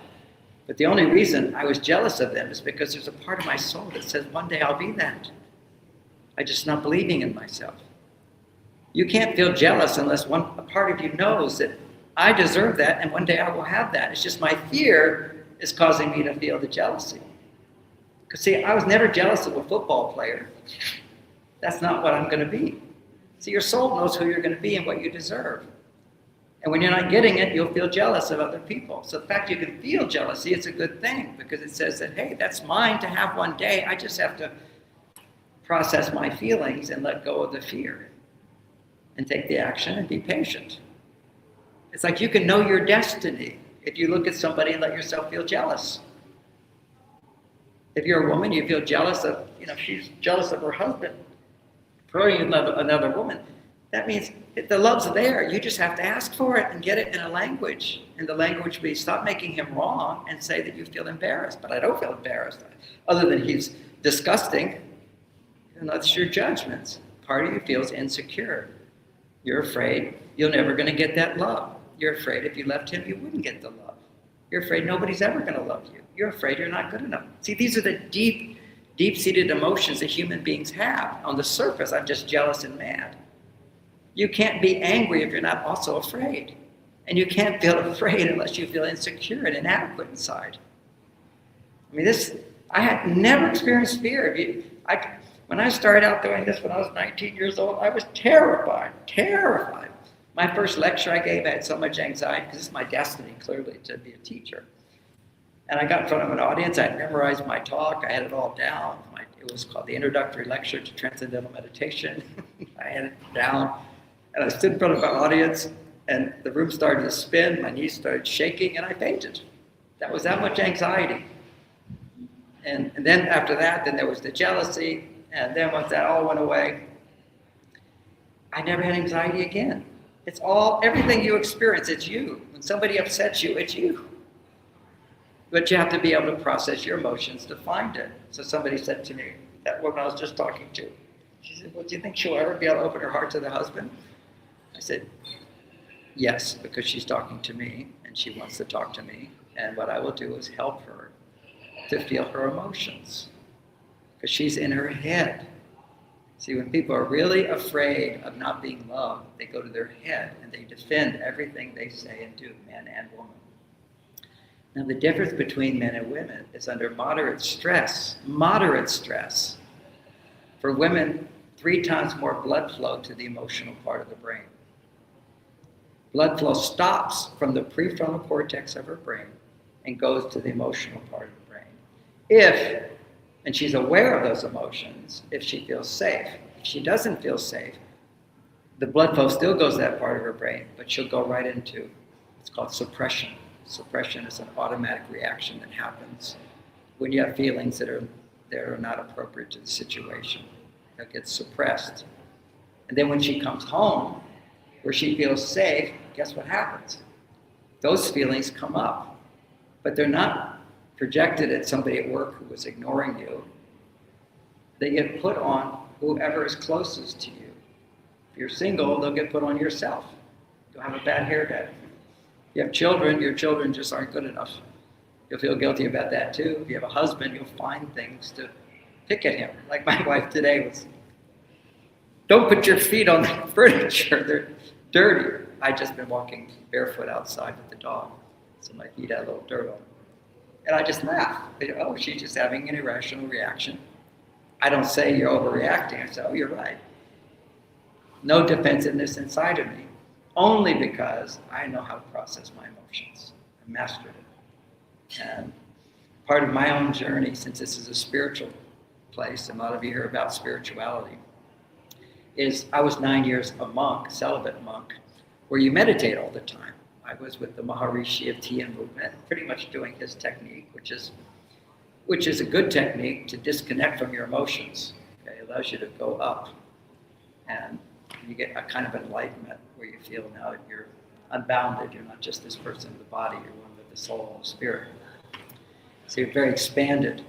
But the only reason I was jealous of them is because there's a part of my soul that says one day I'll be that. I'm just not believing in myself. You can't feel jealous unless a part of you knows that I deserve that and one day I will have that. It's just my fear is causing me to feel the jealousy. Because see, I was never jealous of a football player. That's not what I'm going to be. See, your soul knows who you're going to be and what you deserve. And when you're not getting it, you'll feel jealous of other people. So the fact you can feel jealousy, it's a good thing because it says that, hey, that's mine to have one day. I just have to process my feelings and let go of the fear and take the action and be patient. It's like you can know your destiny if you look at somebody and let yourself feel jealous. If you're a woman, you feel jealous of, she's jealous of her husband. Probably you love another woman. That means the love's there. You just have to ask for it and get it in a language. And the language will be stop making him wrong and say that you feel embarrassed. But I don't feel embarrassed. Other than he's disgusting. And that's your judgments. Part of you feels insecure. You're afraid you're never going to get that love. You're afraid if you left him, you wouldn't get the love. You're afraid nobody's ever going to love you. You're afraid you're not good enough. See, these are the deep-seated emotions that human beings have. On the surface, I'm just jealous and mad. You can't be angry if you're not also afraid. And you can't feel afraid unless you feel insecure and inadequate inside. I mean, I had never experienced fear. When I started out doing this when I was 19 years old, I was terrified. My first lecture I gave, I had so much anxiety because it's my destiny, clearly, to be a teacher. And I got in front of an audience. I memorized my talk. I had it all down. It was called the Introductory Lecture to Transcendental Meditation. I had it down. And I stood in front of an audience, and the room started to spin. My knees started shaking, and I fainted. That was that much anxiety. And then after that, then there was the jealousy. And then once that all went away, I never had anxiety again. It's everything you experience, it's you. When somebody upsets you, it's you. But you have to be able to process your emotions to find it. So somebody said to me, that woman I was just talking to, she said, well, do you think she'll ever be able to open her heart to the husband? I said, yes, because she's talking to me and she wants to talk to me. And what I will do is help her to feel her emotions. Because she's in her head. See, when people are really afraid of not being loved, they go to their head and they defend everything they say and do, man and woman. Now, the difference between men and women is under moderate stress. For women, 3 times more blood flow to the emotional part of the brain. Blood flow stops from the prefrontal cortex of her brain and goes to the emotional part of the brain. And she's aware of those emotions, if she feels safe. If she doesn't feel safe, the blood flow still goes to that part of her brain, but she'll go right into, it's called suppression. Suppression is an automatic reaction that happens when you have feelings that are not appropriate to the situation. That gets suppressed. And then when she comes home, where she feels safe, guess what happens? Those feelings come up, but they're not projected at somebody at work who was ignoring you. They get put on whoever is closest to you. If you're single, they'll get put on yourself. You'll have a bad hair day. If you have children, your children just aren't good enough. You'll feel guilty about that too. If you have a husband, you'll find things to pick at him. Like my wife today was, don't put your feet on the furniture, they're dirty. I'd just been walking barefoot outside with the dog, so my feet had a little dirt on them. And I just laugh. Oh, she's just having an irrational reaction. I don't say you're overreacting. I say, oh, you're right. No defensiveness inside of me. Only because I know how to process my emotions. I mastered it. And part of my own journey, since this is a spiritual place, and a lot of you hear about spirituality, is I was 9 years a monk, celibate monk, where you meditate all the time. I was with the Maharishi of Tian movement, pretty much doing his technique, which is a good technique to disconnect from your emotions. Okay? It allows you to go up, and you get a kind of enlightenment where you feel now that you're unbounded. You're not just this person of the body. You're one with the soul and the spirit. So very expanded.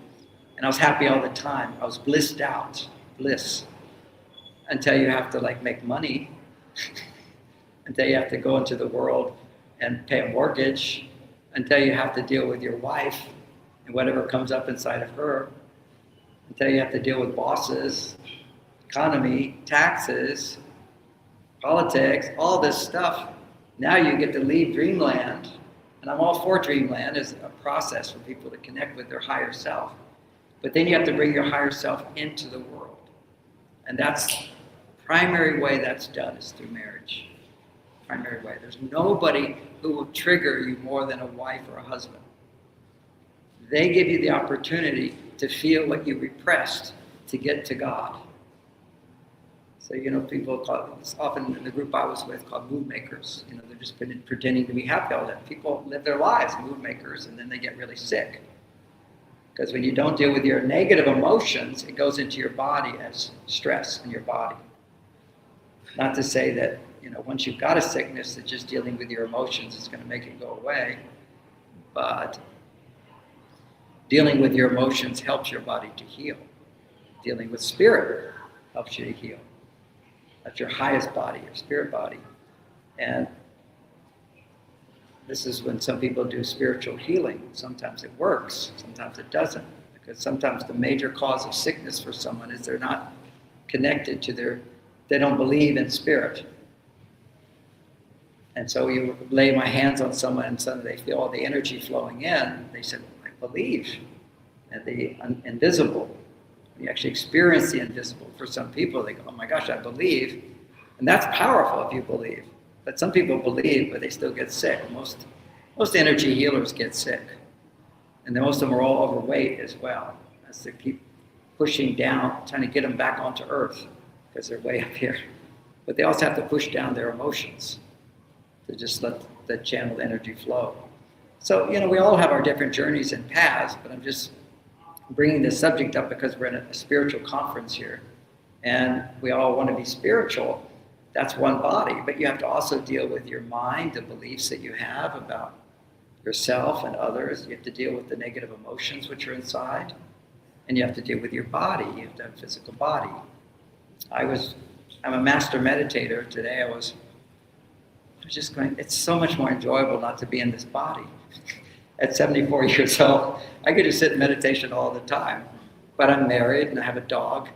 And I was happy all the time. I was blissed out, bliss. Until you have to like make money, until you have to go into the world and pay a mortgage, until you have to deal with your wife and whatever comes up inside of her, until you have to deal with bosses, economy, taxes, politics, all this stuff. Now you get to leave dreamland, and I'm all for dreamland as a process for people to connect with their higher self. But then you have to bring your higher self into the world. And that's the primary way that's done is through marriage. Primary way. There's nobody who will trigger you more than a wife or a husband. They give you the opportunity to feel what you repressed to get to God. So, people call it, often in the group I was with called mood makers. They're just pretending to be happy all day. People live their lives, mood makers, and then they get really sick. Because when you don't deal with your negative emotions, it goes into your body as stress in your body. Not to say that, once you've got a sickness, that just dealing with your emotions is going to make it go away. But dealing with your emotions helps your body to heal. Dealing with spirit helps you to heal. That's your highest body, your spirit body. And this is when some people do spiritual healing. Sometimes it works, sometimes it doesn't. Because sometimes the major cause of sickness for someone is they're not connected to they don't believe in spirit. And so you lay my hands on someone and suddenly they feel all the energy flowing in. They said, I believe in the invisible. You actually experience the invisible. For some people, they go, oh my gosh, I believe. And that's powerful if you believe. But some people believe, but they still get sick. Most energy healers get sick. And most of them are all overweight as well, as they keep pushing down, trying to get them back onto earth, because they're way up here. But they also have to push down their emotions to just let the channeled energy flow. So, we all have our different journeys and paths, but I'm just bringing this subject up because we're in a spiritual conference here. And we all want to be spiritual. That's one body, but you have to also deal with your mind, the beliefs that you have about yourself and others. You have to deal with the negative emotions which are inside. And you have to deal with your body. You have to have a physical body. I'm a master meditator. Today I was just going, it's so much more enjoyable not to be in this body. At 74 years old, I get to sit in meditation all the time. But I'm married and I have a dog.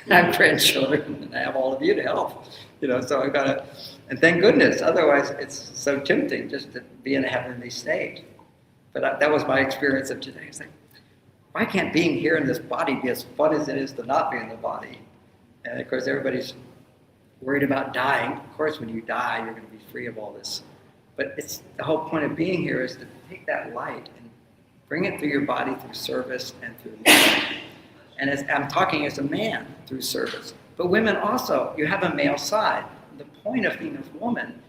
And I have grandchildren and I have all of you to help. So I gotta, and thank goodness, otherwise it's so tempting just to be in a heavenly state. But that was my experience of today. It's like, why can't being here in this body be as fun as it is to not be in the body? And of course, everybody's worried about dying. Of course, when you die, you're going to be free of all this. But it's the whole point of being here is to take that light and bring it through your body through service and through love. And I'm talking as a man through service. But women also, you have a male side. The point of being a woman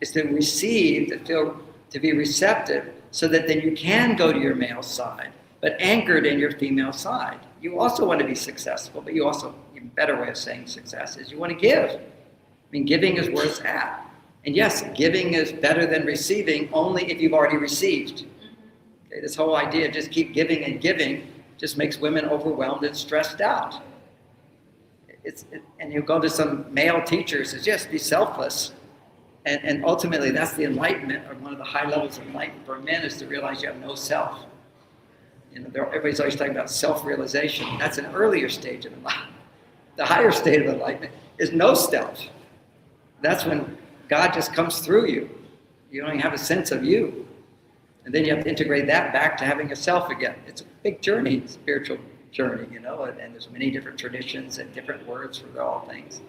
is to receive, to be receptive, so that then you can go to your male side, but anchored in your female side. You also want to be successful, but you also, a better way of saying success is you want to give. I mean, giving is where it's at. And yes, giving is better than receiving only if you've already received. Okay, this whole idea of just keep giving and giving just makes women overwhelmed and stressed out. And you go to some male teacher who says, yes, be selfless. And ultimately, that's the enlightenment, or one of the high levels of enlightenment for men, is to realize you have no self. Everybody's always talking about self-realization. That's an earlier stage of enlightenment. The higher state of enlightenment is no self. That's when God just comes through you. You don't even have a sense of you. And then you have to integrate that back to having a self again. It's a big journey, spiritual journey, and there's many different traditions and different words for all things.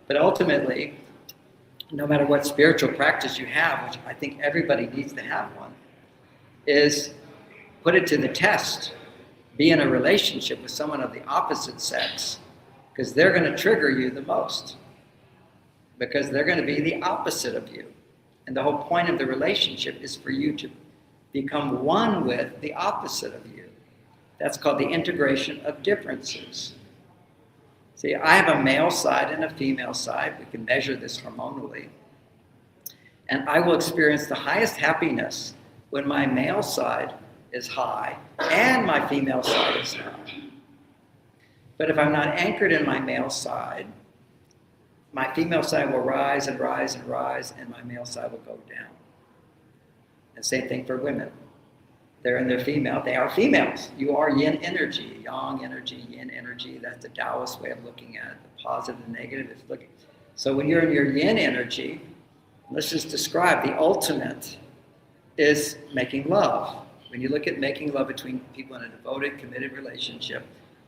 But ultimately, no matter what spiritual practice you have, which I think everybody needs to have one, is put it to the test. Be in a relationship with someone of the opposite sex, because they're going to trigger you the most. Because they're going to be the opposite of you. And the whole point of the relationship is for you to become one with the opposite of you. That's called the integration of differences. See, I have a male side and a female side. We can measure this hormonally. And I will experience the highest happiness when my male side is high and my female side is high. But if I'm not anchored in my male side, my female side will rise and rise and rise, and my male side will go down. And same thing for women. They're in their female, they are females. You are yin energy, yang energy, yin energy. That's the Taoist way of looking at it. The positive and negative is looking. So when you're in your yin energy, let's just describe the ultimate is making love. When you look at making love between people in a devoted, committed relationship,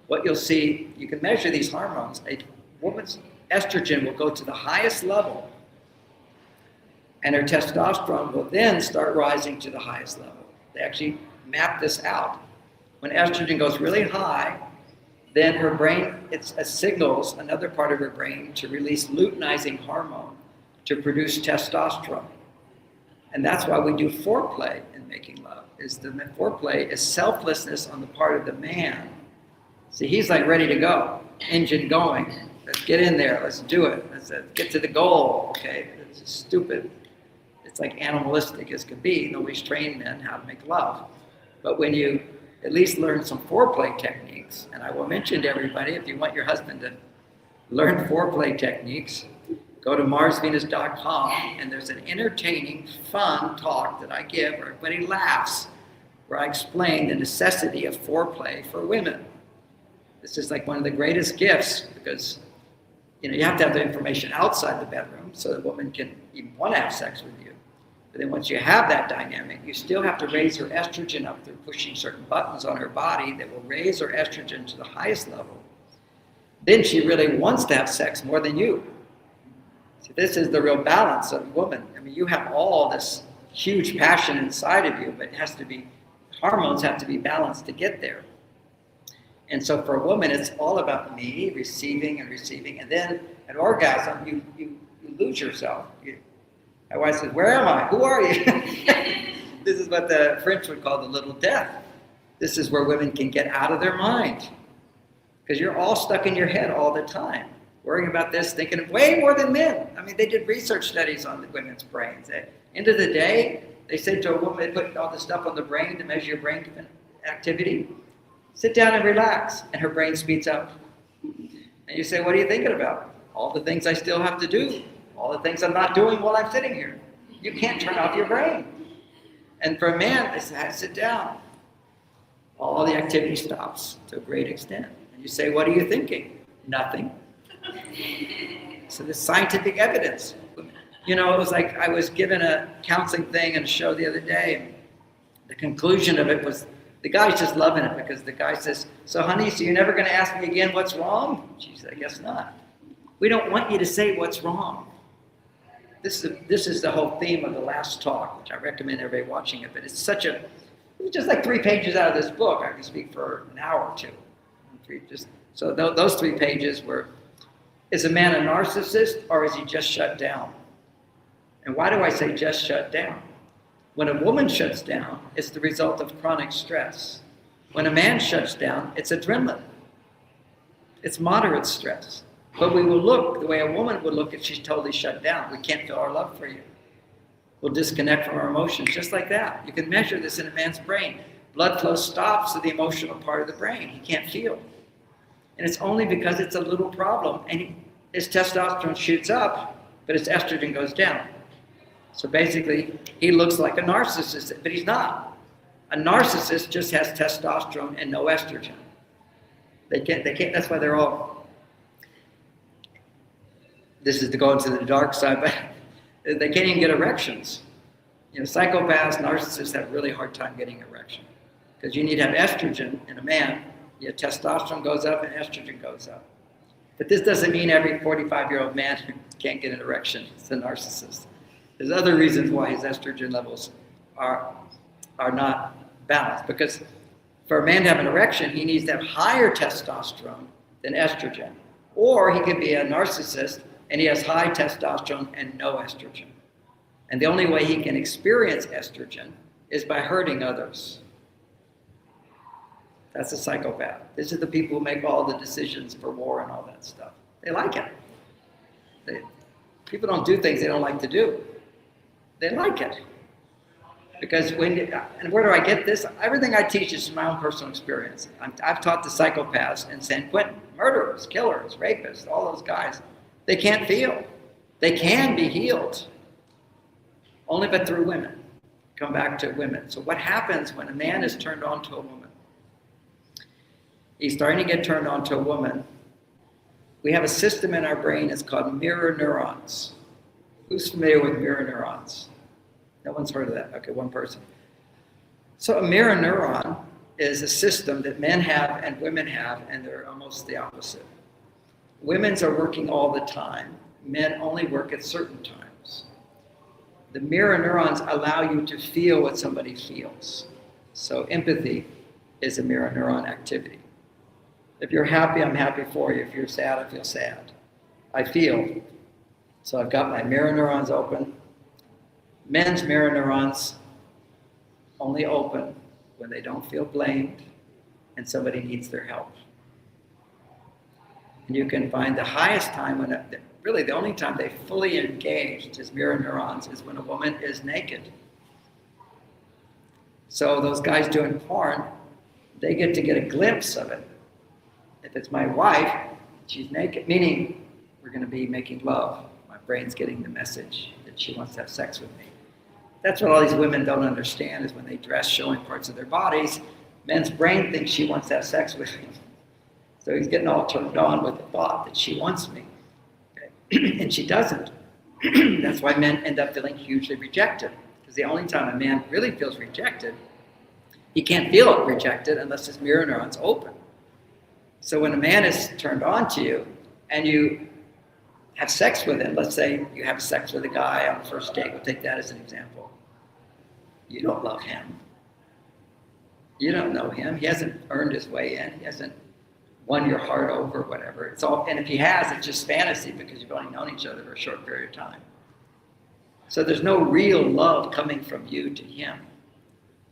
what you'll see, you can measure these hormones. A woman's estrogen will go to the highest level, and her testosterone will then start rising to the highest level. They actually map this out. When estrogen goes really high, then her brain, it signals another part of her brain to release luteinizing hormone to produce testosterone. And that's why we do foreplay in making love. The foreplay is selflessness on the part of the man. See, he's like ready to go, engine going. Let's get in there, let's do it. Let's get to the goal, okay? It's stupid. It's like animalistic as can be. Nobody's trained men how to make love. But when you at least learn some foreplay techniques, and I will mention to everybody, if you want your husband to learn foreplay techniques, go to marsvenus.com, and there's an entertaining, fun talk that I give where everybody laughs, where I explain the necessity of foreplay for women. This is like one of the greatest gifts because you have to have the information outside the bedroom so the woman can even want to have sex with you. But then once you have that dynamic, you still have to raise her estrogen up through pushing certain buttons on her body that will raise her estrogen to the highest level. Then she really wants to have sex more than you. See, this is the real balance of a woman. I mean, you have all this huge passion inside of you, but it has to be, hormones have to be balanced to get there. And so for a woman, it's all about me receiving and receiving. And then at orgasm, you lose yourself. My wife says, where am I? Who are you? This is what the French would call the little death. This is where women can get out of their mind. Because you're all stuck in your head all the time, worrying about this, thinking of way more than men. I mean, they did research studies on the women's brains. At the end of the day, they said to a woman, they put all this stuff on the brain to measure your brain activity. Sit down and relax, and her brain speeds up. And you say, what are you thinking about? All the things I still have to do. All the things I'm not doing while I'm sitting here. You can't turn off your brain. And for a man, they say, sit down. All the activity stops to a great extent. And you say, what are you thinking? Nothing. So there's scientific evidence. It was like I was given a counseling thing and a show the other day. And the conclusion of it was, the guy's just loving it because the guy says, so honey, so you're never going to ask me again what's wrong? She said, I guess not. We don't want you to say what's wrong. This is the whole theme of the last talk, which I recommend everybody watching it, but it's just like 3 pages out of this book. I can speak for an hour or two. So those 3 pages were, is a man a narcissist or is he just shut down? And why do I say just shut down? When a woman shuts down, it's the result of chronic stress. When a man shuts down, it's adrenaline. It's moderate stress. But we will look the way a woman would look if she's totally shut down. We can't feel our love for you. We'll disconnect from our emotions just like that. You can measure this in a man's brain. Blood flow stops to the emotional part of the brain. He can't feel. And it's only because it's a little problem. And his testosterone shoots up, but his estrogen goes down. So basically, he looks like a narcissist, but he's not. A narcissist just has testosterone and no estrogen. They can't, that's why they're all, this is to go into the dark side, but they can't even get erections. Psychopaths, narcissists have a really hard time getting erection. Because you need to have estrogen in a man. Your testosterone goes up and estrogen goes up. But this doesn't mean every 45-year-old man can't get an erection. It's a narcissist. There's other reasons why his estrogen levels are not balanced. Because for a man to have an erection, he needs to have higher testosterone than estrogen. Or he could be a narcissist and he has high testosterone and no estrogen. And the only way he can experience estrogen is by hurting others. That's a psychopath. This is the people who make all the decisions for war and all that stuff. They like it. People don't do things they don't like to do. They like it. Because and where do I get this? Everything I teach is from my own personal experience. I've taught the psychopaths in San Quentin, murderers, killers, rapists, all those guys. They can't feel. They can be healed. Only but through women. Come back to women. So what happens when a man is turned on to a woman? He's starting to get turned on to a woman. We have a system in our brain, it's called mirror neurons. Who's familiar with mirror neurons? No one's heard of that? Okay, one person. So a mirror neuron is a system that men have and women have, and they're almost the opposite. Women's are working all the time. Men only work at certain times. The mirror neurons allow you to feel what somebody feels. So empathy is a mirror neuron activity. If you're happy, I'm happy for you. If you're sad, I feel sad. I feel. So I've got my mirror neurons open. Men's mirror neurons only open when they don't feel blamed and somebody needs their help. And you can find the highest time when, really the only time they fully engaged as mirror neurons is when a woman is naked. So those guys doing porn, they get to get a glimpse of it. If it's my wife, she's naked, meaning we're going to be making love. My brain's getting the message that she wants to have sex with me. That's what all these women don't understand is when they dress showing parts of their bodies, men's brain thinks she wants to have sex with him. So he's getting all turned on with the thought that she wants me. Okay? And she doesn't. That's why men end up feeling hugely rejected. Because the only time a man really feels rejected, he can't feel rejected unless his mirror neurons open. So when a man is turned on to you and you have sex with him, let's say you have sex with a guy on the first date, we'll take that as an example. You don't love him. You don't know him. He hasn't earned his way in. He hasn't won your heart over, whatever. It's all, and if he has, it's just fantasy because you've only known each other for a short period of time. So there's no real love coming from you to him.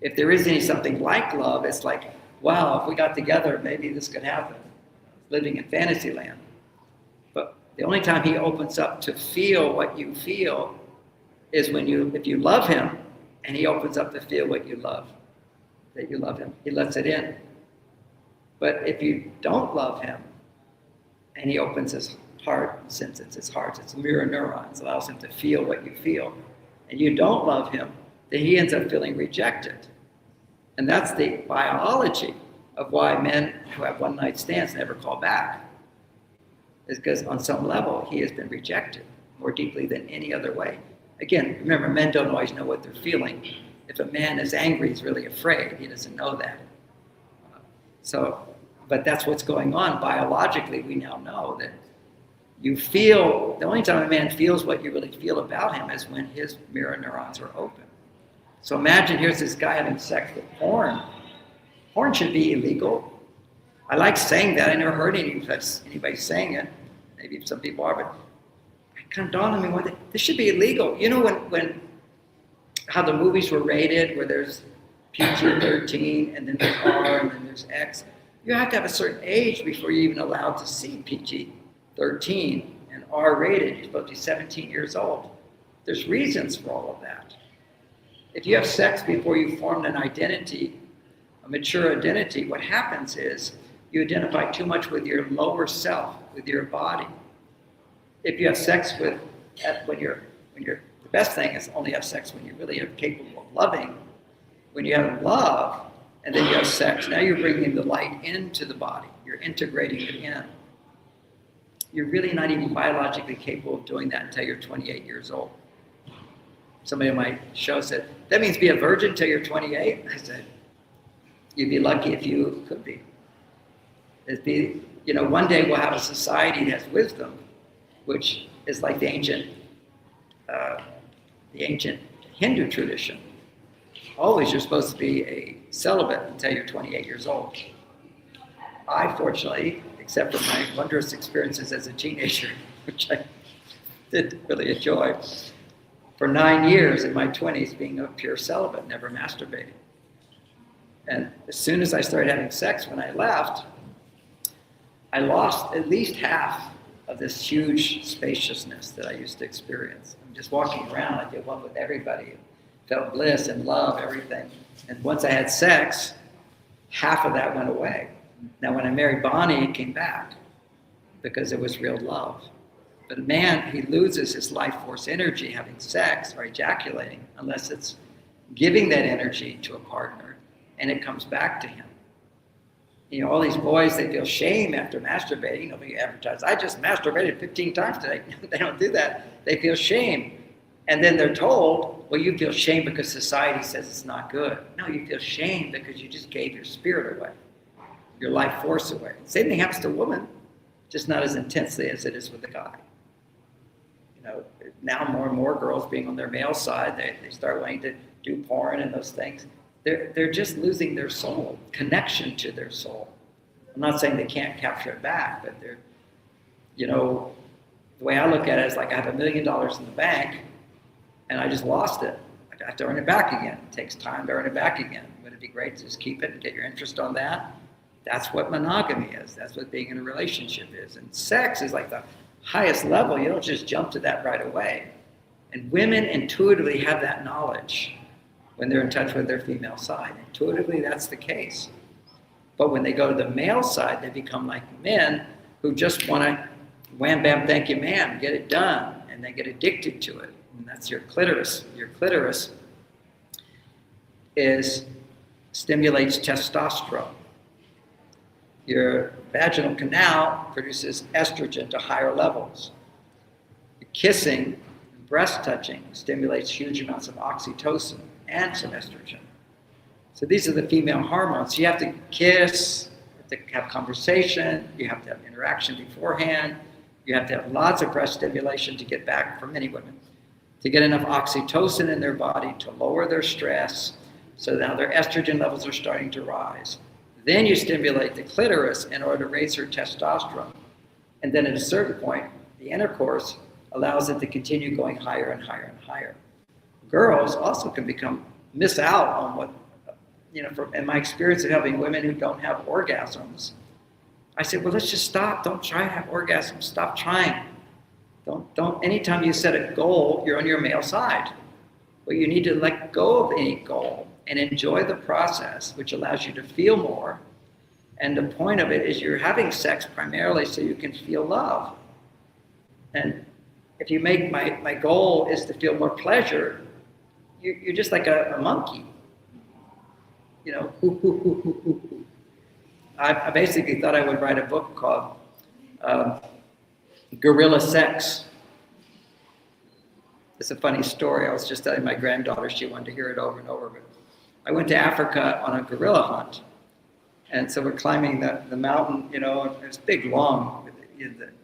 If there is something like love, it's like, wow, if we got together, maybe this could happen. Living in fantasy land. But the only time he opens up to feel what you feel is when if you love him and he opens up to feel what you love, that you love him. He lets it in. But if you don't love him and he opens his heart, since it's his heart, it's mirror neurons, allows him to feel what you feel, and you don't love him, then he ends up feeling rejected. And that's the biology of why men who have one-night stands never call back. Is because on some level, he has been rejected more deeply than any other way. Again, remember, men don't always know what they're feeling. If a man is angry, he's really afraid. He doesn't know that. But that's what's going on. Biologically, we now know that you feel, the only time a man feels what you really feel about him is when his mirror neurons are open. So imagine here's this guy having sex with porn. Porn should be illegal. I like saying that. I never heard anybody saying it. Maybe some people are, but it kind of dawned on me one day, this should be illegal. You know when how the movies were rated, where there's PG-13, and then there's R, and then there's X. You have to have a certain age before you're even allowed to see PG-13 and R-rated. You're supposed to be 17 years old. There's reasons for all of that. If you have sex before you formed an identity, a mature identity, what happens is you identify too much with your lower self, with your body. If you have sex the best thing is only have sex when you really are capable of loving. When you have love and then you have sex, now you're bringing the light into the body. You're integrating it in. You're really not even biologically capable of doing that until you're 28 years old. Somebody on my show said, that means be a virgin until you're 28? I said, you'd be lucky if you could be. One day we'll have a society that has wisdom, which is like the ancient Hindu tradition. Always you're supposed to be a celibate until you're 28 years old. I, fortunately, except for my wondrous experiences as a teenager, which I did really enjoy, for 9 years in my 20s being a pure celibate, never masturbating. And as soon as I started having sex when I left, I lost at least half of this huge spaciousness that I used to experience. I'm just walking around like I one with everybody. felt bliss and love, everything. And once I had sex, half of that went away. Now, when I married Bonnie, it came back because it was real love. But a man, he loses his life force energy having sex or ejaculating unless it's giving that energy to a partner and it comes back to him. You know, all these boys, they feel shame after masturbating. Nobody advertises, I just masturbated 15 times today. They don't do that. They feel shame. And then they're told, well, you feel shame because society says it's not good. No, you feel shame because you just gave your spirit away, your life force away. Same thing happens to a woman, just not as intensely as it is with a guy. You know, now more and more girls being on their male side, they start wanting to do porn and those things. They're just losing their soul, connection to their soul. I'm not saying they can't capture it back, but they're, you know, the way I look at it is like I have $1 million in the bank and I just lost it. I have to earn it back again. It takes time to earn it back again. Would it be great to just keep it and get your interest on that? That's what monogamy is. That's what being in a relationship is. And sex is like the highest level. You don't just jump to that right away. And women intuitively have that knowledge when they're in touch with their female side. Intuitively, that's the case. But when they go to the male side, they become like men who just want to wham, bam, thank you, ma'am, get it done. And they get addicted to it. And that's your clitoris. Your clitoris stimulates testosterone. Your vaginal canal produces estrogen to higher levels. Kissing, breast touching stimulates huge amounts of oxytocin and some estrogen. So these are the female hormones. You have to kiss, you have to have conversation, you have to have interaction beforehand, you have to have lots of breast stimulation to get back, for many women, to get enough oxytocin in their body to lower their stress, so now their estrogen levels are starting to rise. Then you stimulate the clitoris in order to raise her testosterone. And then at a certain point, the intercourse allows it to continue going higher and higher and higher. Girls also can miss out on what, you know, in my experience of helping women who don't have orgasms, I said, well, let's just stop. Don't try to have orgasms. Stop trying. Don't, anytime you set a goal, you're on your male side. Well, you need to let go of any goal and enjoy the process, which allows you to feel more. And the point of it is you're having sex primarily so you can feel love. And if you make my goal is to feel more pleasure, you're just like a monkey. You know, I basically thought I would write a book called Gorilla Sex. It's a funny story. I was just telling my granddaughter, she wanted to hear it over and over. But I went to Africa on a gorilla hunt. And so we're climbing the mountain, you know, it's big, long.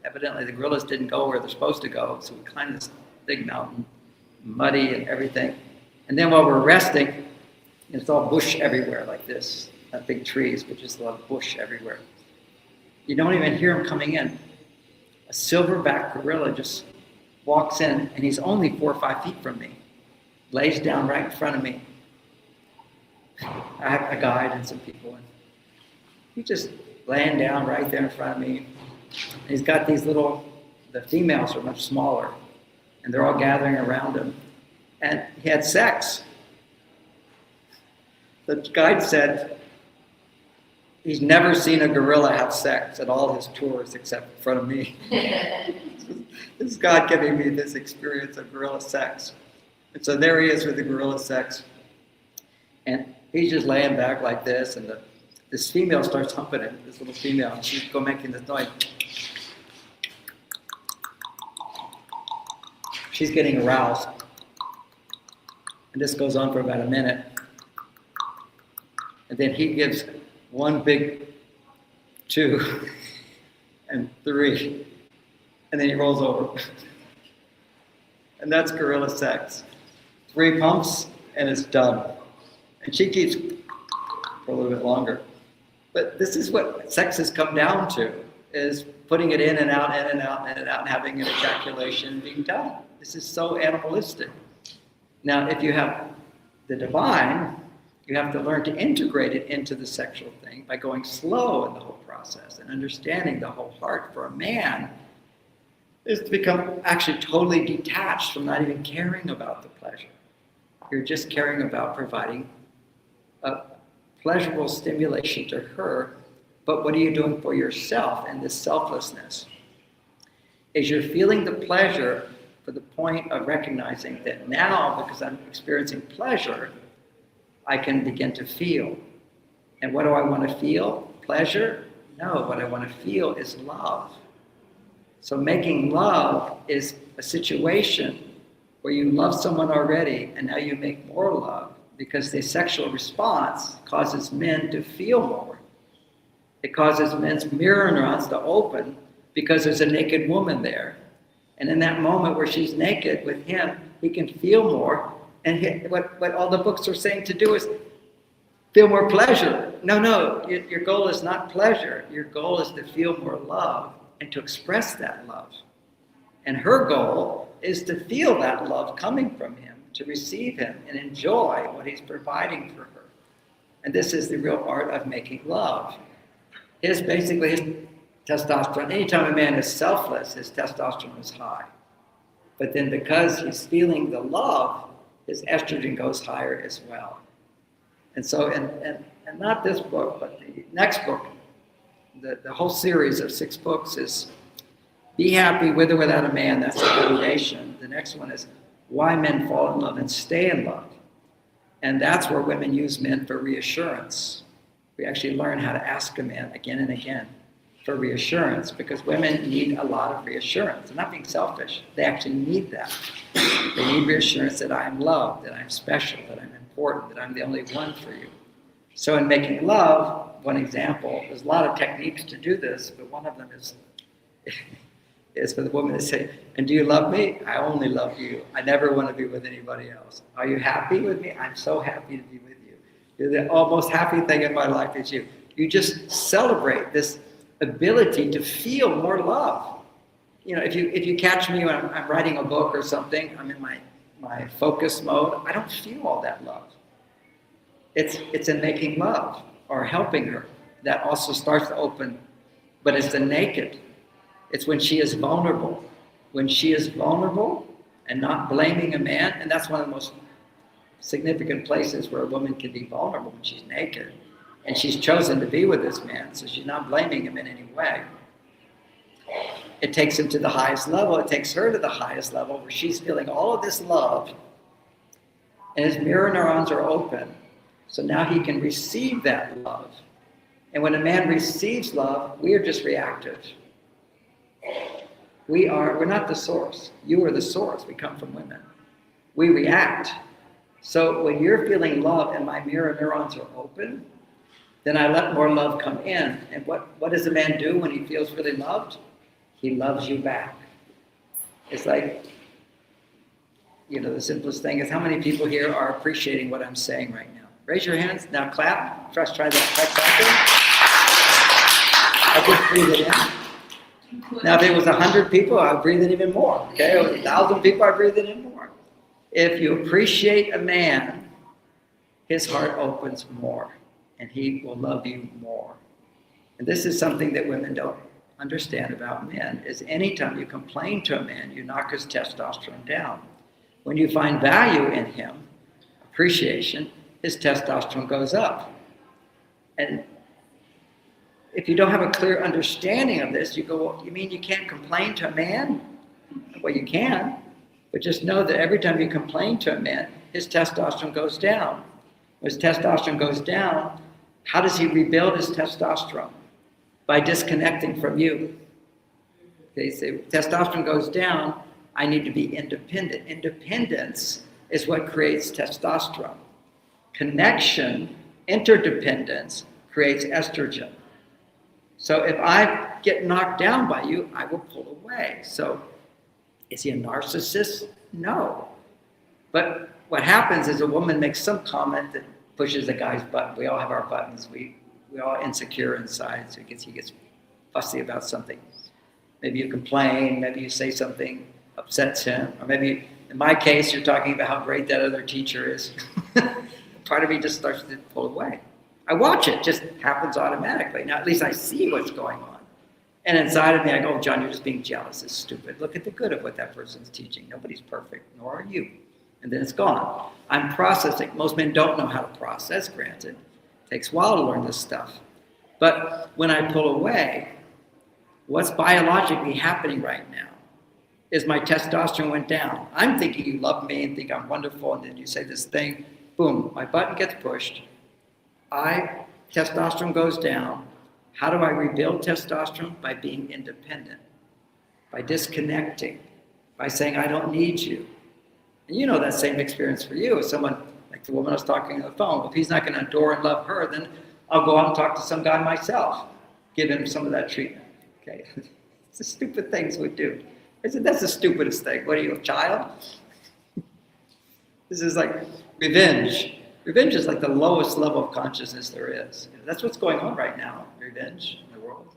Evidently the gorillas didn't go where they're supposed to go. So we climbed this big mountain, muddy and everything. And then while we're resting, it's all bush everywhere like this. Not big trees, but just a lot of bush everywhere. You don't even hear them coming in. A silverback gorilla just walks in, and he's only 4 or 5 feet from me. Lays down right in front of me. I have a guide and some people, and he's just laying down right there in front of me. He's got these the females are much smaller, and they're all gathering around him. And he had sex. The guide said he's never seen a gorilla have sex at all his tours except in front of me. This is God giving me this experience of gorilla sex. And so there he is with the gorilla sex. And he's just laying back like this, and this female starts humping him, this little female, and she's making this noise. She's getting aroused. And this goes on for about a minute. And then he gives one big 2 and 3. And then he rolls over. And that's gorilla sex. 3 pumps and it's done. And she keeps for a little bit longer. But this is what sex has come down to, is putting it in and out, in and out, in and out, and having an ejaculation being done. This is so animalistic. Now, if you have the divine, you have to learn to integrate it into the sexual thing by going slow in the whole process and understanding the whole heart. For a man is to become actually totally detached from not even caring about the pleasure. You're just caring about providing a pleasurable stimulation to her. But what are you doing for yourself in this selflessness? Is you're feeling the pleasure for the point of recognizing that now, because I'm experiencing pleasure, I can begin to feel. And what do I want to feel? Pleasure? No, what I want to feel is love. So making love is a situation where you love someone already and now you make more love, because the sexual response causes men to feel more. It causes men's mirror neurons to open because there's a naked woman there. And in that moment where she's naked with him, he can feel more. And what all the books are saying to do is feel more pleasure. No, your goal is not pleasure. Your goal is to feel more love and to express that love. And her goal is to feel that love coming from him, to receive him and enjoy what he's providing for her. And this is the real art of making love. His testosterone, anytime a man is selfless, his testosterone is high. But then because he's feeling the love, his estrogen goes higher as well. And so, and not this book, but the next book, the whole series of 6 books is Be Happy With or Without a Man. That's the foundation. The next one is Why Men Fall in Love and Stay in Love. And that's where women use men for reassurance. We actually learn how to ask a man again and again for reassurance, because women need a lot of reassurance. They're not being selfish. They actually need that. They need reassurance that I'm loved, that I'm special, that I'm important, that I'm the only one for you. So in making love, one example, there's a lot of techniques to do this, but one of them is for the woman to say, and do you love me? I only love you. I never want to be with anybody else. Are you happy with me? I'm so happy to be with you. You're the almost happy thing in my life is you. You just celebrate this ability to feel more love. You know, if you catch me when I'm writing a book or something, I'm in my focus mode, I don't feel all that love. It's in making love or helping her that also starts to open, but it's the naked. It's when she is vulnerable. When she is vulnerable and not blaming a man, and that's one of the most significant places where a woman can be vulnerable, when she's naked. And she's chosen to be with this man, so she's not blaming him in any way. It takes him to the highest level. It takes her to the highest level where she's feeling all of this love, and his mirror neurons are open. So now he can receive that love. And when a man receives love, we are just reactive. We're not the source. You are the source. We come from women. We react. So when you're feeling love and my mirror neurons are open, then I let more love come in. And what does a man do when he feels really loved? He loves you back. It's like, you know, the simplest thing is, how many people here are appreciating what I'm saying right now? Raise your hands. Now clap. First try that. I just breathe it in. Now if it was 100 people, I'd breathe it even more. Okay, if it was 1,000 people, I'd breathe it in more. If you appreciate a man, his heart opens more, and he will love you more. And this is something that women don't understand about men, is anytime you complain to a man, you knock his testosterone down. When you find value in him, appreciation, his testosterone goes up. And if you don't have a clear understanding of this, you go, well, you mean you can't complain to a man? Well, you can, but just know that every time you complain to a man, his testosterone goes down. When his testosterone goes down, how does he rebuild his testosterone? By disconnecting from you. They say, testosterone goes down, I need to be independent. Independence is what creates testosterone. Connection, interdependence, creates estrogen. So if I get knocked down by you, I will pull away. So is he a narcissist? No. But what happens is a woman makes some comment that pushes a guy's button. We all have our buttons. We're all insecure inside, so he gets fussy about something. Maybe you complain, maybe you say something upsets him, or maybe, in my case, you're talking about how great that other teacher is. Part of me just starts to pull away. I watch it, just happens automatically. Now, at least I see what's going on. And inside of me, I go, oh, John, you're just being jealous. It's stupid. Look at the good of what that person's teaching. Nobody's perfect, nor are you. and then it's gone. I'm processing. Most men don't know how to process, granted. It takes a while to learn this stuff. But when I pull away, what's biologically happening right now is my testosterone went down. I'm thinking you love me and think I'm wonderful, and then you say this thing, boom, my button gets pushed. Testosterone goes down. How do I rebuild testosterone? By being independent, by disconnecting, by saying I don't need you. And you know that same experience for you. If someone, like the woman I was talking on the phone, if he's not going to adore and love her, then I'll go out and talk to some guy myself, give him some of that treatment. Okay, it's the stupid things we do. I said, that's the stupidest thing. What are you, a child? This is like revenge. Revenge is like the lowest level of consciousness there is. That's what's going on right now, revenge in the world.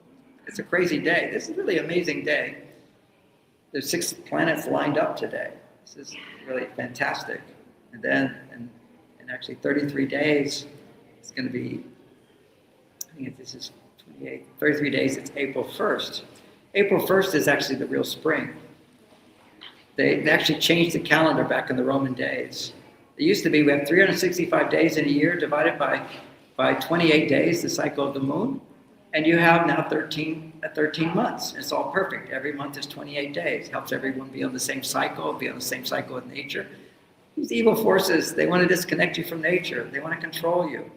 It's a crazy day. This is a really amazing day. There's 6 planets lined up today. This is really fantastic. And then, in actually 33 days, it's going to be, I think this is 28, 33 days, it's April 1st. April 1st is actually the real spring. They actually changed the calendar back in the Roman days. It used to be we have 365 days in a year divided by 28 days, the cycle of the moon. And you have now 13 months. It's all perfect. Every month is 28 days. Helps everyone be on the same cycle, be on the same cycle with nature. These evil forces, they want to disconnect you from nature. They want to control you.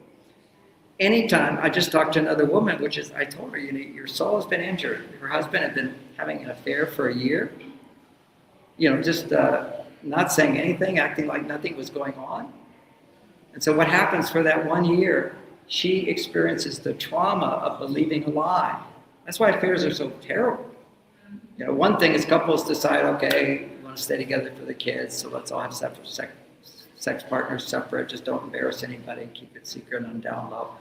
Anytime, I just talked to another woman, which is, I told her, your soul has been injured. Her husband had been having an affair for a year. Just not saying anything, acting like nothing was going on. And so what happens for that 1 year, she experiences the trauma of believing a lie. That's why affairs are so terrible. One thing is couples decide, okay, we want to stay together for the kids, so let's all have separate sex partners separate, just don't embarrass anybody and keep it secret and down low.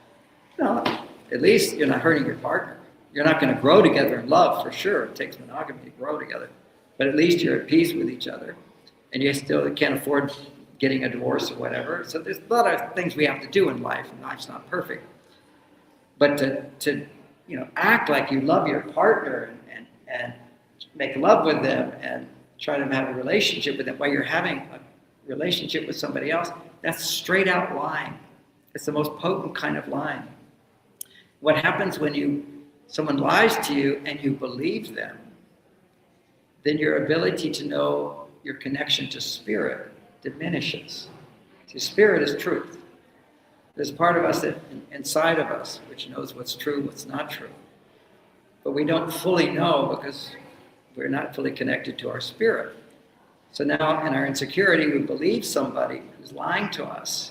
No, at least you're not hurting your partner. You're not going to grow together in love, for sure. It takes monogamy to grow together. But at least you're at peace with each other. And you still can't afford getting a divorce or whatever. So there's a lot of things we have to do in life, and life's not perfect. But to act like you love your partner and make love with them and try to have a relationship with them while you're having a relationship with somebody else, that's straight out lying. It's the most potent kind of lying. What happens when someone lies to you and you believe them, then your ability to know your connection to spirit diminishes. See, spirit is truth. There's part of us inside of us which knows what's true, what's not true. But we don't fully know because we're not fully connected to our spirit. So now in our insecurity, we believe somebody who's lying to us.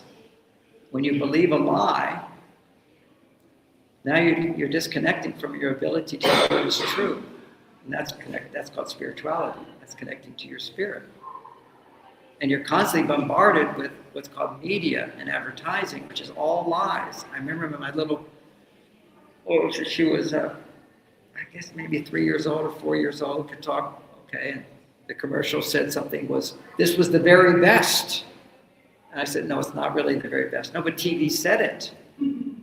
When you believe a lie, now you're disconnecting from your ability to know what is true. And that's called spirituality. That's connecting to your spirit. And you're constantly bombarded with what's called media and advertising, which is all lies. I remember when my she was, I guess maybe 3 years old or 4 years old, could talk, okay, and the commercial said this was the very best. And I said, no, it's not really the very best. No, but TV said it.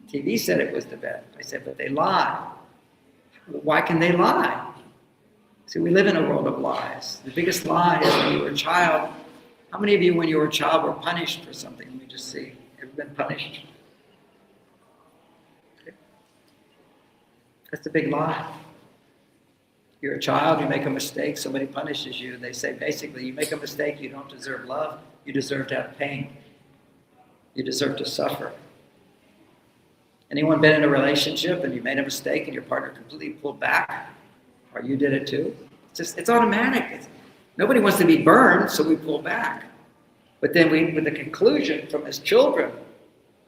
TV said it was the best. I said, but they lie. Why can they lie? See, we live in a world of lies. The biggest lie is when you were a child. How many of you, when you were a child, were punished for something? Let me just see. Ever been punished? Okay. That's the big lie. You're a child, you make a mistake, somebody punishes you. They say, basically, you make a mistake, you don't deserve love. You deserve to have pain. You deserve to suffer. Anyone been in a relationship and you made a mistake and your partner completely pulled back? Or you did it too? It's automatic. Nobody wants to be burned, so we pull back. But then with the conclusion from as children,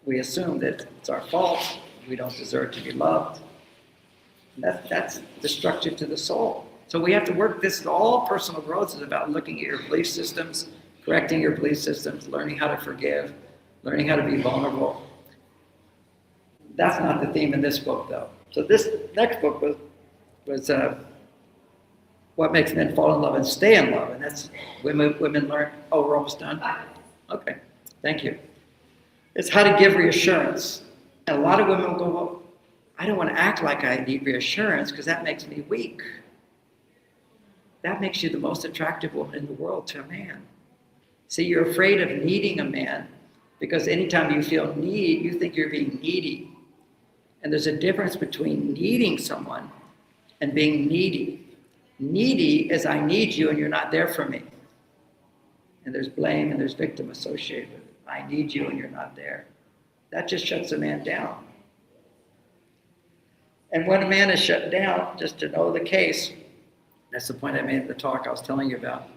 we assume that it's our fault. We don't deserve to be loved. And that's destructive to the soul. So we have to work this. All personal growth is about looking at your belief systems, correcting your belief systems, learning how to forgive, learning how to be vulnerable. That's not the theme in this book, though. So this next book was What Makes Men Fall in Love and Stay in Love, and that's women learn. Oh, we're almost done? Okay, thank you. It's how to give reassurance. And a lot of women will go, well, I don't want to act like I need reassurance because that makes me weak. That makes you the most attractive woman in the world to a man. See, you're afraid of needing a man because anytime you feel need, you think you're being needy. And there's a difference between needing someone and being needy. Needy is I need you and you're not there for me. And there's blame and there's victim associated with it. I need you and you're not there. That just shuts a man down. And when a man is shut down, just to know the case, that's the point I made in the talk I was telling you about.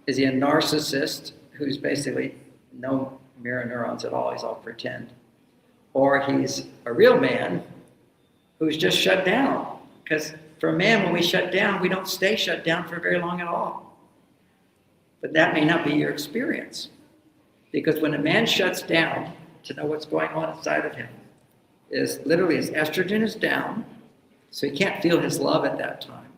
Is he a narcissist who's basically no mirror neurons at all, he's all pretend? Or he's a real man who's just shut down. Because for a man, when we shut down, we don't stay shut down for very long at all. But that may not be your experience. Because when a man shuts down, to know what's going on inside of him, is literally his estrogen is down, so he can't feel his love at that time.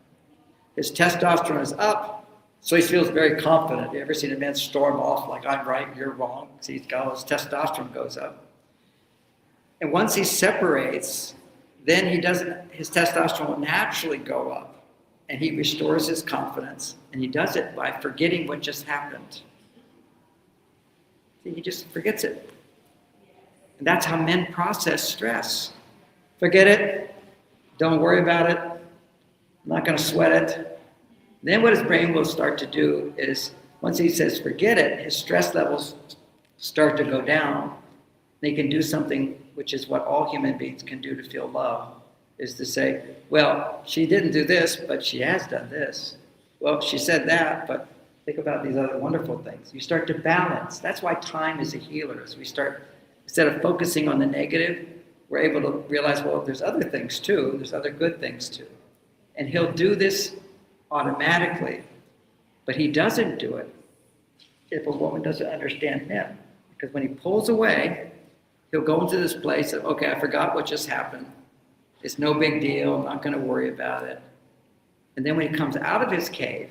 His testosterone is up, so he feels very confident. You ever seen a man storm off like, I'm right, you're wrong? See, he's got all his testosterone goes up. And once he separates, then his testosterone will naturally go up, and he restores his confidence, and he does it by forgetting what just happened. See, he just forgets it. And that's how men process stress. Forget it. Don't worry about it. I'm not going to sweat it. Then what his brain will start to do is, once he says forget it, his stress levels start to go down. They can do something, which is what all human beings can do to feel love, is to say, well, she didn't do this, but she has done this. Well, she said that, but think about these other wonderful things. You start to balance. That's why time is a healer. As we start, instead of focusing on the negative, we're able to realize, well, there's other things too. There's other good things too. And he'll do this automatically, but he doesn't do it if a woman doesn't understand him. Because when he pulls away, he'll go into this place of, okay, I forgot what just happened. It's no big deal. I'm not going to worry about it. And then when he comes out of his cave,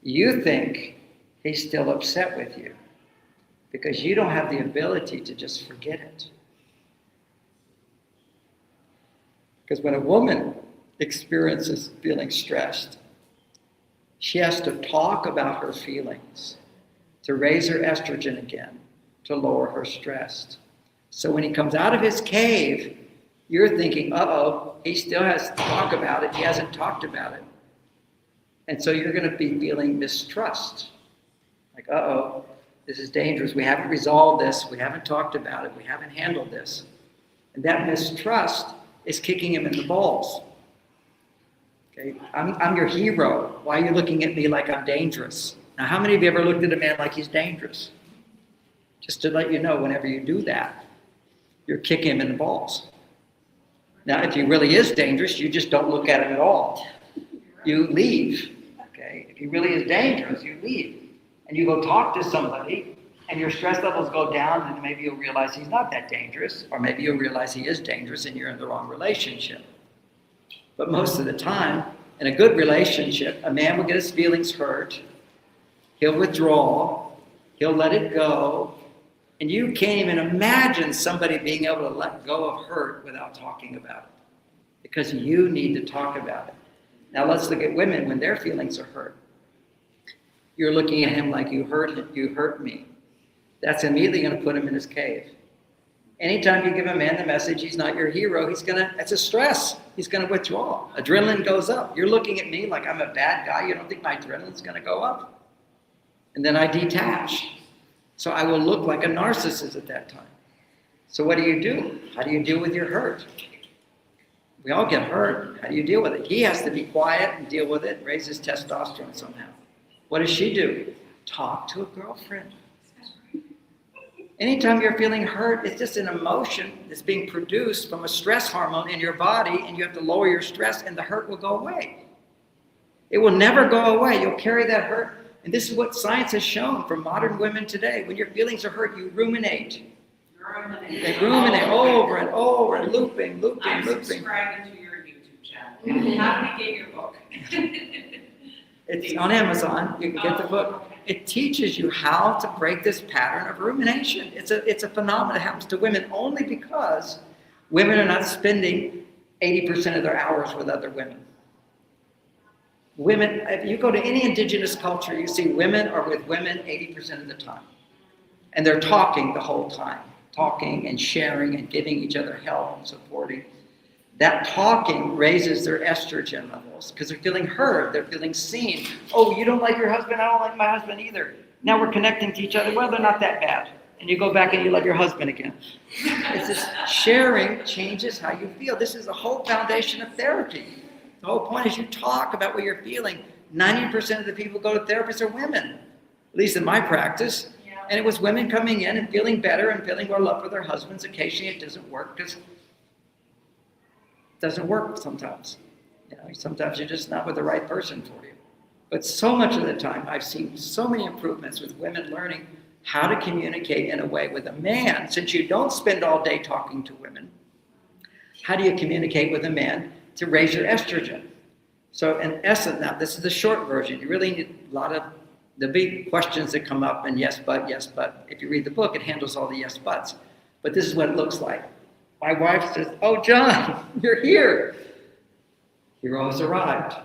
you think he's still upset with you because you don't have the ability to just forget it. Because when a woman experiences feeling stressed, she has to talk about her feelings to raise her estrogen again, to lower her stress. So when he comes out of his cave, you're thinking, uh-oh, he still has to talk about it. He hasn't talked about it. And so you're going to be feeling mistrust. Like, uh-oh, this is dangerous. We haven't resolved this. We haven't talked about it. We haven't handled this. And that mistrust is kicking him in the balls. Okay, I'm your hero. Why are you looking at me like I'm dangerous? Now, how many of you ever looked at a man like he's dangerous? Just to let you know, whenever you do that, you're kicking him in the balls. Now, if he really is dangerous, you just don't look at him at all. You leave. Okay? If he really is dangerous, you leave. And you go talk to somebody, and your stress levels go down, and maybe you'll realize he's not that dangerous, or maybe you'll realize he is dangerous and you're in the wrong relationship. But most of the time, in a good relationship, a man will get his feelings hurt, he'll withdraw, he'll let it go, and you can't even imagine somebody being able to let go of hurt without talking about it. Because you need to talk about it. Now let's look at women when their feelings are hurt. You're looking at him like you hurt me. That's immediately going to put him in his cave. Anytime you give a man the message he's not your hero, that's a stress. He's going to withdraw. Adrenaline goes up. You're looking at me like I'm a bad guy. You don't think my adrenaline's going to go up? And then I detach. So I will look like a narcissist at that time. So what do? How do you deal with your hurt? We all get hurt. How do you deal with it? He has to be quiet and deal with it, raise his testosterone somehow. What does she do? Talk to a girlfriend. Anytime you're feeling hurt, it's just an emotion that's being produced from a stress hormone in your body, and you have to lower your stress, and the hurt will go away. It will never go away. You'll carry that hurt. And this is what science has shown for modern women today. When your feelings are hurt, you ruminate. They ruminate over and over and looping. I'm subscribing to your YouTube channel. How do we get your book? It's on Amazon. You can get the book. It teaches you how to break this pattern of rumination. It's a phenomenon that happens to women only because women are not spending 80% of their hours with other women. Women, if you go to any indigenous culture, you see women are with women 80% of the time. And they're talking the whole time, talking and sharing and giving each other help and supporting. That talking raises their estrogen levels because they're feeling heard, they're feeling seen. Oh, you don't like your husband, I don't like my husband either. Now we're connecting to each other. Well, they're not that bad. And you go back and you love your husband again. It's this sharing changes how you feel. This is the whole foundation of therapy. The whole point is you talk about what you're feeling. 90% of the people who go to therapists are women, at least in my practice. And it was women coming in and feeling better and feeling more love for their husbands. Occasionally it doesn't work because it doesn't work sometimes. You know, sometimes you're just not with the right person for you. But so much of the time I've seen so many improvements with women learning how to communicate in a way with a man. Since you don't spend all day talking to women, how do you communicate with a man to raise your estrogen? So in essence, now this is the short version. You really need a lot of the big questions that come up and yes, but. If you read the book, it handles all the yes, buts. But this is what it looks like. My wife says, oh, John, you're here. Heroes arrived.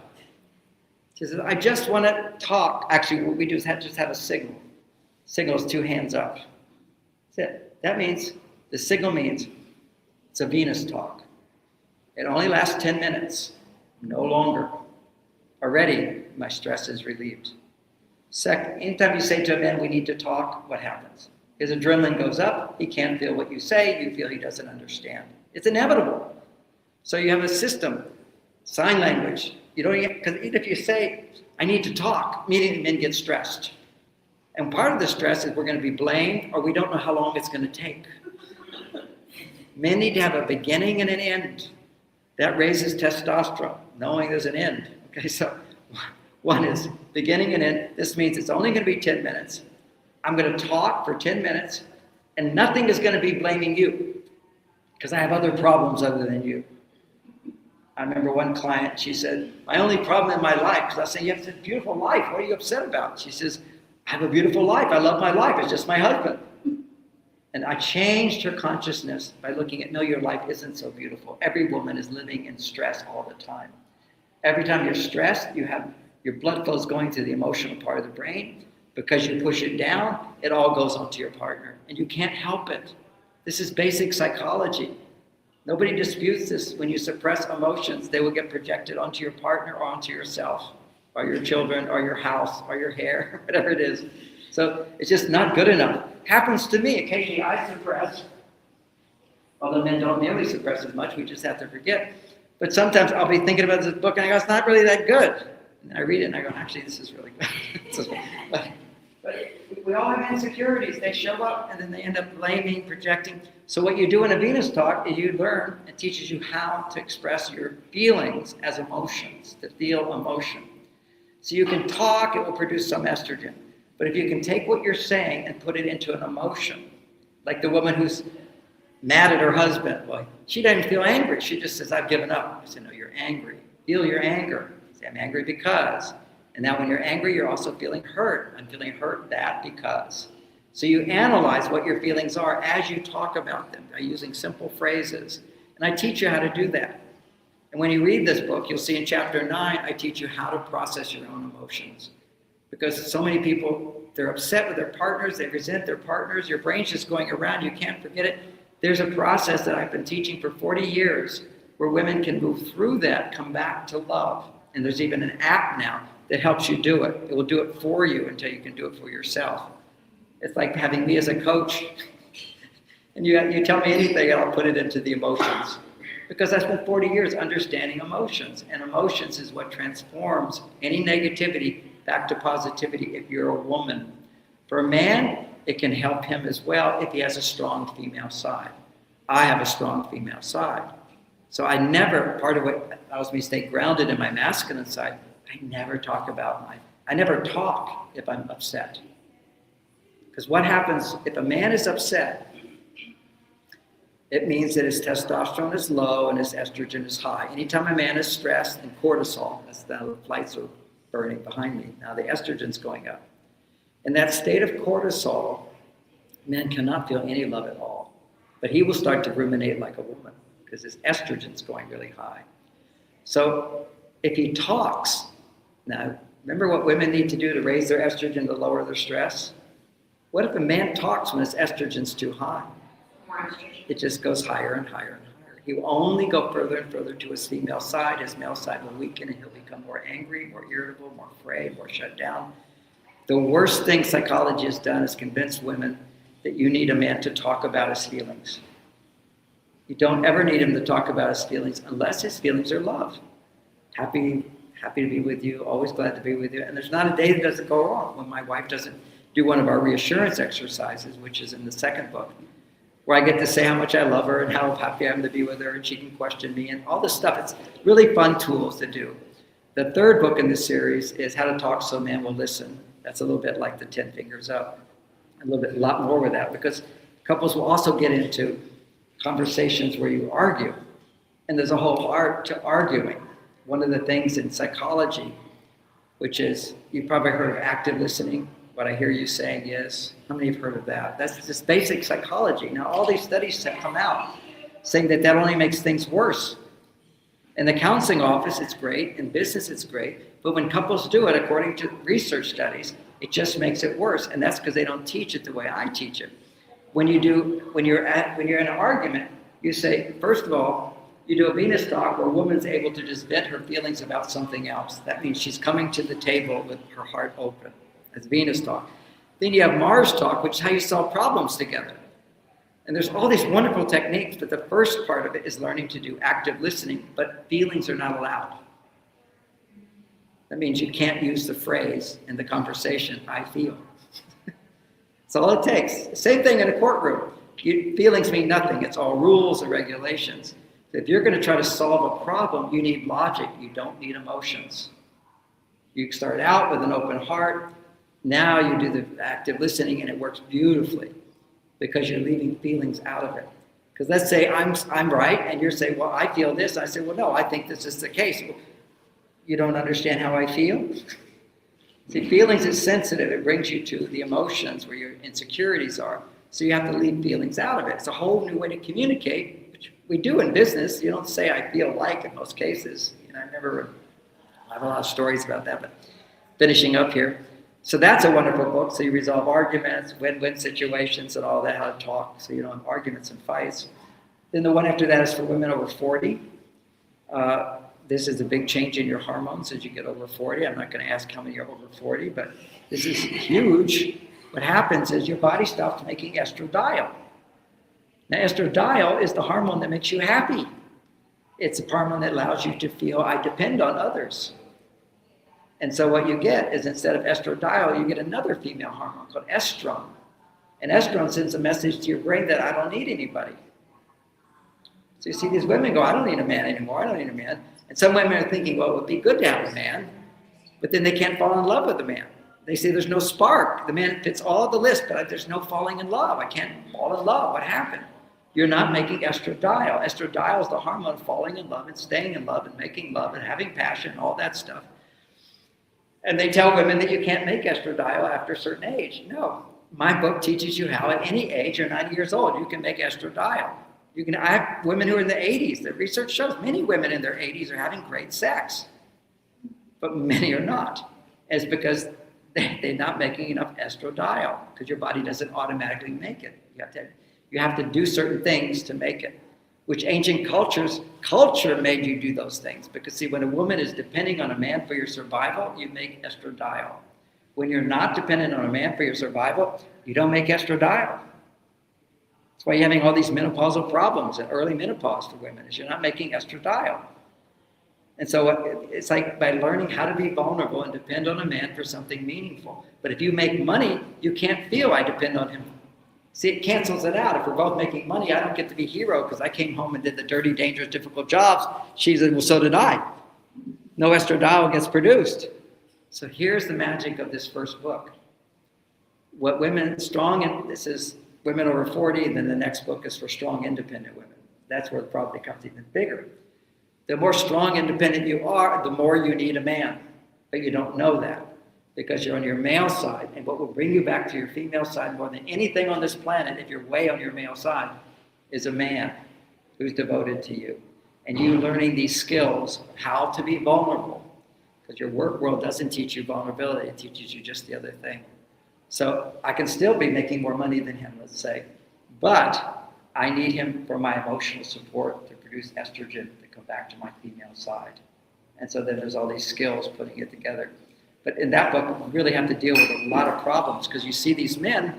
She says, I just want to talk. Actually, what we do is just have a signal. Signal is 2 hands up. That's it. That means, the signal means it's a Venus talk. It only lasts 10 minutes, no longer. Already, my stress is relieved. Second, anytime you say to a man, we need to talk, what happens? His adrenaline goes up, he can't feel what you say, you feel he doesn't understand. It's inevitable. So you have a system, sign language. You don't, because even if you say, I need to talk, immediately men get stressed. And part of the stress is we're going to be blamed or we don't know how long it's going to take. Men need to have a beginning and an end. That raises testosterone, knowing there's an end. Okay, so one is beginning and end. This means it's only going to be 10 minutes. I'm going to talk for 10 minutes and nothing is going to be blaming you because I have other problems other than you. I remember one client, she said, my only problem in my life, because I said, you have a beautiful life. What are you upset about? She says, I have a beautiful life. I love my life. It's just my husband. And I changed her consciousness by looking at, no, your life isn't so beautiful. Every woman is living in stress all the time. Every time you're stressed, you have your blood flows going to the emotional part of the brain. Because you push it down, it all goes onto your partner. And you can't help it. This is basic psychology. Nobody disputes this. When you suppress emotions, they will get projected onto your partner or onto yourself, or your children, or your house, or your hair, whatever it is. So it's just not good enough. Happens to me. Occasionally I suppress. Although men don't nearly suppress as much, we just have to forget. But sometimes I'll be thinking about this book and I go, it's not really that good. And I read it and I go, actually, this is really good. But we all have insecurities. They show up and then they end up blaming, projecting. So what you do in a Venus talk is you learn, it teaches you how to express your feelings as emotions, to feel emotion. So you can talk, it will produce some estrogen. But if you can take what you're saying and put it into an emotion, like the woman who's mad at her husband, well, she doesn't feel angry. She just says, I've given up. I say, no, you're angry. Feel your anger. Say, I'm angry because. And now when you're angry, you're also feeling hurt. I'm feeling hurt that because. So you analyze what your feelings are as you talk about them by using simple phrases. And I teach you how to do that. And when you read this book, you'll see in chapter 9, I teach you how to process your own emotions. Because so many people, they're upset with their partners, they resent their partners, your brain's just going around, you can't forget it. There's a process that I've been teaching for 40 years where women can move through that, come back to love. And there's even an app now that helps you do it. It will do it for you until you can do it for yourself. It's like having me as a coach. And you tell me anything and I'll put it into the emotions. Because I spent 40 years understanding emotions. And emotions is what transforms any negativity back to positivity if you're a woman. For a man, it can help him as well if he has a strong female side. I have a strong female side. So I never, part of what allows me to stay grounded in my masculine side, I never talk if I'm upset. Because what happens if a man is upset, it means that his testosterone is low and his estrogen is high. Anytime a man is stressed, and cortisol, that's the lights are burning behind me. Now the estrogen's going up. In that state of cortisol, men cannot feel any love at all. But he will start to ruminate like a woman because his estrogen's going really high. So if he talks, Now, remember what women need to do to raise their estrogen to lower their stress? What if a man talks when his estrogen's too high? It just goes higher and higher and higher. He will only go further and further to his female side. His male side will weaken and he'll become more angry, more irritable, more afraid, more shut down. The worst thing psychology has done is convince women that you need a man to talk about his feelings. You don't ever need him to talk about his feelings unless his feelings are love. Happy to be with you, always glad to be with you. And there's not a day that doesn't go wrong when my wife doesn't do one of our reassurance exercises, which is in the second book, where I get to say how much I love her and how happy I am to be with her, and she can question me and all this stuff. It's really fun tools to do. The third book in this series is How to Talk So a Man Will Listen. That's a little bit like the 10 Fingers Up. A lot more with that, because couples will also get into conversations where you argue. And there's a whole art to arguing. One of the things in psychology, which is, you've probably heard of active listening. What I hear you saying is, how many have heard of that? That's just basic psychology. Now, all these studies have come out saying that only makes things worse. In the counseling office, it's great. In business, it's great. But when couples do it, according to research studies, it just makes it worse. And that's because they don't teach it the way I teach it. When you're in an argument, you say, first of all, you do a Venus talk where a woman's able to just vent her feelings about something else. That means she's coming to the table with her heart open. That's Venus talk. Then you have Mars talk, which is how you solve problems together. And there's all these wonderful techniques, but the first part of it is learning to do active listening, but feelings are not allowed. That means you can't use the phrase in the conversation, I feel. That's all it takes. Same thing in a courtroom. Feelings mean nothing. It's all rules and regulations. If you're going to try to solve a problem, you need logic. You don't need emotions. You start out with an open heart. Now you do the active listening, and it works beautifully because you're leaving feelings out of it. Because let's say I'm right, and you're saying, well, I feel this. I say, well, no, I think this is the case. Well, you don't understand how I feel? See, feelings is sensitive. It brings you to the emotions where your insecurities are. So you have to leave feelings out of it. It's a whole new way to communicate, which we do in business. You don't say I feel like in most cases. I have a lot of stories about that, but finishing up here. So that's a wonderful book. So you resolve arguments, win-win situations, and all that, how to talk, so you don't have arguments and fights. Then the one after that is for women over 40. This is a big change in your hormones as you get over 40. I'm not going to ask how many are over 40, but this is huge. What happens is your body stops making estradiol. Now, estradiol is the hormone that makes you happy. It's a hormone that allows you to feel I depend on others. And so what you get is, instead of estradiol, you get another female hormone called estrone. And estrone sends a message to your brain that I don't need anybody. So you see these women go, I don't need a man anymore, I don't need a man. And some women are thinking, well, it would be good to have a man, but then they can't fall in love with a man. They say there's no spark. The man fits all the list, but there's no falling in love. I can't fall in love. What happened? You're not making estradiol. Estradiol is the hormone of falling in love and staying in love and making love and having passion, all that stuff. And they tell women that you can't make estradiol after a certain age. No. My book teaches you how at any age, you're 90 years old, you can make estradiol. I have women who are in the 80s. The research shows many women in their 80s are having great sex, but many are not. It's because they're not making enough estradiol, because your body doesn't automatically make it. You have to do certain things to make it, which ancient culture made you do those things. Because see, when a woman is depending on a man for your survival, you make estradiol. When you're not dependent on a man for your survival, you don't make estradiol. That's why you're having all these menopausal problems and early menopause for women, is you're not making estradiol. And so it's like by learning how to be vulnerable and depend on a man for something meaningful. But if you make money, you can't feel I depend on him. See, it cancels it out. If we're both making money, I don't get to be hero because I came home and did the dirty, dangerous, difficult jobs. She said, well, so did I. No estradiol gets produced. So here's the magic of this first book. What women strong, and this is women over 40, and then the next book is for strong, independent women. That's where the problem becomes even bigger. The more strong, independent you are, the more you need a man. But you don't know that because you're on your male side. And what will bring you back to your female side more than anything on this planet, if you're way on your male side, is a man who's devoted to you. And you learning these skills, how to be vulnerable. Because your work world doesn't teach you vulnerability, it teaches you just the other thing. So I can still be making more money than him, let's say, but I need him for my emotional support to produce estrogen to come back to my female side. And so then there's all these skills putting it together. But in that book, we really have to deal with a lot of problems because you see these men,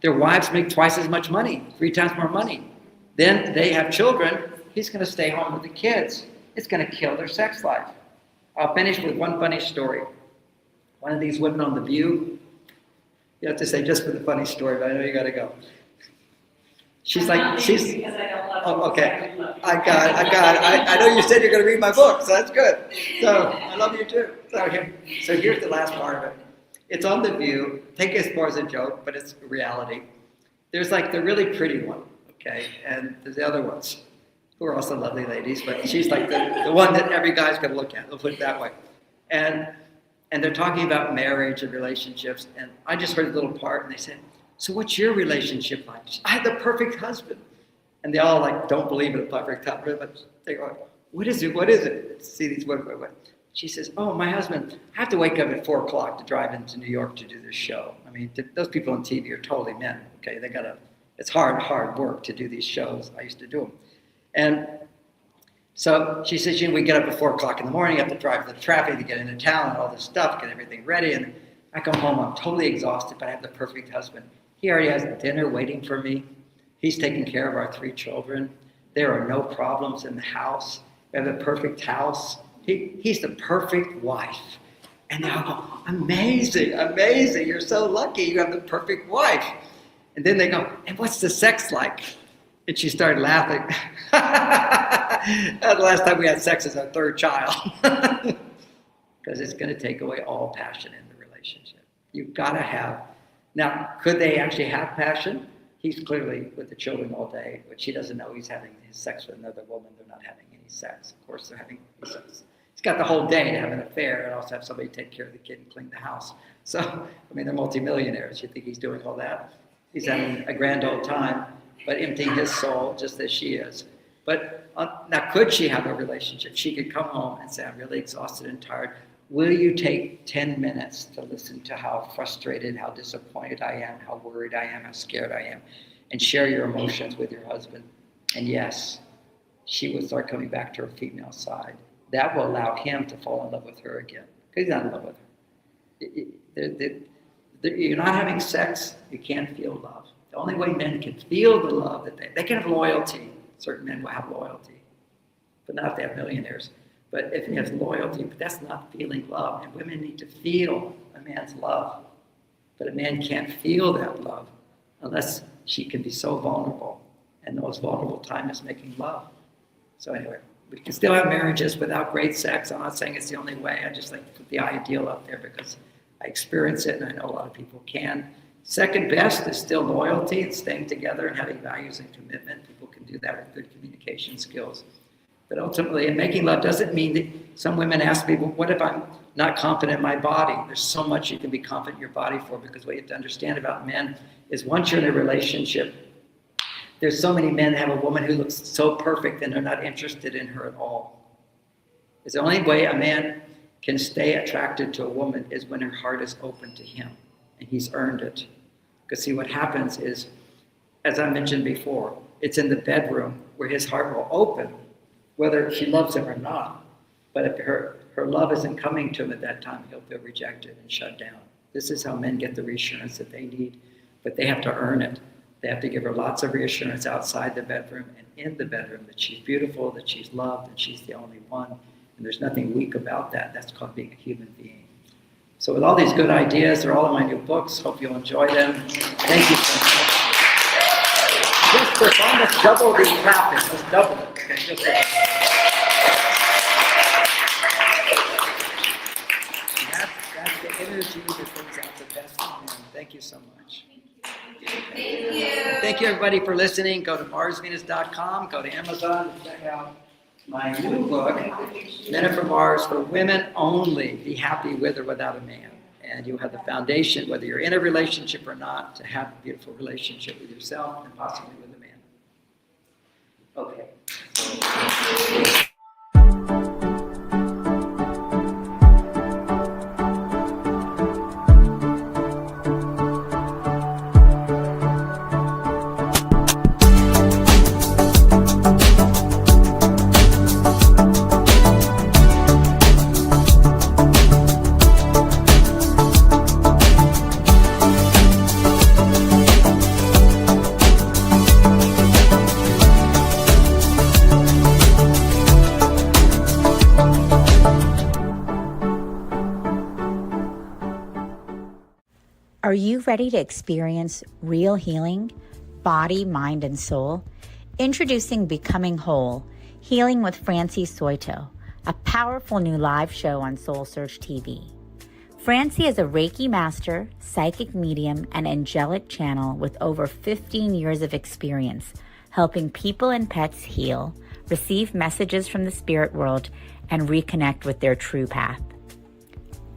their wives make twice as much money, 3 times more money. Then they have children, he's going to stay home with the kids. It's going to kill their sex life. I'll finish with one funny story. One of these women on The View, you have to say just for the funny story, but I know you got to go. She's like, she's, oh, okay. I got it. I know you said you're going to read my book, so that's good. So I love you too. So here's the last part of it. It's on The View. Take it more as a joke, but it's reality. There's like the really pretty one, okay? And there's the other ones, who are also lovely ladies, but she's like the one that every guy's going to look at. They'll put it that way. And they're talking about marriage and relationships. And I just heard a little part, and they said, so what's your relationship like? I have the perfect husband. And they all like don't believe in a perfect husband, but they go, what is it? What is it? See these women. She says, oh, my husband, I have to wake up at 4 o'clock to drive into New York to do this show. I mean, those people on TV are totally men, okay? It's hard work to do these shows. I used to do them. And so she says, we get up at 4 o'clock in the morning, you have to drive the traffic to get into town and all this stuff, get everything ready. And I come home, I'm totally exhausted, but I have the perfect husband. He already has dinner waiting for me. He's taking care of our 3 children. There are no problems in the house. We have the perfect house. He's the perfect wife. And they all go, amazing, amazing. You're so lucky you have the perfect wife. And then they go, and what's the sex like? And she started laughing. The last time we had sex is our 3rd child. Because it's going to take away all passion in the relationship. You've got to have. Now, could they actually have passion? He's clearly with the children all day, but she doesn't know he's having his sex with another woman. They're not having any sex. Of course, they're having sex. He's got the whole day to have an affair and also have somebody take care of the kid and clean the house. So, I mean, they're multimillionaires. You think he's doing all that? He's having a grand old time, but emptying his soul just as she is. But now, could she have a relationship? She could come home and say, I'm really exhausted and tired. Will you take 10 minutes to listen to how frustrated, how disappointed I am, how worried I am, how scared I am, and share your emotions with your husband? And yes, she will start coming back to her female side. That will allow him to fall in love with her again, because he's not in love with her. You're not having sex, you can't feel love. The only way men can feel the love, that they can have loyalty. Certain men will have loyalty, but not if they have millionaires. But if he has loyalty, but that's not feeling love. And women need to feel a man's love. But a man can't feel that love unless she can be so vulnerable. And the most vulnerable time is making love. So anyway, we can still have marriages without great sex. I'm not saying it's the only way. I just like to put the ideal up there because I experience it and I know a lot of people can. Second best is still loyalty and staying together and having values and commitment. People can do that with good communication skills. But ultimately, making love doesn't mean that some women ask me, well, what if I'm not confident in my body? There's so much you can be confident in your body for, because what you have to understand about men is once you're in a relationship, there's so many men that have a woman who looks so perfect and they're not interested in her at all. It's the only way a man can stay attracted to a woman is when her heart is open to him and he's earned it. Because see, what happens is, as I mentioned before, it's in the bedroom where his heart will open, whether she loves him or not. But if her love isn't coming to him at that time, he'll feel rejected and shut down. This is how men get the reassurance that they need, but they have to earn it. They have to give her lots of reassurance outside the bedroom and in the bedroom that she's beautiful, that she's loved, that she's the only one. And there's nothing weak about that. That's called being a human being. So with all these good ideas, they're all in my new books. Hope you'll enjoy them. Thank you so much. Just for fun, let's double the traffic. Let's double it. Okay, just for fun. That's the energy that brings out the best in men. Thank you so much. Thank you. Thank you, everybody, for listening. Go to MarsVenus.com. Go to Amazon and check out my new book, Men Are From Mars, for women only. Be happy with or without a man. And you'll have the foundation, whether you're in a relationship or not, to have a beautiful relationship with yourself and possibly with a man. Okay. Are you ready to experience real healing, body, mind, and soul? Introducing Becoming Whole, Healing with Francie Soito, a powerful new live show on SoulSearch TV. Francie is a Reiki master, psychic medium, and angelic channel with over 15 years of experience helping people and pets heal, receive messages from the spirit world, and reconnect with their true path.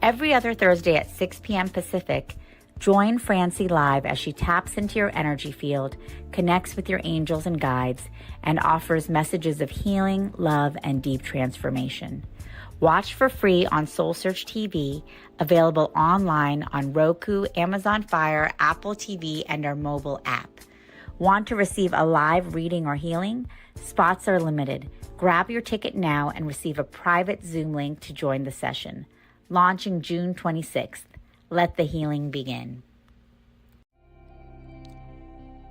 Every other Thursday at 6 p.m. Pacific, join Francie live as she taps into your energy field, connects with your angels and guides, and offers messages of healing, love, and deep transformation. Watch for free on SoulSearch TV, available online on Roku, Amazon Fire, Apple TV, and our mobile app. Want to receive a live reading or healing? Spots are limited. Grab your ticket now and receive a private Zoom link to join the session. Launching June 26th. Let the healing begin.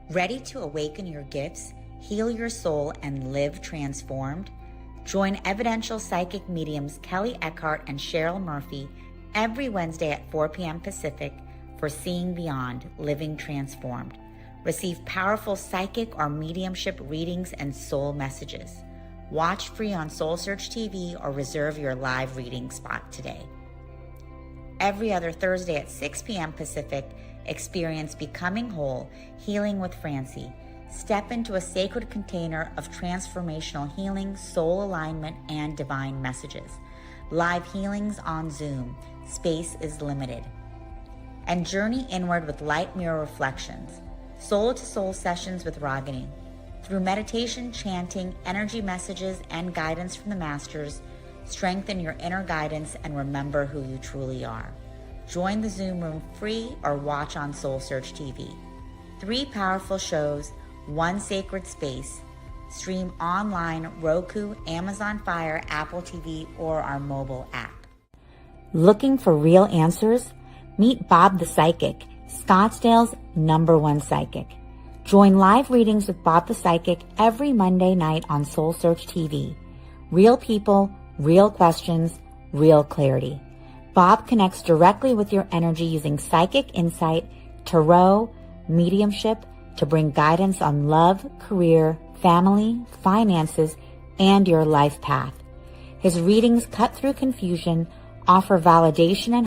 Ready to awaken your gifts, heal your soul, and live transformed? Join evidential psychic mediums Kelly Eckhart and Cheryl Murphy every Wednesday at 4 p.m. Pacific for Seeing Beyond, Living Transformed. Receive powerful psychic or mediumship readings and soul messages. Watch free on SoulSearch TV or reserve your live reading spot today. Every other Thursday at 6 p.m. Pacific, experience Becoming Whole, Healing with Francie. Step into a sacred container of transformational healing, soul alignment, and divine messages. Live healings on Zoom. Space is limited. And journey inward with light mirror reflections. Soul-to-soul sessions with Ragini. Through meditation, chanting, energy messages, and guidance from the masters, strengthen your inner guidance and remember who you truly are. Join the Zoom room free or watch on SoulSearch TV. 3 powerful shows, 1 sacred space. Stream online, Roku, Amazon Fire, Apple TV, or our mobile app. Looking for real answers? Meet Bob the Psychic, Scottsdale's #1 psychic. Join live readings with Bob the Psychic every Monday night on SoulSearch TV. Real people, real questions, real clarity. Bob connects directly with your energy using psychic insight, tarot, mediumship to bring guidance on love, career, family, finances, and your life path. His readings cut through confusion, offer validation and